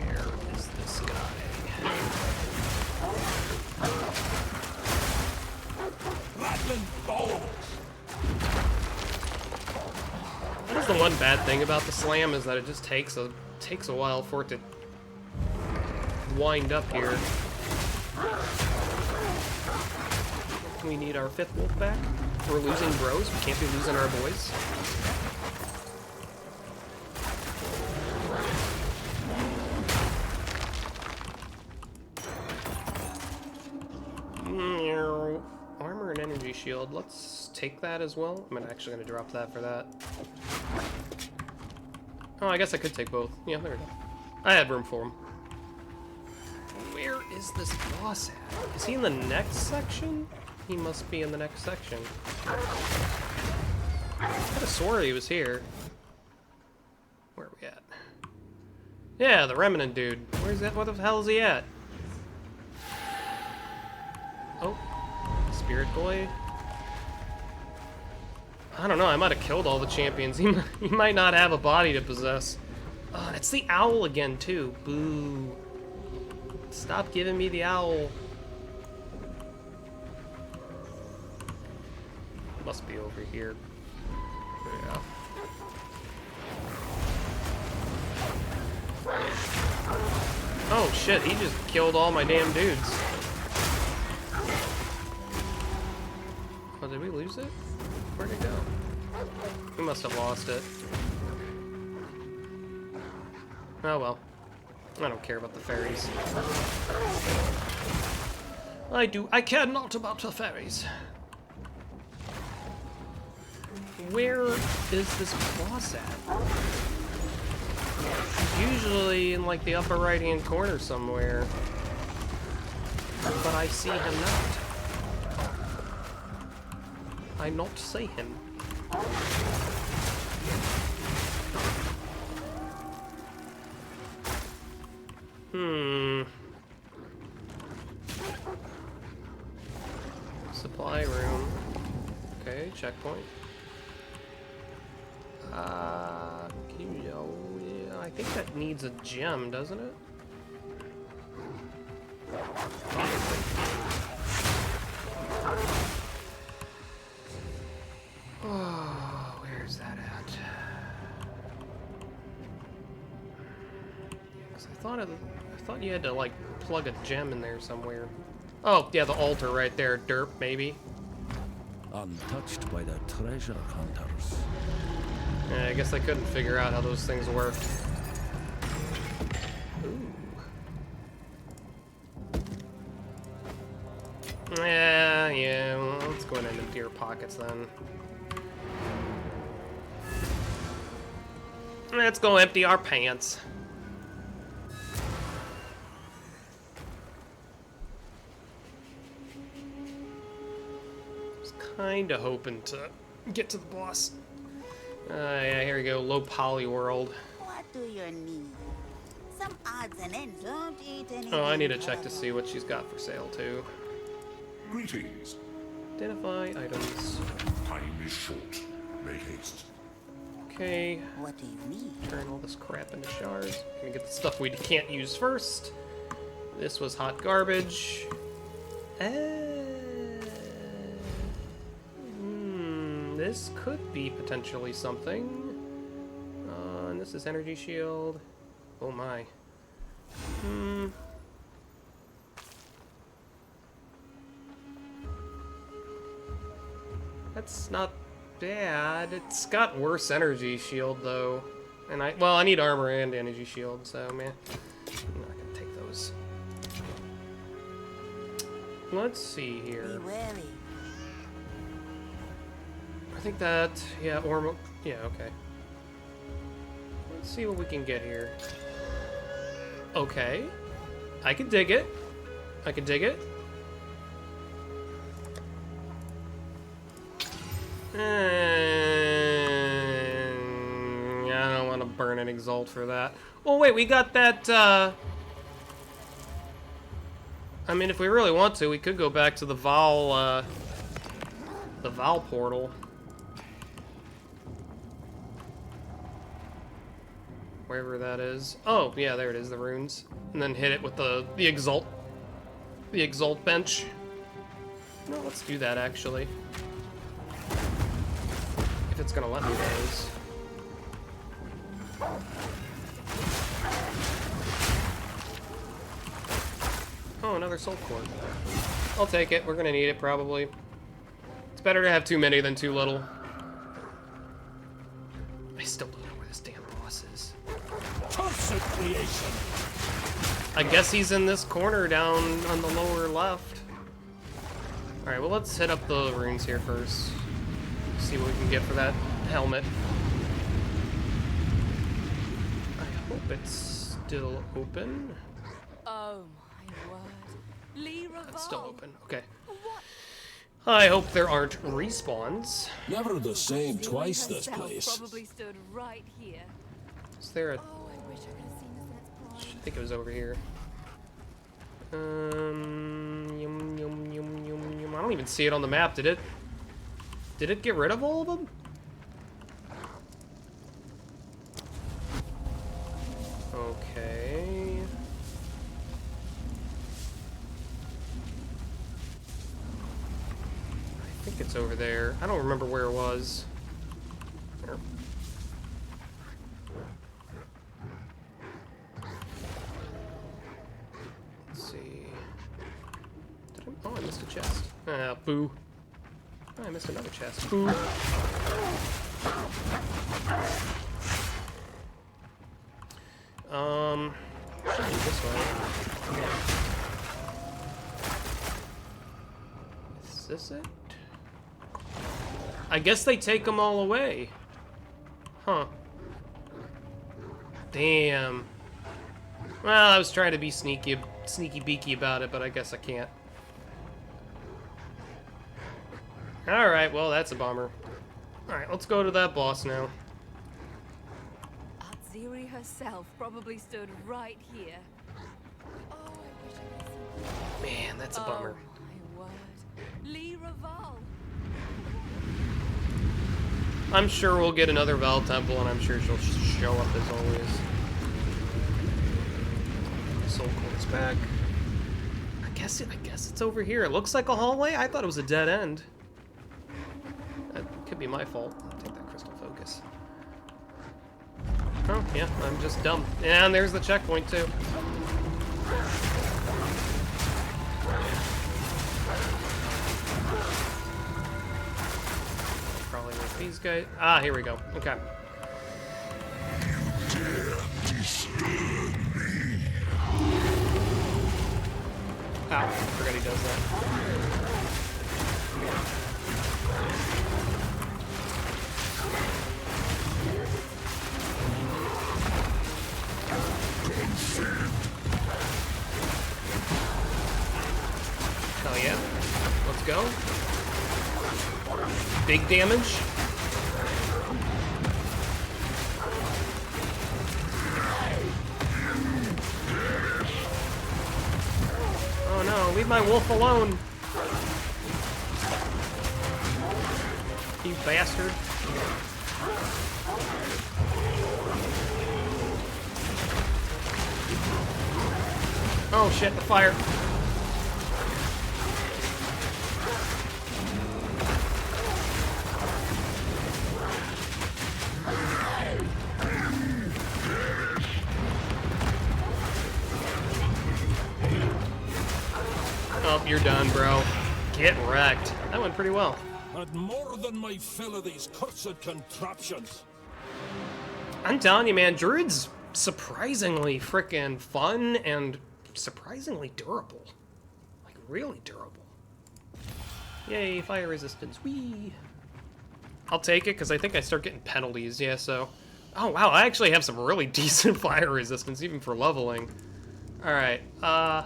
Speaker 2: Where is this guy? That is the one bad thing about the slam, is that it just takes a while for it to wind up here. We need our 5th wolf back. We're losing bros. We can't be losing our boys. Armor and energy shield. Let's take that as well. I'm actually going to drop that for that. Oh, I guess I could take both. Yeah, there we go. I had room for him. Where is this boss at? Is he in the next section? He must be in the next section. I could have swore he was here. Where are we at? Yeah, the remnant dude. Where's that? What the hell is he at? Oh, spirit boy. I don't know. I might have killed all the champions. He might not have a body to possess. Oh, it's the owl again too. Boo. Stop giving me the owl. Must be over here. Yeah. Oh shit, he just killed all my damn dudes. Oh, did we lose it? Where'd it go? We must have lost it. Oh well. I don't care about the fairies. I care not about the fairies. Where is this boss at? He's usually in like the upper right hand corner somewhere. But I see him not. I not see him. Supply room. Okay, checkpoint. Yeah, I think that needs a gem, doesn't it? Oh, where's that at? Yeah, 'cause I thought you had to like plug a gem in there somewhere. Oh, yeah, the altar right there, derp, maybe.
Speaker 6: Untouched by the treasure hunters.
Speaker 2: Yeah, I guess I couldn't figure out how those things worked. Ooh. Yeah, well, let's go ahead and empty our pockets then. Let's go empty our pants. Was kinda hoping to get to the boss. Yeah, here we go. Low poly world.
Speaker 10: What do you need? Some odds and ends don't eat anything.
Speaker 2: Oh, I need to check to see what she's got for sale too.
Speaker 5: Greetings.
Speaker 2: Identify items.
Speaker 5: Time is short. Make haste.
Speaker 2: Okay.
Speaker 10: What do you need?
Speaker 2: Turn all this crap into shards. Gonna get the stuff we can't use first. This was hot garbage. This could be potentially something. And this is energy shield. Oh my. That's not bad. It's got worse energy shield though. And I need armor and energy shield, so man. I'm not gonna take those. Let's see here.
Speaker 10: Be wary.
Speaker 2: I think that, yeah, yeah, okay. Let's see what we can get here. Okay. I can dig it. I can dig it. Yeah, I don't want to burn an exalt for that. Oh wait, we got that, I mean, if we really want to, we could go back to the Val portal. Wherever that is. Oh, yeah, there it is, the runes. And then hit it with the exalt bench. No, let's do that, actually. If it's gonna let me, that is. Oh, another soul core. I'll take it. We're gonna need it, probably. It's better to have too many than too little. I still don't know where this damn boss is. I guess he's in this corner down on the lower left. Alright, well, let's hit up the runes here first. See what we can get for that helmet. I hope it's still open.
Speaker 4: Oh my word.
Speaker 2: That's still open. Okay. I hope there aren't respawns.
Speaker 6: Never the same twice, this place.
Speaker 4: Probably stood right here.
Speaker 2: Is there a...
Speaker 4: Oh, I wish I could have seen this next
Speaker 2: I think it was over here. Yum, yum, yum, yum, yum. I don't even see it on the map. Did it get rid of all of them? Okay. I think it's over there. I don't remember where it was. There. Let's see. Oh, I missed a chest. Ah, boo. Oh, I missed another chest. Boo. Should be this way. Is this it? I guess they take them all away. Huh. Damn. Well, I was trying to be sneaky beaky about it, but I guess I can't. Alright, well, that's a bummer. Alright, let's go to that boss now.
Speaker 4: Ziri herself probably stood right here. Oh, I wish I could see.
Speaker 2: Man, that's a bummer.
Speaker 4: Oh my word. Lee Raval.
Speaker 2: I'm sure we'll get another Val Temple, and I'm sure she'll show up as always. Soul Core's back. I guess it's over here. It looks like a hallway. I thought it was a dead end. That could be my fault. I'll take that crystal focus. Oh, yeah, I'm just dumb. And there's the checkpoint, too. Probably with these guys. Ah, here we go. Okay. Ah, I forgot he does that. Hell yeah. Let's go. Big damage. Oh no, leave my wolf alone. You bastard. Oh shit, the fire. Oh, you're done, bro. Get wrecked. That went pretty well.
Speaker 6: Had more than my fill of these cursed contraptions.
Speaker 2: I'm telling you, man, Druid's surprisingly freaking fun and surprisingly durable. Like, really durable. Yay, fire resistance. Whee! I'll take it, because I think I start getting penalties, yeah, so... Oh, wow, I actually have some really decent fire resistance, even for leveling. Alright, yeah,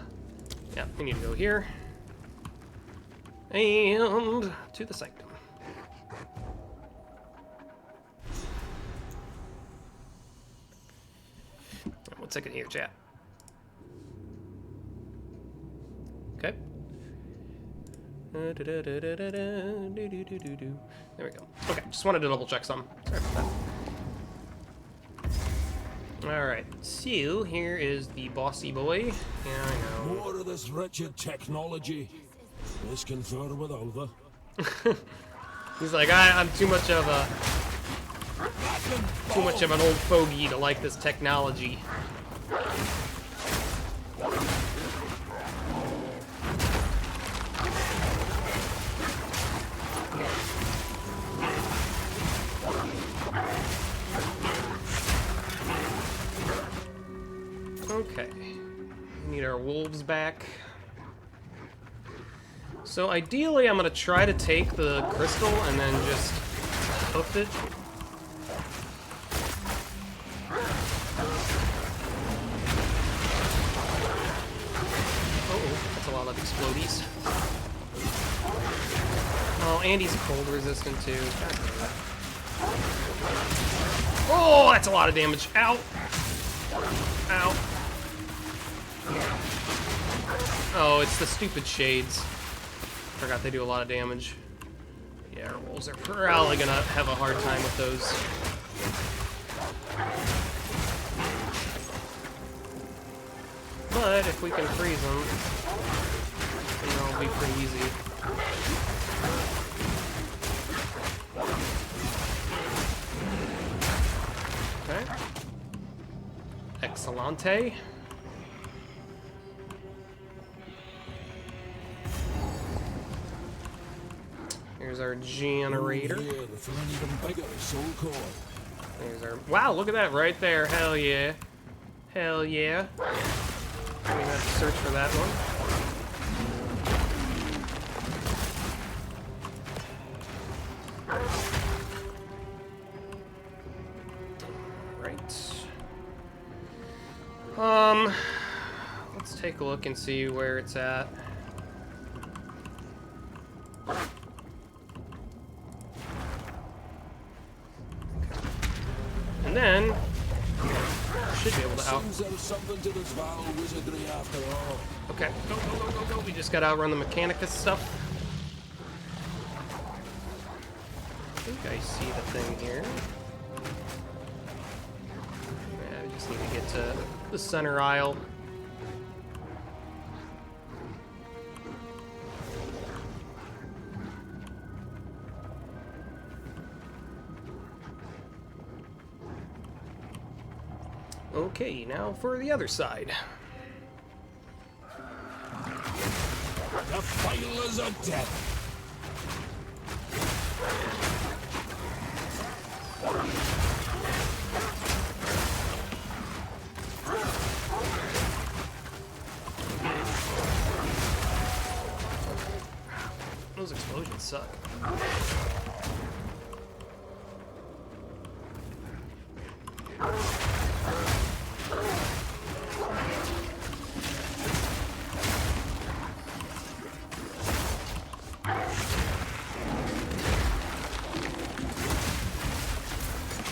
Speaker 2: we need to go here. And to the sanctum. 1 second here, chat. Okay. There we go. Okay, just wanted to double check something. Sorry about that. Alright, so here is the bossy boy. Yeah, I know.
Speaker 6: More of this wretched technology. This can further with over.
Speaker 2: He's like, I'm too much of an old fogey to like this technology. Okay, we need our wolves back. So ideally, I'm gonna try to take the crystal and then just hoof it. Uh-oh, that's a lot of explodies. Oh, and he's cold resistant too. Oh, that's a lot of damage. Ow! Ow. Oh, it's the stupid shades. Forgot they do a lot of damage. Yeah, our wolves are probably gonna have a hard time with those. But if we can freeze them, then it'll be pretty easy. Okay. Excellente. Here's our generator. There's our... Wow, look at that right there. Hell yeah. Hell yeah. We have to search for that one. Right. Let's take a look and see where it's at. And then should be able to out. Okay, go, go, go, go, go. We just gotta outrun the Mechanicus stuff. I think I see the thing here. Yeah, we just need to get to the center aisle. Okay, now for the other side.
Speaker 6: The Filers are dead.
Speaker 2: Those explosions suck.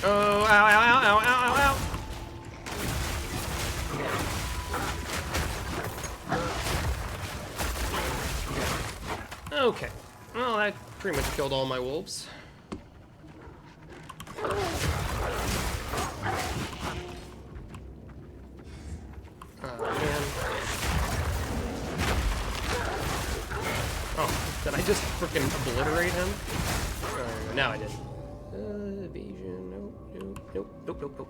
Speaker 2: Oh, ow, ow, ow, ow, ow, ow, ow. Okay. Well, that pretty much killed all my wolves. Oh, man. Oh, did I just freaking obliterate him? Now I did. Evasion, nope, nope, nope, nope, nope, nope.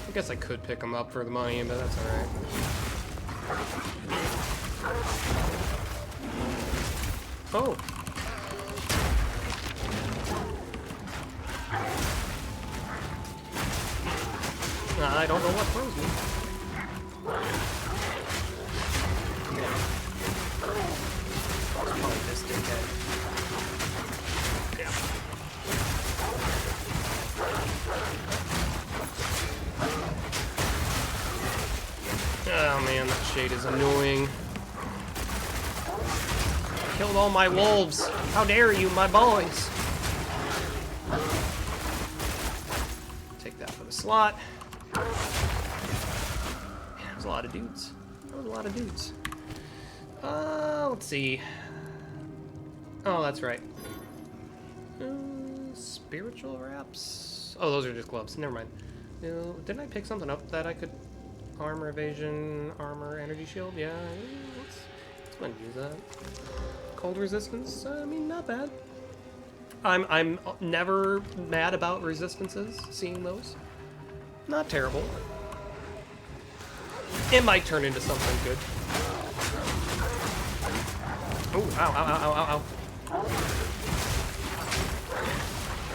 Speaker 2: I guess I could pick him up for the money, but that's alright. Oh. I don't know what throws me. It's probably this dickhead. Yeah. Oh man, that shade is annoying. Killed all my wolves. How dare you, my boys? Take that for the slot. Man, that was a lot of dudes. That was a lot of dudes. Let's see. Oh, that's right. Spiritual wraps? Oh, those are just gloves. Never mind. Didn't I pick something up that I could... Armor, evasion, armor, energy shield? Yeah, let's go ahead and use that. Cold resistance? I mean, not bad. I'm never mad about resistances, seeing those. Not terrible. It might turn into something good. Oh, ow, ow, ow, ow, ow, ow.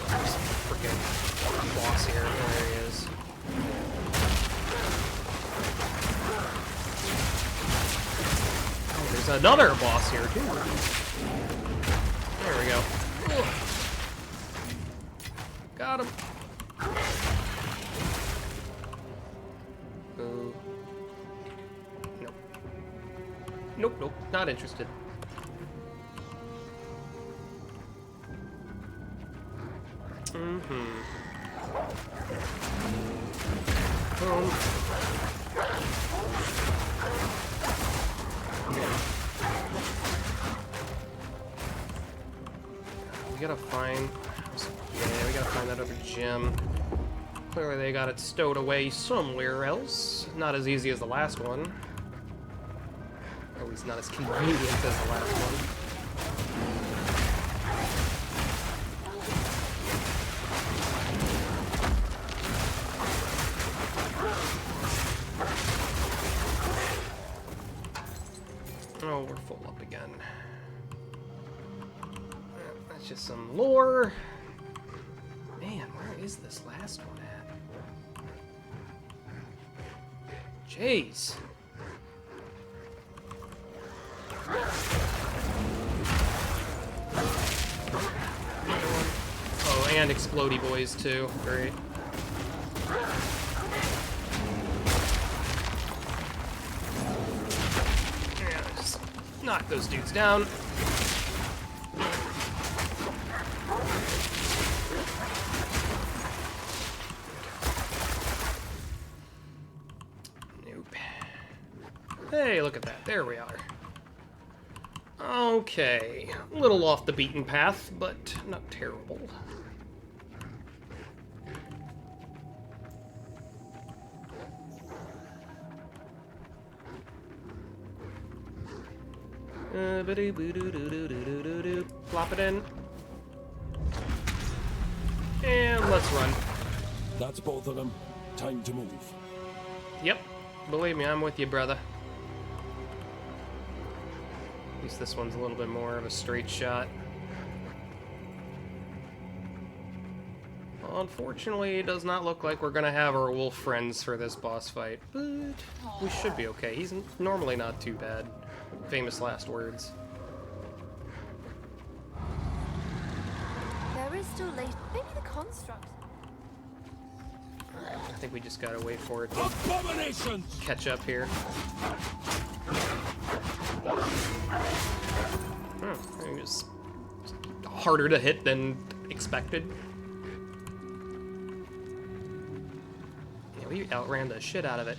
Speaker 2: There's some freaking boss here. There he is. Oh, there's another boss here, too. There we go. Ugh. Got him. Nope. Nope, nope. Not interested. Mm-hmm. Boom. We gotta find... Yeah, we gotta find that other gem. Clearly they got it stowed away somewhere else. Not as easy as the last one. Or at least not as convenient as the last one. Oh, we're full up again. That's just some lore. Man, where is this last one at? Jeez. Oh, and explodey boys too. Great. Yeah, just knock those dudes down. Hey, look at that. There we are. Okay. A little off the beaten path, but not terrible. Plop it in. And let's run.
Speaker 6: That's both of them. Time to move.
Speaker 2: Yep. Believe me, I'm with you, brother. At least this one's a little bit more of a straight shot. Unfortunately, it does not look like we're gonna have our wolf friends for this boss fight, but we should be okay. He's normally not too bad. Famous last words.
Speaker 4: There is still late. Maybe the construct.
Speaker 2: I think we just gotta wait for it to catch up here. It was harder to hit than expected. Yeah, we outran the shit out of it.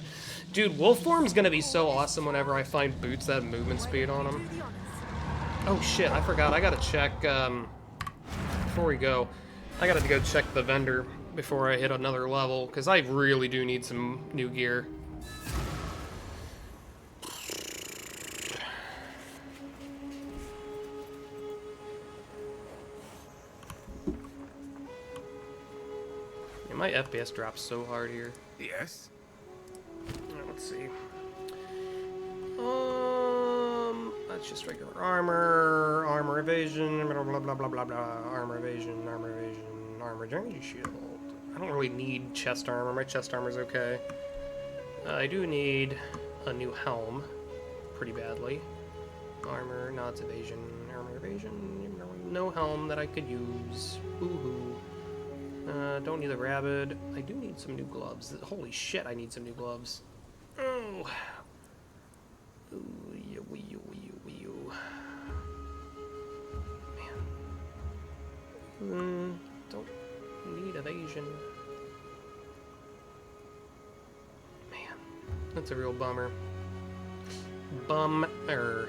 Speaker 2: Dude, wolf form's gonna be so awesome whenever I find boots that have movement speed on them. Oh shit, I forgot. I gotta check, before we go, I gotta go check the vendor before I hit another level, because I really do need some new gear. Yeah, my FPS drops so hard here.
Speaker 12: Yes?
Speaker 2: Let's see. That's just regular armor, armor evasion, blah blah blah blah blah blah, armor evasion, armor energy shield. I don't really need chest armor. My chest armor's okay. I do need a new helm, pretty badly. Armor, not evasion, armor evasion. No helm that I could use. Woohoo. Don't need the rabbit. I do need some new gloves. Holy shit, I need some new gloves. Oh. Man. Don't need evasion. Man, that's a real bummer. Bummer.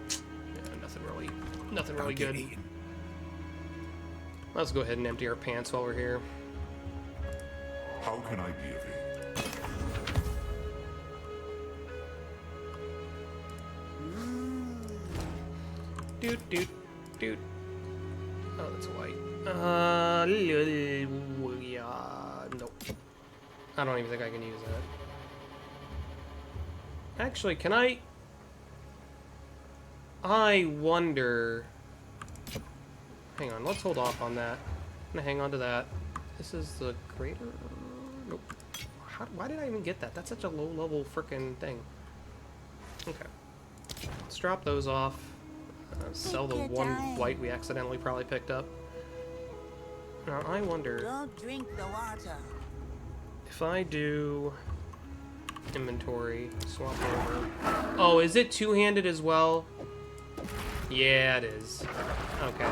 Speaker 2: Yeah, nothing really good. Let's go ahead and empty our pants while we're here.
Speaker 5: How can I be of aid?
Speaker 2: Doot. Oh, that's white. Yeah, nope. I don't even think I can use that. Actually, can I wonder... Hang on, let's hold off on that. I'm gonna hang on to that. This is the crater? Nope. Why did I even get that? That's such a low-level frickin' thing. Okay. Let's drop those off. Sell the one white we accidentally probably picked up. Now, I wonder...
Speaker 10: Don't drink the water.
Speaker 2: If I do... Inventory, swap over... Oh, is it two-handed as well? Yeah, it is. Okay.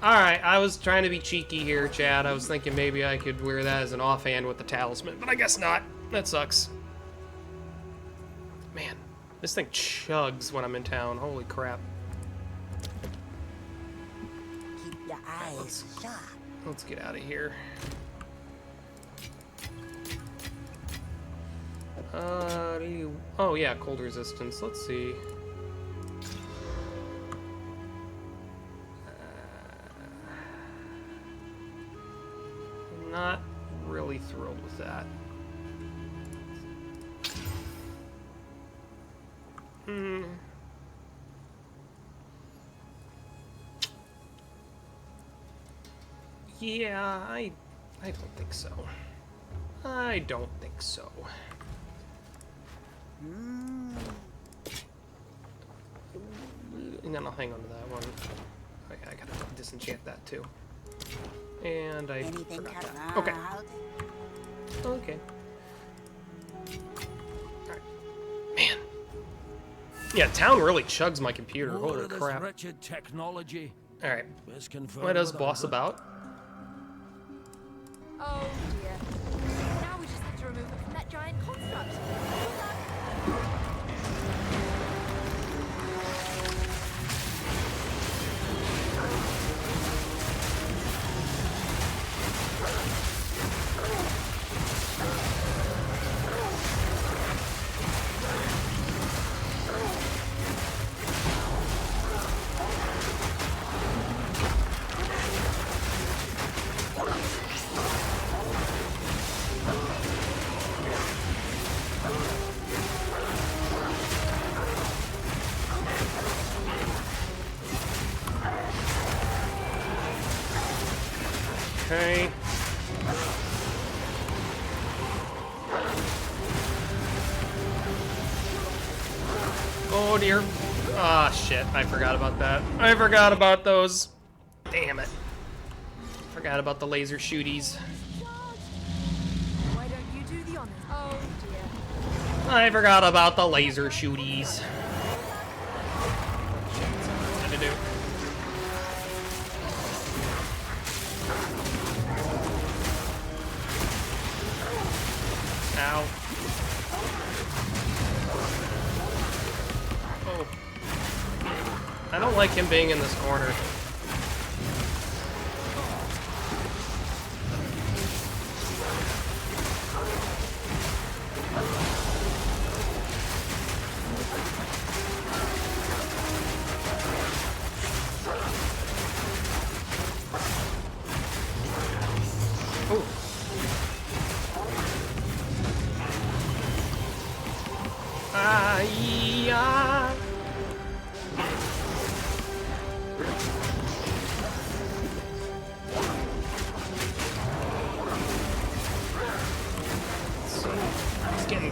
Speaker 2: Alright, I was trying to be cheeky here, Chad. I was thinking maybe I could wear that as an offhand with the talisman, but I guess not. That sucks. Man, this thing chugs when I'm in town. Holy crap.
Speaker 10: Keep your eyes shut.
Speaker 2: Let's get out of here. Oh yeah, cold resistance. Let's see. Not really thrilled with that. Yeah, I don't think so. I don't think so. And then I'll hang on to that one. Okay, I gotta disenchant that too. And I forgot that. Okay. Okay. Alright. Man. Yeah, town really chugs my computer. Holy crap.
Speaker 6: Wretched technology.
Speaker 2: Alright. What does boss about?
Speaker 4: Oh dear. Now we just have to remove it from that giant construct.
Speaker 2: Okay. Oh dear. Ah, shit. I forgot about that. I forgot about those. Damn it. Forgot about the laser shooties.
Speaker 4: Why don't you do the honors? Oh dear.
Speaker 2: I forgot about the laser shooties. What to do? Ow. Oh. I don't like him being in this corner.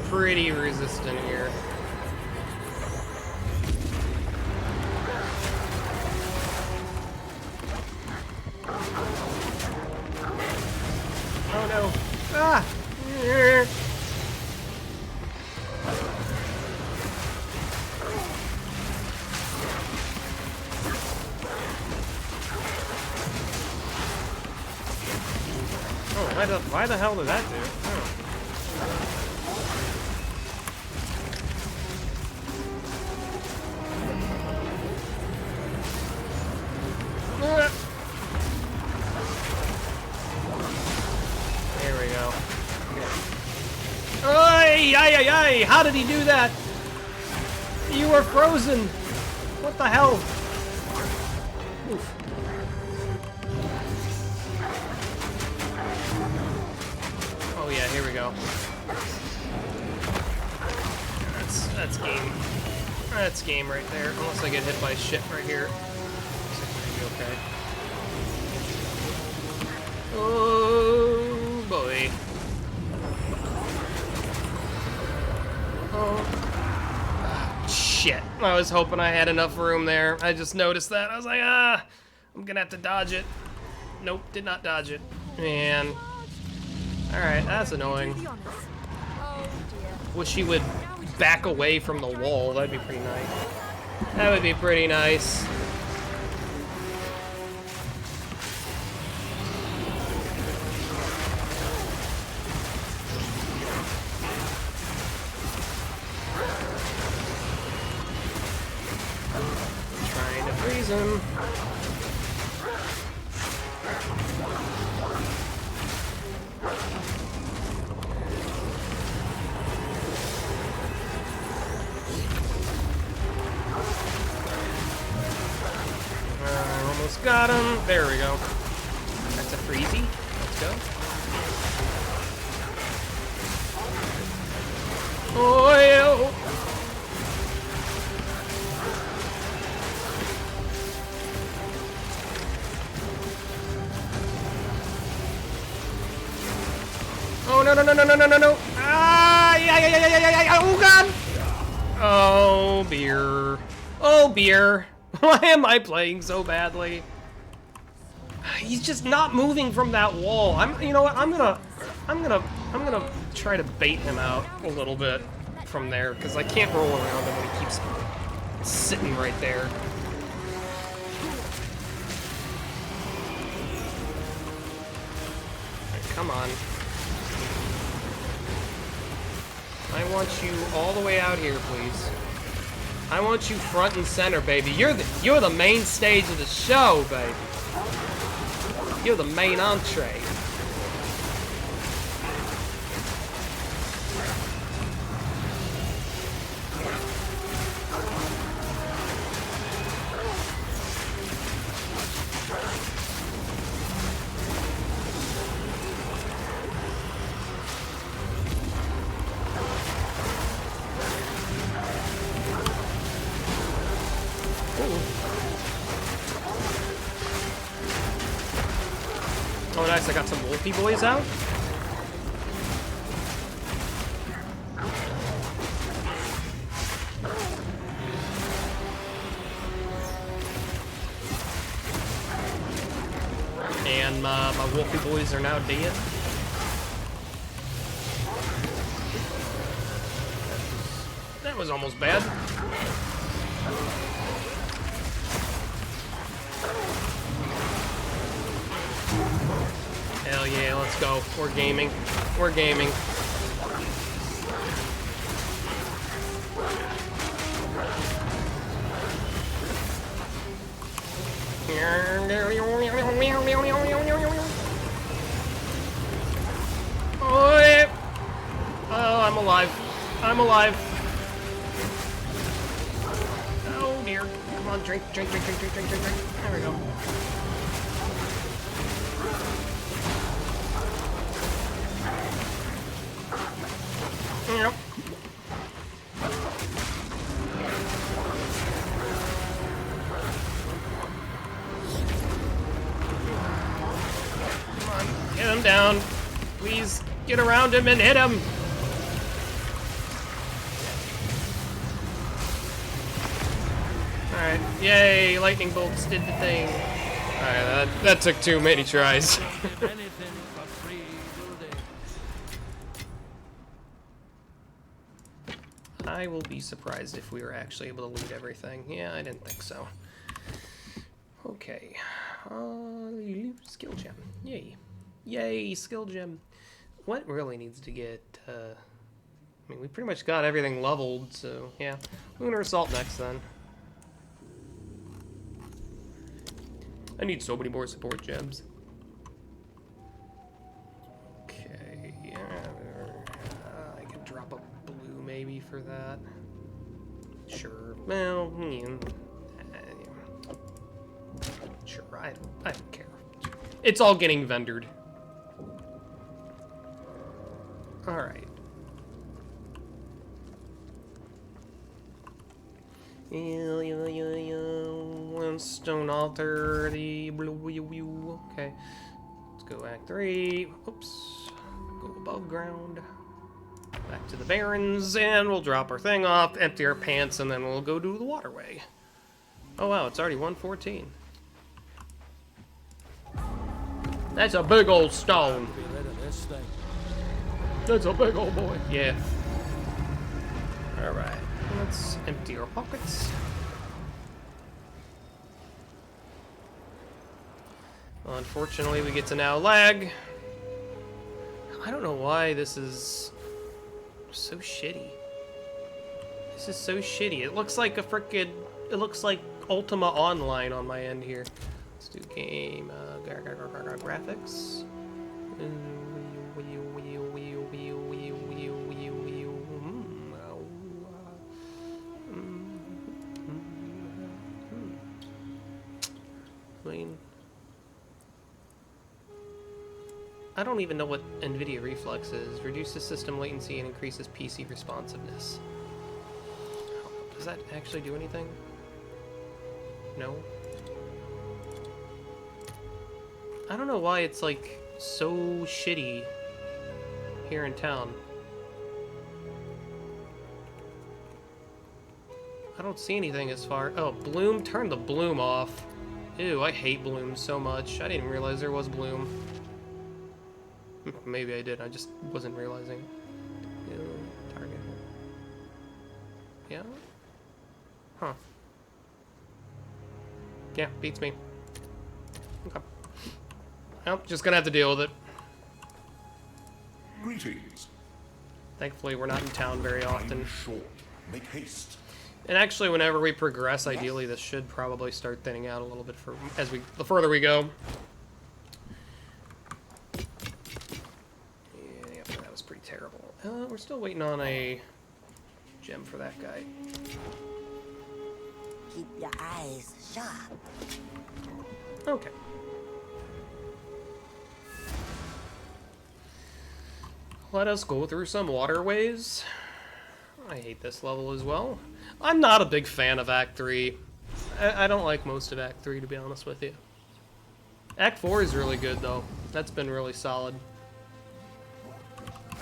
Speaker 2: pretty resistant here. Oh no. Ah! Oh, why the hell did that do? Oh. There we go. Ay, ay, ay, ay! How did he do that? You were frozen! What the hell? Oof. Oh yeah, here we go. That's game. That's game right there. Unless I get hit by shit right here. Maybe okay. Oh boy. Oh. Shit. I was hoping I had enough room there. I just noticed that. I was like, I'm gonna have to dodge it. Nope, did not dodge it. Man. Alright, that's annoying. Wish he would back away from the wall. That'd be pretty nice. That would be pretty nice. Trying to freeze him. Almost got him. There we go. That's a freezy. Let's go. Oh, yeah. Oh, no, no, no, no, no, no, no, no. Ah, yeah, yeah, yeah, yeah, yeah, yeah. Oh, God. Oh, beer. Oh, beer. Why am I playing so badly? He's just not moving from that wall. You know what? I'm gonna try to bait him out a little bit from there because I can't roll around him when he keeps sitting right there. Right, come on. I want you all the way out here, please. I want you front and center, baby. You're the main stage of the show, baby. You're the main entree. Oh, nice. I got some Wolfie boys out. And my Wolfie boys are now dead. That was almost bad. Hell yeah, let's go. We're gaming. We're gaming. Oh, yeah. Oh, I'm alive. I'm alive. Oh dear. Come on, drink, drink, drink, drink, drink, drink, drink, drink. There we go. Yep. Come on, get him down. Please get around him and hit him. Alright, yay, lightning bolts did the thing. Alright, that took too many tries. I will be surprised if we were actually able to loot everything. Yeah, I didn't think so. Okay. Skill gem. Yay. Yay, skill gem. What really needs to get, I mean, we pretty much got everything leveled, so yeah. Lunar Assault next then. I need so many more support gems. Okay, yeah. I can drop a blue maybe for that. Sure. Well, sure, I don't care. It's all getting vendored. Alright. One stone altar, the blue. Okay. Let's go Act 3. Oops. Go above ground. Back to the Barrens, and we'll drop our thing off, empty our pants, and then we'll go do the waterway. Oh wow, it's already 1:14. That's a big old stone. That's a big old boy. Yeah. Alright. Let's empty our pockets. Well, unfortunately, we get to now lag. I don't know why this is so shitty. This is so shitty. It looks like a frickin'... It looks like Ultima Online on my end here. Let's do game graphics. I don't even know what NVIDIA Reflex is. Reduces system latency and increases PC responsiveness. Does that actually do anything? No? I don't know why it's like so shitty here in town. I don't see anything as far... Oh, bloom? Turn the bloom off. Ew, I hate bloom so much. I didn't realize there was bloom. Maybe I did, I just wasn't realizing. Ew, target. Yeah? Huh. Yeah, beats me. Okay. Well, just gonna have to deal with it.
Speaker 5: Greetings.
Speaker 2: Thankfully, we're not in town very often.
Speaker 5: Short. Make haste.
Speaker 2: And actually, whenever we progress, ideally, this should probably start thinning out a little bit the further we go. Yeah, that was pretty terrible. We're still waiting on a gem for that guy.
Speaker 10: Keep your eyes sharp.
Speaker 2: Okay. Let us go through some waterways. I hate this level as well. I'm not a big fan of Act 3. I don't like most of Act 3, to be honest with you. Act 4 is really good, though. That's been really solid.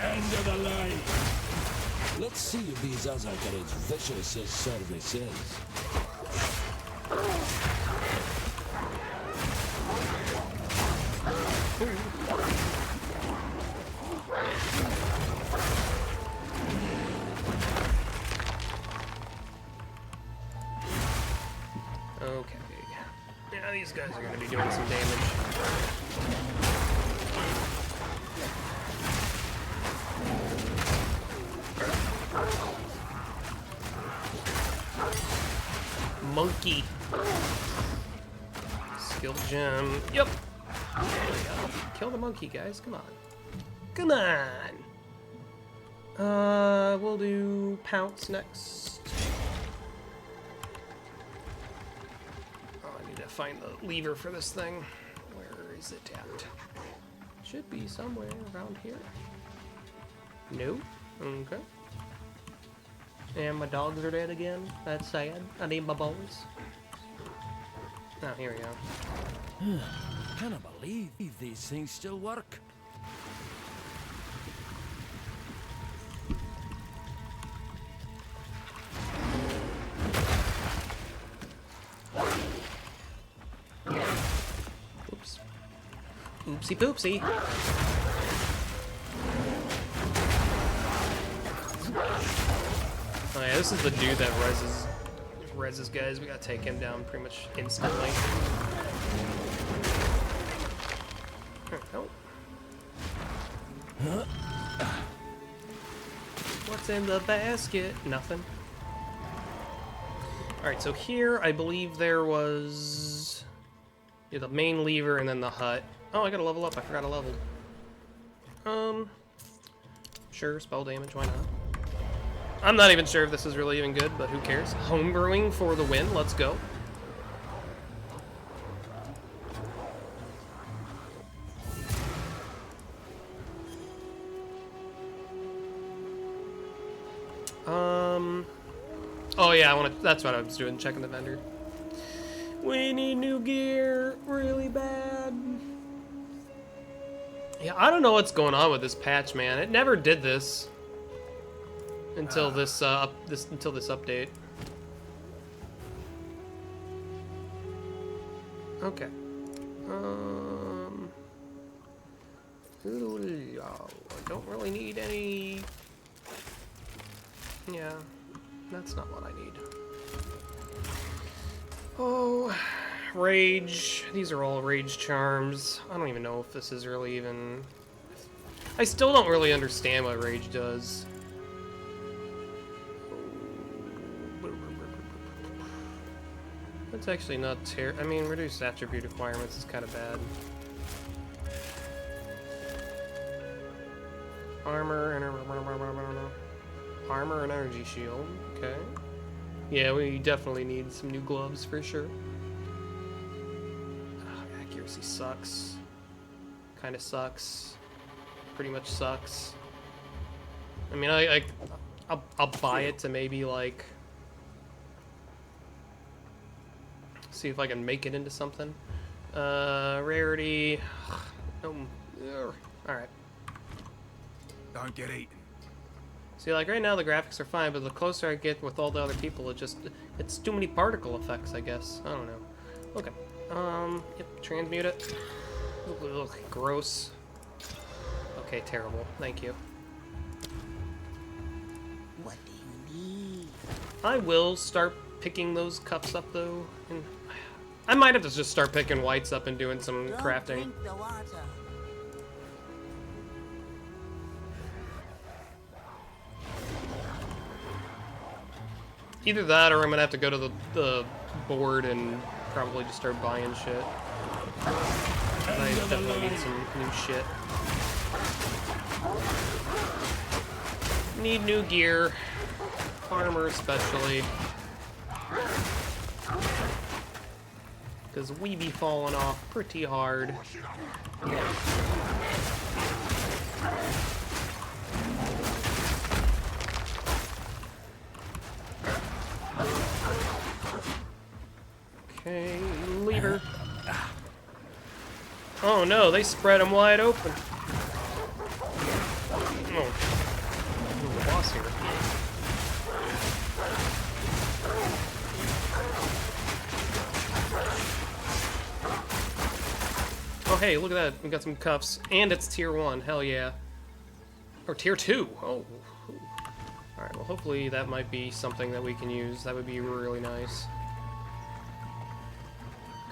Speaker 6: End of the line. Let's see if these others are as vicious as service is.
Speaker 2: Okay. Yeah, these guys are going to be doing some damage. Monkey. Skill gem. Yep. There we go. Kill the monkey, guys. Come on. Come on. We'll do pounce next. Oh, I need to find the lever for this thing. Where is it at? Should be somewhere around here. Nope. Okay. And my dogs are dead again. That's sad. I need my boys. Oh, here we go.
Speaker 6: Can't believe these things still work.
Speaker 2: Oopsie poopsie. Oh yeah, this is the dude that reses guys. We gotta take him down pretty much instantly. Oh. What's in the basket? Nothing. Alright, so here I believe there was the main lever and then the hut. Oh, I gotta level up. I forgot to level. Sure, spell damage, why not? I'm not even sure if this is really even good, but who cares? Homebrewing for the win, let's go. Oh yeah, that's what I was doing, checking the vendor. We need new gear really bad. Yeah, I don't know what's going on with this patch, man. It never did this until this update. Okay. I don't really need any. Yeah, that's not what I need. Oh, rage. These are all rage charms. I don't even know if this is really even. I still don't really understand what rage does. That's actually not terrible. I mean, reduced attribute requirements is kind of bad. Armor and energy shield. Okay. Yeah, we definitely need some new gloves for sure. Accuracy sucks. Kind of sucks. Pretty much sucks. I mean, I'll buy it to maybe like see if I can make it into something. Rarity. All right.
Speaker 8: Don't get eaten.
Speaker 2: See, like right now the graphics are fine, but the closer I get with all the other people, it's too many particle effects, I guess. I don't know. Okay. Yep, transmute it. Ugh, gross. Okay, terrible. Thank you.
Speaker 10: What do you need?
Speaker 2: I will start picking those cups up though. And I might have to just start picking whites up and doing some crafting.
Speaker 10: Drink the water.
Speaker 2: Either that or I'm gonna have to go to the board and probably just start buying shit. I definitely need some new shit. Need new gear. Armor especially. Because we be falling off pretty hard. Okay, lever. Oh no, they spread them wide open. Oh, the boss here. Oh hey, look at that. We got some cuffs. And it's tier 1. Hell yeah. Or tier 2. Oh. Alright, well hopefully that might be something that we can use. That would be really nice.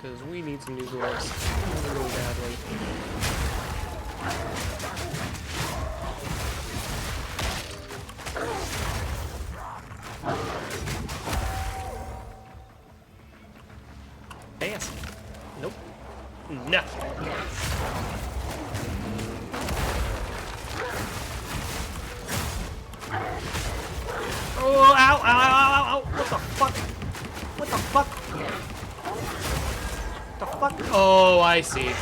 Speaker 2: Because we need some new gloves really badly. Pass. Nope. No. Oh, ow, ow, ow, ow, ow. What the fuck? What the fuck? The fuck? Oh, I see.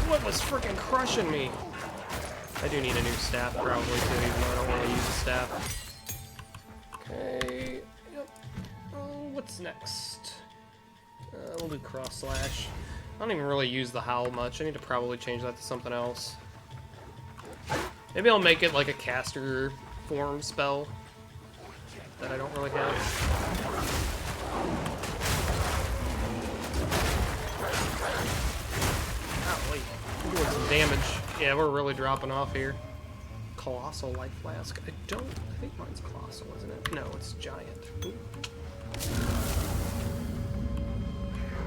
Speaker 2: What was freaking crushing me? I do need a new staff probably too, even though I don't want to use the staff. Okay. Yep. Oh, what's next? We'll do cross slash. I don't even really use the howl much. I need to probably change that to something else. Maybe I'll make it like a caster form spell that I don't really have. We're doing some damage. Yeah, we're really dropping off here. Colossal life flask. I think mine's colossal, isn't it? No, it's giant. Ooh.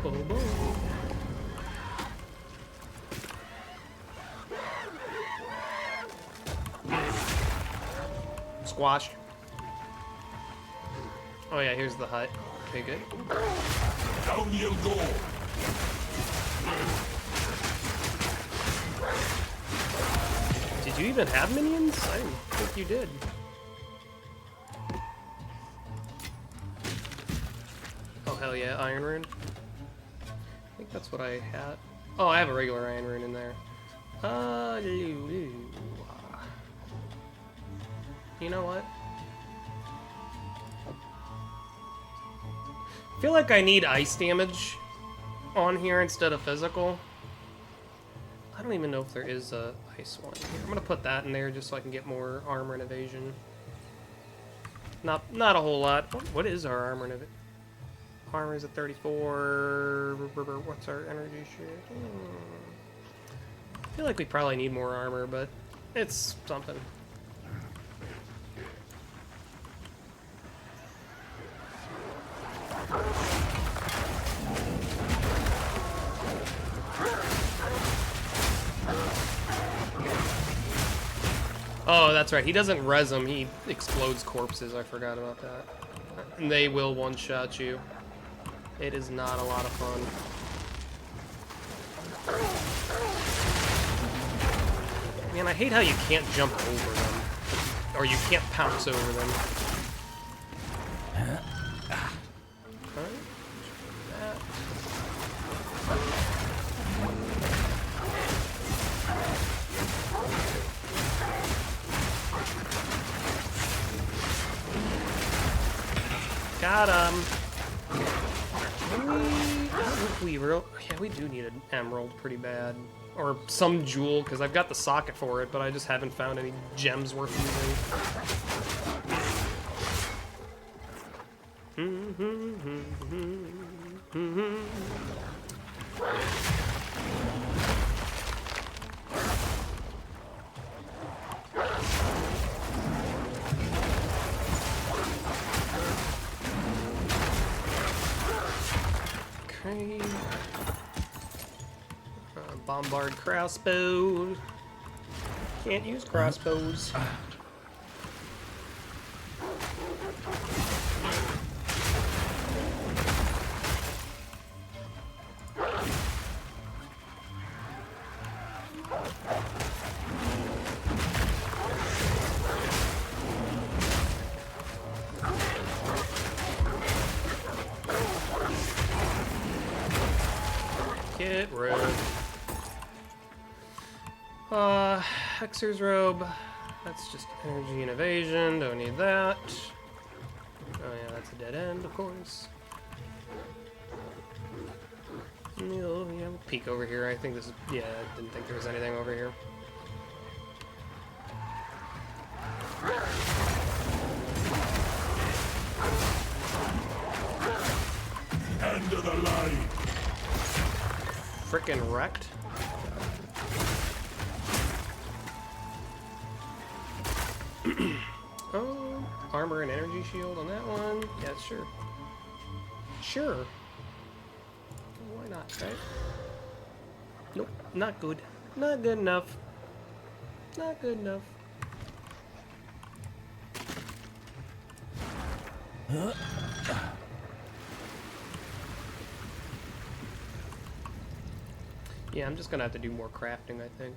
Speaker 2: Oh, boy. Squash. Oh yeah, here's the hut. Okay, good.
Speaker 6: Down you go.
Speaker 2: Did you even have minions? I didn't think you did. Oh hell yeah, Iron Rune. I think that's what I had. Oh, I have a regular Iron Rune in there. You know what? I feel like I need ice damage on here instead of physical. I don't even know if there is a ice one here. I'm gonna put that in there just so I can get more armor and evasion. Not a whole lot. What is our armor and evasion? Armor is at 34. What's our energy shit? I feel like we probably need more armor, but it's something. Oh, that's right. He doesn't res them. He explodes corpses. I forgot about that. And they will one-shot you. It is not a lot of fun. Man, I hate how you can't jump over them. Or you can't pounce over them. Got him. Yeah, we do need an emerald pretty bad. Or some jewel, because I've got the socket for it, but I just haven't found any gems worth using. Okay. Bombard crossbow. Can't use crossbows. Get rid. Hexer's robe. That's just energy and evasion. Don't need that. Oh yeah, that's a dead end, of course. Oh, yeah, we'll peek over here. I think this is. Yeah, I didn't think there was anything over here.
Speaker 6: End of the line.
Speaker 2: Frickin' wrecked. Oh, armor and energy shield on that one. Yeah, sure. Sure. Why not, right? Nope, not good. Not good enough. Not good enough. Yeah, I'm just gonna have to do more crafting, I think.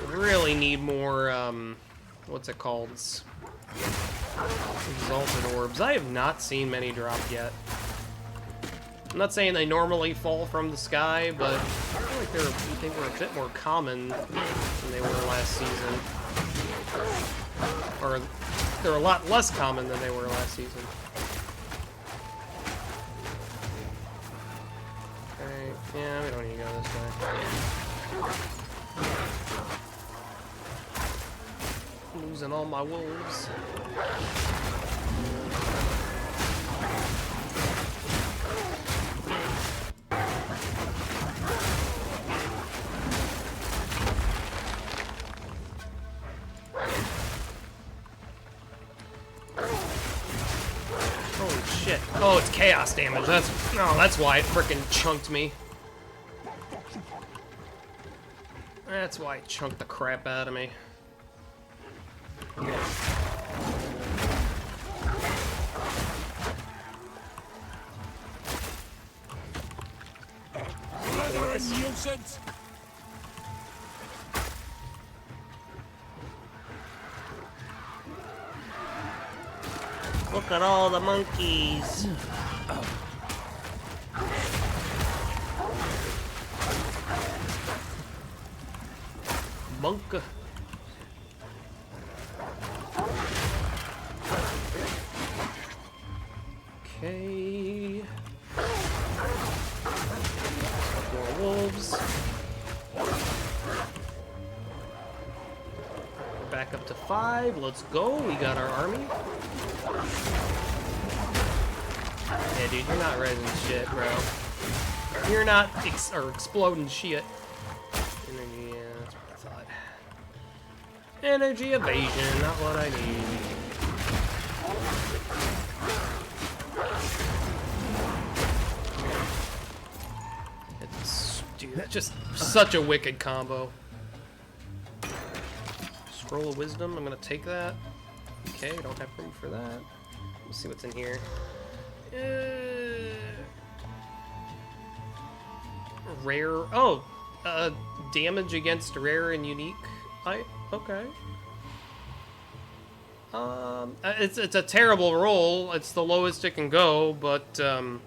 Speaker 2: Really need more, what's it called? Exalted orbs. I have not seen many drop yet. I'm not saying they normally fall from the sky, but I feel like they were a bit more common than they were last season. Or they're a lot less common than they were last season. Okay, yeah, we don't need to go this way. Losing all my wolves. Oh, it's chaos damage. That's why it frickin' chunked me. That's why it chunked the crap out of me. Look at all the monkeys. Monk. Okay. More wolves. Back up to 5. Let's go. We got our army. Yeah, dude, you're not resing shit, bro. You're not exploding shit. Energy, yeah, that's what I thought. Energy evasion, not what I need. Dude, that's just such a wicked combo. Scroll of Wisdom, I'm gonna take that. Okay, don't have room for that. Let's see what's in here. Rare. Oh, damage against rare and unique. Okay. It's a terrible roll. It's the lowest it can go, but I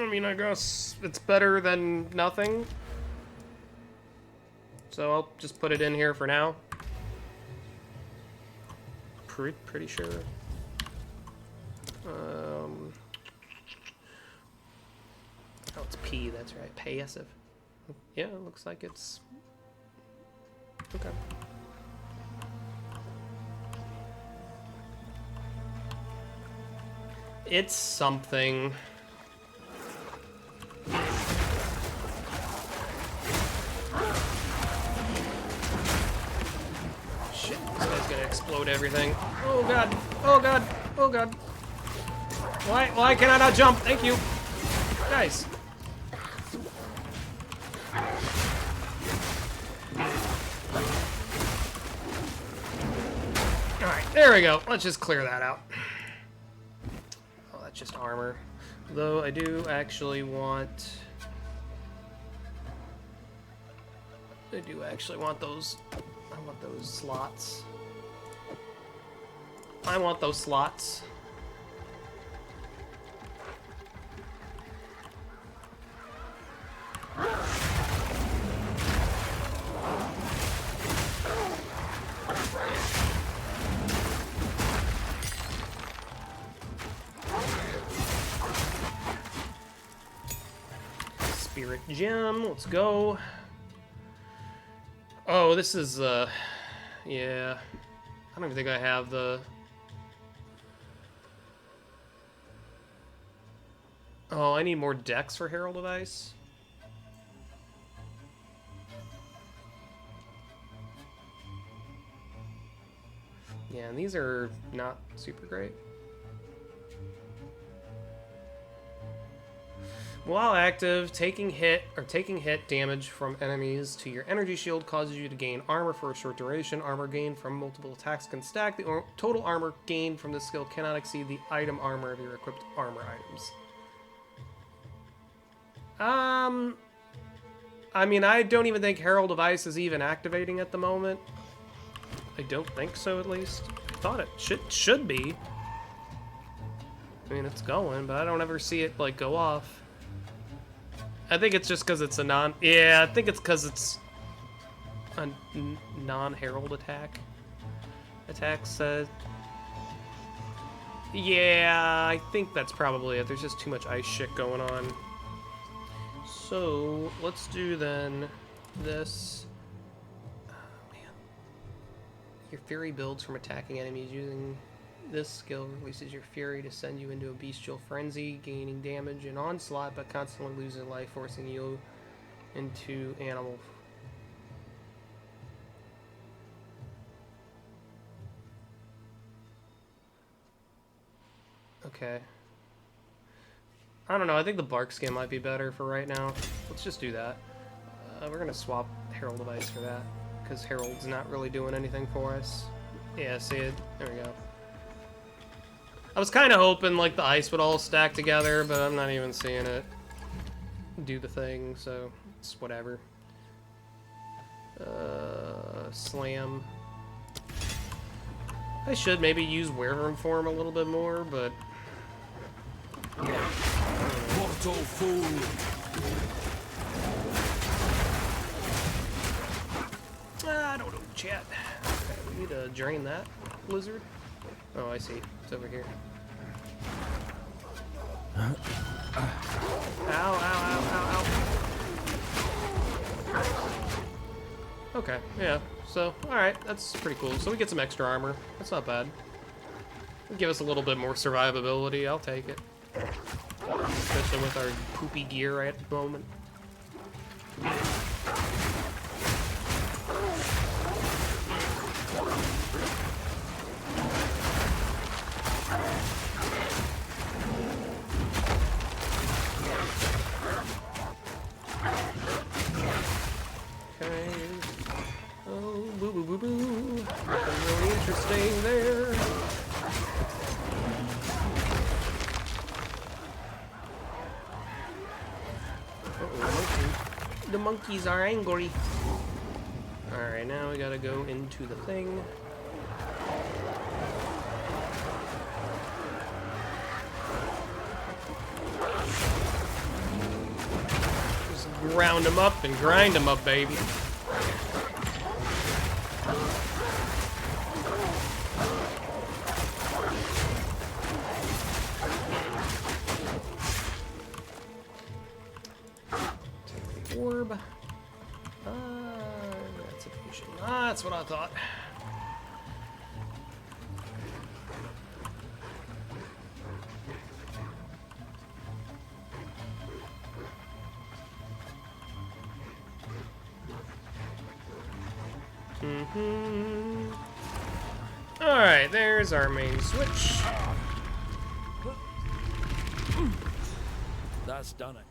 Speaker 2: mean, I guess it's better than nothing. So I'll just put it in here for now. Pretty sure. Oh, it's P, that's right. Passive. Yeah, it looks like it's... Okay. It's something. Shit, this guy's gonna explode everything. Oh god, oh god, oh god. Why can I not jump? Thank you. Guys. Alright, there we go. Let's just clear that out. Oh, that's just armor. Though I do actually want... I do actually want those... I want those slots. I want those slots. Spirit Gem, let's go. Oh, this is, yeah. I don't even think I have the... Oh, I need more decks for Herald of Ice. Yeah, and these are not super great. While active, taking hit damage from enemies to your energy shield causes you to gain armor for a short duration. Armor gained from multiple attacks can stack. The total armor gained from this skill cannot exceed the item armor of your equipped armor items. I mean, I don't even think Herald of Ice is even activating at the moment. I don't think so, at least. I thought it should be. I mean, it's going, but I don't ever see it, like, go off. I think it's just because it's a yeah, I think it's because it's a non-herald attack. Attack says... Yeah, I think that's probably it. There's just too much ice shit going on. So, let's do then this. Oh, man. Your fury builds from attacking enemies using this skill releases your fury to send you into a bestial frenzy, gaining damage and onslaught, but constantly losing life, forcing you into animal. Okay. I don't know. I think the bark skin might be better for right now. Let's just do that. We're gonna swap Herald of Ice for that because Herald's not really doing anything for us. Yeah, see it? There we go. I was kind of hoping like the ice would all stack together, but I'm not even seeing it do the thing, so it's whatever. Slam. I should maybe use Wyvern form a little bit more, but
Speaker 6: Mortal fool.
Speaker 2: I don't know, chat. Okay, we need to drain that lizard. Oh, I see. It's over here. Ow, ow, ow, ow, ow. Okay, yeah. So, alright, that's pretty cool. So we get some extra armor. That's not bad. It'll give us a little bit more survivability. I'll take it. Especially with our poopy gear right at the moment. Okay. Oh, boo boo boo boo. Nothing really interesting there. The monkeys are angry. Alright, now we gotta go into the thing. Just ground them up and grind them up, baby. Orb. That's a potion. That's what I thought. Alright, there's our main switch.
Speaker 6: That's done it.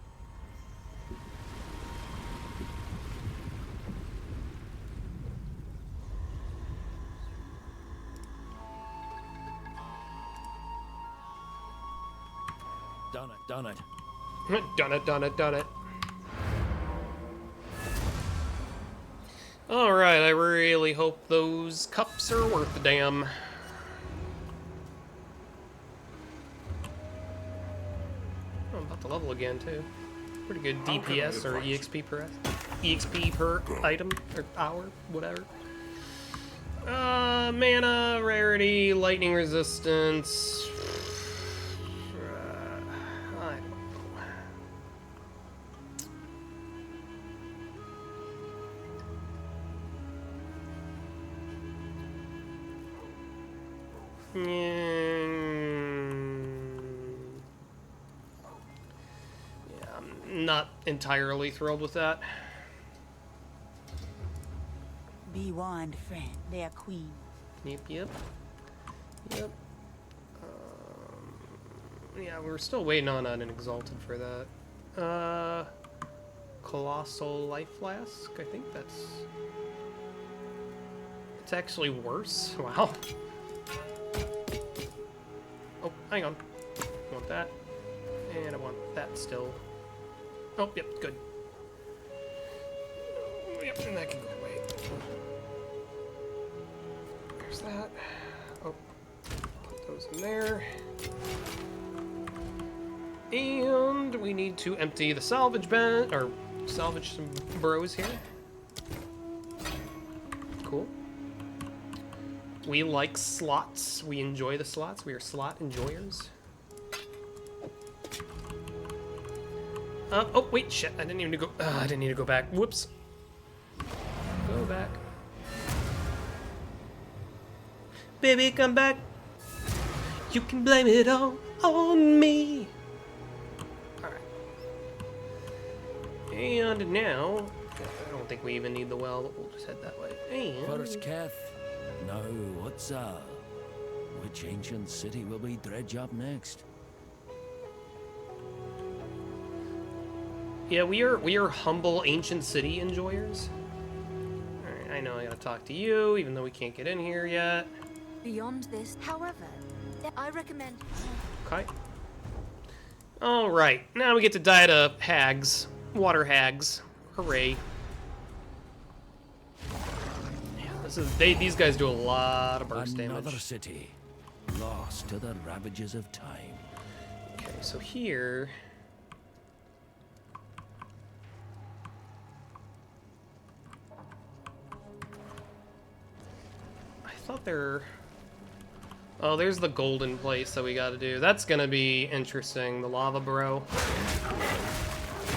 Speaker 6: Done it, done it.
Speaker 2: Done it, done it, done it. Alright, I really hope those cups are worth the damn. Oh, I'm about to level again, too. Pretty good DPS or EXP per item, or hour, whatever. Mana, rarity, lightning resistance. Yeah, I'm not entirely thrilled with that.
Speaker 10: Be warned, friend. They are queen.
Speaker 2: Yep, yep. Yep. Yeah, we're still waiting on an Exalted for that. Colossal Life Flask. I think that's... It's actually worse. Wow. Oh, hang on. I want that. And I want that still. Oh, yep, good. Yep, and that can go away. There's that. Oh, put those in there. And we need to empty the salvage bin, or salvage some bros here. Cool. We like slots. We enjoy the slots. We are slot enjoyers. Oh wait, shit! I didn't even go. I didn't need to go back. Whoops. Go back. Baby, come back. You can blame it all on me. All right. And now, I don't think we even need the well, but we'll just head that way. And
Speaker 6: First Kath. Now, what's Which ancient city will we dredge up next?
Speaker 2: Yeah, we are humble ancient city enjoyers. Alright, I know I gotta talk to you, even though we can't get in here yet.
Speaker 4: Beyond this, however, I recommend...
Speaker 2: Okay. Alright, now we get to die to hags. Water hags. Hooray. Yeah, these guys do a lot of burst damage.
Speaker 6: Another city, lost to the ravages of time.
Speaker 2: Okay, so here... I thought there... Oh, there's the golden place that we gotta do. That's gonna be interesting, the lava bro. I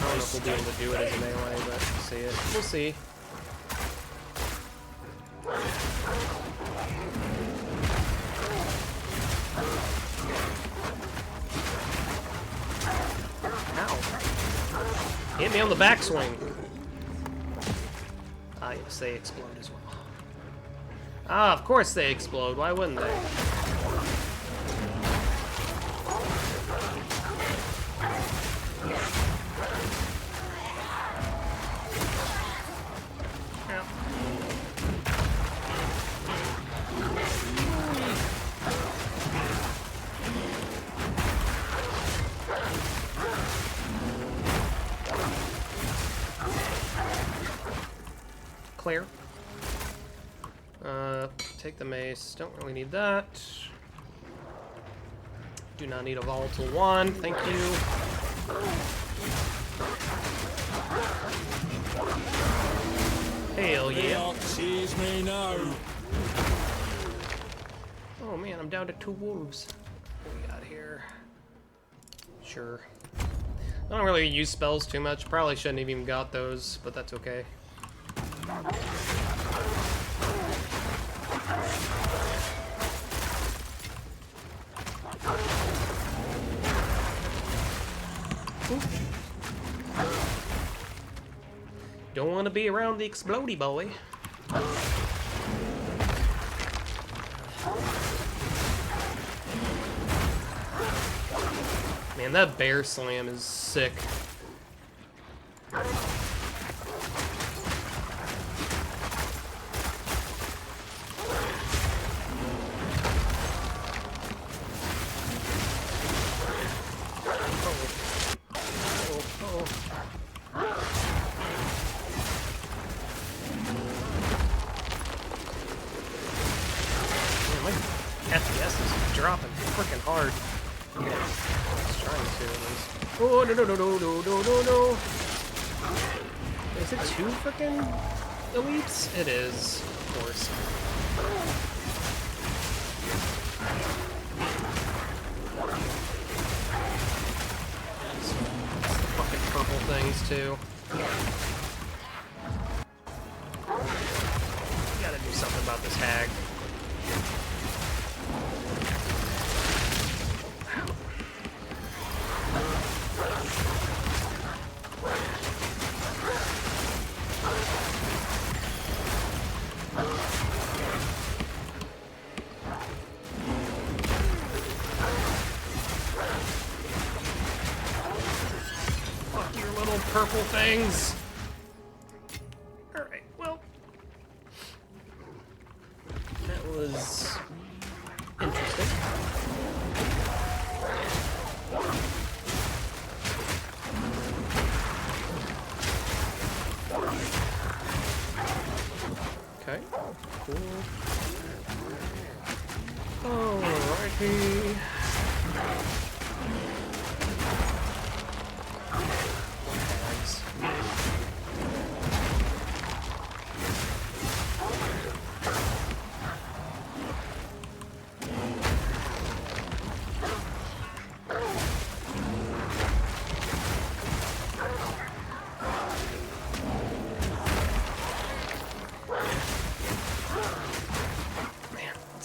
Speaker 2: don't know if we'll be able to do it as a melee, but we'll see it. We'll see. Ow. Hit me on the backswing. Ah, yes, they explode as well. Ah, of course they explode. Why wouldn't they? Clear. Take the mace. Don't really need that. Do not need a volatile wand. Thank you. Hell yeah.
Speaker 6: Sees me now.
Speaker 2: Oh man, I'm down to 2 wolves. What do we got here? Sure. I don't really use spells too much. Probably shouldn't have even got those, but that's okay. Ooh. Don't want to be around the explodey boy. Man, that bear slam is sick. Oh, no, no, no, no, no, no, no, no. Is it 2 frickin' elites? It is, of course. Fucking purple things, too. We gotta do something about this hag. Purple things. Alright, well. That was interesting. Okay, cool. Alrighty.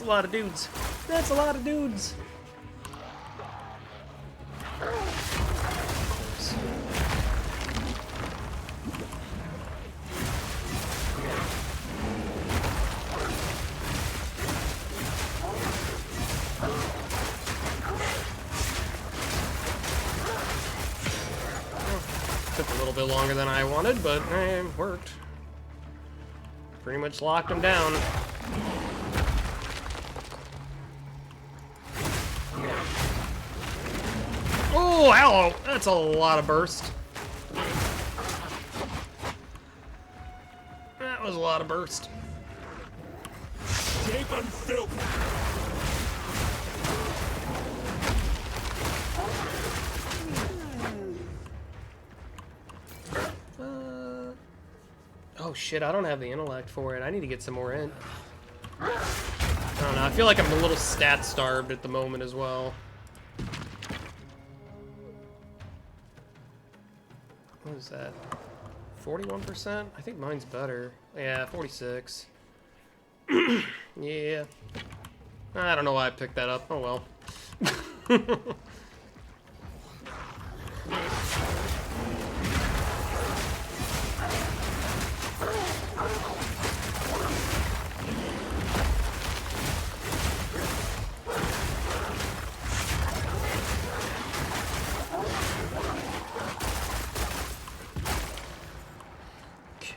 Speaker 2: A lot of dudes. That's a lot of dudes. little bit longer than I wanted, but it worked. Pretty much locked him down. Oh, hello! That's a lot of burst. That was a lot of burst.
Speaker 6: Shape and filth.
Speaker 2: Oh shit, I don't have the intellect for it. I need to get some more in. I don't know, I feel like I'm a little stat starved at the moment as well. What is that? 41%? I think mine's better. Yeah, 46. Yeah. I don't know why I picked that up. Oh well.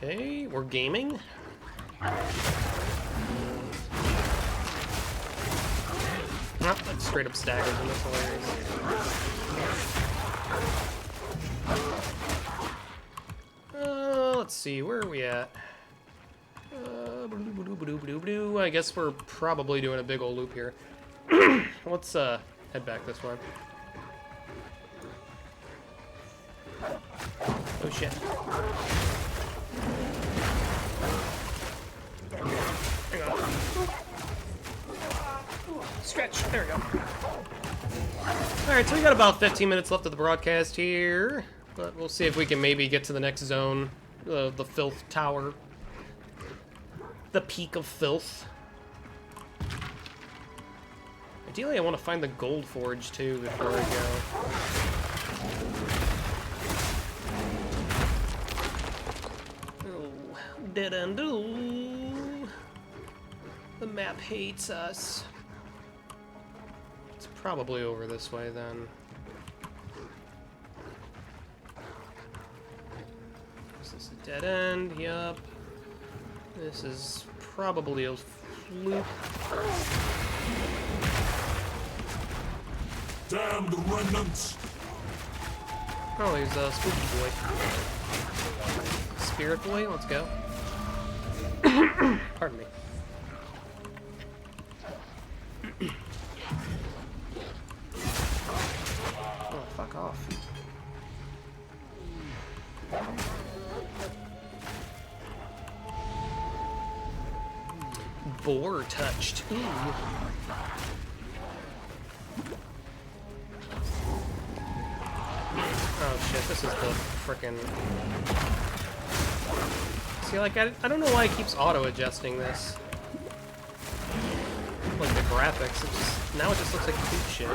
Speaker 2: Okay, we're gaming. Oh, that straight up staggers him. That's hilarious. Let's see, where are we at? I guess we're probably doing a big old loop here. Let's head back this way. Oh shit. Hang on. Stretch. There we go. Alright, so we got about 15 minutes left of the broadcast here. But we'll see if we can maybe get to the next zone. The Filth Tower. The Peak of Filth. Ideally, I want to find the Gold Forge, too, before I go. Oh, dead end. Ooh. The map hates us. It's probably over this way, then. Is this a dead end? Yup. This is probably a fluke.
Speaker 6: Damn the remnants!
Speaker 2: Oh, there's a spooky boy. Spirit boy, let's go. Pardon me. Oh, fuck off. Boar touched. Ooh. Oh shit, this is the frickin'... See, like, I don't know why it keeps auto-adjusting this. Like, the graphics, it just, now it just looks like poop shit.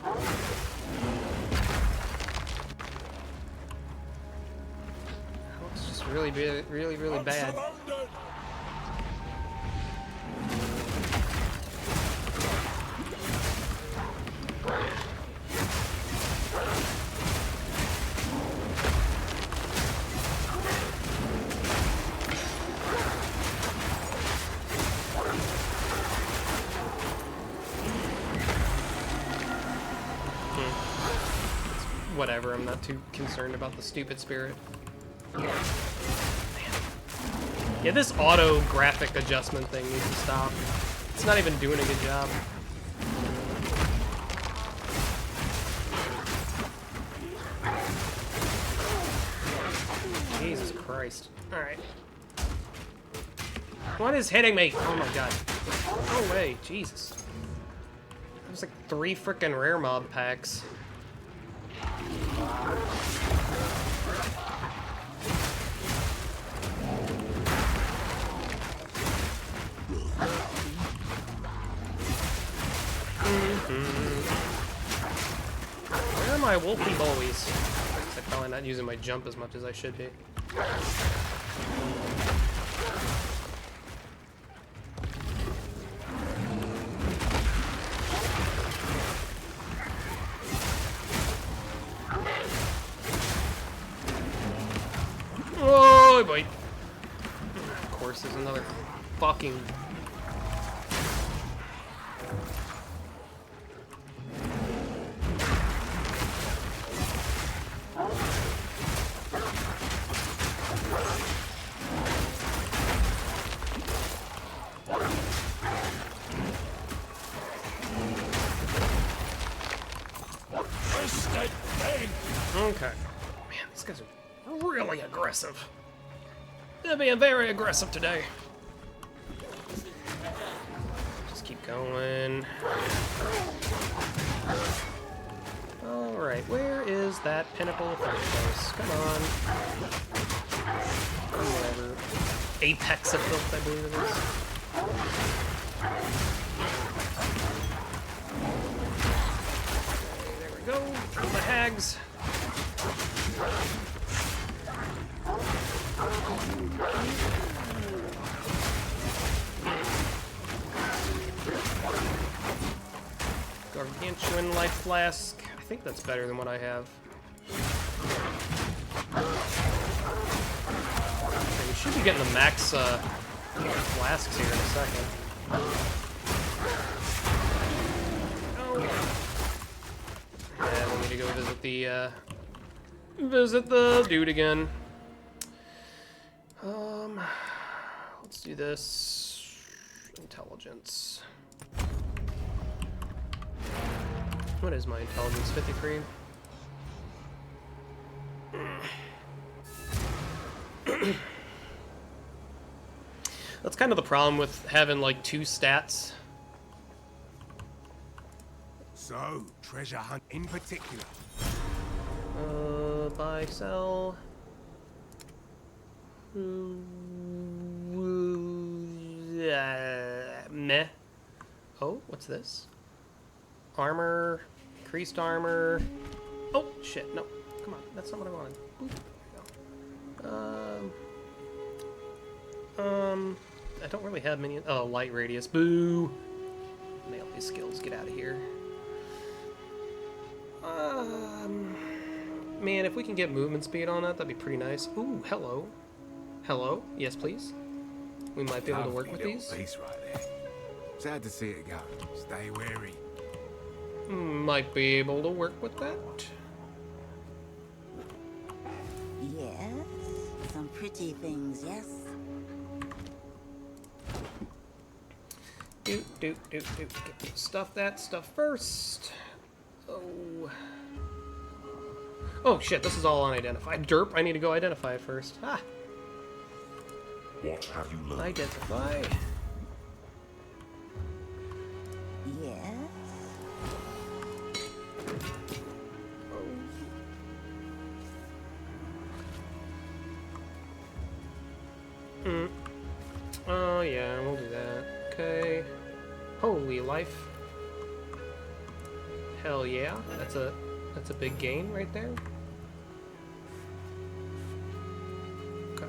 Speaker 2: Oh, it's just really bad. Whatever, I'm not too concerned about the stupid spirit. Yeah, this auto graphic adjustment thing needs to stop. It's not even doing a good job. Jesus Christ. Alright. What is hitting me? Oh my god. No way, Jesus. There's like 3 frickin' rare mob packs. Where are my wolfy boys? I'm probably not using my jump as much as I should be. boy, boy. Of course, there's another fucking... Okay. Man, these guys are really aggressive. They're being very aggressive today. Just keep going. Alright, where is that pinnacle of first place? Come on. Whatever. Apex of filth, I believe it is. Okay, there we go. Kill the hags. Gargantuan life flask. I think that's better than what I have. Okay, we should be getting the max flasks here in a second. Oh. Yeah, we need to go visit the dude again. Let's do this. Intelligence. What is my intelligence? 53? That's kind of the problem with having like 2 stats.
Speaker 8: So, treasure hunt in particular.
Speaker 2: Buy, sell. Meh. Oh, what's this? Armor, increased armor. Oh, shit, no. Come on, that's not what I wanted. Boop. There we go. I don't really have many. Oh, light radius. Boo. Melee skills, get out of here. Man, if we can get movement speed on that, that'd be pretty nice. Ooh, hello. Hello? Yes, please. We might be able to work with these.
Speaker 8: Piece right there. Sad to see it go. Stay wary.
Speaker 2: Might be able to work with that.
Speaker 10: Yes, some pretty things, yes.
Speaker 2: Stuff that stuff first. Oh shit, this is all unidentified. Derp, I need to go identify it first. Ah.
Speaker 5: What have you learned?
Speaker 2: Identify.
Speaker 10: Yes.
Speaker 2: Oh yeah, we'll do that. Okay. Holy life. Hell yeah, that's a big gain right there. Okay.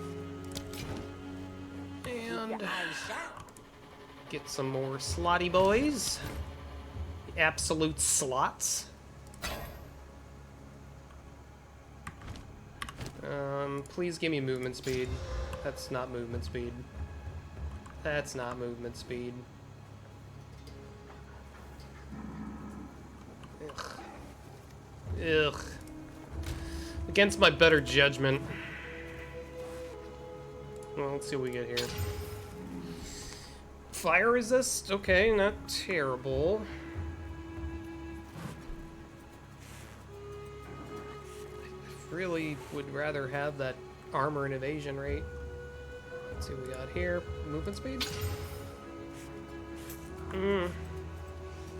Speaker 2: And get some more slotty boys. The absolute slots. Please give me movement speed. That's not movement speed. That's not movement speed. Ugh. Ugh. Against my better judgment. Well, let's see what we get here. Fire resist? Okay, not terrible. I really would rather have that armor and evasion rate. Let's see what we got here. Movement speed?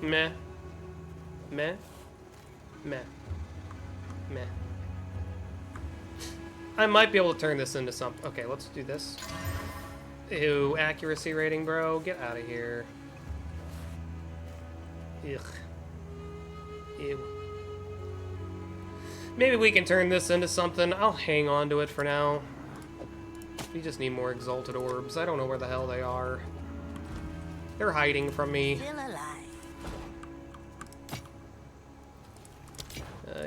Speaker 2: Meh. Meh. Meh. Meh. I might be able to turn this into something. Okay, let's do this. Ew, accuracy rating, bro. Get out of here. Ugh. Ew. Maybe we can turn this into something. I'll hang on to it for now. We just need more exalted orbs. I don't know where the hell they are. They're hiding from me.
Speaker 10: Still alive.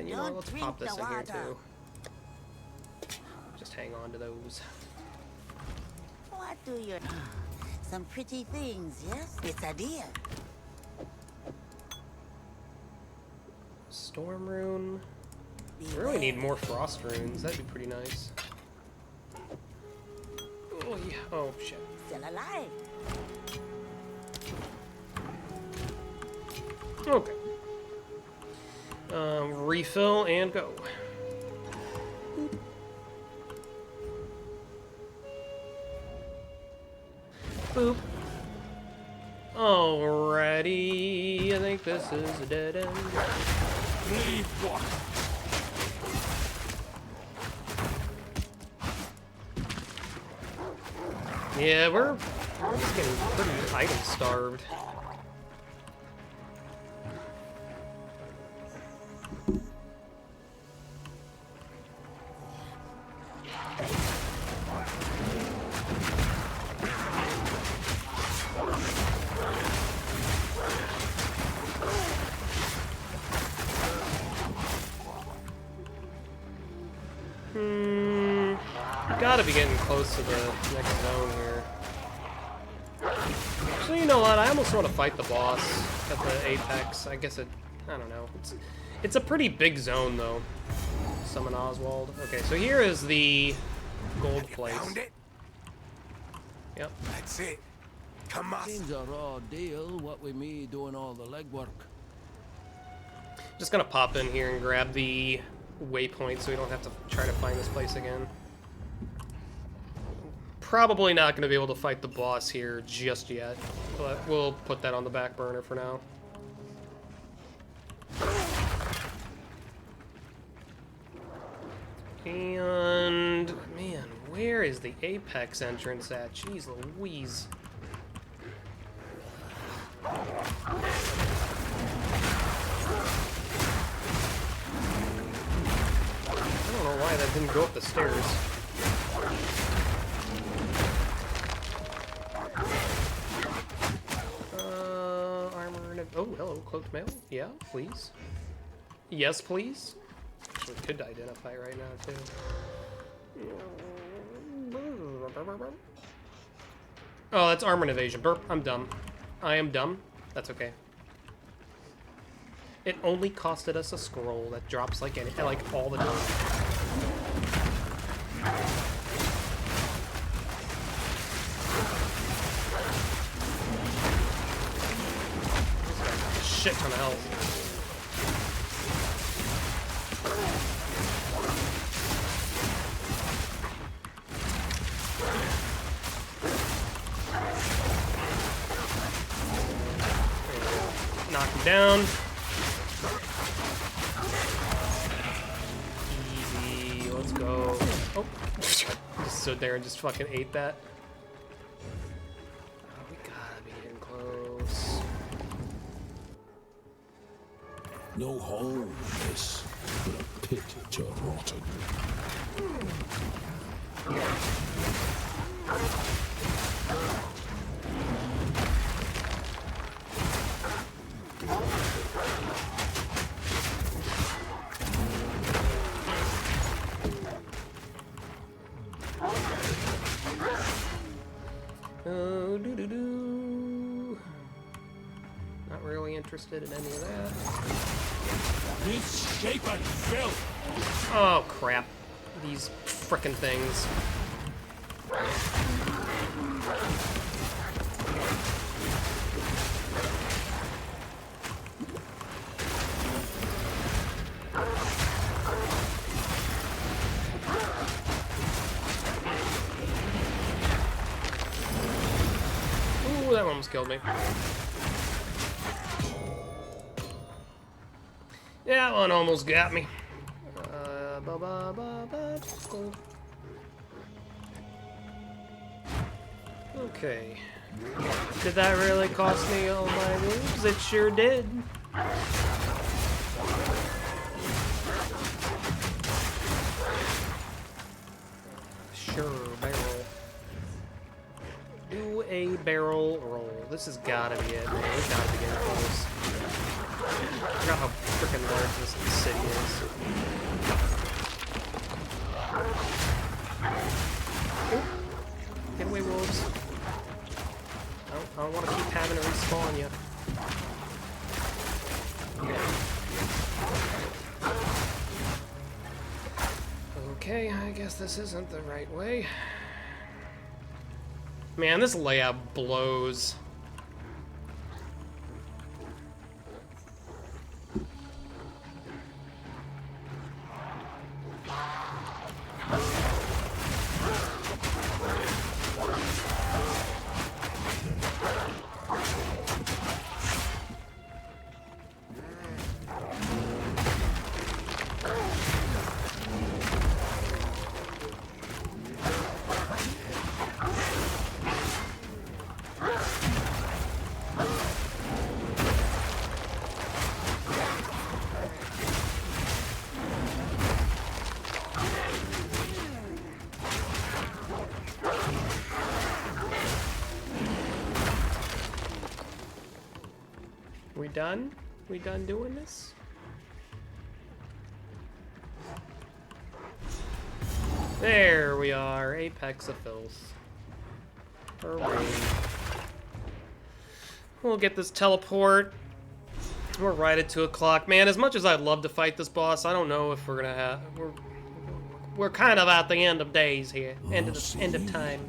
Speaker 2: You know, let's pop this in here too. Just hang on to those.
Speaker 10: What do you... Some pretty things, yes? It's a deal.
Speaker 2: Storm rune. We really need more frost runes. That'd be pretty nice. Oh yeah. Oh shit.
Speaker 10: Still alive.
Speaker 2: Okay. Refill and go. Boop. Alrighty, I think this is a dead end.
Speaker 6: Leave what?
Speaker 2: Yeah, we're just getting pretty item starved. Gotta be getting close to the next zone here. So you know what? I almost want to fight the boss at the apex. I guess I don't know. It's a pretty big zone though. Summon Oswald. Okay, so here is the gold place. Yep.
Speaker 6: That's it. Come on.
Speaker 13: Seems a raw deal, what with me doing all the legwork.
Speaker 2: Just gonna pop in here and grab the waypoint so we don't have to try to find this place again. Probably not going to be able to fight the boss here just yet, but we'll put that on the back burner for now. And, man, where is the Apex entrance at? Jeez Louise. I don't know why that didn't go up the stairs. Oh, hello, cloaked mail. Yeah, please. Yes, please. Actually, could identify right now, too. Oh, that's armor and evasion. Burp, I'm dumb. I am dumb. That's okay. It only costed us a scroll that drops like all the time. Shit ton of health. Knock him down. Easy, let's go. Oh, just stood there and just fucking ate that. Oh, we gotta be getting close.
Speaker 6: No hole in this, but a pit to rotten.
Speaker 2: Oh, doo-doo-doo. Not really interested in any of that.
Speaker 6: Misshapen filth!
Speaker 2: Oh, crap. These frickin' things. Ooh, that one almost killed me. Yeah, that one almost got me. Okay. Did that really cost me all my moves? It sure did. Sure, barrel. Do a barrel roll. This has gotta be it, man. It's gotta be getting close. I forgot how freaking large this city is. Oop. Get away, wolves. having to respawn you. Okay, I guess this isn't the right way. Man, this layout blows. We done? We done doing this? There we are, Apex of Filth. Hooray. We'll get this teleport. We're right at 2 o'clock. Man, as much as I'd love to fight this boss, I don't know if we're gonna have... We're kind of at the end of days here. End of time.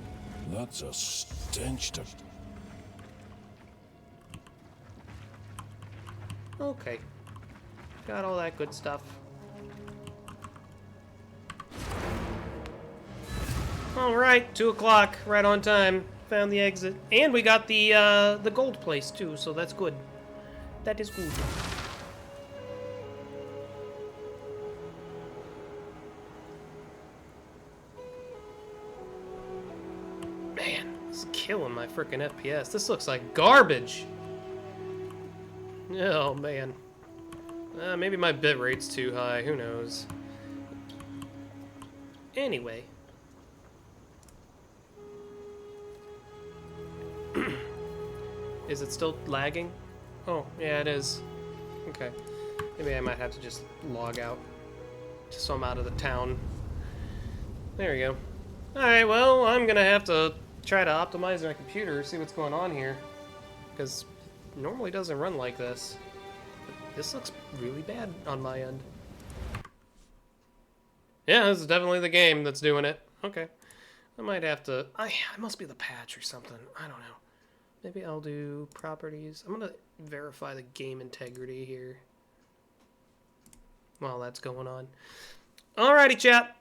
Speaker 6: That's a stench to...
Speaker 2: Okay. Got all that good stuff. Alright, 2 o'clock, right on time. Found the exit. And we got the gold place too, so that's good. That is good. Man, this is killing my freaking FPS. This looks like garbage. Oh, man. Maybe my bitrate's too high. Who knows? Anyway. Is it still lagging? Oh, yeah, it is. Okay. Maybe I might have to just log out. Just so I'm out of the town. There we go. Alright, well, I'm gonna have to try to optimize my computer, see what's going on here. Because normally doesn't run like this. But this looks really bad on my end. Yeah, this is definitely the game that's doing it. Okay. I might have to... I must be the patch or something. I don't know. Maybe I'll do properties. I'm gonna verify the game integrity here while that's going on. Alrighty, chat.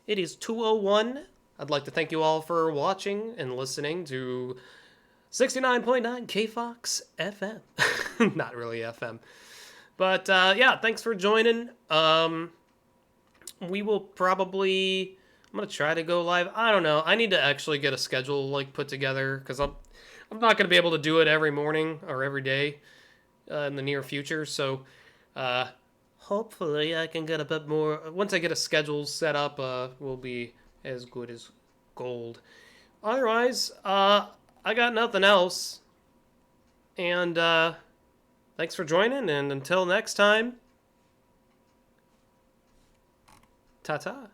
Speaker 2: It is 2:01. I'd like to thank you all for watching and listening to 69.9 KFOX FM. Not really FM. But, yeah, thanks for joining. We will probably... I'm going to try to go live. I don't know. I need to actually get a schedule, like, put together, because I'm not going to be able to do it every morning or every day in the near future. So, hopefully I can get a bit more... Once I get a schedule set up, we'll be as good as gold. Otherwise, I got nothing else. And thanks for joining, and until next time, ta-ta.